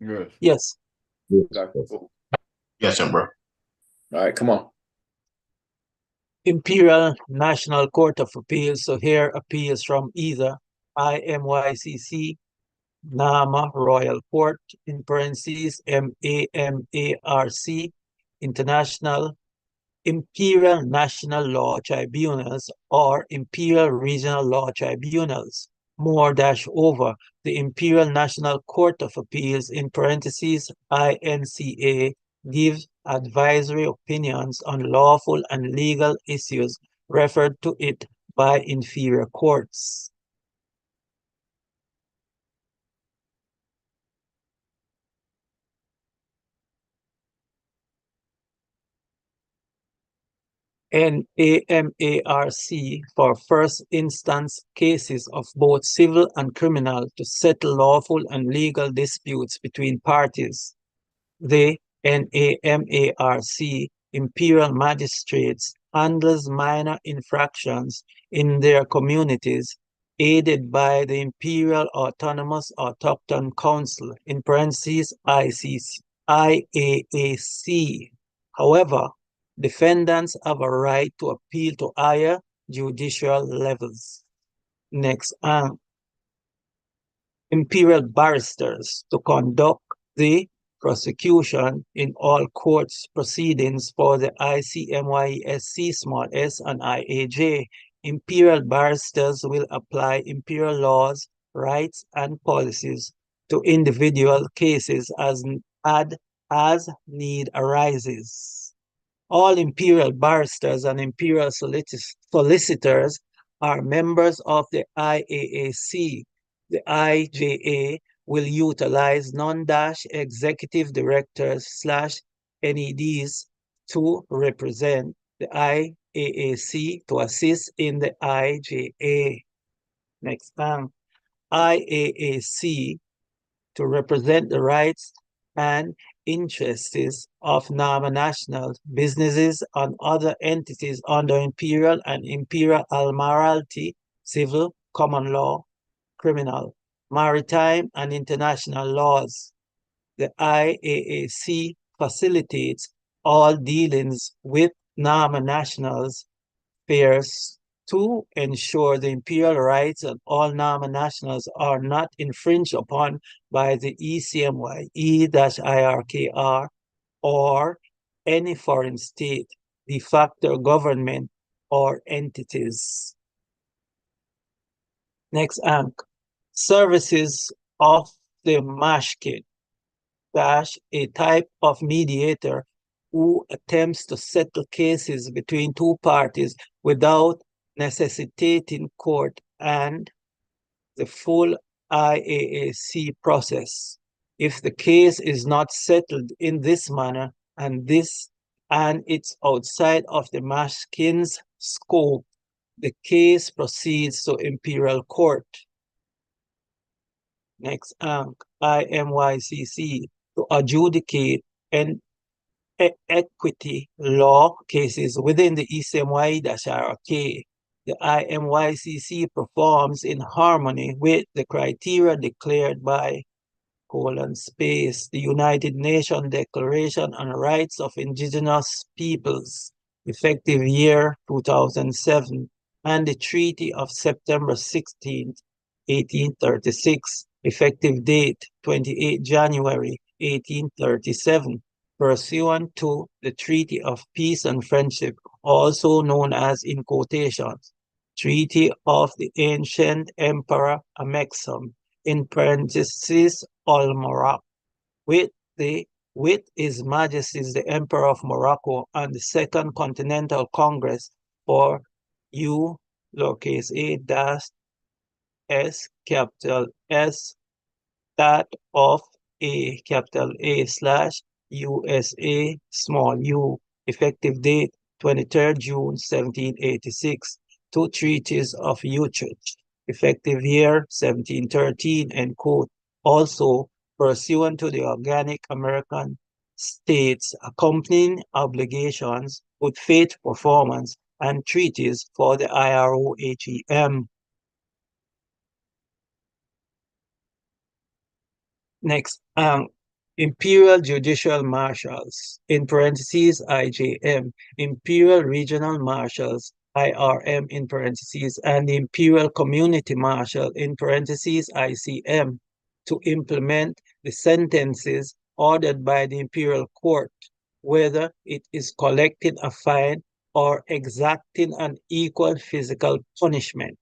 Yes. Yes. Okay, cool. Yes, Emperor. All right, come on. Imperial National Court of Appeals. So here appeals from either IMYCC, NAMA Royal Court, in parentheses, MAMARC, International, Imperial National Law Tribunals, or Imperial Regional Law Tribunals, more-over the Imperial National Court of Appeals, in parentheses, INCA, gives advisory opinions on lawful and legal issues referred to it by inferior courts. NAMARC for first instance cases of both civil and criminal to settle lawful and legal disputes between parties. The NAMARC Imperial Magistrates handles minor infractions in their communities, aided by the Imperial Autonomous Autochthon Council, in parentheses IAAC. However, defendants have a right to appeal to higher judicial levels. Next, Imperial barristers to conduct the prosecution in all courts proceedings for the ICMYE-SC small s and IAJ. Imperial barristers will apply imperial laws, rights, and policies to individual cases as need arises. All imperial barristers and imperial solicitors are members of the IAAC. The IJA will utilize non-executive directors / NEDs to represent the IAAC to assist in the IJA. Next, IAAC to represent the rights and interests of NAMA nationals, businesses, and other entities under imperial and imperial admiralty, civil, common law, criminal, maritime, and international laws. The IAAC facilitates all dealings with NAMA nationals affairs to ensure the imperial rights of all NAMA nationals are not infringed upon by the ECMYE-IRKR or any foreign state, de facto government, or entities. Next, services of the mashkin, a type of mediator who attempts to settle cases between two parties without necessitating court and the full IAAC process. If the case is not settled in this manner and it's outside of the mashkin's scope, the case proceeds to imperial court. Next, IMYCC to adjudicate and equity law cases within the ECMYE-IRK. The IMYCC performs in harmony with the criteria declared by the United Nations Declaration on Rights of Indigenous Peoples, effective year 2007, and the Treaty of September 16, 1836, effective date 28 January 1837, pursuant to the Treaty of Peace and Friendship, also known as, in quotations, Treaty of the Ancient Emperor Amexem, in parentheses, Morocco, with His Majesty the Emperor of Morocco and the Second Continental Congress for U, lowercase a, dash S, capital S, that of A, capital A, / USA, small u, effective date 23rd June 1786, to Treaties of Utrecht, effective year 1713, end quote. Also, pursuant to the organic American states accompanying obligations, good faith performance, and treaties for the IROHEM. Next, Imperial Judicial Marshals, in parentheses IJM, Imperial Regional Marshals, IRM in parentheses, and the Imperial Community Marshal in parentheses ICM, to implement the sentences ordered by the Imperial Court, whether it is collecting a fine or exacting an equal physical punishment.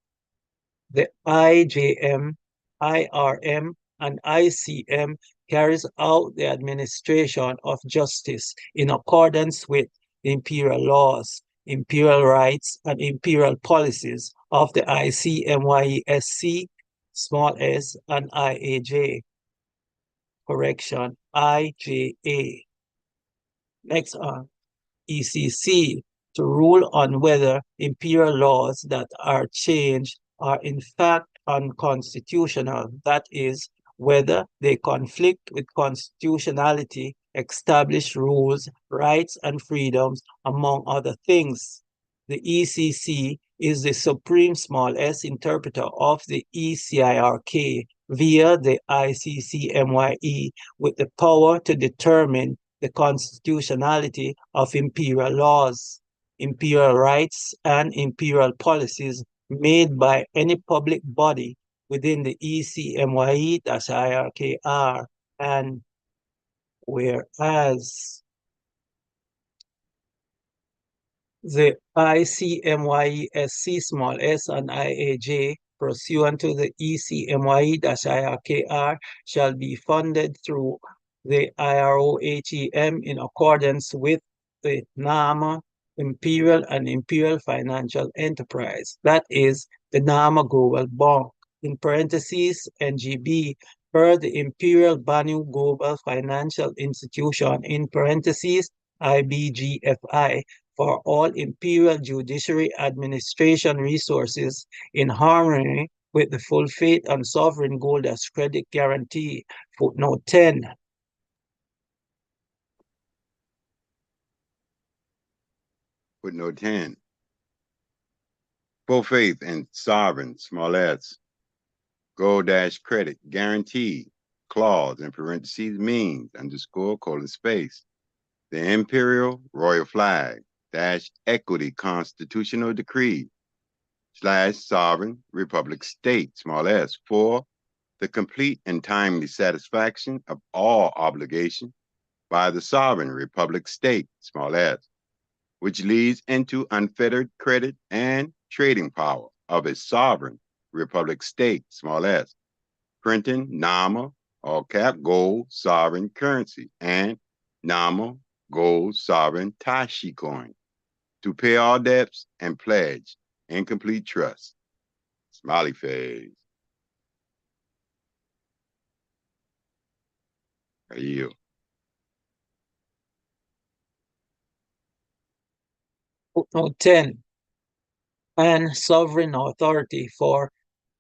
The IJM, IRM, and ICM carries out the administration of justice in accordance with the imperial laws, imperial rights, and imperial policies of the ICMYE-SC, small s, and IAJ. Correction, IJA. Next on ECC, to rule on whether imperial laws that are changed are in fact unconstitutional, that is, whether they conflict with constitutionality, established rules, rights, and freedoms, among other things. The ECC is the supreme small s interpreter of the ECMYE-IRK via the ICCMYE, with the power to determine the constitutionality of imperial laws, imperial rights, and imperial policies made by any public body within the ECMYE-IRKR, and whereas the ICMYE-SC small s and IAJ pursuant to the ECMYE-IRKR shall be funded through the IROHEM in accordance with the NAMA Imperial and Imperial Financial Enterprise, that is, the NAMA Global Bank, in parentheses NGB, per the Imperial Banu Global Financial Institution, in parentheses IBGFI, for all imperial judiciary administration resources in harmony with the full faith and sovereign gold as credit guarantee. Footnote 10. Footnote 10. Full faith and sovereign, small s, gold dash credit guarantee, clause in parentheses means underscore colon space. The imperial royal flag dash equity constitutional decree / sovereign republic state, small s, for the complete and timely satisfaction of all obligation by the sovereign republic state, small s, which leads into unfettered credit and trading power of a sovereign republic state, small s, printing NAMA, all cap gold sovereign currency, and NAMA gold sovereign Tashi coin to pay all debts and pledge incomplete trust. Smiley face. I yield. Footnote 10. And sovereign authority for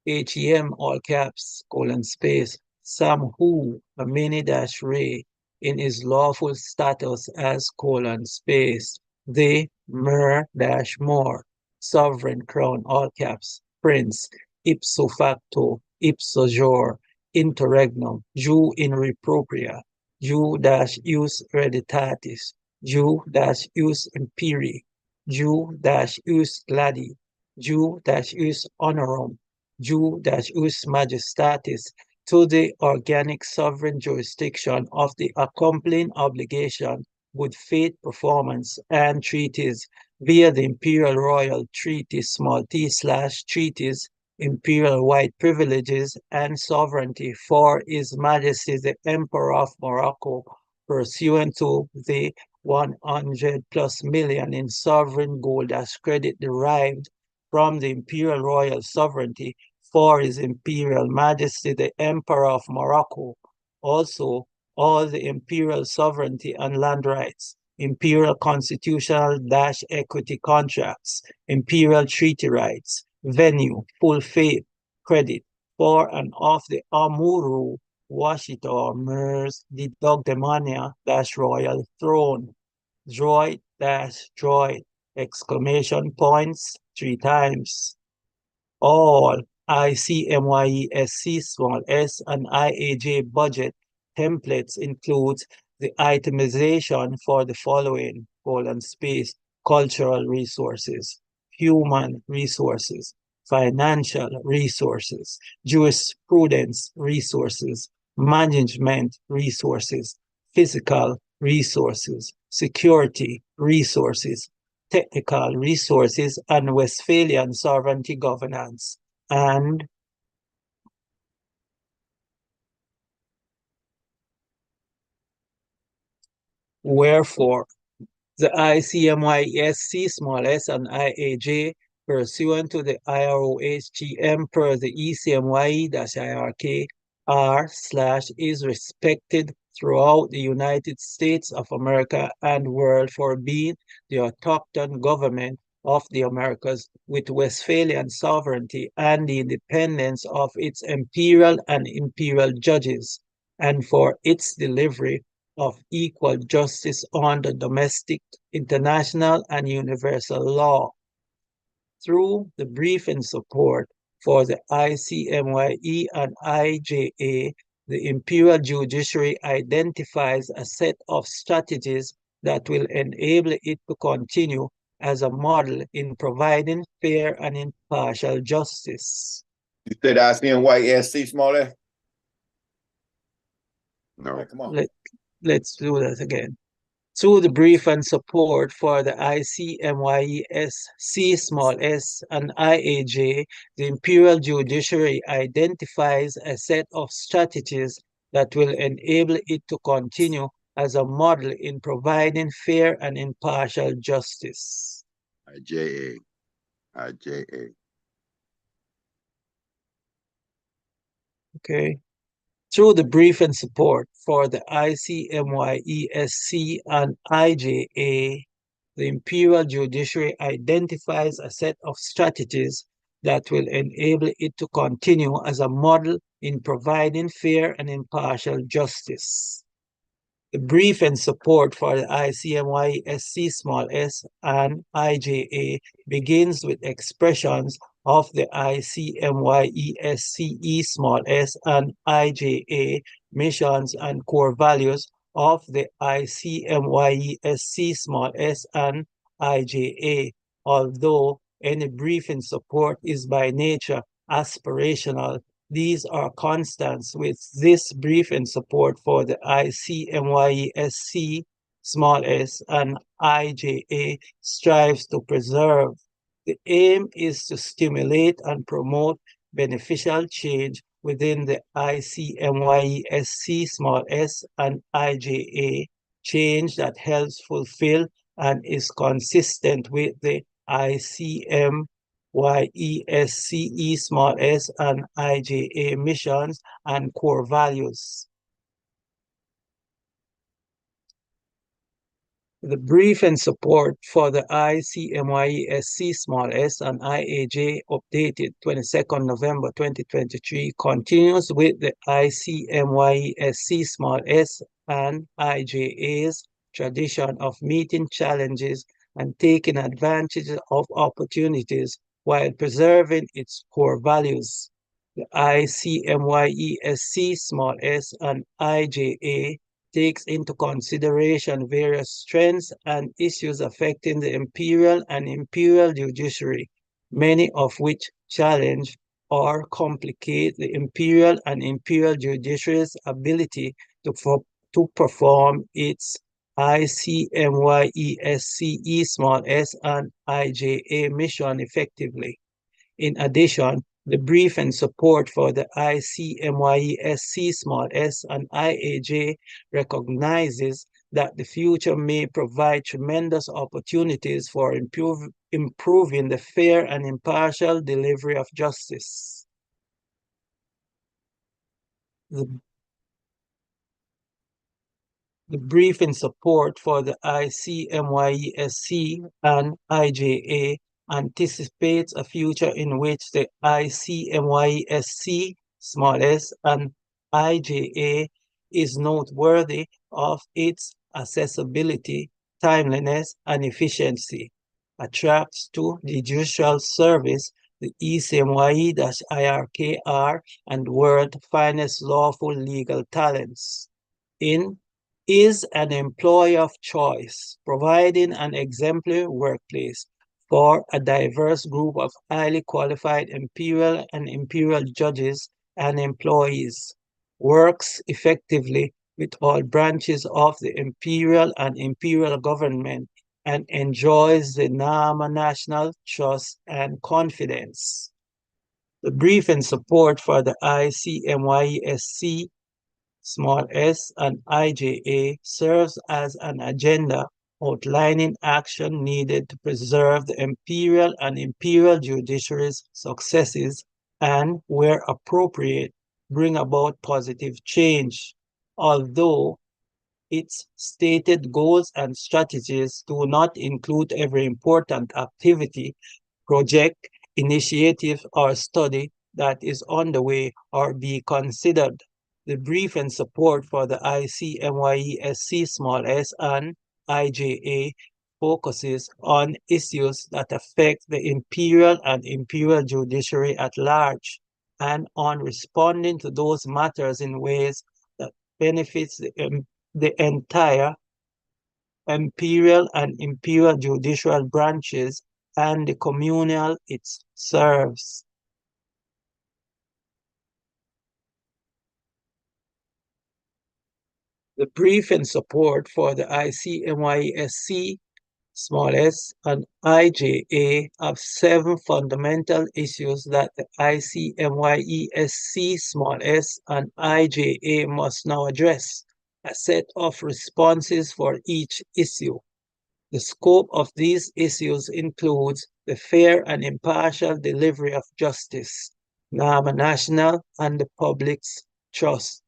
HEM, all caps, colon space, Sam Hu, a mini dash ray, in his lawful status as colon space, the mer dash more, sovereign crown, all caps, prince, ipso facto, ipso jure, interregnum, jus in repropria, jus dash ius hereditatis, jus dash ius imperii, jus dash ius gladi, jus dash ius honorum, jus dash ius majestatis, to the organic sovereign jurisdiction of the accompanying obligation, good faith performance, and treaties via the Imperial Royal Treaty, small t / treaties, imperial white privileges and sovereignty for His Majesty the Emperor of Morocco, pursuant to the 100+ million in sovereign gold as credit derived from the imperial royal sovereignty for His Imperial Majesty the Emperor of Morocco. Also, all the imperial sovereignty and land rights, imperial constitutional-equity contracts, imperial treaty rights, venue, full faith, credit, for and of the Amuru, Washita, Mers, the Dogdemania-royal throne, droid-droid, exclamation points 3 times. All ICMYE-SC small s and IAJ budget templates include the itemization for the following: space, cultural resources, human resources, financial resources, jurisprudence resources, management resources, physical resources, security resources, technical resources, and Westphalian sovereignty governance. And wherefore, the ICMYE-SC small s and IAJ, pursuant to the IROHGM per the ECMYE-IRK, are/is respected throughout the United States of America and world for being the autochthon government of the Americas with Westphalian sovereignty and the independence of its imperial and imperial judges, and for its delivery of equal justice under domestic, international, and universal law. Through the brief and support for the ICMYE and IJA, the Imperial Judiciary identifies a set of strategies that will enable it to continue as a model in providing fair and impartial justice. You said ICMYE-SC small s? No. Right, come on. Let's do that again. Through the brief and support for the ICMYE-SC small s and IAJ, the Imperial Judiciary identifies a set of strategies that will enable it to continue as a model in providing fair and impartial justice. IJA. Okay. Through the brief and support for the ICMYE-SC and IJA, the Imperial Judiciary identifies a set of strategies that will enable it to continue as a model in providing fair and impartial justice. The brief and support for the ICMYE-SC small s and IJA begins with expressions of the ICMYE-SCE small s and IJA missions and core values of the ICMYE-SC small s and IJA, although any brief in support is by nature aspirational. These are constants with this brief in support for the ICMYE-SC small s and IJA strives to preserve. The aim is to stimulate and promote beneficial change within the ICMYE-SC small s and IJA, change that helps fulfill and is consistent with the ICMYE-SCE small s and IJA missions and core values. The brief and support for the ICMYE-SC small s and IAJ, updated 22nd November 2023, continues with the ICMYE-SC small s and IJA's tradition of meeting challenges and taking advantage of opportunities while preserving its core values. The ICMYE-SC small s and IJA takes into consideration various strengths and issues affecting the imperial and imperial judiciary, many of which challenge or complicate the imperial and imperial judiciary's ability to perform its ICMYE-SCE small s and IJA mission effectively. In addition, the brief and support for the ICMYE-SC small s and IAJ recognizes that the future may provide tremendous opportunities for improving the fair and impartial delivery of justice. The brief in support for the ICMYE-SC and IJA anticipates a future in which the ICMYE-SC, small s, and IJA is noteworthy of its accessibility, timeliness, and efficiency, attracts to the judicial service the ECMYE-IRKR and world finest lawful legal talents. Is an employer of choice, providing an exemplary workplace for a diverse group of highly qualified imperial and imperial judges and employees, works effectively with all branches of the imperial and imperial government, and enjoys the Nama national trust and confidence. The brief in support for the ICMYE-SC, small s, and IJA serves as an agenda outlining action needed to preserve the imperial and imperial judiciary's successes and, where appropriate, bring about positive change. Although its stated goals and strategies do not include every important activity, project, initiative, or study that is underway or be considered. The brief and support for the ICMYE-SC small s and IJA focuses on issues that affect the imperial and imperial judiciary at large, and on responding to those matters in ways that benefits the entire imperial and imperial judicial branches and the communal it serves. The brief in support for the ICMYE-SC, small s, and IJA have 7 fundamental issues that the ICMYE-SC, small s, and IJA must now address, a set of responses for each issue. The scope of these issues includes the fair and impartial delivery of justice, Nama national and the public's trust,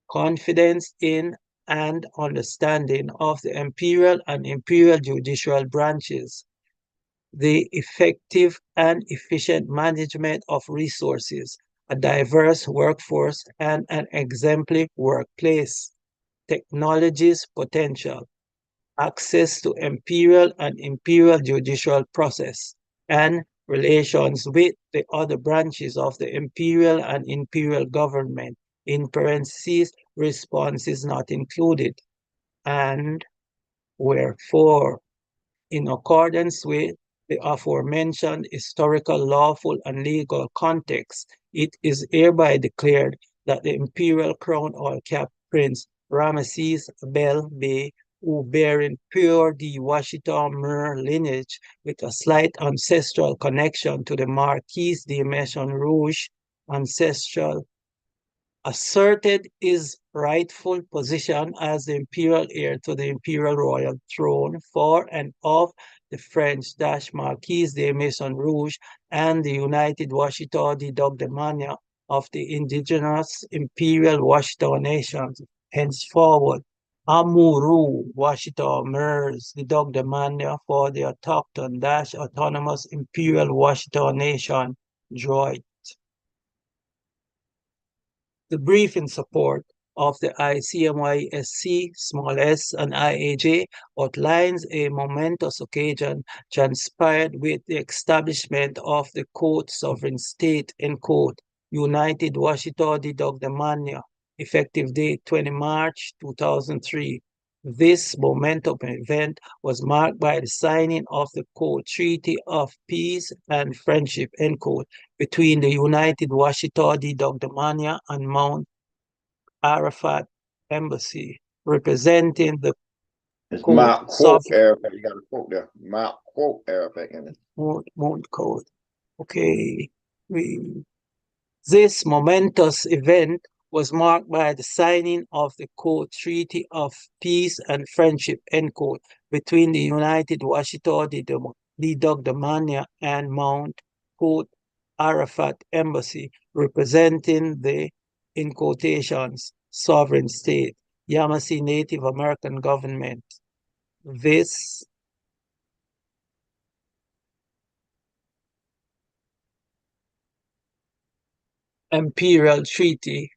confidence in and understanding of the imperial and imperial judicial branches, the effective and efficient management of resources, a diverse workforce, and an exemplary workplace, technology's potential, access to imperial and imperial judicial process, and relations with the other branches of the imperial and imperial government, in parentheses, response is not included, and wherefore, in accordance with the aforementioned historical, lawful, and legal context, it is hereby declared that the imperial crown or cap prince Ramesses Bel Bey, who bearing pure de Washington Mer lineage with a slight ancestral connection to the Marquis de Maison Rouge ancestral, asserted his rightful position as the imperial heir to the imperial royal throne for and of the French-Marquis de Maison Rouge and the United Washita de Dogdemania of the indigenous imperial Washita nations, henceforward Amuru Washita Mers de Dogdemania for the autonomous imperial Washita nation, Droit. The brief in support of the ICMYE-SC, small s, and IAJ outlines a momentous occasion transpired with the establishment of the sovereign state, United Washita de Dogdemania, effective date 20 March 2003. This momentous event was marked by the signing of the Treaty of Peace and Friendship, between the United Washita de Dogdemania and Mount Arafat Embassy, representing the Mount Quote Arafat. You got a quote there. Mount Quote Arafat in it. Mount Code. Okay. This momentous event was marked by the signing of the Treaty of Peace and Friendship, between the United Washita de Dogdemania and Mount Arafat Embassy, representing the, in quotations, sovereign state. Yamasee Native American government. This imperial treaty,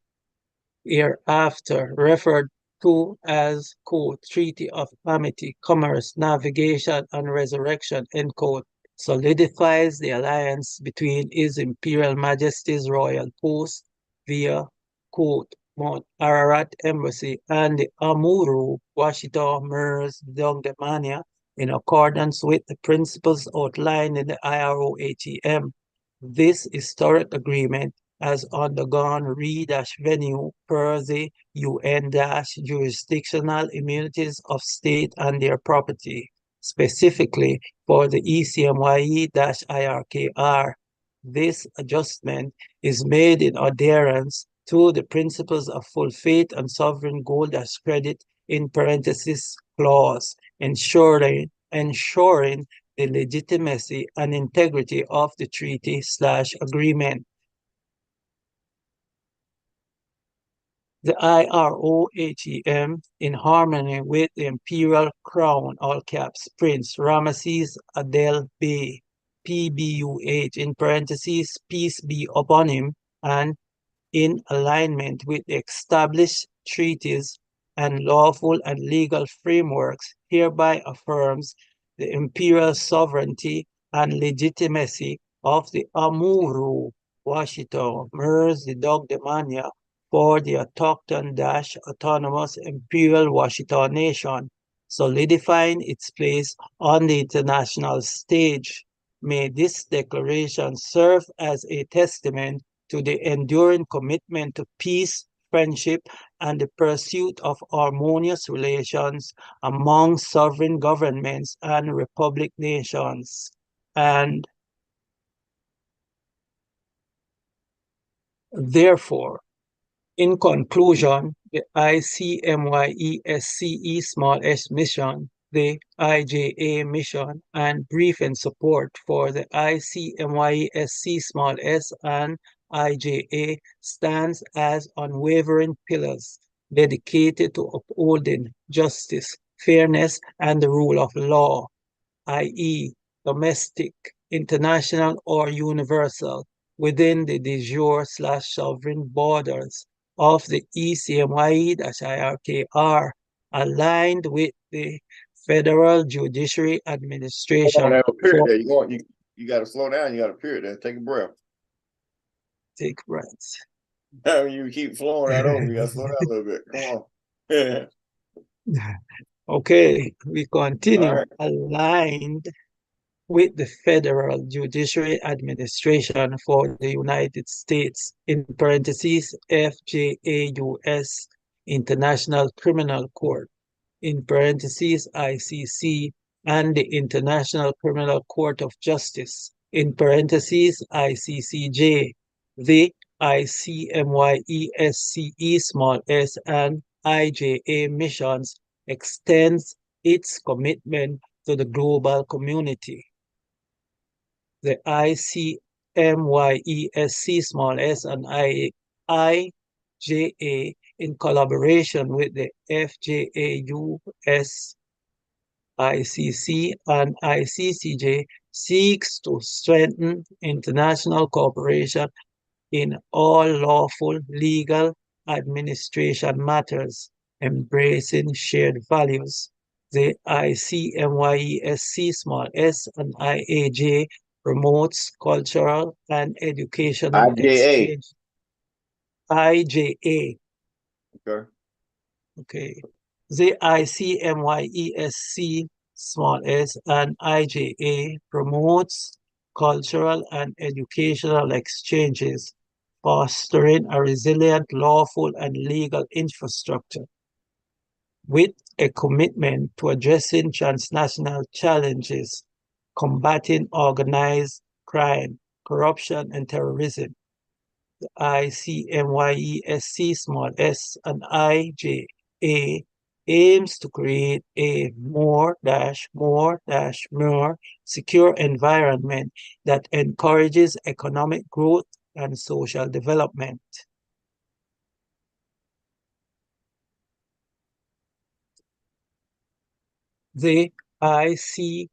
hereafter referred to as, quote, Treaty of Amity, Commerce, Navigation, and Resurrection, end quote, solidifies the alliance between His Imperial Majesty's Royal Post via, quote, Mount Ararat Embassy and the Amuru, Washita, Mers, Dongdemania, in accordance with the principles outlined in the IROHEM. This historic agreement has undergone re-venue per the UN-jurisdictional immunities of state and their property, specifically for the ECMYE-IRKR. This adjustment is made in adherence to the principles of full faith and sovereign gold-credit in parenthesis clause, ensuring the legitimacy and integrity of the treaty/agreement. The IROHEM, in harmony with the Imperial Crown, all caps, Prince Ramesses Adel Bey, PBUH, in parentheses, peace be upon him, and in alignment with the established treaties and lawful and legal frameworks, hereby affirms the imperial sovereignty and legitimacy of the Amuru, Washita, Mers, the Dogdemania, for the autonomous Imperial Washita Nation, solidifying its place on the international stage. May this declaration serve as a testament to the enduring commitment to peace, friendship, and the pursuit of harmonious relations among sovereign governments and republic nations. And therefore, in conclusion, the ICMYE-SCE mission, the IJA mission, and brief in support for the ICMYE-SC and IJA stands as unwavering pillars dedicated to upholding justice, fairness, and the rule of law, i.e., domestic, international, or universal, within the de jure/sovereign borders of the ECMYE-IRKR, aligned with the Federal Judiciary Administration. There. You got to slow down. You got to period there. Take a breath. Take breaths. You keep flowing that over. You got to slow down a little bit. Come on. Okay, we continue. Right. Aligned with the Federal Judiciary Administration for the United States, in parentheses, FJAUS, International Criminal Court, in parentheses, ICC, and the International Criminal Court of Justice, in parentheses, ICCJ, the ICMYE-SCE and IJA missions extends its commitment to the global community. The ICMYE-SC and IJA, in collaboration with the FJAUS, ICC, and ICCJ, seeks to strengthen international cooperation in all lawful legal administration matters, embracing shared values. The ICMYE-SC and IAJ promotes cultural and educational exchange. IJA. Okay. The ICMYE-SC and IJA promotes cultural and educational exchanges, fostering a resilient, lawful, and legal infrastructure, with a commitment to addressing transnational challenges, combating organized crime, corruption, and terrorism. The ICMYE-SC and IJA aims to create a more secure environment that encourages economic growth and social development. the ICMYESC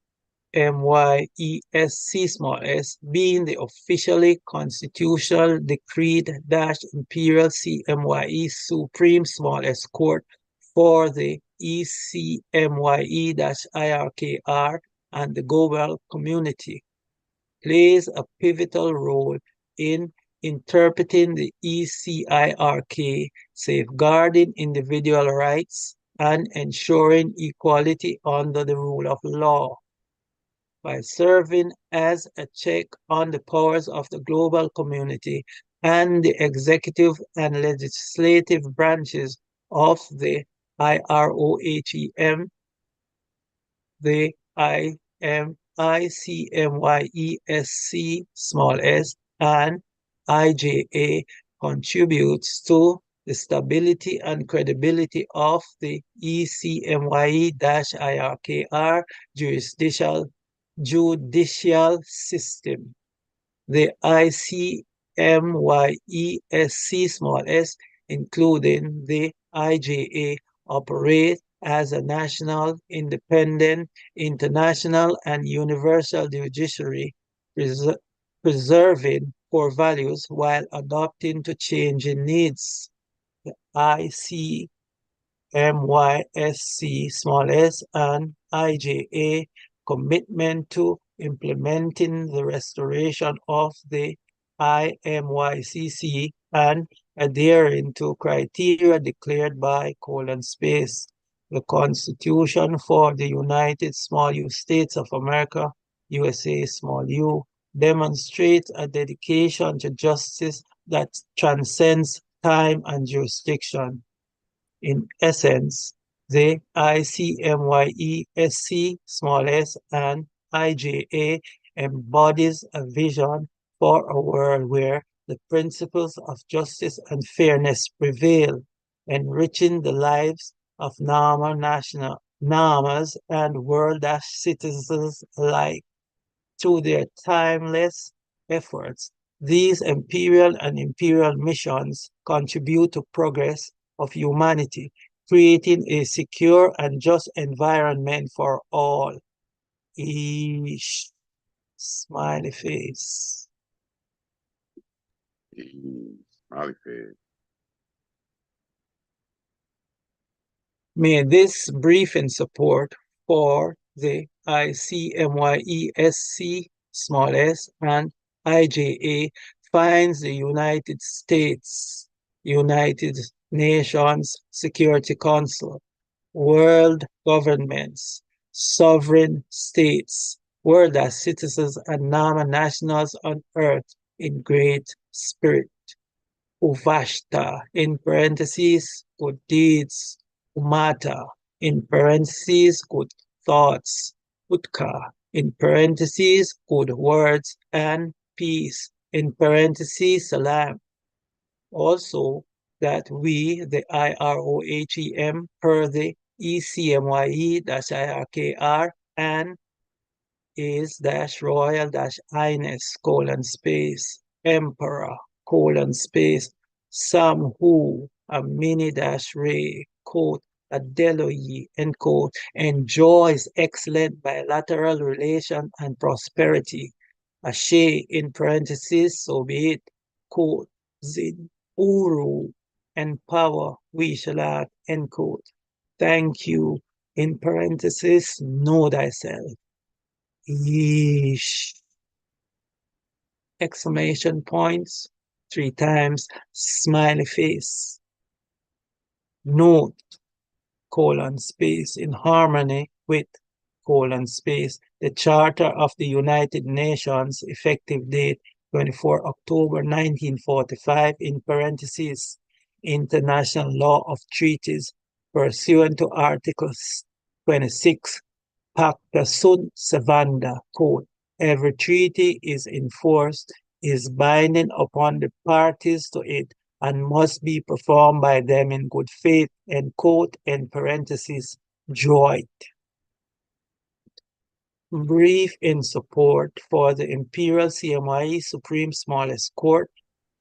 small s being the officially constitutional decreed imperial CMYE Supreme small s court for the ECMYE-IRKR and the global community, plays a pivotal role in interpreting the ECMYE-IRK, safeguarding individual rights, and ensuring equality under the rule of law. By serving as a check on the powers of the global community and the executive and legislative branches of the IROHEM, the ICMYESC small s and IJA contributes to the stability and credibility of the ECMYE-IRKR judicial system. The ICMYESC small s, including the IJA, operate as a national, independent, international, and universal judiciary, preserving core values while adapting to changing needs. The ICMYESC small s and IJA commitment to implementing the restoration of the IMYCC and adhering to criteria declared by the Constitution for the United Small U States of America, USA small u, demonstrates a dedication to justice that transcends time and jurisdiction. In essence, the ICMYESC small s and IJA embodies a vision for a world where the principles of justice and fairness prevail, enriching the lives of Namas and world citizens alike. Through their timeless efforts, these imperial and imperial missions contribute to progress of humanity, creating a secure and just environment for all. Eesh. Smiley face. Smiley face. May this briefing support for the ICMYESC small s and IJA finds the United States, United Nations Security Council, world governments, sovereign states, world as citizens and Nama nationals on earth in great spirit. Uvashta, in parentheses, good deeds. Umata, in parentheses, good thoughts. Utka, in parentheses, good words. And peace, in parentheses, salam. Also, that we, the IROHEM, per the ECMYE-IRKR and His-Royal-Highness, Emperor, some who, Amini-Ray, quote, Adeloyi, end quote, enjoys excellent bilateral relation and prosperity. Ashe, in parentheses, so be it, quote, Zin, Uru, and power we shall have, end quote. Thank you, in parentheses, know thyself. Yeesh. Exclamation points, 3 times, smiley face. Note, colon space, in harmony with, colon space, the Charter of the United Nations, effective date 24 October 1945, in parentheses, international law of treaties, pursuant to Article 26, Pacta sunt servanda, quote, every treaty is enforced, is binding upon the parties to it, and must be performed by them in good faith, end quote, in parentheses, joint. Brief in support for the Imperial CMYE Supreme Smallest Court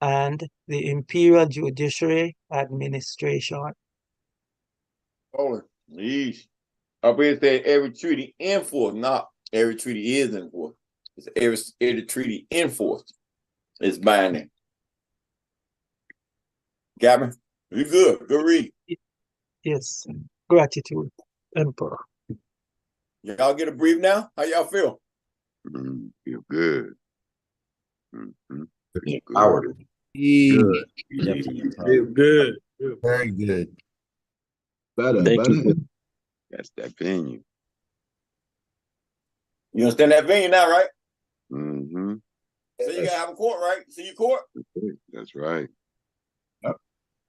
and the Imperial Judiciary Administration. Hold it. Yeesh. Up here it said every treaty enforced, not every treaty is enforced. It's every treaty enforced is binding. Got me? You good? Good read. Yes. Gratitude, Emperor. Y'all get a brief now? How y'all feel? Feel good. Mm-hmm. Power. Good. Good. Very good. Better, Thank better. you. That's that venue. You understand that venue now, right? Mm-hmm. So you gotta have a court, right? See your court? That's right.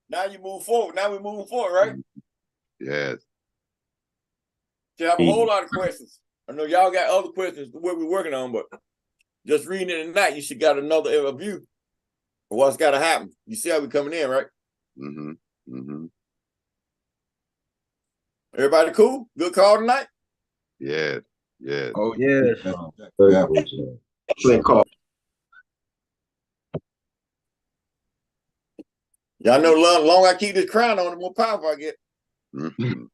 Now you move forward. Now we're moving forward, right? Yes. You have a whole lot of questions. I know y'all got other questions what we're working on, but just reading it tonight, you should got another view of what's gotta happen. You see how we coming in, right? Mm-hmm. Mm-hmm. Everybody cool? Good call tonight? Yes. Yes. Oh, Yes. yeah. Excellent call. Y'all know the longer I keep this crown on, the more powerful I get. Mm-hmm.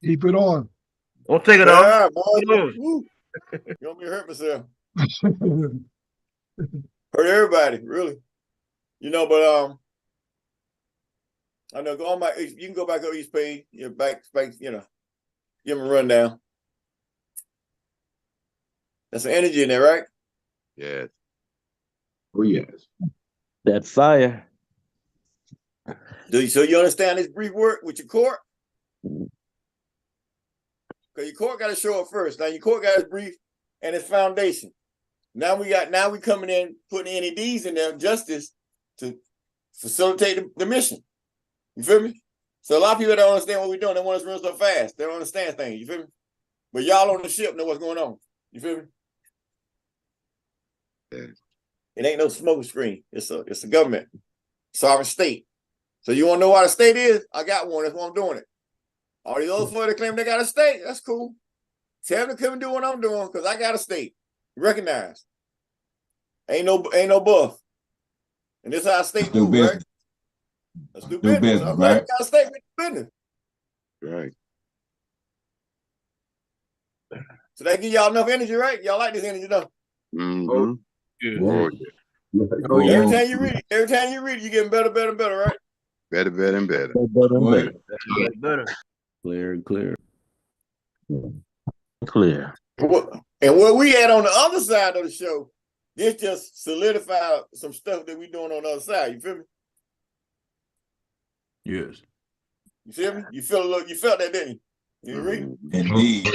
Keep it on. Don't take it off. Yeah, boy. Good. Woo. You want me to hurt myself? Hurt everybody, really. You know, but I know go on my you can go back on each page, back, you know, give them a rundown. That's some energy in there, right? Yes. Oh, yes. That fire. So you understand this brief work with your court? Because your court got to show up first. Now your court got its brief and its foundation. Now we coming in, putting NEDs in there, justice, to facilitate the mission. You feel me? So a lot of people don't understand what we're doing. They want us to run so fast. They don't understand things. You feel me? But y'all on the ship know what's going on. You feel me? Yes. It ain't no smoke screen. It's a government, sovereign state. So you want to know what a state is? I got one. That's why I'm doing it. All these other folks that claim they got a state, that's cool. Tell them to come and do what I'm doing because I got a state. Recognize. Ain't no buff. And this is how a state Do moves, business. right? Let's do Do business. business, I'm glad right? we got a state with business. Right. So that give y'all enough energy, right? Y'all like this energy, though. Mm-hmm. Good. Oh, Oh, yeah. Every time you read it, you're getting better, better, better, right? better, better, and better. Go ahead. Better. Clear, clear. Clear. And what we had on the other side of the show, this just solidified some stuff that we doing on the other side. You feel me? Yes. You feel me? You felt that, didn't you? You read? Indeed.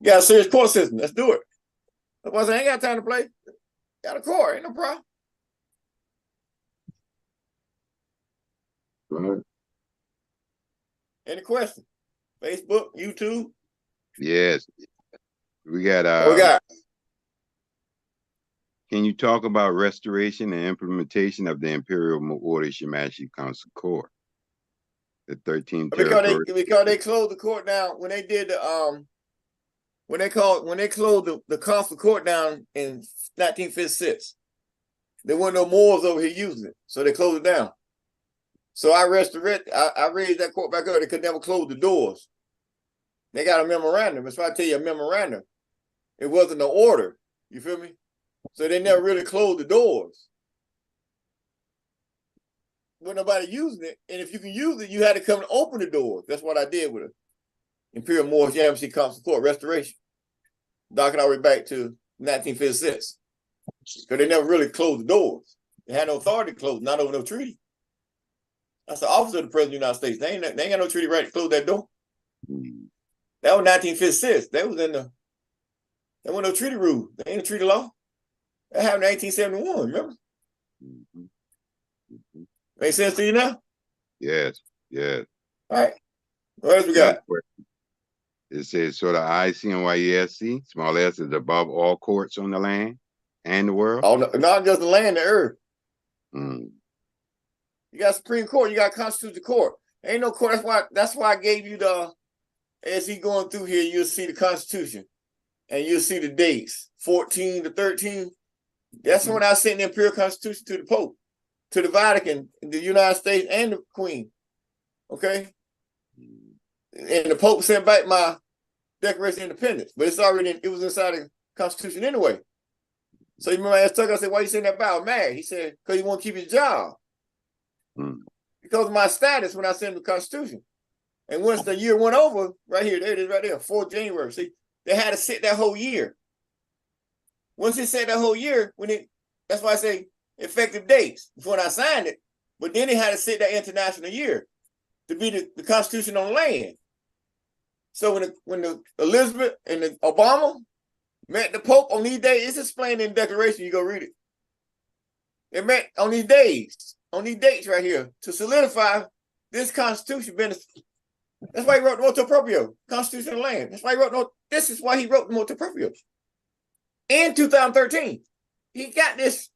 You got a serious court system. Let's do it. That's why I say, I ain't got time to play. Got a court, ain't no problem. Right. Any question? Facebook, YouTube? Yes. We got What we got? Can you talk about restoration and implementation of the Imperial Order Shimashi Council Court? The 13th territory. Because they closed the court down when they did the when they closed the council court down in 1956. There weren't no Moors over here using it, so they closed it down. So I raised that court back up. They could never close the doors. They got a memorandum. That's why I tell you a memorandum. It wasn't an order. You feel me? So they never really closed the doors. When nobody using it, and if you can use it, you had to come and open the doors. That's what I did with it. Imperial Moorish Yamasee Council Court Restoration. Docking all the way back to 1956. Because they never really closed the doors. They had no authority to close, not over no treaty. That's the office of the President of the United States. They ain't got no treaty right to close that door. That was 1956. There wasn't no treaty rule. There ain't a treaty law. That happened in 1871, remember? Make sense to you now? Yes, yes. All right. What else we got? It says, so the ICMYE-IRK, small s, is above all courts on the land and the world? Oh, no, not just the land, the earth. Mm. You got Supreme Court, you got Constitutional Court. Ain't no court. That's why I gave you as he going through here, you'll see the Constitution. And you'll see the dates, 14 to 13. That's when I sent the Imperial Constitution to the Pope. to the Vatican, the United States, and the Queen. Okay? And the Pope sent back my Declaration of Independence, but it's already, it was inside the Constitution anyway. So you remember I asked Tucker, I said, why you saying that about mad? He said, because he want to keep his job. Because of my status when I sent the Constitution. And once the year went over, right here, there it is right there, 4th January. See, they had to sit that whole year. Once it set that whole year, that's why I say effective dates when I signed it, but then it had to sit that international year to be the Constitution on land. So when the Elizabeth and the Obama met the Pope on these days, it's explained in the Declaration, you go read it. They met on these days, on these dates right here, to solidify this Constitution. That's why he wrote the motu proprio, Constitution of land. That's why he wrote this is why he wrote the motu proprio. In 2013, he got this,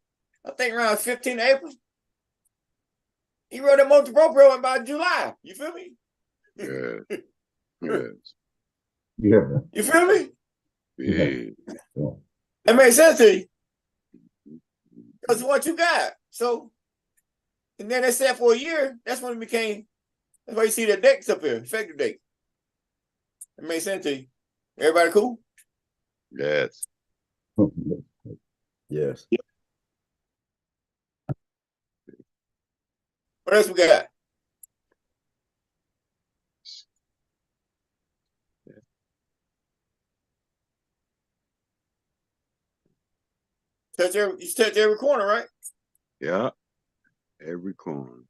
I think around 15th April. He wrote a motu proprio by July. You feel me? Yeah. Yes. Yeah. You feel me? Yeah. That makes sense to you. Because what you got. So, and then they said for a year, that's when it became, that's why you see the dates up here, effective date. It makes sense to you. Everybody cool? Yes. Yes. What else we got? You touch every corner, right? Yeah. Every corner.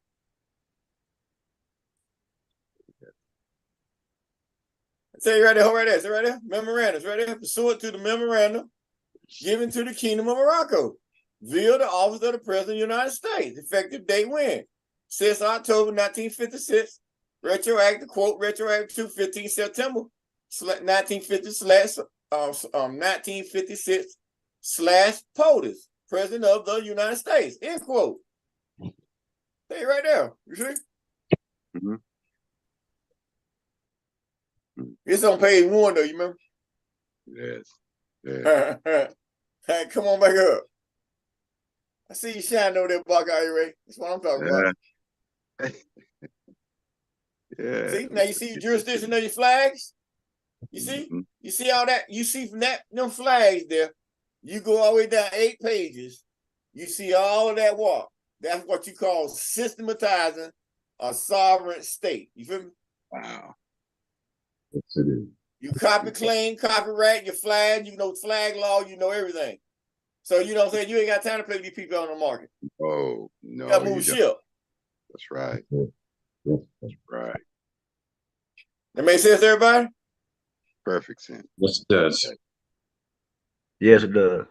I tell you right there, right there, it's right there. Memorandums, right there. Pursuant to the memorandum given to the Kingdom of Morocco via the office of the President of the United States. Effective date when? 6 October 1956. Retroactive, quote, retroactive to 15 September 1956 / POTUS, President of the United States, end quote. Hey, right there. You see? Mm-hmm. It's on page 1, though, you remember? Yes. Yes. Hey, come on back up. I see you shining over there, Buckeye Ray. That's what I'm talking about. Yeah. See, now you see your jurisdiction of your flags? You see? You see all that? You see from them flags there, you go all the way down 8 pages, you see all of that walk. That's what you call systematizing a sovereign state. You feel me? Wow. Yes, it is. You copy claim, copyright, your flag, you know flag law, you know everything. So you know what I'm saying? You ain't got time to play with these people on the market. Oh, no. You gotta move ship. That's right. Yes. That's right. That makes sense to everybody? Perfect sense. Yes, it does. Yes, it does.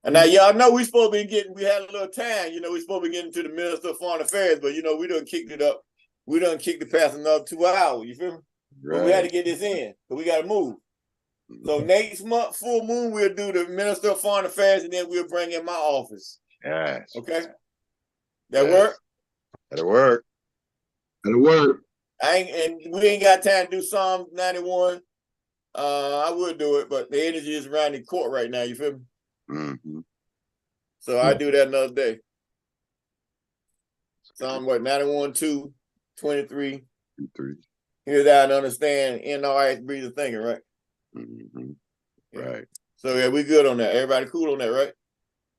And now y'all know we supposed to be we had a little time, you know, we supposed to be getting to the Minister of Foreign Affairs, but you know, we done kicked it up. We done kicked it past another 2 hours, you feel me? Right. But we had to get this in, but we gotta move. So next month, full moon, we'll do the Minister of Foreign Affairs, and then we'll bring in my office. Yes. Okay? That work? That'll work. That'll work. And we ain't got time to do Psalm 91. I would do it, but the energy is around the court right now, you feel me? Mm-hmm. So I do that another day. Psalm what, 91, 2, 23. 3. Hear that and understand NRX breathe of thinking, right? Mm-hmm. Yeah. Right. So yeah, we good on that. Everybody cool on that, right?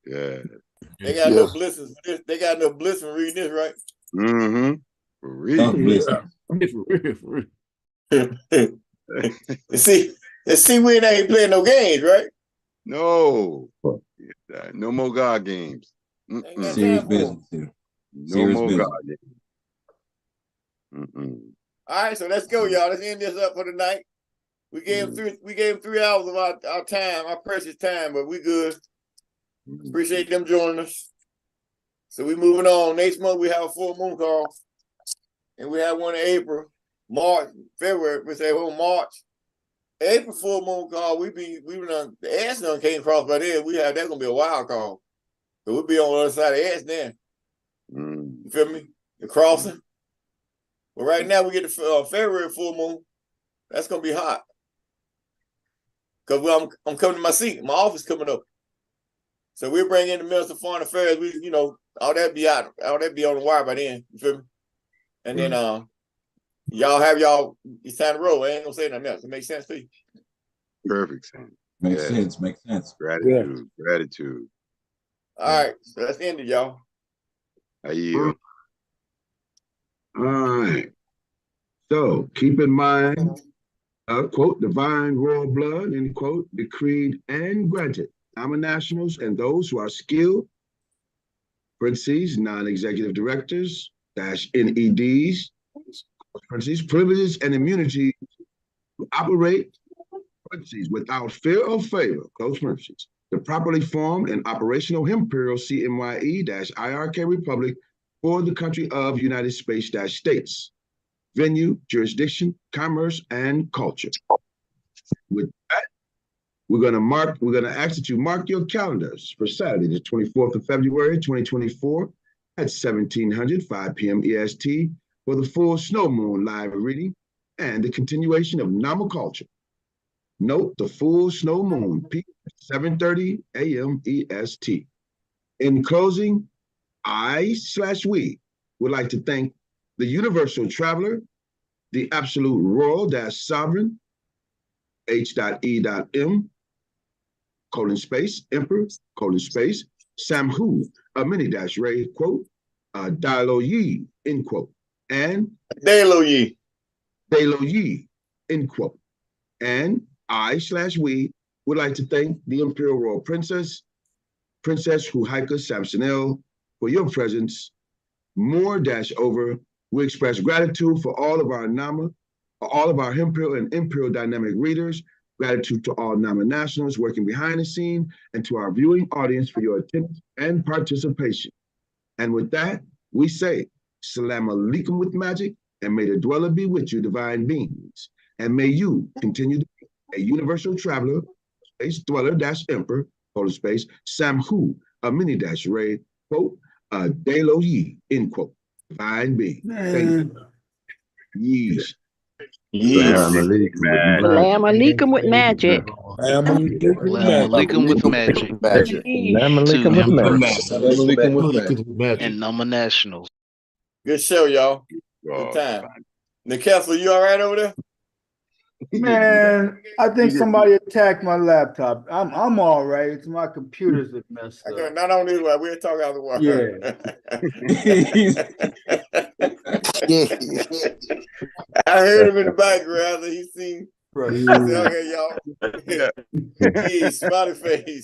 Yeah. They got enough blessings for this. They got enough blessings for reading this, right? Mm-hmm. For real. See, we ain't playing no games, right? No. No more God games. Serious business here. No more God games. All right, so let's go, y'all. Let's end this up for tonight. We gave them 3 hours of our time, our precious time, but we good. Appreciate them joining us. So we moving on. Next month we have a full moon call, and we have one in April, March, February. We say March, April full moon call. The S done came across by then. That's gonna be a wild call. So we'll be on the other side of the S then. You feel me? The crossing. But right now we get the February full moon. That's gonna be hot. Cause I'm coming to my seat. My office coming up. So we'll bring in the Minister of Foreign Affairs. We, you know, all that be on the wire by then. You feel me? And then y'all have y'all sign the roll. I ain't gonna say nothing else. It makes sense to you. Perfect sense. Makes sense. Makes sense. Gratitude. Gratitude. All right, so that's the end of y'all. I yield. All right. So keep in mind, quote, divine royal blood, end quote, decreed and granted. Nominationals and those who are skilled, parentheses, non-executive directors, -NEDs, parentheses, privileges and immunity to operate, parentheses, without fear or favor, close parentheses, the properly formed and operational Imperial CMYE-IRK Republic for the country of United States, venue, jurisdiction, commerce, and culture. With that, we're going to ask that you mark your calendars for Saturday, the 24th of February, 2024 at 1700, 5 p.m. EST for the full snow moon live reading and the continuation of Nama culture. Note the full snow moon peak at 7:30 a.m. EST. In closing, we would like to thank the Universal Traveler, the Absolute Royal Sovereign, H.E.M, Emperor, Samhu, Ray, quote, Dalo Yi, end quote, and Dalo Yi, end quote. And we would like to thank the Imperial Royal Princess Huhaika Samsonel, for your presence. Over, we express gratitude for all of our Nama, all of our Imperial and Imperial Dynamic readers, gratitude to all Nama nationals working behind the scene, and to our viewing audience for your attendance and participation. And with that, we say, Salam Alaikum with magic, and may the dweller be with you, divine beings. And may you continue to be a universal traveler, space dweller emperor, space, Samhu, Ray, quote, Dalo Yi, end quote, divine being. Thank you. Yeesh. Salam Alaikum with magic. Salam alaikum with magic. Salam alaikum with magic. Salam alaikum with magic. And Nama Nationals. Good show, y'all. Good time. Nikesla, you all right over there? Man, I think somebody attacked my laptop. I'm all right. It's my computers that messed up. Not on this one. We'll talk out the water. Yeah. I heard him in the background. He seen. Right. I said, okay, y'all. Yeah, smiley face.